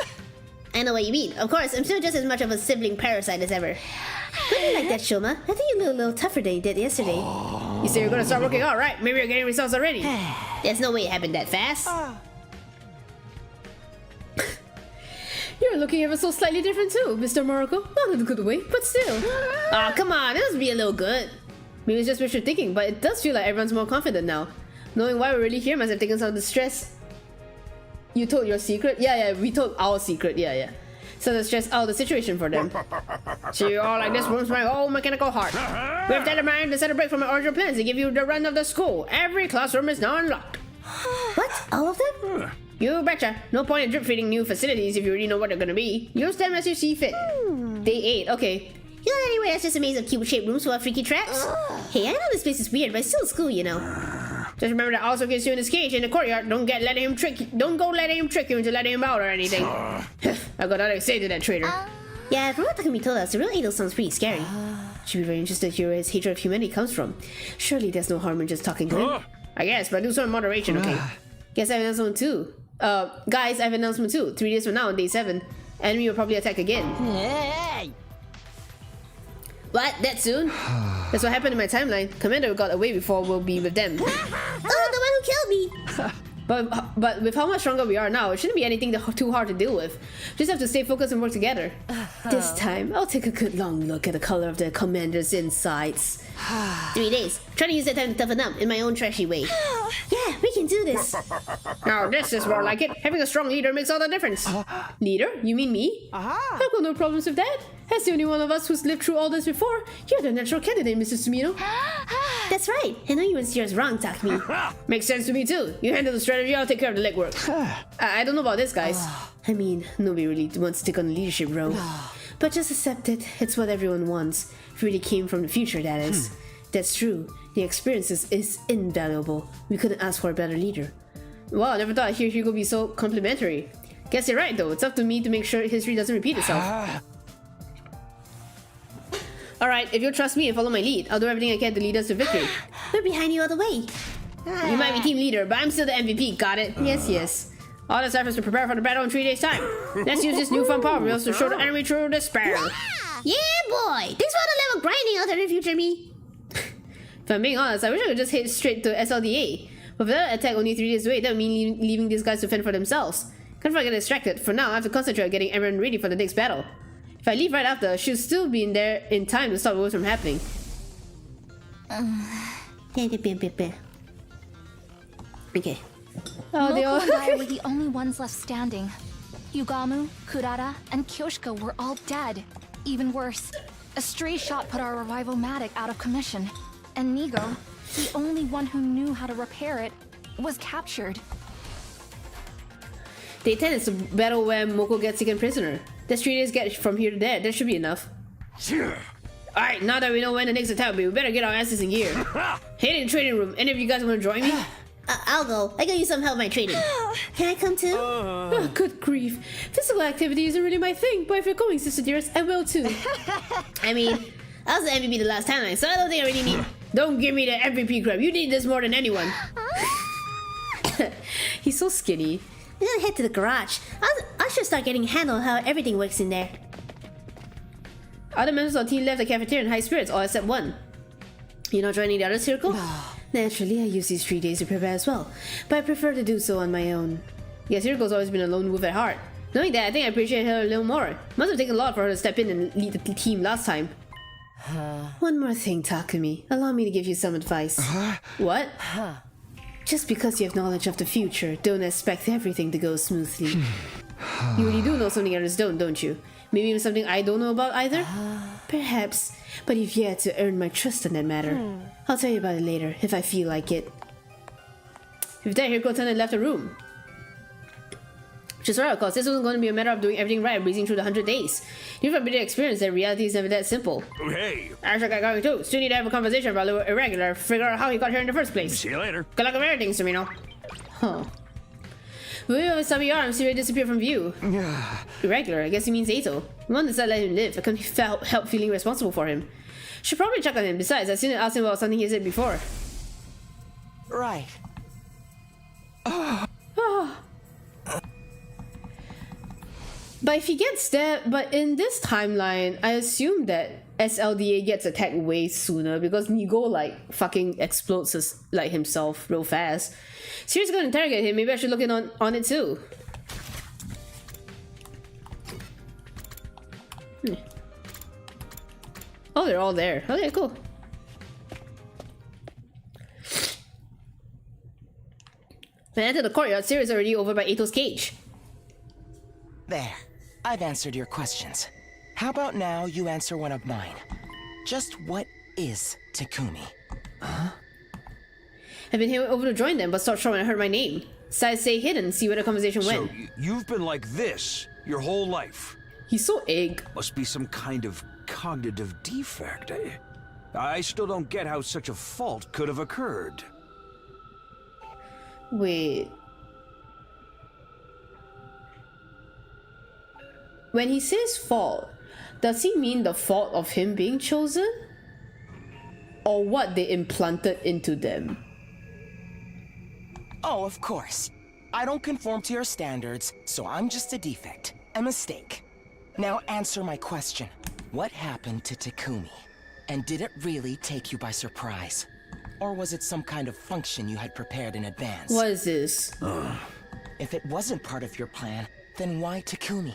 I know what you mean. Of course, I'm still just as much of a sibling parasite as ever. How do you like that, Shoma? I think you look a little tougher than you did yesterday. You say you're gonna start working out, right? Maybe you're getting results already. There's no way it happened that fast. You're looking ever so slightly different too, Mr. Mariko. Not in a good way, but still. Aw, come on, it must be a little good. Maybe it's just wishful thinking, but it does feel like everyone's more confident now. Knowing why we're really here must have taken some of the stress. You told your secret? Yeah, we told our secret, yeah. So the stress out of the situation for them. So you all like this warms my whole mechanical heart. With that in mind, to set a break from my original plans to give you the run of the school. Every classroom is now unlocked. What? All of them? You betcha. No point in drip feeding new facilities if you already know what they're gonna be. Use them as you see fit. Day 8, okay. You know, anyway, that's just a maze of cube-shaped rooms full of freaky traps. Hey, I know this place is weird, but it's still school, you know. Just remember that also gets you in his cage in the courtyard. Don't go letting him trick you into letting him out or anything. I got nothing to say to that traitor. Yeah, from what Takumi told us, the real Edo sounds pretty scary. Should be very interested to hear where his hatred of humanity comes from. Surely there's no harm in just talking to him. I guess, but do some moderation, okay? Guess I have an announcement too. Guys, I have an announcement too. 3 days from now on day 7, enemy will probably attack again. Hey! What? That soon? That's what happened in my timeline. Commander got away before we'll be with them. Oh, the one who killed me! But with how much stronger we are now, it shouldn't be anything too hard to deal with. Just have to stay focused and work together. This time, I'll take a good long look at the color of the commander's insides. 3 days. Trying to use that time to toughen up in my own trashy way. Yeah, we can do this. Now this is more like it. Having a strong leader makes all the difference. Leader? You mean me? I've got no problems with that. As the only one of us who's lived through all this before, you're the natural candidate, Mrs. Sumino. That's right. I know you was yours wrong, Takumi. Makes sense to me too. You handle the strategy, I'll take care of the legwork. I don't know about this, guys. I mean, nobody really wants to take on the leadership role. But just accept it. It's what everyone wants. If it really came from the future, that is. That's true. The experiences is invaluable. We couldn't ask for a better leader. Wow, I never thought I'd hear Hugo be so complimentary. Guess you're right though. It's up to me to make sure history doesn't repeat itself. Alright, if you'll trust me and follow my lead, I'll do everything I can to lead us to victory. We're behind you all the way. You might be team leader, but I'm still the MVP, got it? Yes. All this efforts to prepare for the battle in 3 days' time. Let's use this newfound power wheels to show the enemy true despair. Yeah, boy! This one a level grinding alternate future me. If I'm being honest, I wish I could just hit straight to SLDA. But with that attack only 3 days away, that would mean leaving these guys to fend for themselves. Can't get distracted. For now, I have to concentrate on getting everyone ready for the next battle. If I leave right after, I should still be in there in time to stop wars from happening. Okay. Oh, they all... Moko and I were the only ones left standing. Yugamu, Kurara, and Kyoshika were all dead. Even worse, a stray shot put our revival-matic out of commission. And Nigo, the only one who knew how to repair it, was captured. Day 10 is the battle where Moko gets taken prisoner. That's 3 days get from here to there. That should be enough. Alright, now that we know when the next attack will be, we better get our asses in gear. Hey, in the training room. Any of you guys want to join me? I'll go. I could use some help with my training. Can I come too? Oh, good grief. Physical activity isn't really my thing, but if you're going, Sister Dearest, I will too. I mean, I was the MVP the last time, so I don't think I really need... Don't give me the MVP crap. You need this more than anyone. He's so skinny. I'm gonna head to the garage. I should start getting a handle on how everything works in there. Other members of the team left the cafeteria in high spirits, all except one. You're not joining the other circle? Naturally, I use these 3 days to prepare as well, but I prefer to do so on my own. Yeah, Circo's always been a lone wolf at heart. Knowing that, I think I appreciate her a little more. Must have taken a lot for her to step in and lead the team last time. One more thing, Takumi. Allow me to give you some advice. What? Just because you have knowledge of the future, don't expect everything to go smoothly. You really do know something others don't you? Maybe even something I don't know about either? Perhaps, but you've yet to earn my trust on that matter. I'll tell you about it later, if I feel like it. With that, Hiroko turned and left the room. Which is right, of course. This wasn't going to be a matter of doing everything right and breezing through the 100 days. You've already experienced that reality is never that simple. Hey! Actually, I got going too. Still need to have a conversation about little Irregular, figure out how he got here in the first place. See you later. Good luck with everything, Sereno. Huh. William of Sabi arms see disappear from view. Irregular, I guess he means Ato. The one decided to let him live. I couldn't help feeling responsible for him. Should probably check on him. Besides, I've seen him ask him about something he said before. Right. But if he gets stabbed, but in this timeline, I assume that SLDA gets attacked way sooner because Nigo like fucking explodes like himself real fast. Sirius gonna interrogate him. Maybe I should look in on it too. Oh, they're all there. Okay, cool. When I enter the courtyard, Sirius is already over by Ato's cage. There. I've answered your questions. How about now you answer one of mine? Just what is Takumi? I've been here over to join them, but stopped short when I heard my name. Decided to stay hidden and see where the conversation went. So, you've been like this your whole life? He's so egg. Must be some kind of cognitive defect. I still don't get how such a fault could have occurred. Wait. When he says fault, does he mean the fault of him being chosen? Or what they implanted into them? Oh, of course. I don't conform to your standards, so I'm just a defect. A mistake. Now answer my question. What happened to Takumi? And did it really take you by surprise? Or was it some kind of function you had prepared in advance? What is this? If it wasn't part of your plan, then why Takumi?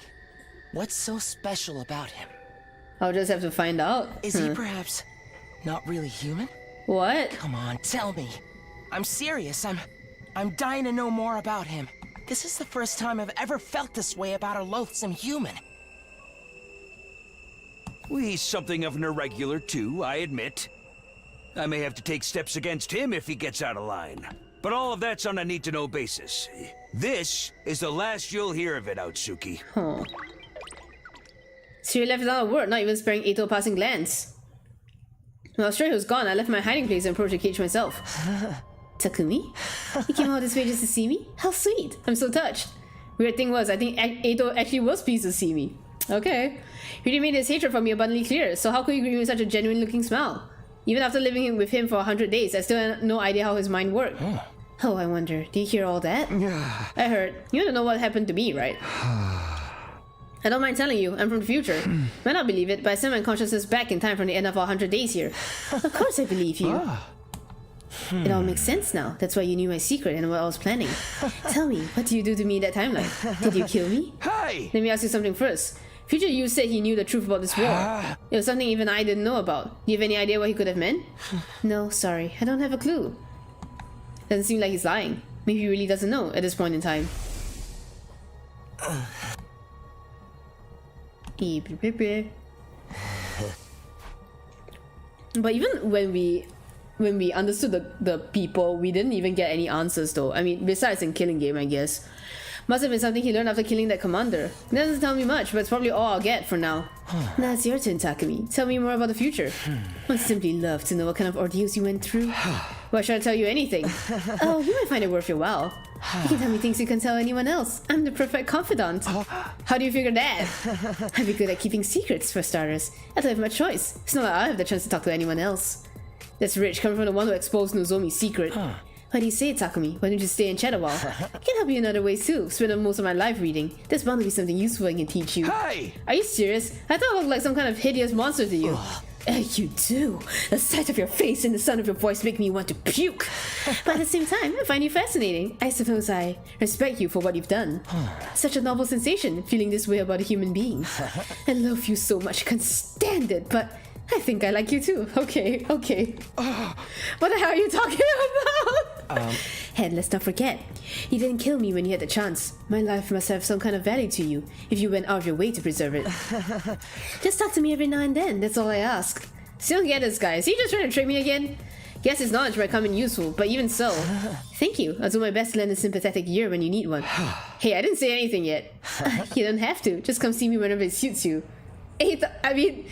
What's so special about him? I'll just have to find out. Is he perhaps not really human? What? Come on, tell me. I'm serious. I'm dying to know more about him. This is the first time I've ever felt this way about a loathsome human. He's something of an irregular too, I admit. I may have to take steps against him if he gets out of line. But all of that's on a need-to-know basis. This is the last you'll hear of it, Aotsuki. Huh. Siri left without a word, not even sparing Ato a passing glance. When I was sure he was gone, I left my hiding place and approached the cage myself. Takumi? He came all this way just to see me? How sweet! I'm so touched. Weird thing was, I think Ato actually was pleased to see me. Okay. He really made his hatred for me abundantly clear, so how could he greet me with such a genuine-looking smile? Even after living with him for 100 days, I still had no idea how his mind worked. Oh, I wonder, did you hear all that? I heard. You don't know what happened to me, right? I don't mind telling you, I'm from the future. Might not believe it, but I sent my consciousness back in time from the end of our 100 days here. Of course I believe you. It all makes sense now. That's why you knew my secret and what I was planning. Tell me, what did you do to me that timeline? Did you kill me? Hey! Let me ask you something first. Future you said he knew the truth about this war. It was something even I didn't know about. Do you have any idea what he could have meant? No, sorry. I don't have a clue. Doesn't seem like he's lying. Maybe he really doesn't know at this point in time. But even when we understood the people, we didn't even get any answers though. I mean, besides in Killing Game, I guess. Must have been something he learned after killing that commander. It doesn't tell me much, but it's probably all I'll get for now. Now it's your turn, Takumi. Tell me more about the future. I'd simply love to know what kind of ordeals you went through. Why should I tell you anything? Oh, you might find it worth your while. You can tell me things you can tell anyone else. I'm the perfect confidant. How do you figure that? I'd be good at keeping secrets, for starters. I don't have much choice. It's not like I have the chance to talk to anyone else. That's rich, coming from the one who exposed Nozomi's secret. What do you say, Takumi? Why don't you stay and chat a while? I can help you in other ways too. Spend most of my life reading. There's bound to be something useful I can teach you. Hey! Are you serious? I thought I looked like some kind of hideous monster to you. You do. The sight of your face and the sound of your voice make me want to puke. But at the same time, I find you fascinating. I suppose I respect you for what you've done. Such a novel sensation, feeling this way about a human being. I love you so much, I can't stand it, but I think I like you too. Okay. What the hell are you talking about? And let's not forget, you didn't kill me when you had the chance. My life must have some kind of value to you if you went out of your way to preserve it. Just talk to me every now and then, that's all I ask. Still don't get this guy. Is he just trying to trick me again? Guess his knowledge might come in useful, but even so. Thank you. I'll do my best to lend a sympathetic ear when you need one. Hey, I didn't say anything yet. You don't have to. Just come see me whenever it suits you. Hey, I mean,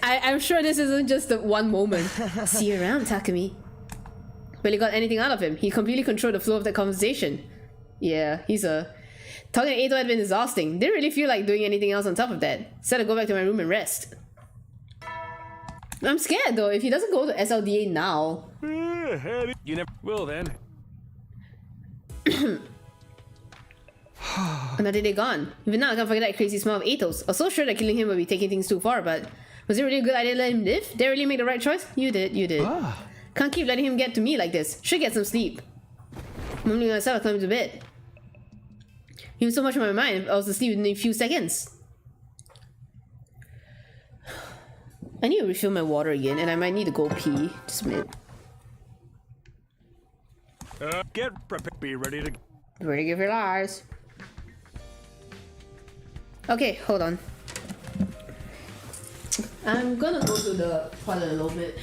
I'm sure this isn't just the one moment. See you around, Takumi. Barely got anything out of him. He completely controlled the flow of the conversation. Yeah, talking to Eito had been exhausting. Didn't really feel like doing anything else on top of that. Said to go back to my room and rest. I'm scared though, if he doesn't go to SLDA now. You never will then. Another day gone. Even now I can't forget that crazy smell of Eito's. I was so sure that killing him would be taking things too far, but was it really a good idea to let him live? Did I really make the right choice? You did. Can't keep letting him get to me like this. Should get some sleep. Mumbling myself, I climbed to bed. He was so much on my mind, I was asleep in a few seconds. I need to refill my water again, and I might need to go pee. Just a minute. Get prepared. Be ready to. Ready to give your lies. Okay, hold on. I'm gonna go to the toilet a little bit.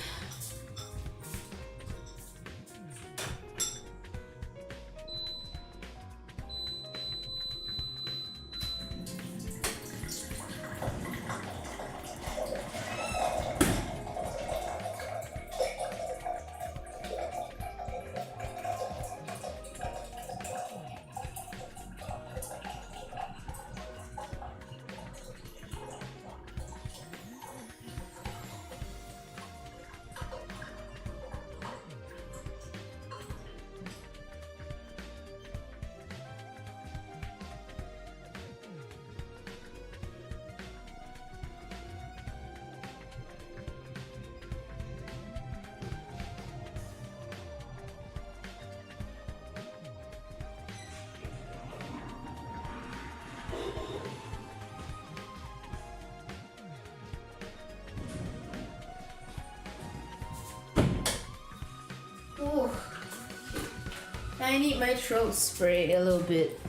I need my throat sprayed a little bit.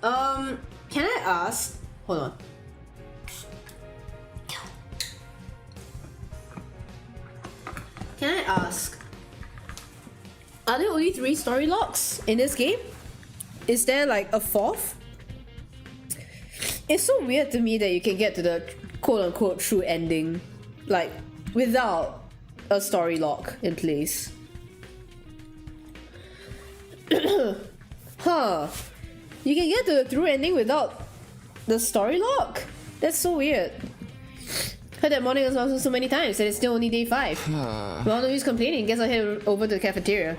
Can I ask? Hold on. Can I ask? Are there only 3 story logs in this game? Is there like a 4th? It's so weird to me that you can get to the quote-unquote true ending, like, without a story log in place. Huh. You can get to the true ending without the story log? That's so weird. Heard that morning was also so many times and it's still only day 5. Well, no use complaining. Guess I'll head over to the cafeteria.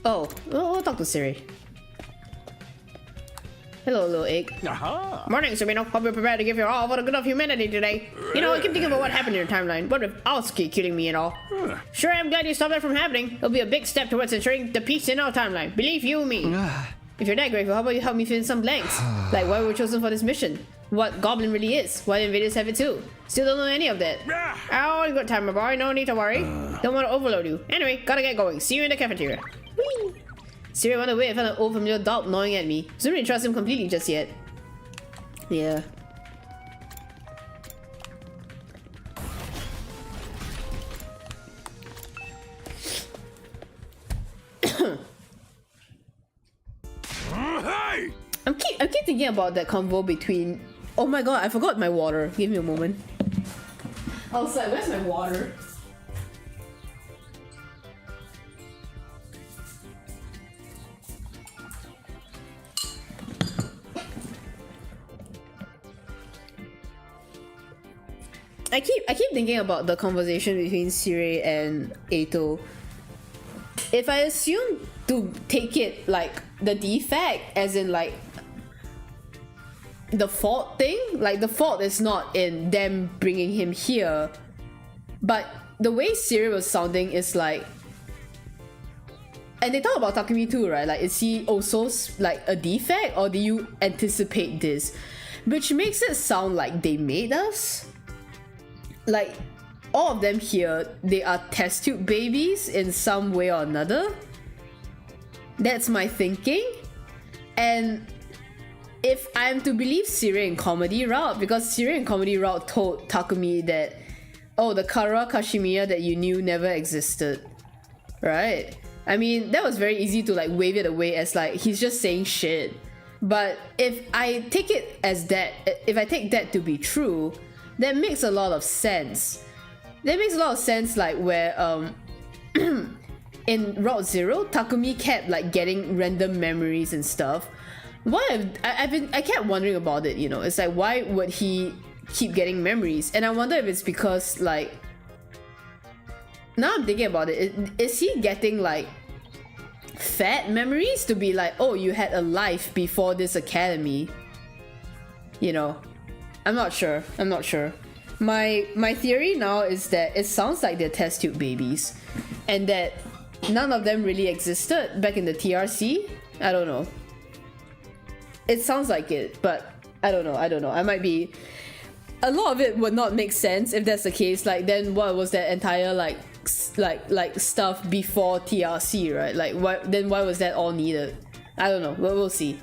Oh, we'll talk to Siri. Hello, little egg. Morning, Sabino. Hope you're prepared to give your all for the good of humanity today. You know, I keep thinking about what happened in your timeline. What if Aosuke killing me and all? Sure, I'm glad you stopped that from happening. It'll be a big step towards ensuring the peace in our timeline. Believe you me. If you're that grateful, how about you help me fill in some blanks? Like why we were chosen for this mission? What Goblin really is? Why the invaders have it too? Still don't know any of that. Oh, good time, my boy. No need to worry. Don't want to overload you. Anyway, gotta get going. See you in the cafeteria. Whee! Siri went away and found an old familiar dog gnawing at me. Don't really trust him completely just yet. Yeah. Hey! I keep thinking about that convo between. Oh my god, I forgot my water. Give me a moment. I was like, where's my water? I keep thinking about the conversation between Siri and Eito. If I assume to take it like the defect, as in like the fault thing, like the fault is not in them bringing him here, but the way Siri was sounding is like, and they talk about Takumi too, right? Like, is he also like a defect, or do you anticipate this? Which makes it sound like they made us. Like, all of them here, they are test tube babies in some way or another. That's my thinking. And if I'm to believe Siri in comedy route, because Siri in comedy route told Takumi that oh, the Kara Kashimiya that you knew never existed, right? I mean, that was very easy to like wave it away as like he's just saying shit. But if I take it as that, if I take that to be true, that makes a lot of sense. That makes a lot of sense, like where in Route Zero, Takumi kept like getting random memories and stuff. I kept wondering about it, you know. It's like, why would he keep getting memories? And I wonder if it's because like, now I'm thinking about it, is he getting like fat memories to be like, oh, you had a life before this academy? You know, I'm not sure. My theory now is that it sounds like they're test tube babies, and that none of them really existed back in the TRC. I don't know. It sounds like it, but I don't know. I might be. A lot of it would not make sense if that's the case. Like, then what was that entire like stuff before TRC, right? Like, why was that all needed? I don't know. We'll see.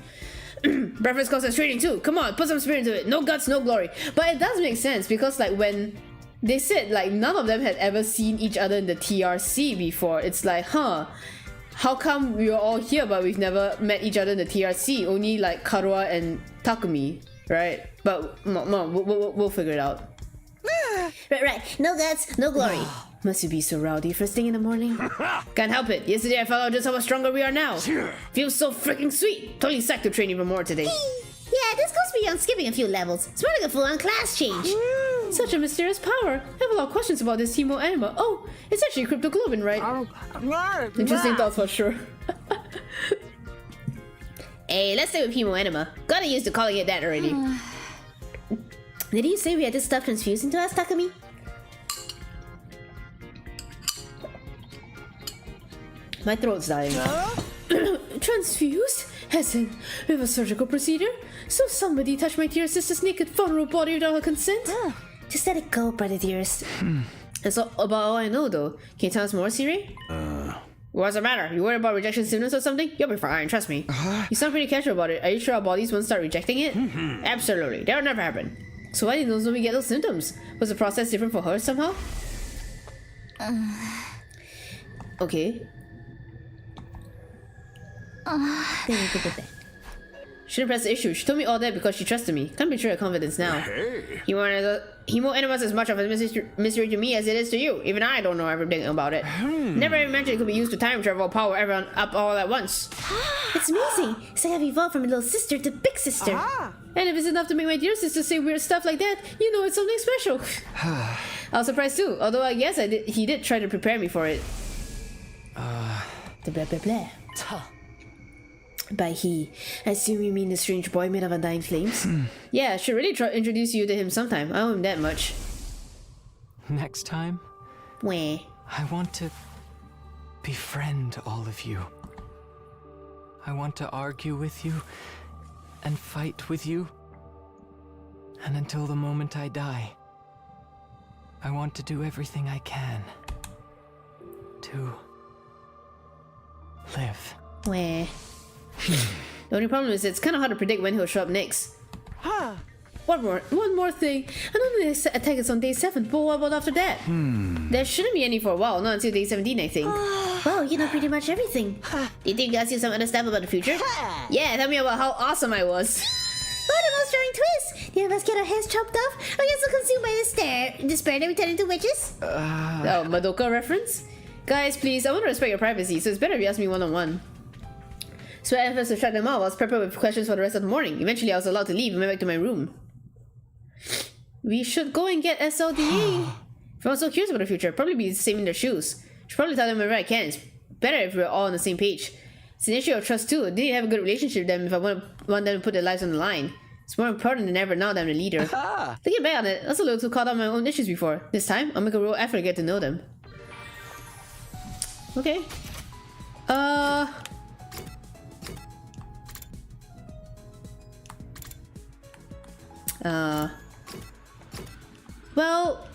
Breakfast concentrating too. Come on, put some spirit into it. No guts, no glory. But it does make sense because like when they said like none of them had ever seen each other in the TRC before, it's like, huh, how come we were all here but we've never met each other in the TRC? Only like Karuha and Takumi, right? But we'll figure it out. Right. No guts, no glory. Must you be so rowdy first thing in the morning? Can't help it. Yesterday I found out just how much stronger we are now. Feels so freaking sweet. Totally psyched to train even more today. Yeah, this goes beyond skipping a few levels. It's more like a full-on class change. Such a mysterious power. I have a lot of questions about this Hemo Anima. Oh, it's actually cryptoglobin, right? Interesting thoughts for sure. Hey, let's stay with Hemo Anima. Gotta used to calling it that already. Did you say we had this stuff transfused into us, Takumi? My throat's dying. Transfused? As in, with a surgical procedure? So somebody touched my dear sister's naked vulnerable body without her consent? Just let it go, brother dearest. That's all about all I know, though. Can you tell us more, Siri? What's the matter? You worried about rejection symptoms or something? You'll be fine, trust me. You sound pretty casual about it. Are you sure our bodies won't start rejecting it? Absolutely. That would never happen. So why did Nozomi get those symptoms? Was the process different for her somehow? Okay. Shouldn't press the issue. She told me all that because she trusted me. Can't betray her confidence now. Hey. Hemo Animus is as much of a mystery to me as it is to you. Even I don't know everything about it. Never imagined it could be used to time travel, power everyone up all at once. It's amazing. It's like I've evolved from a little sister to big sister. And if it's enough to make my dear sister say weird stuff like that, you know it's something special. I was surprised too, although I guess he did try to prepare me for it. The blah blah blah. By he, I assume you mean the strange boy made of undying flames? Yeah, I should really introduce you to him sometime. I owe him that much. Next time, Where? I want to befriend all of you. I want to argue with you and fight with you. And until the moment I die, I want to do everything I can to live. Where? The only problem is it's kind of hard to predict when he'll show up next. One more thing. I know the attack is on day 7, but what about after that? There shouldn't be any for a while, not until day 17, I think. Well, you know pretty much everything. Do you think you guys see some other stuff about the future? Yeah, tell me about how awesome I was. What a most jarring twist! Did us get our heads chopped off? Or get so consumed by despair that we turn into witches? Oh, Madoka reference? Guys, please, I want to respect your privacy, so it's better if you ask me one-on-one. So I efforts to shut them out. I was prepared with questions for the rest of the morning. Eventually, I was allowed to leave and went back to my room. We should go and get SLDA. If I'm so curious about the future, I'd probably be saving their shoes. Should probably tell them whenever I can. It's better if we're all on the same page. It's an issue of trust too. I didn't have a good relationship with them if I want them to put their lives on the line. It's more important than ever now that I'm the leader. Thinking back on it, I was a little too caught up on my own issues before. This time, I'll make a real effort to get to know them. Okay. Well...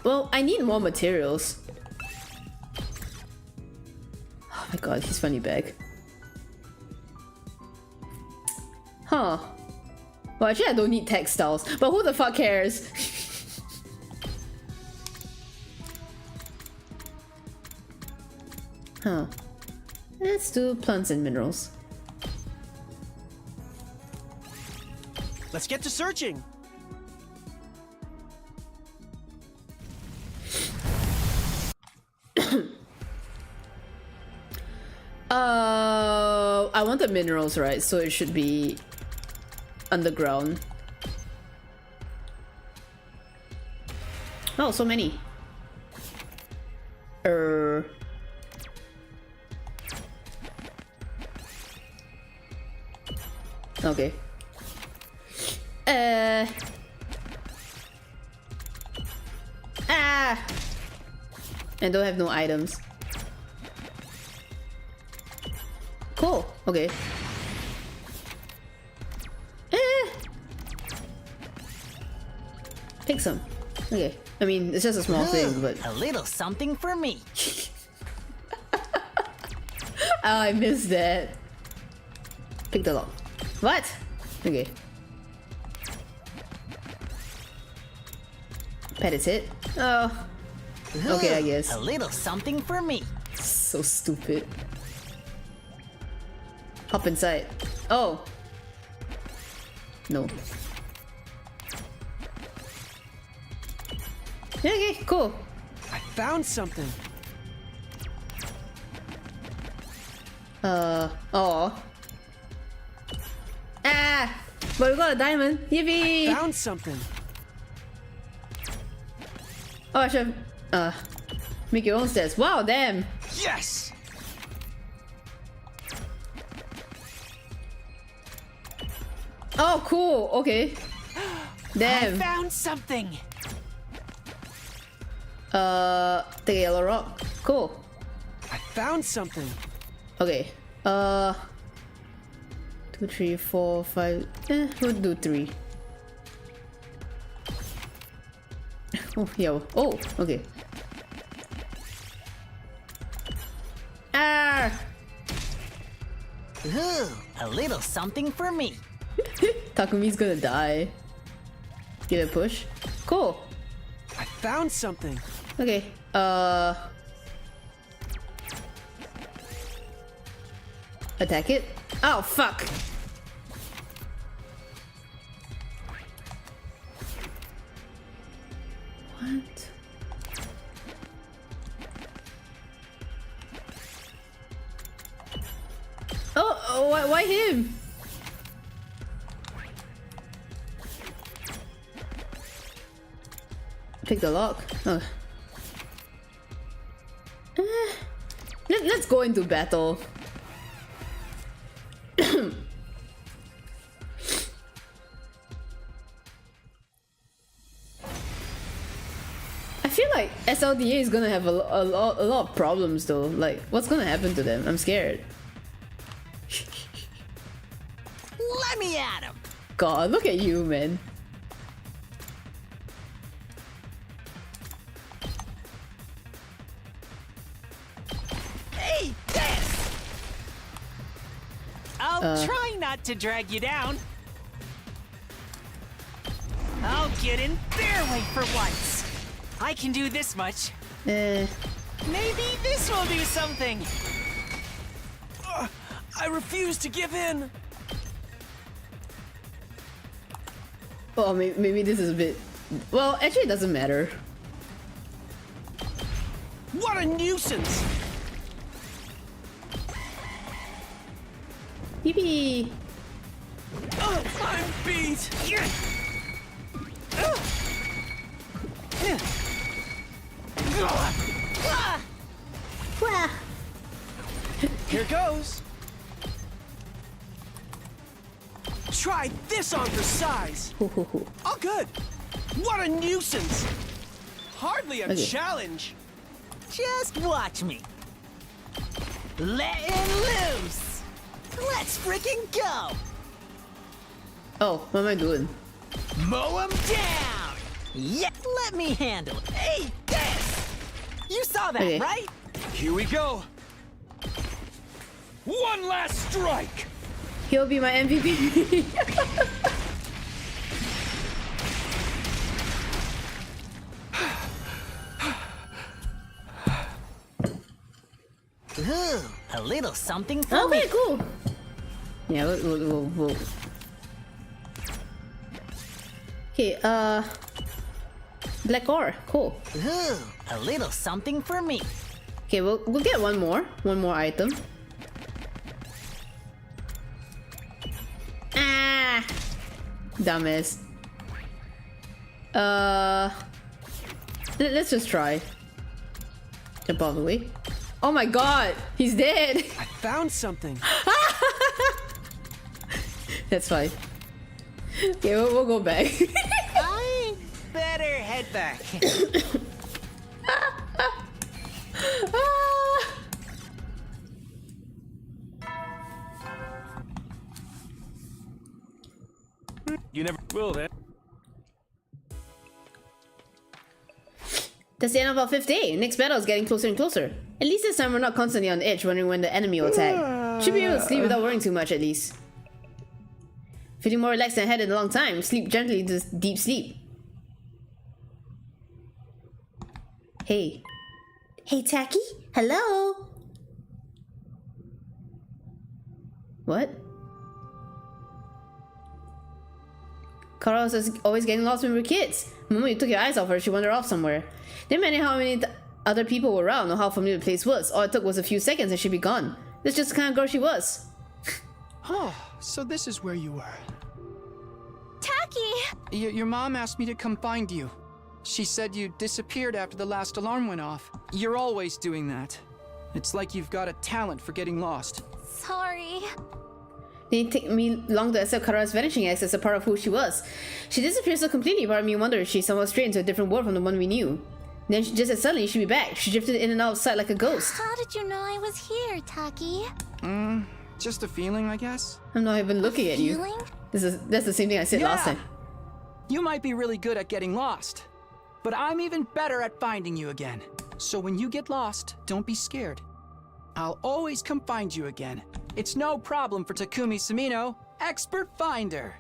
well, I need more materials. Oh my god, he's funny bag. Huh. Well, actually, I don't need textiles, but who the fuck cares? Huh. Let's do plants and minerals. Let's get to searching. I want the minerals, right? So it should be underground. Oh, so many. Okay. I don't have no items. Cool. Okay. Pick some. Okay. I mean, it's just a small thing, but a little something for me. Oh, I missed that. Pick the lock. What? Okay. Pet is it. Oh. Okay, I guess. A little something for me. So stupid. Hop inside. Oh. No. Okay, cool. I found something. Oh. Ah! But we got a diamond. Yippee! I found something. Oh, I should make your own stats. Wow, damn! Yes! Oh, cool. Okay. Damn. I found something. Take a yellow rock. Cool. I found something. Okay. 2, 3, 4, 5. We'll do 3. Oh, yeah. Oh, okay. Ah! Ooh, a little something for me. Takumi's gonna die. Give it a push. Cool. I found something. Okay. Attack it. Oh, fuck. What? Oh, why him? Pick the lock. Oh. Let's go into battle. I feel like SLDA is gonna have a lot of problems though. Like, what's gonna happen to them? I'm scared. Let me at him. God, look at you, man. Hey, this! I'll try not to drag you down. I'll get in their way for once. I can do this much. Maybe this will do something. I refuse to give in. Oh, maybe this is a bit... Well, actually it doesn't matter. What a nuisance! Yippee! I'm beat! Here goes! Try this on for size! All good! What a nuisance! Hardly a challenge! Just watch me. Letting loose! Let's freaking go! Oh, what am I doing? Mow him down! Yeah, let me handle it. Hey, this! You saw that, Okay. right? Here we go. One last strike. He'll be my MVP. Ooh, a little something for Okay, me. cool. Yeah, we'll. Okay, black ore, cool. Ooh, a little something for me. Okay, we'll get one more item. Ah, dumbass. Let's just try. Jump all the way. Oh my god, he's dead. I found something. That's fine. Okay, we'll go back. I better head back. You never will then. That's the end of our 5th day. Next battle is getting closer and closer. At least this time we're not constantly on edge wondering when the enemy will attack. Should be able to sleep without worrying too much at least. Feeling more relaxed than I had in a long time. Sleep gently into deep sleep. Hey. Hey, Taki? Hello? What? Kara was always getting lost when we were kids. The moment you took your eyes off her, she wandered off somewhere. Didn't matter how many other people were around or how familiar the place was. All it took was a few seconds and she'd be gone. That's just the kind of girl she was. Oh, so this is where you were. Taki! Your mom asked me to come find you. She said you disappeared after the last alarm went off. You're always doing that. It's like you've got a talent for getting lost. Sorry. It didn't take me long to accept Kara's vanishing acts as a part of who she was. She disappeared so completely, part of me wondered if she somehow strayed into a different world from the one we knew. Then just as suddenly she'd be back. She drifted in and out of sight like a ghost. How did you know I was here, Taki? Just a feeling, I guess. I'm not even looking at you. Feeling? That's the same thing I said last time. You might be really good at getting lost, but I'm even better at finding you again. So when you get lost, don't be scared. I'll always come find you again. It's no problem for Takumi Sumino, expert finder.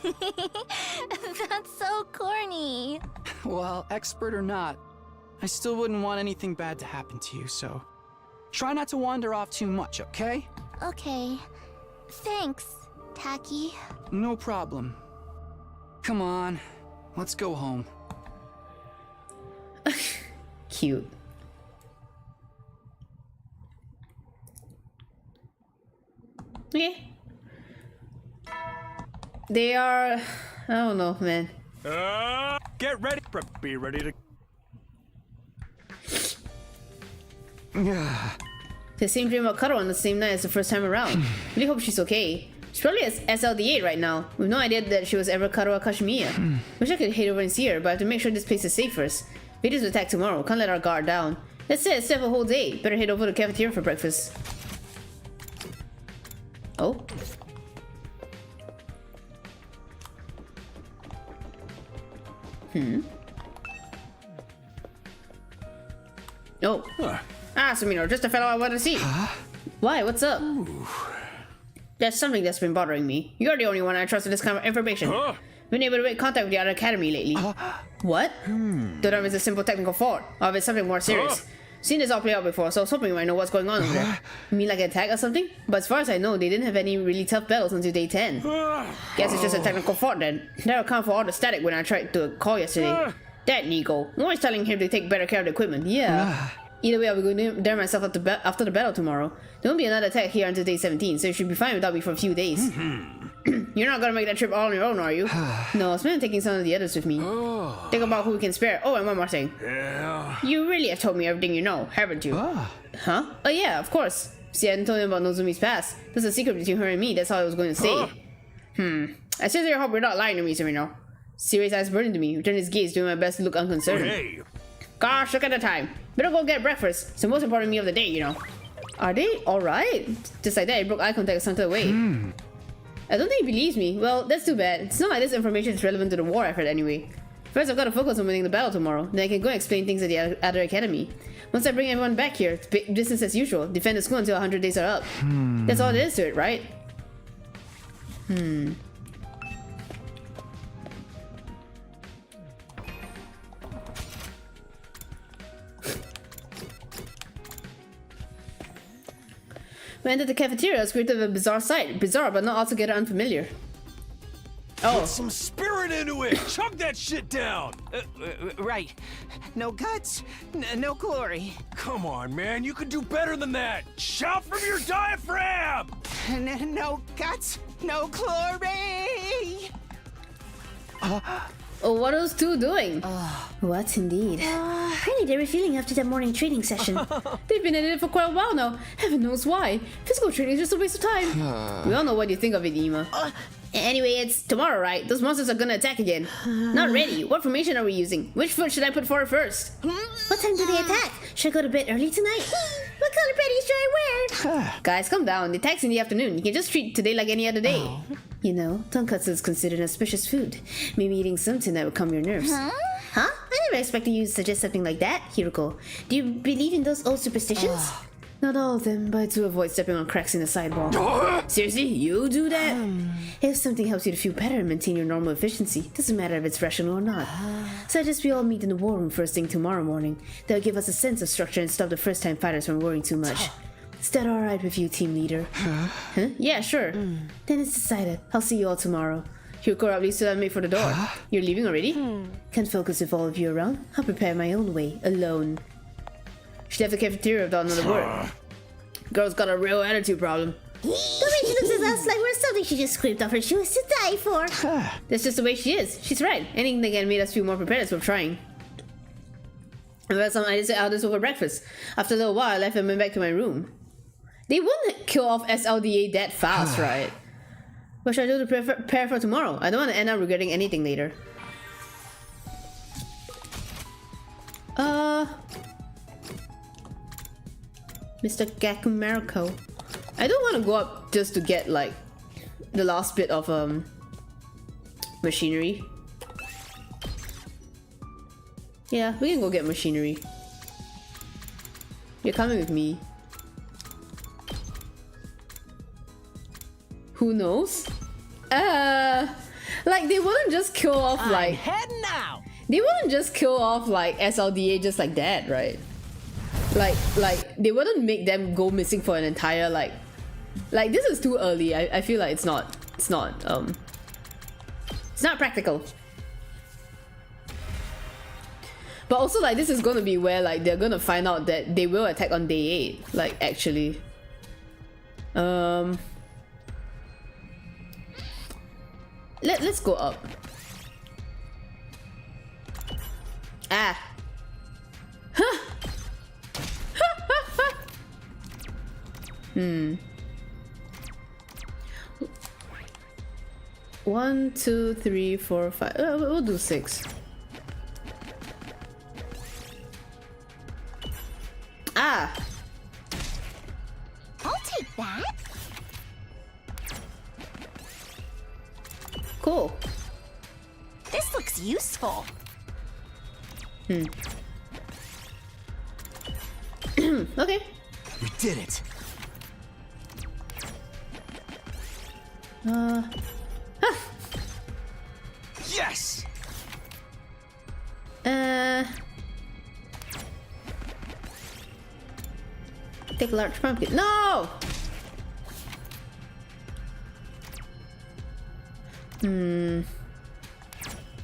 That's so corny. Well, expert or not, I still wouldn't want anything bad to happen to you, so try not to wander off too much, okay? Okay. Thanks, Taki. No problem. Come on, let's go home. Cute. Okay. They are... I don't know, man. Get ready. Be ready to... The same dream about Karo on the same night as the first time around. Really hope she's okay. She's probably at SLD8 right now, with no idea that she was ever Karo Kashimiya. Wish I could head over and see her, but I have to make sure this place is safe first. Vader's will attack tomorrow, can't let our guard down. That's it, it's a whole day. Better head over to the cafeteria for breakfast. Oh? Oh. Ah, Sumino, just a fellow I want to see. Why? What's up? There's something that's been bothering me. You're the only one I trust with this kind of information. Been able to make contact with the other academy lately. What? Don't know if it's a simple technical fault, or if it's something more serious. Seen this all play out before, so I was hoping you might know what's going on over there. You mean like an attack or something? But as far as I know, they didn't have any really tough battles until day 10. Guess it's just a technical fault then. That'll account for all the static when I tried to call yesterday. That Nigo. I'm always telling him to take better care of the equipment. Yeah. Either way, I'll be going there myself after the battle tomorrow. There won't be another attack here until day 17, so you should be fine without me for a few days. You're not gonna make that trip all on your own, are you? No, I was planning on taking some of the others with me. Think about who we can spare. Oh, and one more thing. You really have told me everything you know, haven't you? Huh? Oh yeah, of course. See, I hadn't told him about Nozumi's past. There's a secret between her and me, that's all I was going to say. I seriously hope you're not lying to me, Sumino. Serious eyes burning to me. Return his gaze, doing my best to look unconcerned. Hey. Gosh, look at the time. Better go get breakfast. It's the most important meal of the day, you know. Are they alright? Just like that, he broke eye contact and sauntered away. I don't think he believes me. Well, that's too bad. It's not like this information is relevant to the war effort anyway. First, I've got to focus on winning the battle tomorrow. Then I can go and explain things at the other academy. Once I bring everyone back here, it's business as usual. Defend the school until 100 days are up. That's all there is to it, right? We entered the cafeteria. It's created a bizarre sight. Bizarre, but not altogether unfamiliar. Oh. Put some spirit into it! Chug that shit down! Right. No guts, no glory. Come on, man, you can do better than that! Shout from your diaphragm! No guts, no glory! Oh, what are those two doing? What indeed? Really, they were feeling after that morning training session. They've been at it for quite a while now. Heaven knows why. Physical training is just a waste of time. We all know what you think of it, Ema. Anyway, it's tomorrow, right? Those monsters are gonna attack again. Not ready. What formation are we using? Which foot should I put forward first? What time do they attack? Should I go to bed early tonight? What color panties should I wear? Guys, calm down. The attack's in the afternoon. You can just treat today like any other day. You know, tonkatsu is considered an auspicious food. Maybe eating some tonight will calm your nerves. Huh? I never expected you to suggest something like that, Hiroko. Do you believe in those old superstitions? Not all of them, but I do avoid stepping on cracks in the sidewalk. Seriously? You do that? If something helps you to feel better and maintain your normal efficiency, doesn't matter if it's rational or not. So I suggest we all meet in the war room first thing tomorrow morning. That'll give us a sense of structure and stop the first-time fighters from worrying too much. Is that alright with you, team leader? Huh? Yeah, sure. Then it's decided. I'll see you all tomorrow. Hiroko at least made for the door. You're leaving already? Can't focus with all of you around. I'll prepare my own way, alone. She left the cafeteria without another word. Girl's got a real attitude problem. The way she looks at us like we're something she just scraped off her shoes to die for. That's just the way she is. She's right. Anything that can make us feel more prepared is worth trying. And that's something I just ate this over breakfast. After a little while, I left and went back to my room. They wouldn't kill off SLDA that fast, right? What should I do to prepare for tomorrow? I don't want to end up regretting anything later. Mr. Gakumariko. I don't want to go up just to get like the last bit of machinery. Yeah, we can go get machinery. You're coming with me. Who knows? Like they wouldn't just kill off like heading out. They wouldn't just kill off like SLDA just like that, right? Like they wouldn't make them go missing for an entire like this is too early. I feel like it's not practical. But also like this is gonna be where like they're gonna find out that they will attack on day 8, like actually. Let's go up. Ah. Huh. 1, 2, 3, 4, 5. We'll do 6. Ah. I'll take that. Cool. This looks useful. Okay. We did it. Yes. Take a large pumpkin. No.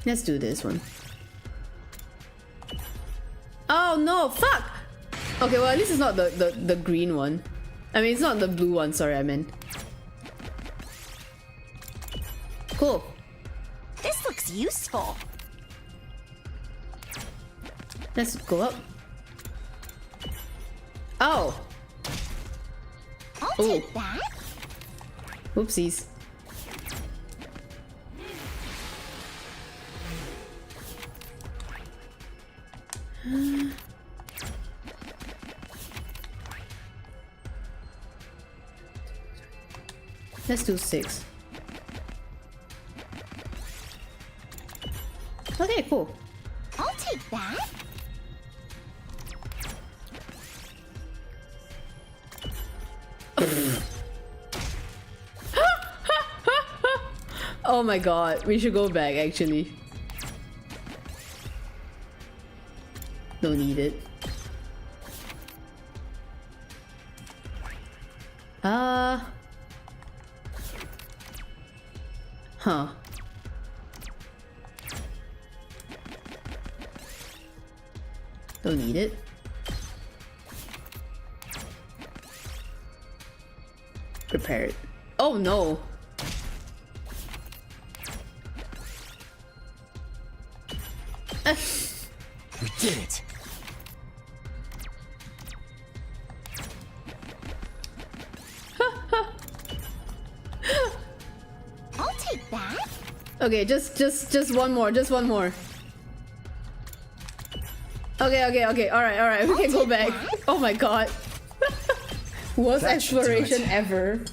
Let's do this one. Oh no! Fuck. Okay, well at least it's not the green one. I mean, it's not the blue one. Sorry, I meant. Cool. This looks useful. Let's go up. Oh. I'll take that. Whoopsies. Let's do 6. Okay, cool. I'll take that. Oh my god, we should go back actually. Don't need it. Huh. Don't need it. Prepare it. Oh no! We did it. I'll take that. Okay, just one more, just one more. Okay, alright, we can go back. Oh my god. Worst That should do exploration it. ever.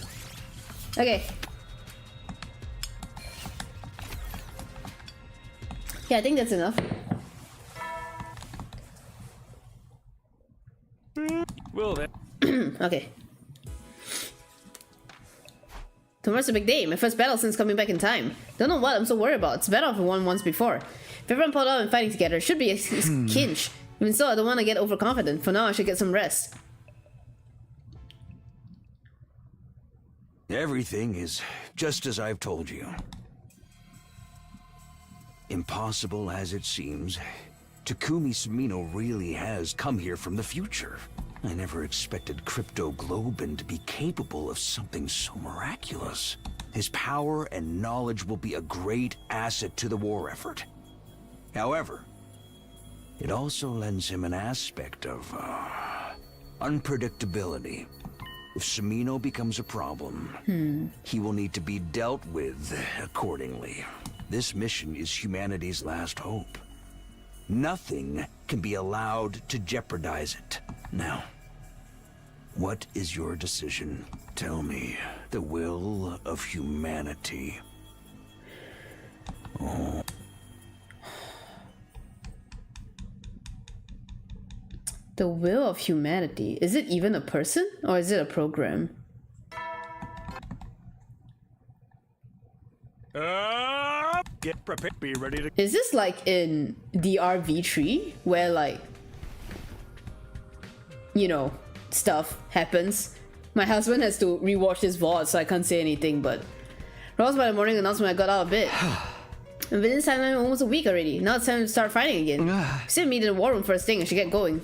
Okay. Yeah, I think that's enough. Well then. Okay. Tomorrow's a big day. My first battle since coming back in time. Don't know what I'm so worried about. It's better if I won once before. If everyone pulled out and fighting together, it should be a cinch. Even so, I don't want to get overconfident. For now, I should get some rest. Everything is just as I've told you. Impossible as it seems, Takumi Sumino really has come here from the future. I never expected Crypto Globin to be capable of something so miraculous. His power and knowledge will be a great asset to the war effort. However, it also lends him an aspect of unpredictability. If Sumino becomes a problem, he will need to be dealt with accordingly. This mission is humanity's last hope. Nothing can be allowed to jeopardize it. Now, what is your decision? Tell me, the will of humanity. Oh. The will of humanity. Is it even a person? Or is it a program? Get prepared. Be ready to. Is this like in DRV3? Where like, you know, stuff happens? My husband has to rewatch this VOD, so I can't say anything, but Ross by the morning announcement I got out of bed. And within this timeline almost a week already. Now it's time to start fighting again. Still meet in the war room first thing. I should get going.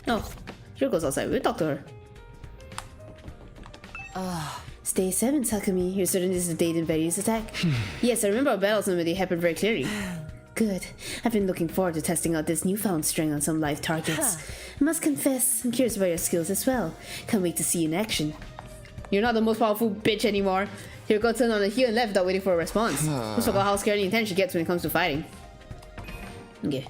Oh, here goes outside. We'll talk to her. It's day 7, Takumi. You're certain this is the date in Betty's attack? Yes, I remember our battles when they happened very clearly. Good. I've been looking forward to testing out this newfound strength on some live targets. I must confess, I'm curious about your skills as well. Can't wait to see you in action. You're not the most powerful bitch anymore. Here go turn on the heel and left without waiting for a response. Just forgot how scared and intense she gets when it comes to fighting. Okay.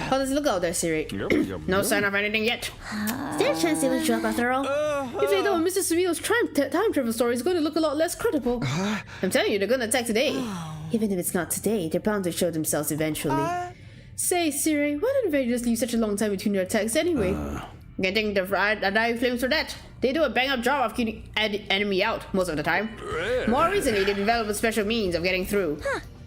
How does it look out there, Siri? No sign of anything yet. Is there a chance they will drop after all? If they don't, Mr. Sumino's time travel story is going to look a lot less credible. I'm telling you, they're going to attack today. Even if it's not today, they're bound to show themselves eventually. Say, Siri, why didn't they just leave such a long time between their attacks anyway? Getting the dire flames for that. They do a bang-up job of keeping enemy out most of the time. More recently, they developed a special means of getting through.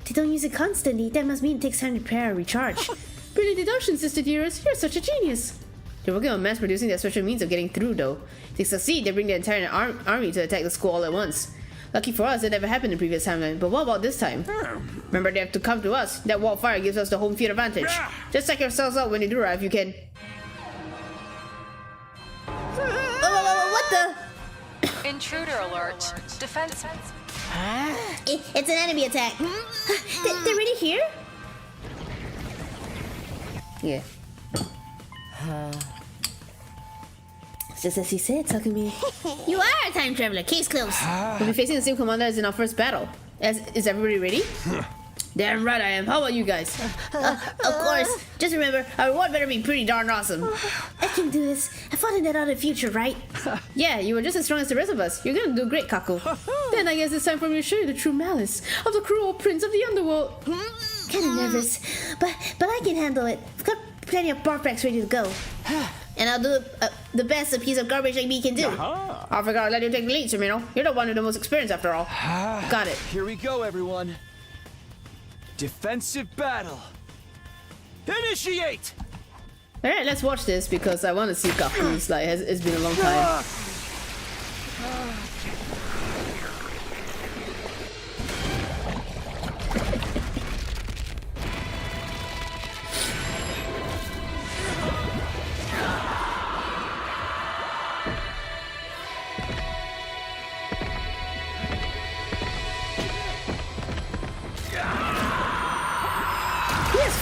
They don't use it constantly. That must mean it takes time to repair and recharge. Brilliant deduction, Sister Dearest. You're such a genius. They're working on mass-producing their special means of getting through, though. If they succeed, they bring the entire army to attack the school all at once. Lucky for us, that never happened in the previous timeline. But what about this time? Remember, they have to come to us. That wall of fire gives us the home field advantage. Just check yourselves out when they do arrive, you can. What the? Intruder alert. Defense. It's an enemy attack. They're already here? Yeah. Just as he said, Takumi. You are a time traveler. Case closed. We'll be facing the same commander as in our first battle. Is everybody ready? Damn right I am. How about you guys? Of course. Just remember, our reward better be pretty darn awesome. I can do this. I found that out in the future, right? Yeah, you were just as strong as the rest of us. You're gonna do great, Kako. Then I guess it's time for me to show you the true malice of the cruel prince of the underworld. Kinda nervous, but I can handle it. I've got plenty of barf packs ready to go. And I'll do the best a piece of garbage like me can do. I forgot to let you take the lead, Samino. You're the one with the most experience after all. Got it. Here we go, everyone. Defensive battle. Initiate! Alright, let's watch this because I want to see Kaku's. Like, it's been a long time.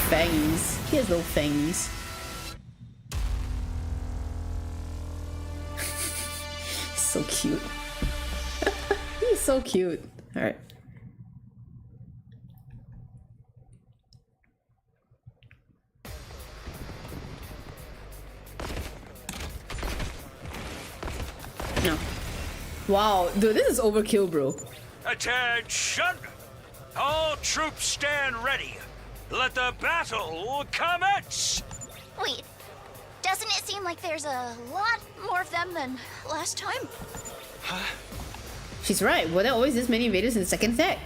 Fangies. He has little fangies. So cute. He's so cute. Alright. No. Wow, dude, this is overkill, bro. Attention! All troops stand ready. Let the battle commence! Wait, doesn't it seem like there's a lot more of them than last time? She's right. Were there always this many invaders in the second attack?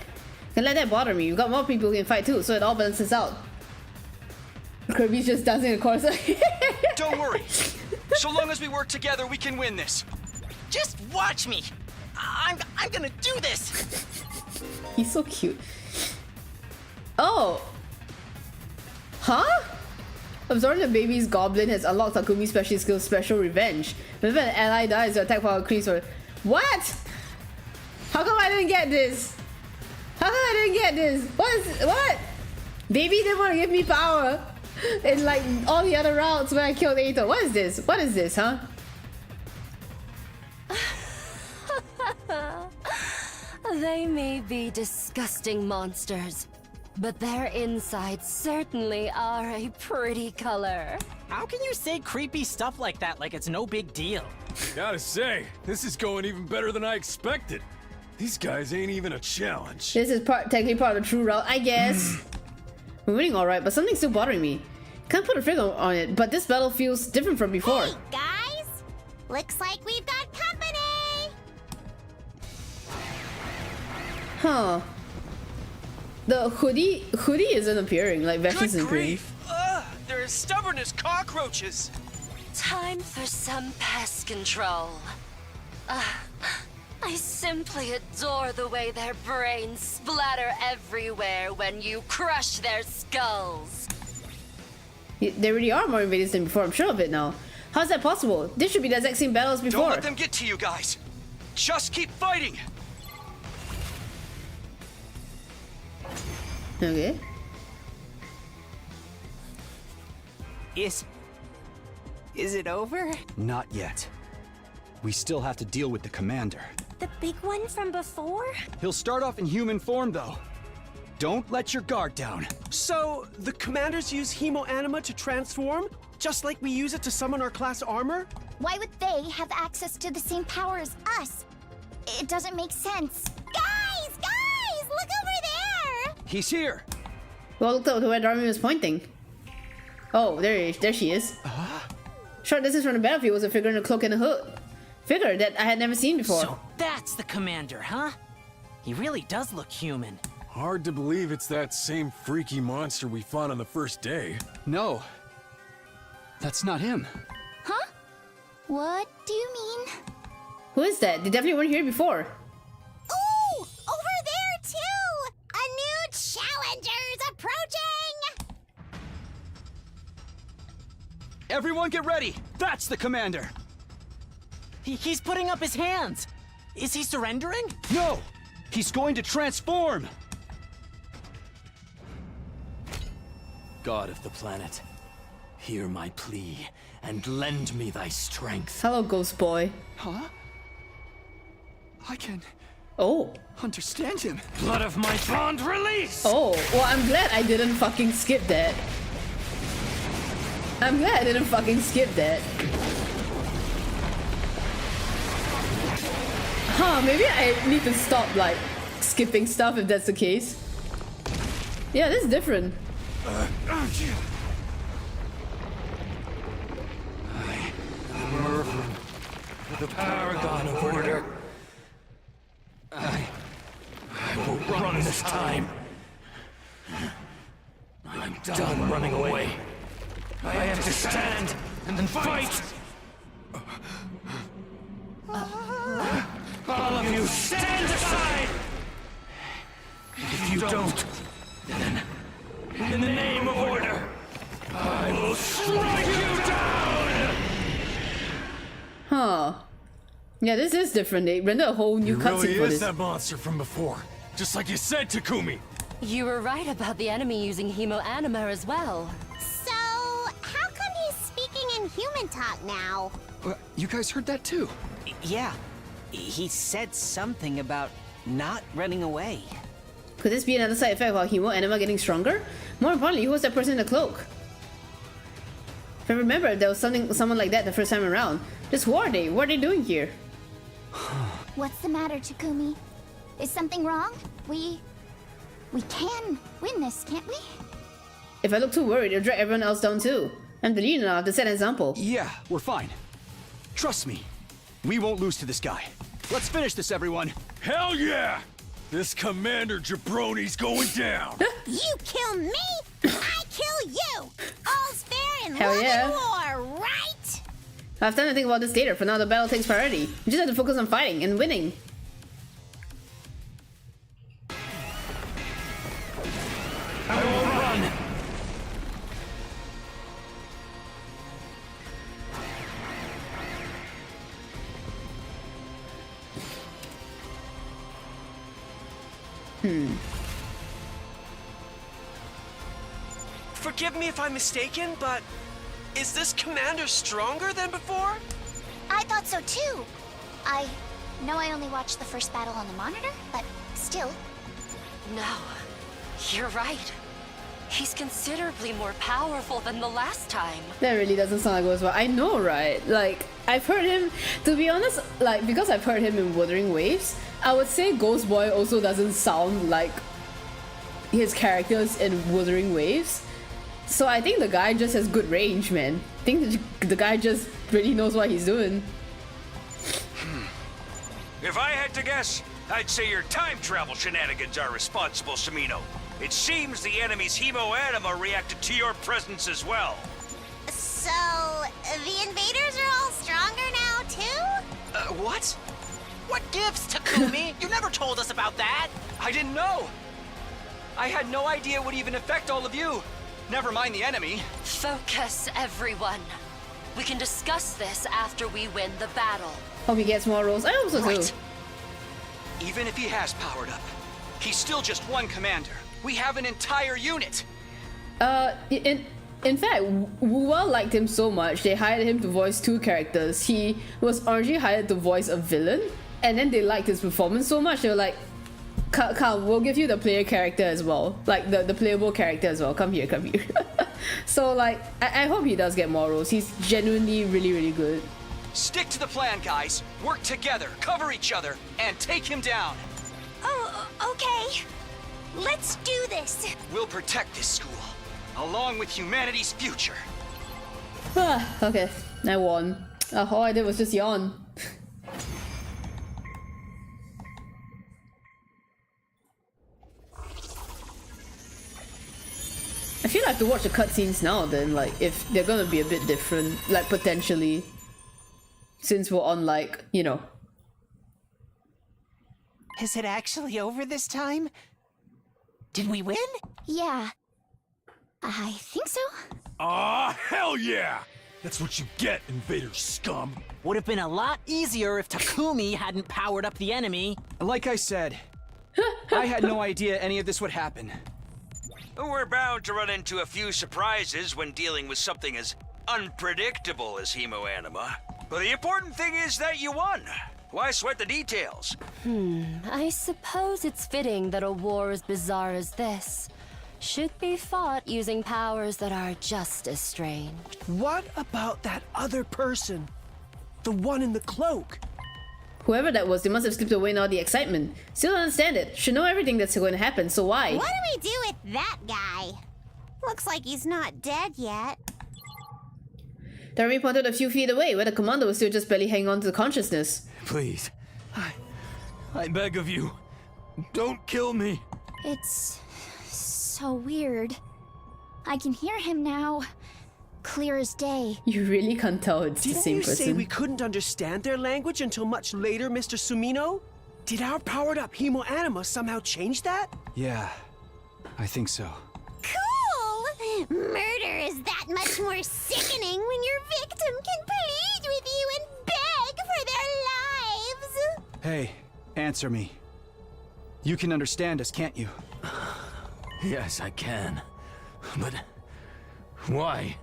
Can't let that bother me. You've got more people who can fight too, so it all balances out. Kirby's just dancing in the corner. Don't worry. So long as we work together, we can win this. Just watch me. I'm gonna do this. He's so cute. Oh. Huh? Absorbing the baby's goblin has unlocked Takumi's special skill, Special Revenge. Whenever an ally dies, the attack power increases. What? How come I didn't get this? How come I didn't get this? What? Baby didn't want to give me power in like all the other routes where I killed Eito. What is this? What is this, huh? They may be disgusting monsters, but their insides certainly are a pretty color. How can you say creepy stuff like that like it's no big deal? Gotta say, this is going even better than I expected. These guys ain't even a challenge. This is technically part of the true route, I guess. We're winning alright, but something's still bothering me. Can't put a finger on it, but this battle feels different from before. Hey, guys! Looks like we've got company! Huh. The hoodie isn't appearing, like Vex isn't appearing. They're as stubborn as cockroaches. Time for some pest control. I simply adore the way their brains splatter everywhere when you crush their skulls. There really are more invaders than before, I'm sure of it now. How's that possible? This should be the exact same battle as before. Don't let them get to you guys. Just keep fighting. Okay. Is it over? Not yet. We still have to deal with the commander. The big one from before? He'll start off in human form, though. Don't let your guard down. So, the commanders use Hemo-Anima to transform? Just like we use it to summon our class armor? Why would they have access to the same power as us? It doesn't make sense. Guys! Look over there! He's here! Well, look to where Darwin was pointing. Oh, there she is. Short distance from the battlefield was a figure in a cloak and a hood. Figure that I had never seen before. So that's the commander, huh? He really does look human. Hard to believe it's that same freaky monster we fought on the first day. No. That's not him. Huh? What do you mean? Who is that? They definitely weren't here before. Ooh! Over there, too! A new challenger's approaching! Everyone get ready! That's the commander! He's putting up his hands! Is he surrendering? No! He's going to transform! God of the planet, hear my plea and lend me thy strength. Hello, ghost boy. Huh? Oh. Understand him. Blood of my bond release! Oh, well, I'm glad I didn't fucking skip that. I'm glad I didn't fucking skip that. Huh, maybe I need to stop, like, skipping stuff if that's the case. Yeah, this is different. The paragon of order. I will run this time. I'm done running away. I have to stand and fight. All of you, stand aside! If you don't, then, in the name of order, I will strike you down! Huh. Yeah, this is different. They rendered a whole new cutscene really for is this. that monster from before. Just like you said, Takumi. You were right about the enemy using hemoanima as well. So, how come he's speaking in human talk now? You guys heard that too? Yeah. He said something about not running away. Could this be another side effect of our hemoanima getting stronger? More importantly, who was that person in the cloak? If I remember, there was someone like that the first time around. Just who are they? What are they doing here? What's the matter, Takumi? Is something wrong? We can win this, can't we? If I look too worried, it'll drag everyone else down too. I'm the leader now, I have to set an example. Yeah, we're fine. Trust me. We won't lose to this guy. Let's finish this, everyone. Hell yeah! This Commander Jabroni's going down. You kill me, I kill you. All's fair in Hell love yeah. and war, right? I have time to think about this later. For now, the battle takes priority. We just have to focus on fighting and winning. I will run! Forgive me if I'm mistaken, but is this commander stronger than before? I thought so too. I know I only watched the first battle on the monitor, but still. No, you're right. He's considerably more powerful than the last time. That really doesn't sound like it was well. I know, right? Like, I've heard him, to be honest, like, because I've heard him in Wuthering Waves, I would say Ghost Boy also doesn't sound like his characters in Wuthering Waves. So I think the guy just has good range, man. I think the guy just really knows what he's doing. If I had to guess, I'd say your time travel shenanigans are responsible, Samino. It seems the enemy's hemoanima reacted to your presence as well. So, the invaders are all stronger now, too? What? What gives, Takumi? You never told us about that! I didn't know. I had no idea it would even affect all of you. Never mind the enemy. Focus, everyone. We can discuss this after we win the battle. Hope he gets more rolls. I hope so too. Even if he has powered up, he's still just one commander. We have an entire unit. In fact, Wuwa liked him so much, they hired him to voice 2 characters. He was originally hired to voice a villain, and then they liked his performance so much, they were like, come, we'll give you the player character as well. Like, the playable character as well. Come here, come here. So, like, I hope he does get more roles. He's genuinely really, really good. Stick to the plan, guys. Work together, cover each other, and take him down. Oh, okay. Let's do this. We'll protect this school, along with humanity's future. Okay, I won. All I did was just yawn. I feel like I have to watch the cutscenes now then, like, if they're gonna be a bit different, like, potentially. Since we're on, like, you know. Is it actually over this time? Did we win? Yeah. I think so. Aw, hell yeah! That's what you get, invader scum. Would have been a lot easier if Takumi hadn't powered up the enemy. Like I said, I had no idea any of this would happen. We're bound to run into a few surprises when dealing with something as unpredictable as hemoanima. But the important thing is that you won. Why sweat the details? I suppose it's fitting that a war as bizarre as this should be fought using powers that are just as strange. What about that other person? The one in the cloak? Whoever that was, they must have slipped away in all the excitement. Still don't understand it. Should know everything that's going to happen, so why? What do we do with that guy? Looks like he's not dead yet. Darby pointed a few feet away, where the commander was still just barely hanging on to consciousness. Please. I beg of you. Don't kill me. It's so weird. I can hear him now. Clear as day. You really can't tell it's the Didn't same you person. say we couldn't understand their language until much later, Mr. Sumino? Did our powered-up Hemoanima somehow change that? Yeah, I think so. Cool! Murder is that much more sickening when your victim can plead with you and beg for their lives! Hey, answer me. You can understand us, can't you? Yes, I can. But why?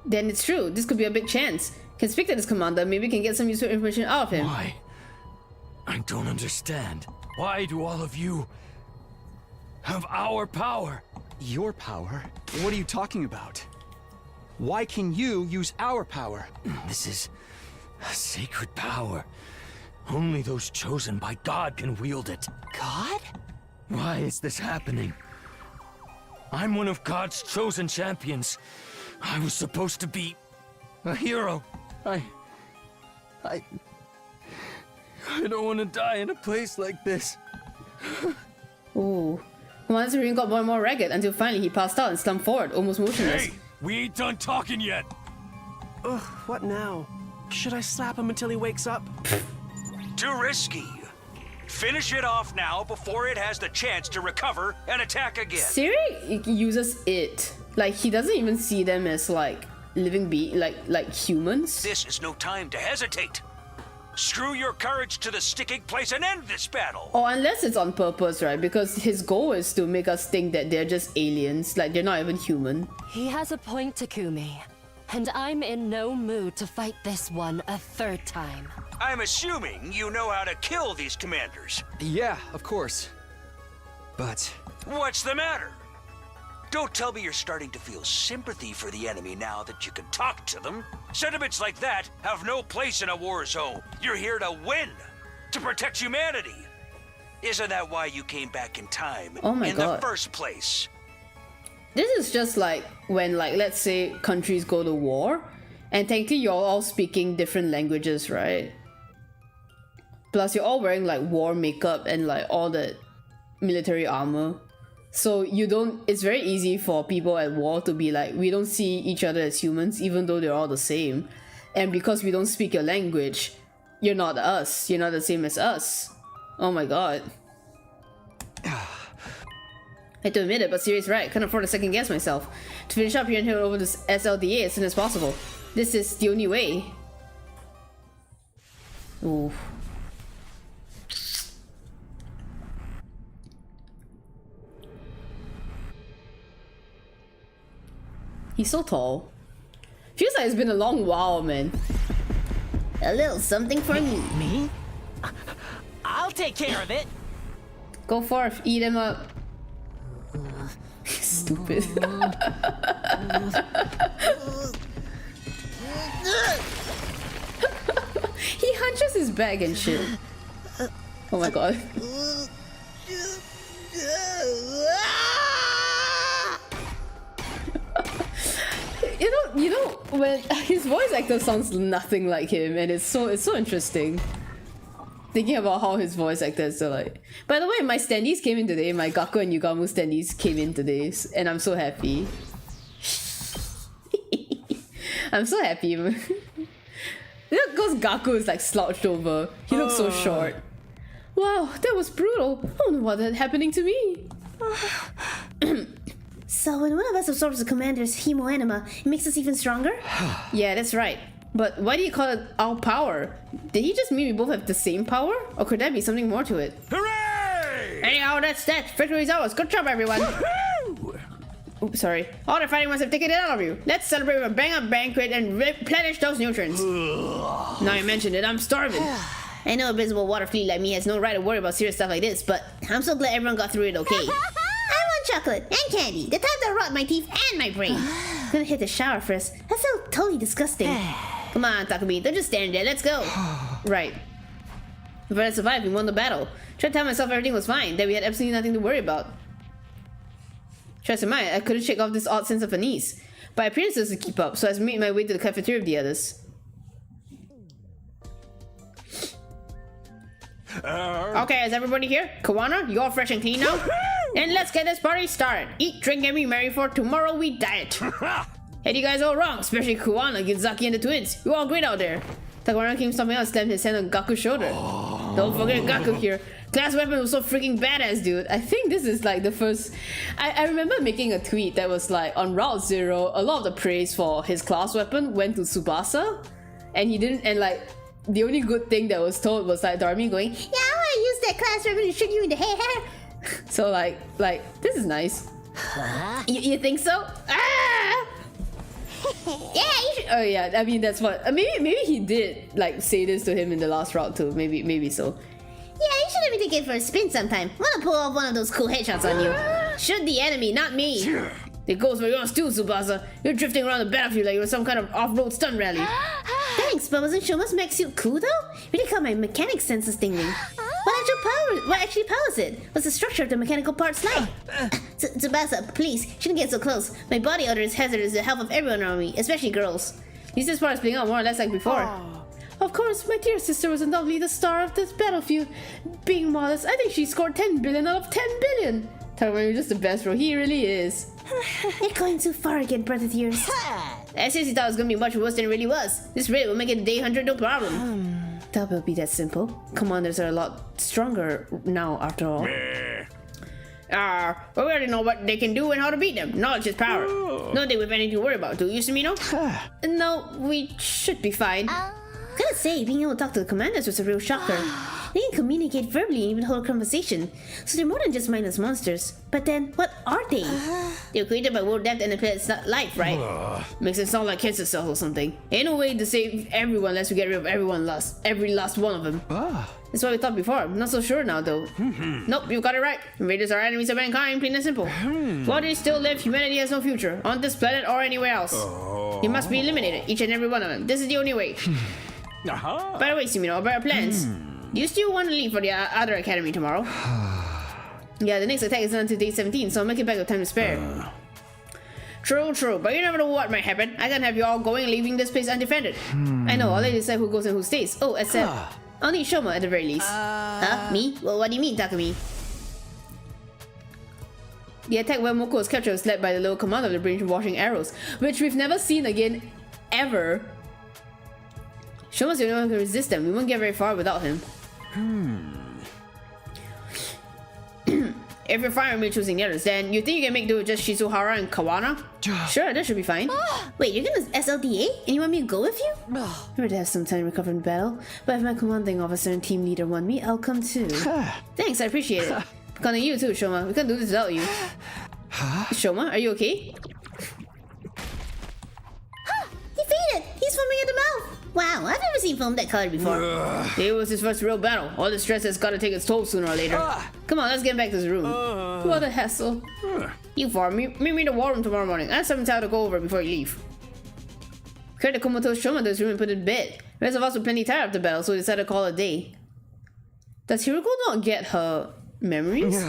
Then it's true. This could be a big chance. Can speak to this commander. Maybe we can get some useful information out of him. Why? I don't understand. Why do all of you have our power? Your power? What are you talking about? Why can you use our power? This is a sacred power. Only those chosen by God can wield it. God? Why is this happening? I'm one of God's chosen champions. I was supposed to be a hero. I don't want to die in a place like this. Ooh. Commander's room got more and more ragged until finally he passed out and slumped forward, almost motionless. Hey, we ain't done talking yet. Ugh, what now? Should I slap him until he wakes up? Too risky. Finish it off now before it has the chance to recover and attack again. Siri uses it. Like, he doesn't even see them as, like, living like humans. This is no time to hesitate. Screw your courage to the sticking place and end this battle. Or unless it's on purpose, right? Because his goal is to make us think that they're just aliens. Like, they're not even human. He has a point, Takumi. And I'm in no mood to fight this one a third time. I'm assuming you know how to kill these commanders. Yeah, of course. But... What's the matter? Don't tell me you're starting to feel sympathy for the enemy now that you can talk to them. Sentiments like that have no place in a war zone. You're here to win, to protect humanity. Isn't that why you came back in time Oh my in God. the first place? This is just like when, like, let's say countries go to war, and technically you're all speaking different languages, right? Plus you're all wearing like war makeup and like all the military armor. So you don't, it's very easy for people at war to be like, we don't see each other as humans, even though they're all the same. And because we don't speak your language, you're not us, you're not the same as us. Oh my god. I hate to admit it, but Siri's right. Can't afford to second guess myself. To finish up here and head over to SLDA as soon as possible. This is the only way. Ooh. He's so tall. Feels like it's been a long while, man. A little something for me. Me? I'll take care of it. Go forth, eat him up. Stupid. He hunches his back and shit. Oh my god. You know, when his voice actor sounds nothing like him, and it's so interesting. Thinking about how his voice actors are like. By the way, my standees came in today. My Gaku and Yugamu standees came in today, and I'm so happy. I'm so happy. Look, because Gaku is like slouched over. He looks so short. Wow, that was brutal. I don't know what is happening to me. So when one of us absorbs the commander's Hemoanima, it makes us even stronger? Yeah, that's right. But why do you call it our power? Did he just mean we both have the same power? Or could there be something more to it? Hooray! Anyhow, that's that. Victory's ours. Good job, everyone. Oops, sorry. All the fighting must have taken it out of you. Let's celebrate with a bang-up banquet and replenish those nutrients. Now you mentioned it, I'm starving. I know a visible water fleet like me has no right to worry about serious stuff like this, but I'm so glad everyone got through it okay. I want chocolate and candy, the type that rot my teeth and my brain. Gonna hit the shower first. That felt totally disgusting. Come on, Takumi, don't just stand there, let's go. Right. If I had survived, we won the battle. Tried to tell myself everything was fine, that we had absolutely nothing to worry about. Trust in mind, I couldn't shake off this odd sense of unease. But I appearances to keep up, so I made my way to the cafeteria with the others. Okay, is everybody here? Kawana, you all fresh and clean now? Then let's get this party started. Eat, drink, and be merry, for tomorrow we diet. Had you guys all wrong, especially Kawana, Gizaki, and the twins. You all great out there. Takawara came something else, stamped his hand on Gaku's shoulder. Don't forget Gaku here. Class weapon was so freaking badass, dude. I think this is like the first... I remember making a tweet that was like, on Route 0, a lot of the praise for his class weapon went to Tsubasa. And he didn't... And like, the only good thing that was told was like Doremi going, yeah, I want to use that class weapon to shoot you in the hair. So like, this is nice. You think so? Ah! Yeah, you should... Oh yeah, I mean that's what... maybe he did like say this to him in the last route too. Maybe so. Yeah, you should let me take it for a spin sometime. Wanna pull off one of those cool headshots on you. Shoot the enemy, not me. It goes for yours too, Tsubasa. You're drifting around the battlefield like you were some kind of off-road stunt rally. Thanks, but wasn't Shoma's mech suit cool though? Really caught my mechanic senses tingling. What actually powers it? What's the structure of the mechanical parts like? Tsubasa, please, shouldn't get so close. My body odor is hazardous to the health of everyone around me, especially girls. These this part is playing out more or less like before. Of course, my dear sister was undoubtedly the star of this battlefield. Being modest, I think she scored 10 billion out of 10 billion. Takumi, you're just the best, bro. He really is. You're going too far again, brother of yours. I seriously thought it was gonna be much worse than it really was. This raid will make it a day 100, no problem. That will be that simple. Commanders are a lot stronger now, after all. We already know what they can do and how to beat them. Knowledge is power. No they have anything to worry about, do you, Sumino? No, we should be fine. Gotta say, being able to talk to the commanders was a real shocker. They can communicate verbally and even hold a conversation, so they're more than just mindless monsters. But then, what are they? They were created by World Depth and the planet's life, right? Makes it sound like cancer cells or something. Ain't no way to save everyone unless we get rid of every last one of them. That's what we thought before. I'm not so sure now, though. Nope, you got it right. Invaders are enemies of mankind, plain and simple. While they still live, humanity has no future, on this planet or anywhere else. They must be eliminated, each and every one of them. This is the only way. By the way, Sumino, about our plans. Do you still want to leave for the other academy tomorrow? Yeah, the next attack is not until day 17, so I'll make it back with time to spare. True, but you never know what might happen. I can't have you all going and leaving this place undefended. I know, I'll let you decide who goes and who stays. Oh, except... I'll need Shoma at the very least. Huh? Me? Well, what do you mean, Takumi? The attack where Moko was captured was led by the lower commander of the brainwashing arrows, which we've never seen again, ever. Shoma's the only one who can resist them. We won't get very far without him. If you're fine with me choosing the others, then you think you can make do with just Shizuhara and Kawana? Sure, that should be fine. Wait, you're gonna SLDA? And you want me to go with you? I would have some time to recover from the battle, but if my commanding officer and team leader want me, I'll come too. Thanks, I appreciate it. Counting you too, Shoma. We can't do this without you. Shoma, are you okay? He fainted! He's foaming at the mouth! Wow, I've never seen foam that colored before. It was his first real battle. All the stress has got to take its toll sooner or later. Come on, let's get back to this room. What a hassle. You four, meet me in the war room tomorrow morning. I have something to go over before you leave. Carry the comatose Shoma to this room and put it in bed. The rest of us were plenty tired of the battle, so we decided to call it a day. Does Hiroko not get her memories?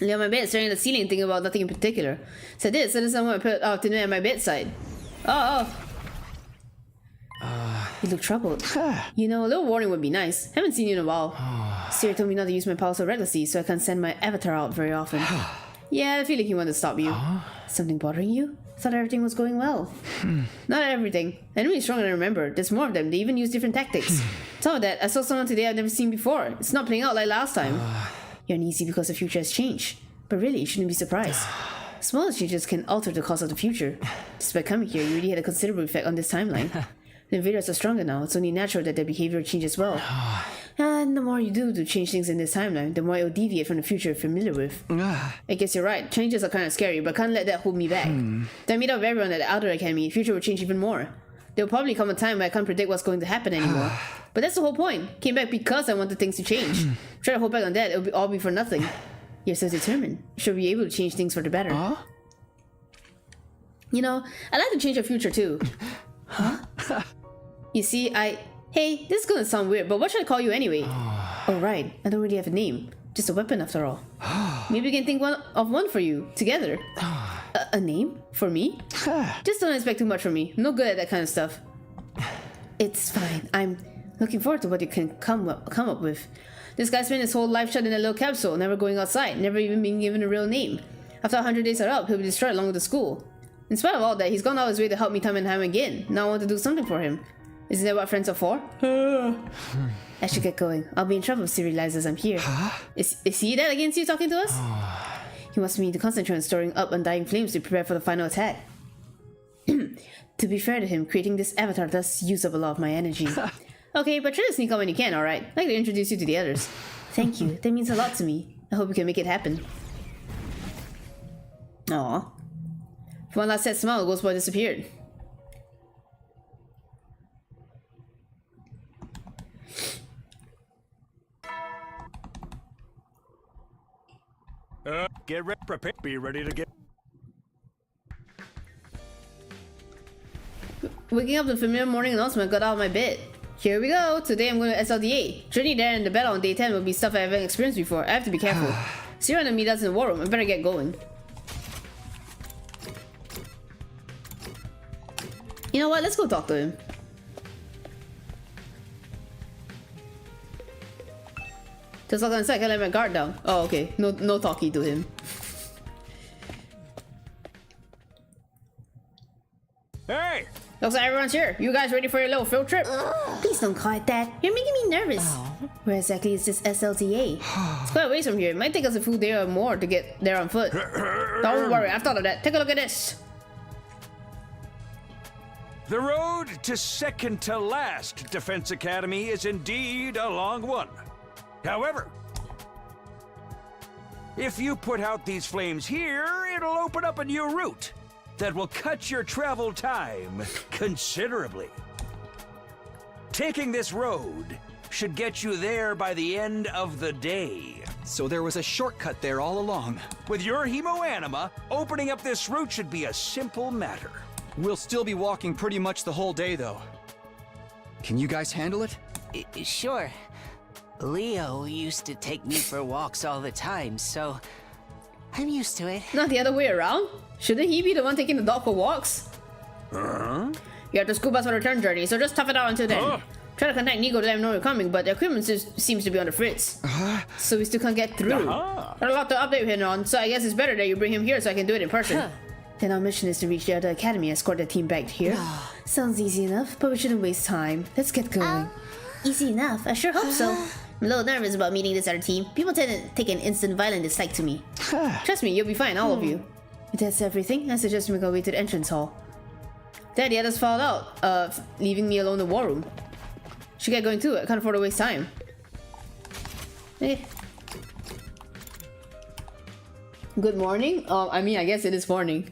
Lay on my bed, staring at the ceiling, thinking about nothing in particular. So this, someone put out dinner at my bedside. You look troubled. You know, a little warning would be nice. Haven't seen you in a while. Siri told me not to use my power so recklessly, so I can't send my avatar out very often. Yeah, I feel like he wanted to stop you. Something bothering you? Thought everything was going well. Not everything. Enemies stronger than I remember. There's more of them. They even use different tactics. Some of that, I saw someone today I've never seen before. It's not playing out like last time. You're uneasy because the future has changed. But really, you shouldn't be surprised. Small changes can alter the course of the future. Just by coming here, you really had a considerable effect on this timeline. The invaders are stronger now. It's only natural that their behavior changes as well. And the more you do to change things in this timeline, the more it will deviate from the future you're familiar with. I guess you're right. Changes are kind of scary, but can't let that hold me back. If I meet up with everyone at the Outer Academy, the future will change even more. There'll probably come a time where I can't predict what's going to happen anymore. But that's the whole point. Came back because I wanted things to change. Try to hold back on that, it'll all be for nothing. You're so determined. You should be able to change things for the better. You know, I'd like to change your future too. Huh? You see, Hey, this is gonna sound weird, but what should I call you anyway? Oh right, I don't really have a name. Just a weapon after all. Maybe we can think of one for you, together. A name? For me? Just don't expect too much from me. I'm no good at that kind of stuff. It's fine. I'm looking forward to what you can come up with. This guy spent his whole life shut in a little capsule, never going outside, never even being given a real name. After 100 days are up, he'll be destroyed along with the school. In spite of all that, he's gone out his way to help me time and time again. Now I want to do something for him. Isn't that what friends are for? I should get going. I'll be in trouble if he realizes I'm here. Is he that against you talking to us? He wants me to concentrate on storing up undying flames to prepare for the final attack. To be fair to him, creating this avatar does use up a lot of my energy. Okay, but try to sneak up when you can, alright? I'd like to introduce you to the others. Thank you, that means a lot to me. I hope we can make it happen. Aww. For one last sad smile, the ghost boy disappeared. Get ready, prepare, be ready to get... Waking up to the familiar morning announcement, got out of my bed. Here we go! Today I'm going to SLDA. Journey there and the battle on day 10 will be stuff I haven't experienced before. I have to be careful. See you and meet us in the war room. I better get going. You know what? Let's go talk to him. Just look inside, I can let my guard down. Oh, okay. No talkie to him. Hey! Looks like everyone's here. You guys ready for your little field trip? Please don't call it that. You're making me nervous. Where exactly is this SLTA? It's quite a ways from here. It might take us a full day or more to get there on foot. Don't worry, I've thought of that. Take a look at this. The road to second to last Defense Academy is indeed a long one. However, if you put out these flames here, it'll open up a new route that will cut your travel time considerably. Taking this road should get you there by the end of the day. So there was a shortcut there all along. With your Hemoanima, opening up this route should be a simple matter. We'll still be walking pretty much the whole day, though. Can you guys handle it? Sure. Leo used to take me for walks all the time, so I'm used to it. Not the other way around? Shouldn't he be the one taking the dog for walks? You have the school bus for the return journey, so just tough it out until then. Try to contact Nigo to let him know you're coming, but the equipment seems to be on the fritz. So we still can't get through. Got a lot to update him on, so I guess it's better that you bring him here so I can do it in person. Then our mission is to reach the other academy and escort the team back here. Sounds easy enough, but we shouldn't waste time. Let's get going. Easy enough. I sure hope so. I'm a little nervous about meeting this other team. People tend to take an instant violent dislike to me. Trust me, you'll be fine, all of you. If that's everything, I suggest we make our way to the entrance hall. There, the others filed out, leaving me alone in the war room. Should get going too, I can't afford to waste time. Okay. Good morning? I mean, I guess it is morning.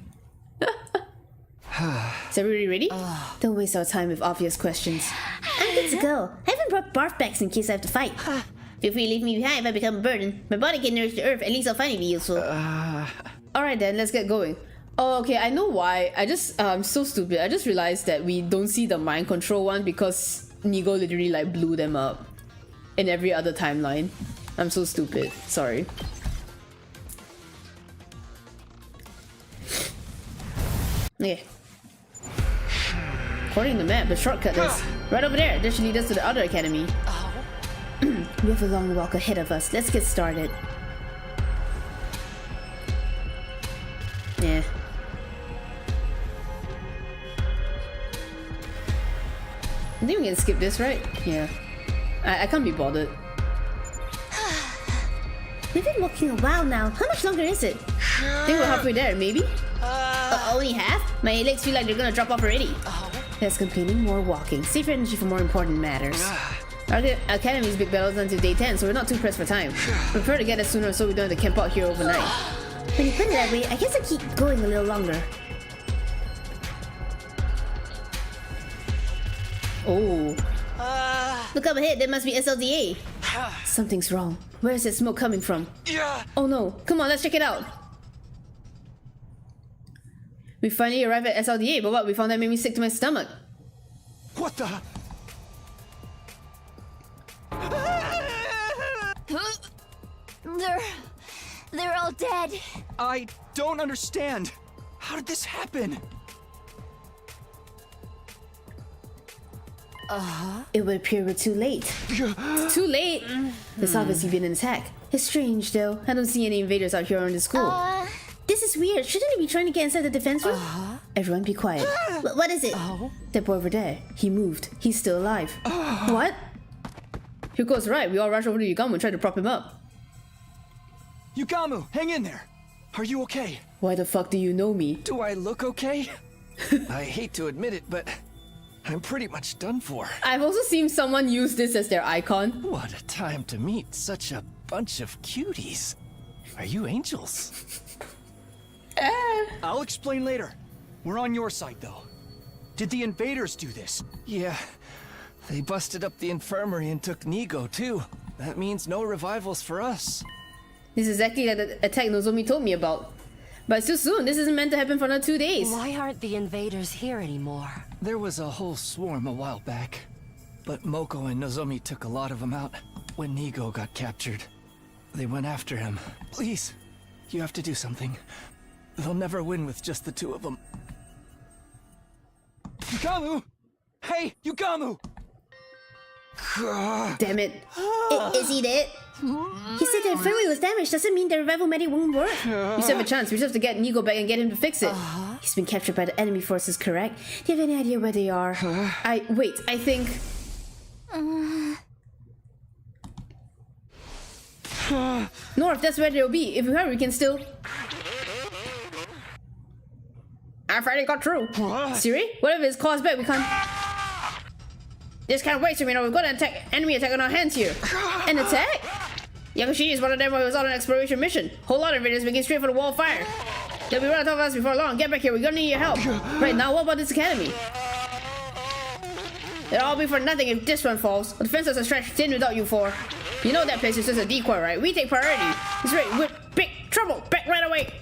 Is everybody ready? Don't waste our time with obvious questions. I'm good to go. I haven't brought barf bags in case I have to fight. Feel free to leave me behind if I become a burden. My body can nourish the earth, at least I'll find it be useful. Alright then, let's get going. Oh, okay, I know why. I'm so stupid. I just realized that we don't see the mind control one because Nigo literally like blew them up in every other timeline. I'm so stupid. Sorry. Okay. According to the map, the shortcut is right over there. That should lead us to the other academy. We have a long walk ahead of us. Let's get started. Yeah. I think we can skip this, right? Yeah. I can't be bothered. We've been walking a while now. How much longer is it? I think we're halfway there, maybe? Only half? My legs feel like they're gonna drop off already. Less complaining, more walking. Save your energy for more important matters. Our academy's big battle's until day 10, so we're not too pressed for time. Prefer to get it sooner so we don't have to camp out here overnight. When you put it that way, I guess I'll keep going a little longer. Oh. Look up ahead, there must be SLDA. Something's wrong. Where is that smoke coming from? Yeah. Oh no, come on, let's check it out. We finally arrived at SLDA, but what? We found that made me sick to my stomach. What the? They're all dead. I don't understand. How did this happen? It would appear we're too late. Too late? There's obviously been an attack. It's strange though. I don't see any invaders out here on the school. This is weird. Shouldn't he be trying to get inside the defense room? Everyone be quiet. What is it? That boy over there. He moved. He's still alive. What? Hugo's right. We all rush over to Yugamu and try to prop him up. Yugamu, hang in there. Are you okay? Why the fuck do you know me? Do I look okay? I hate to admit it, but I'm pretty much done for. I've also seen someone use this as their icon. What a time to meet such a bunch of cuties. Are you angels? I'll explain later. We're on your side, though. Did the invaders do this? Yeah. They busted up the infirmary and took Nigo, too. That means no revivals for us. This is exactly like the attack Nozomi told me about. But it's too soon. This isn't meant to happen for another 2 days. Why aren't the invaders here anymore? There was a whole swarm a while back. But Moko and Nozomi took a lot of them out when Nigo got captured. They went after him. Please, you have to do something. They'll never win with just the two of them. Yugamu! Hey, Yugamu! Damn it. Is he dead? He said the infirmary was damaged. Doesn't mean the revival medic won't work. We still have a chance. We just have to get Nigo back and get him to fix it. He's been captured by the enemy forces, correct? Do you have any idea where they are? I think... North, that's where they'll be. If we hurry, we can still... I finally got through. Siri? Whatever is caused back, we can't... This can't wait, so we know we've got an enemy attack on our hands here. An attack? Yakushi is one of them who was on an exploration mission. Whole lot of invaders making straight for the wall of fire. They'll be right on top of us before long. Get back here, we're gonna need your help. Right now, what about this academy? It'll all be for nothing if this one falls. The defenses are stretched thin without you four. You know that place is just a decoy, right? We take priority. That's right, we're big trouble. Back right away.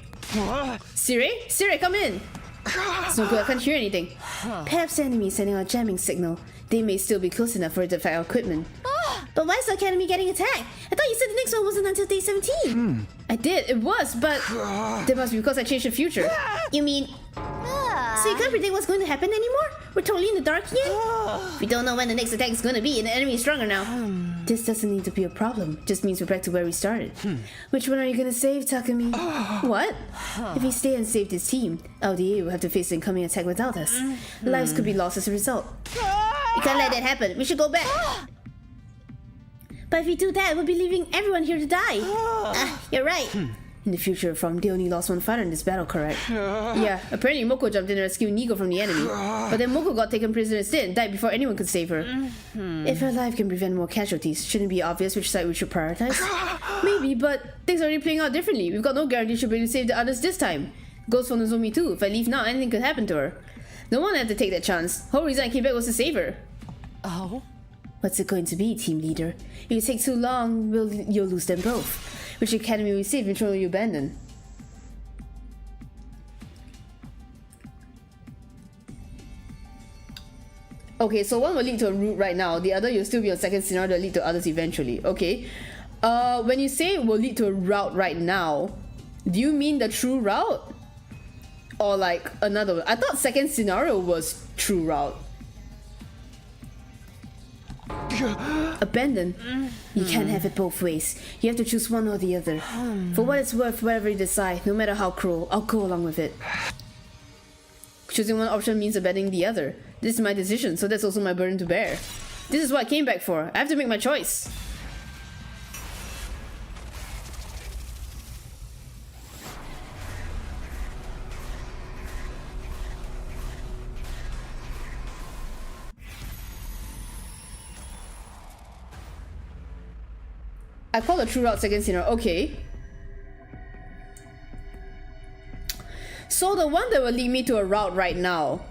Siri? Siri, come in. It's no good, I can't hear anything. Perhaps the enemy is sending out a jamming signal. They may still be close enough for it to affect our equipment. But why is the academy getting attacked? I thought you said the next one wasn't until day 17. I did, it was, but that must be because I changed the future. You mean... So you can't predict what's going to happen anymore? We're totally in the dark again? We don't know when the next attack is going to be, and the enemy is stronger now. This doesn't need to be a problem. Just means we're back to where we started. Which one are you gonna save, Takumi? What? If we stay and save this team, LDA will have to face the incoming attack without us. Lives could be lost as a result. We can't let that happen. We should go back. But if we do that, we'll be leaving everyone here to die. You're right. In the future, from they only lost one fighter in this battle, correct? Yeah, apparently Moko jumped in to rescue Nigo from the enemy. But then Moko got taken prisoner instead and died before anyone could save her. If her life can prevent more casualties, shouldn't it be obvious which side we should prioritize? Maybe, but things are already playing out differently. We've got no guarantee she'll be able to save the others this time. Goes for Nozomi too. If I leave now, anything could happen to her. No one had to take that chance. Whole reason I came back was to save her. Oh? What's it going to be, team leader? If you take too long, you'll lose them both. Which academy we save, which one will you abandon? Okay, so one will lead to a route right now. The other, you'll still be on second scenario that will lead to others eventually. Okay. When you say it will lead to a route right now, do you mean the true route? Or like another one? I thought second scenario was true route. Abandon. You can't have it both ways. You have to choose one or the other. For what it's worth, whatever you decide, no matter how cruel, I'll go along with it. Choosing one option means abandoning the other. This is my decision, so that's also my burden to bear. This is what I came back for. I have to make my choice. I call the true route second scenario. Okay. So the one that will lead me to a route right now.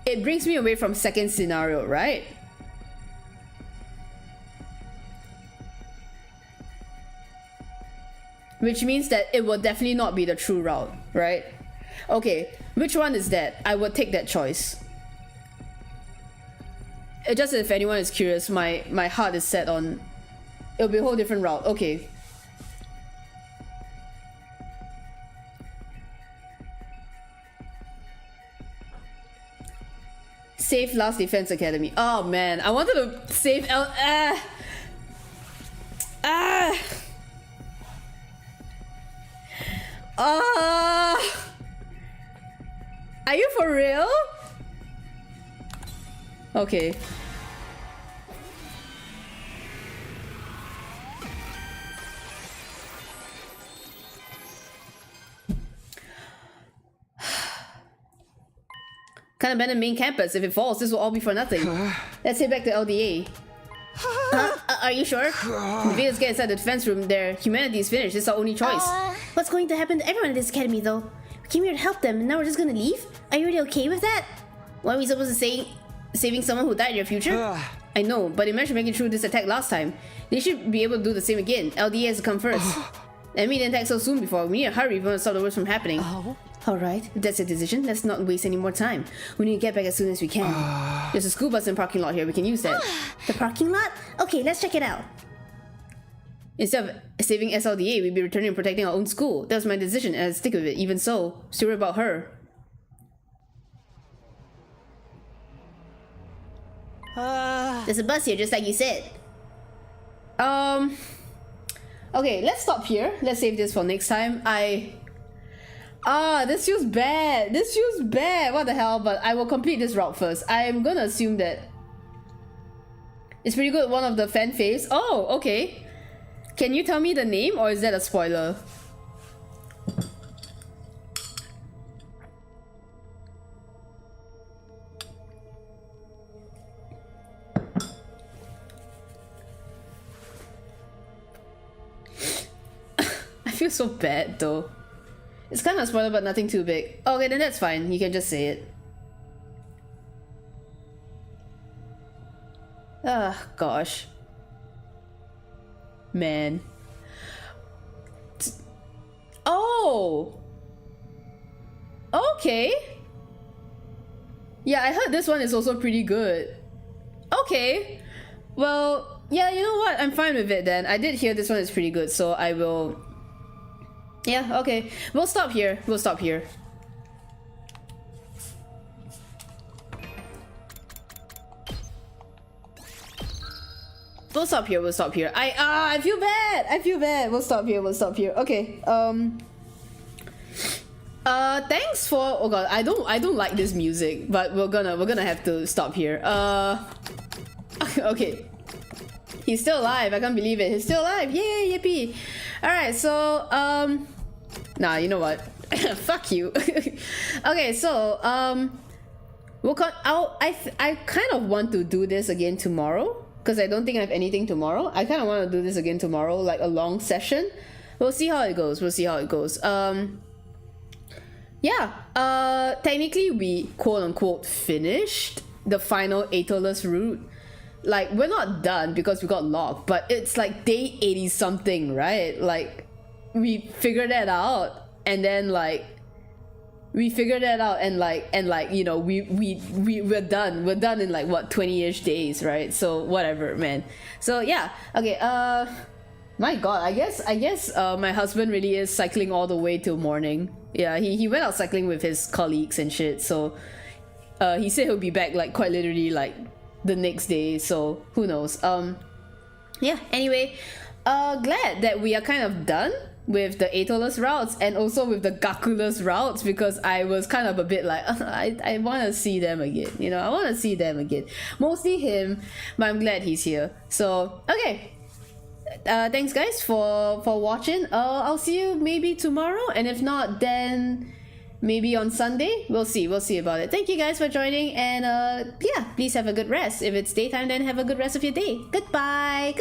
it brings me away from second scenario, right? Which means that it will definitely not be the true route, right? Okay, which one is that? I would take that choice. Just if anyone is curious, my heart is set on it'll be a whole different route. Okay. Save Last Defense Academy. Oh man, I wanted to save are you for real? Okay. Can't abandon main campus. If it falls, this will all be for nothing. Let's head back to LDA. Are you sure? If Vedas get inside the defense room, their humanity is finished. This is our only choice. What's going to happen to everyone in this academy, though? We came here to help them, and now we're just gonna leave? Are you really okay with that? What are we supposed to say? Saving someone who died in your future? I know, but they managed to make it through this attack last time. They should be able to do the same again. LDA has to come first. And we didn't attack so soon before. We need to hurry if we want to stop the worst from happening. Alright, if that's a decision, let's not waste any more time. We need to get back as soon as we can. There's a school bus in the parking lot here, we can use that. The parking lot? Okay, let's check it out. Instead of saving SLDA, we'd be returning and protecting our own school. That was my decision, and I'd stick with it. Even so, still worry about her. There's a bus here, just like you said. Okay, let's stop here. Let's save this for next time. This feels bad. This feels bad. What the hell? But I will complete this route first. I'm gonna assume that it's pretty good. One of the fan faves. Oh, okay. Can you tell me the name, or is that a spoiler? I feel so bad though. It's kind of a spoiler, but nothing too big. Okay, then that's fine. You can just say it. Ah, gosh. Man. Oh! Okay. Yeah, I heard this one is also pretty good. Okay. Well, yeah, you know what? I'm fine with it then. I did hear this one is pretty good, so I will... Yeah, okay. We'll stop here. We'll stop here. We'll stop here. We'll stop here. I feel bad. I feel bad. We'll stop here. We'll stop here. Okay. Thanks for... Oh god, I don't like this music, but we're gonna have to stop here. Okay. He's still alive. I can't believe it. He's still alive. Yay, yippee. Alright, so, nah, you know what? Fuck you. Okay, so, I kind of want to do this again tomorrow, because I don't think I have anything tomorrow. I kind of want to do this again tomorrow, like a long session. We'll see how it goes. We'll see how it goes. Yeah, technically we quote-unquote finished the final Aetherless route. Like, we're not done because we got locked, but it's like day 80 something, right? Like, we figured that out, and then like we figured that out, and like you know, we're done. We're done in like what, 20-ish days, right? So whatever, man. So yeah, okay. My god, I guess my husband really is cycling all the way till morning. Yeah, he went out cycling with his colleagues and shit. So he said he'll be back like quite literally like the next day, so who knows. Yeah, anyway, glad that we are kind of done with the Aetherless routes and also with the Gakuless routes, because I was kind of a bit like I want to see them again, you know. I want to see them again, mostly him, but I'm glad he's here. So okay, thanks guys for watching. I'll see you maybe tomorrow, and if not, then maybe on Sunday. We'll see about it. Thank you guys for joining, and yeah, please have a good rest. If it's daytime, then have a good rest of your day. Goodbye.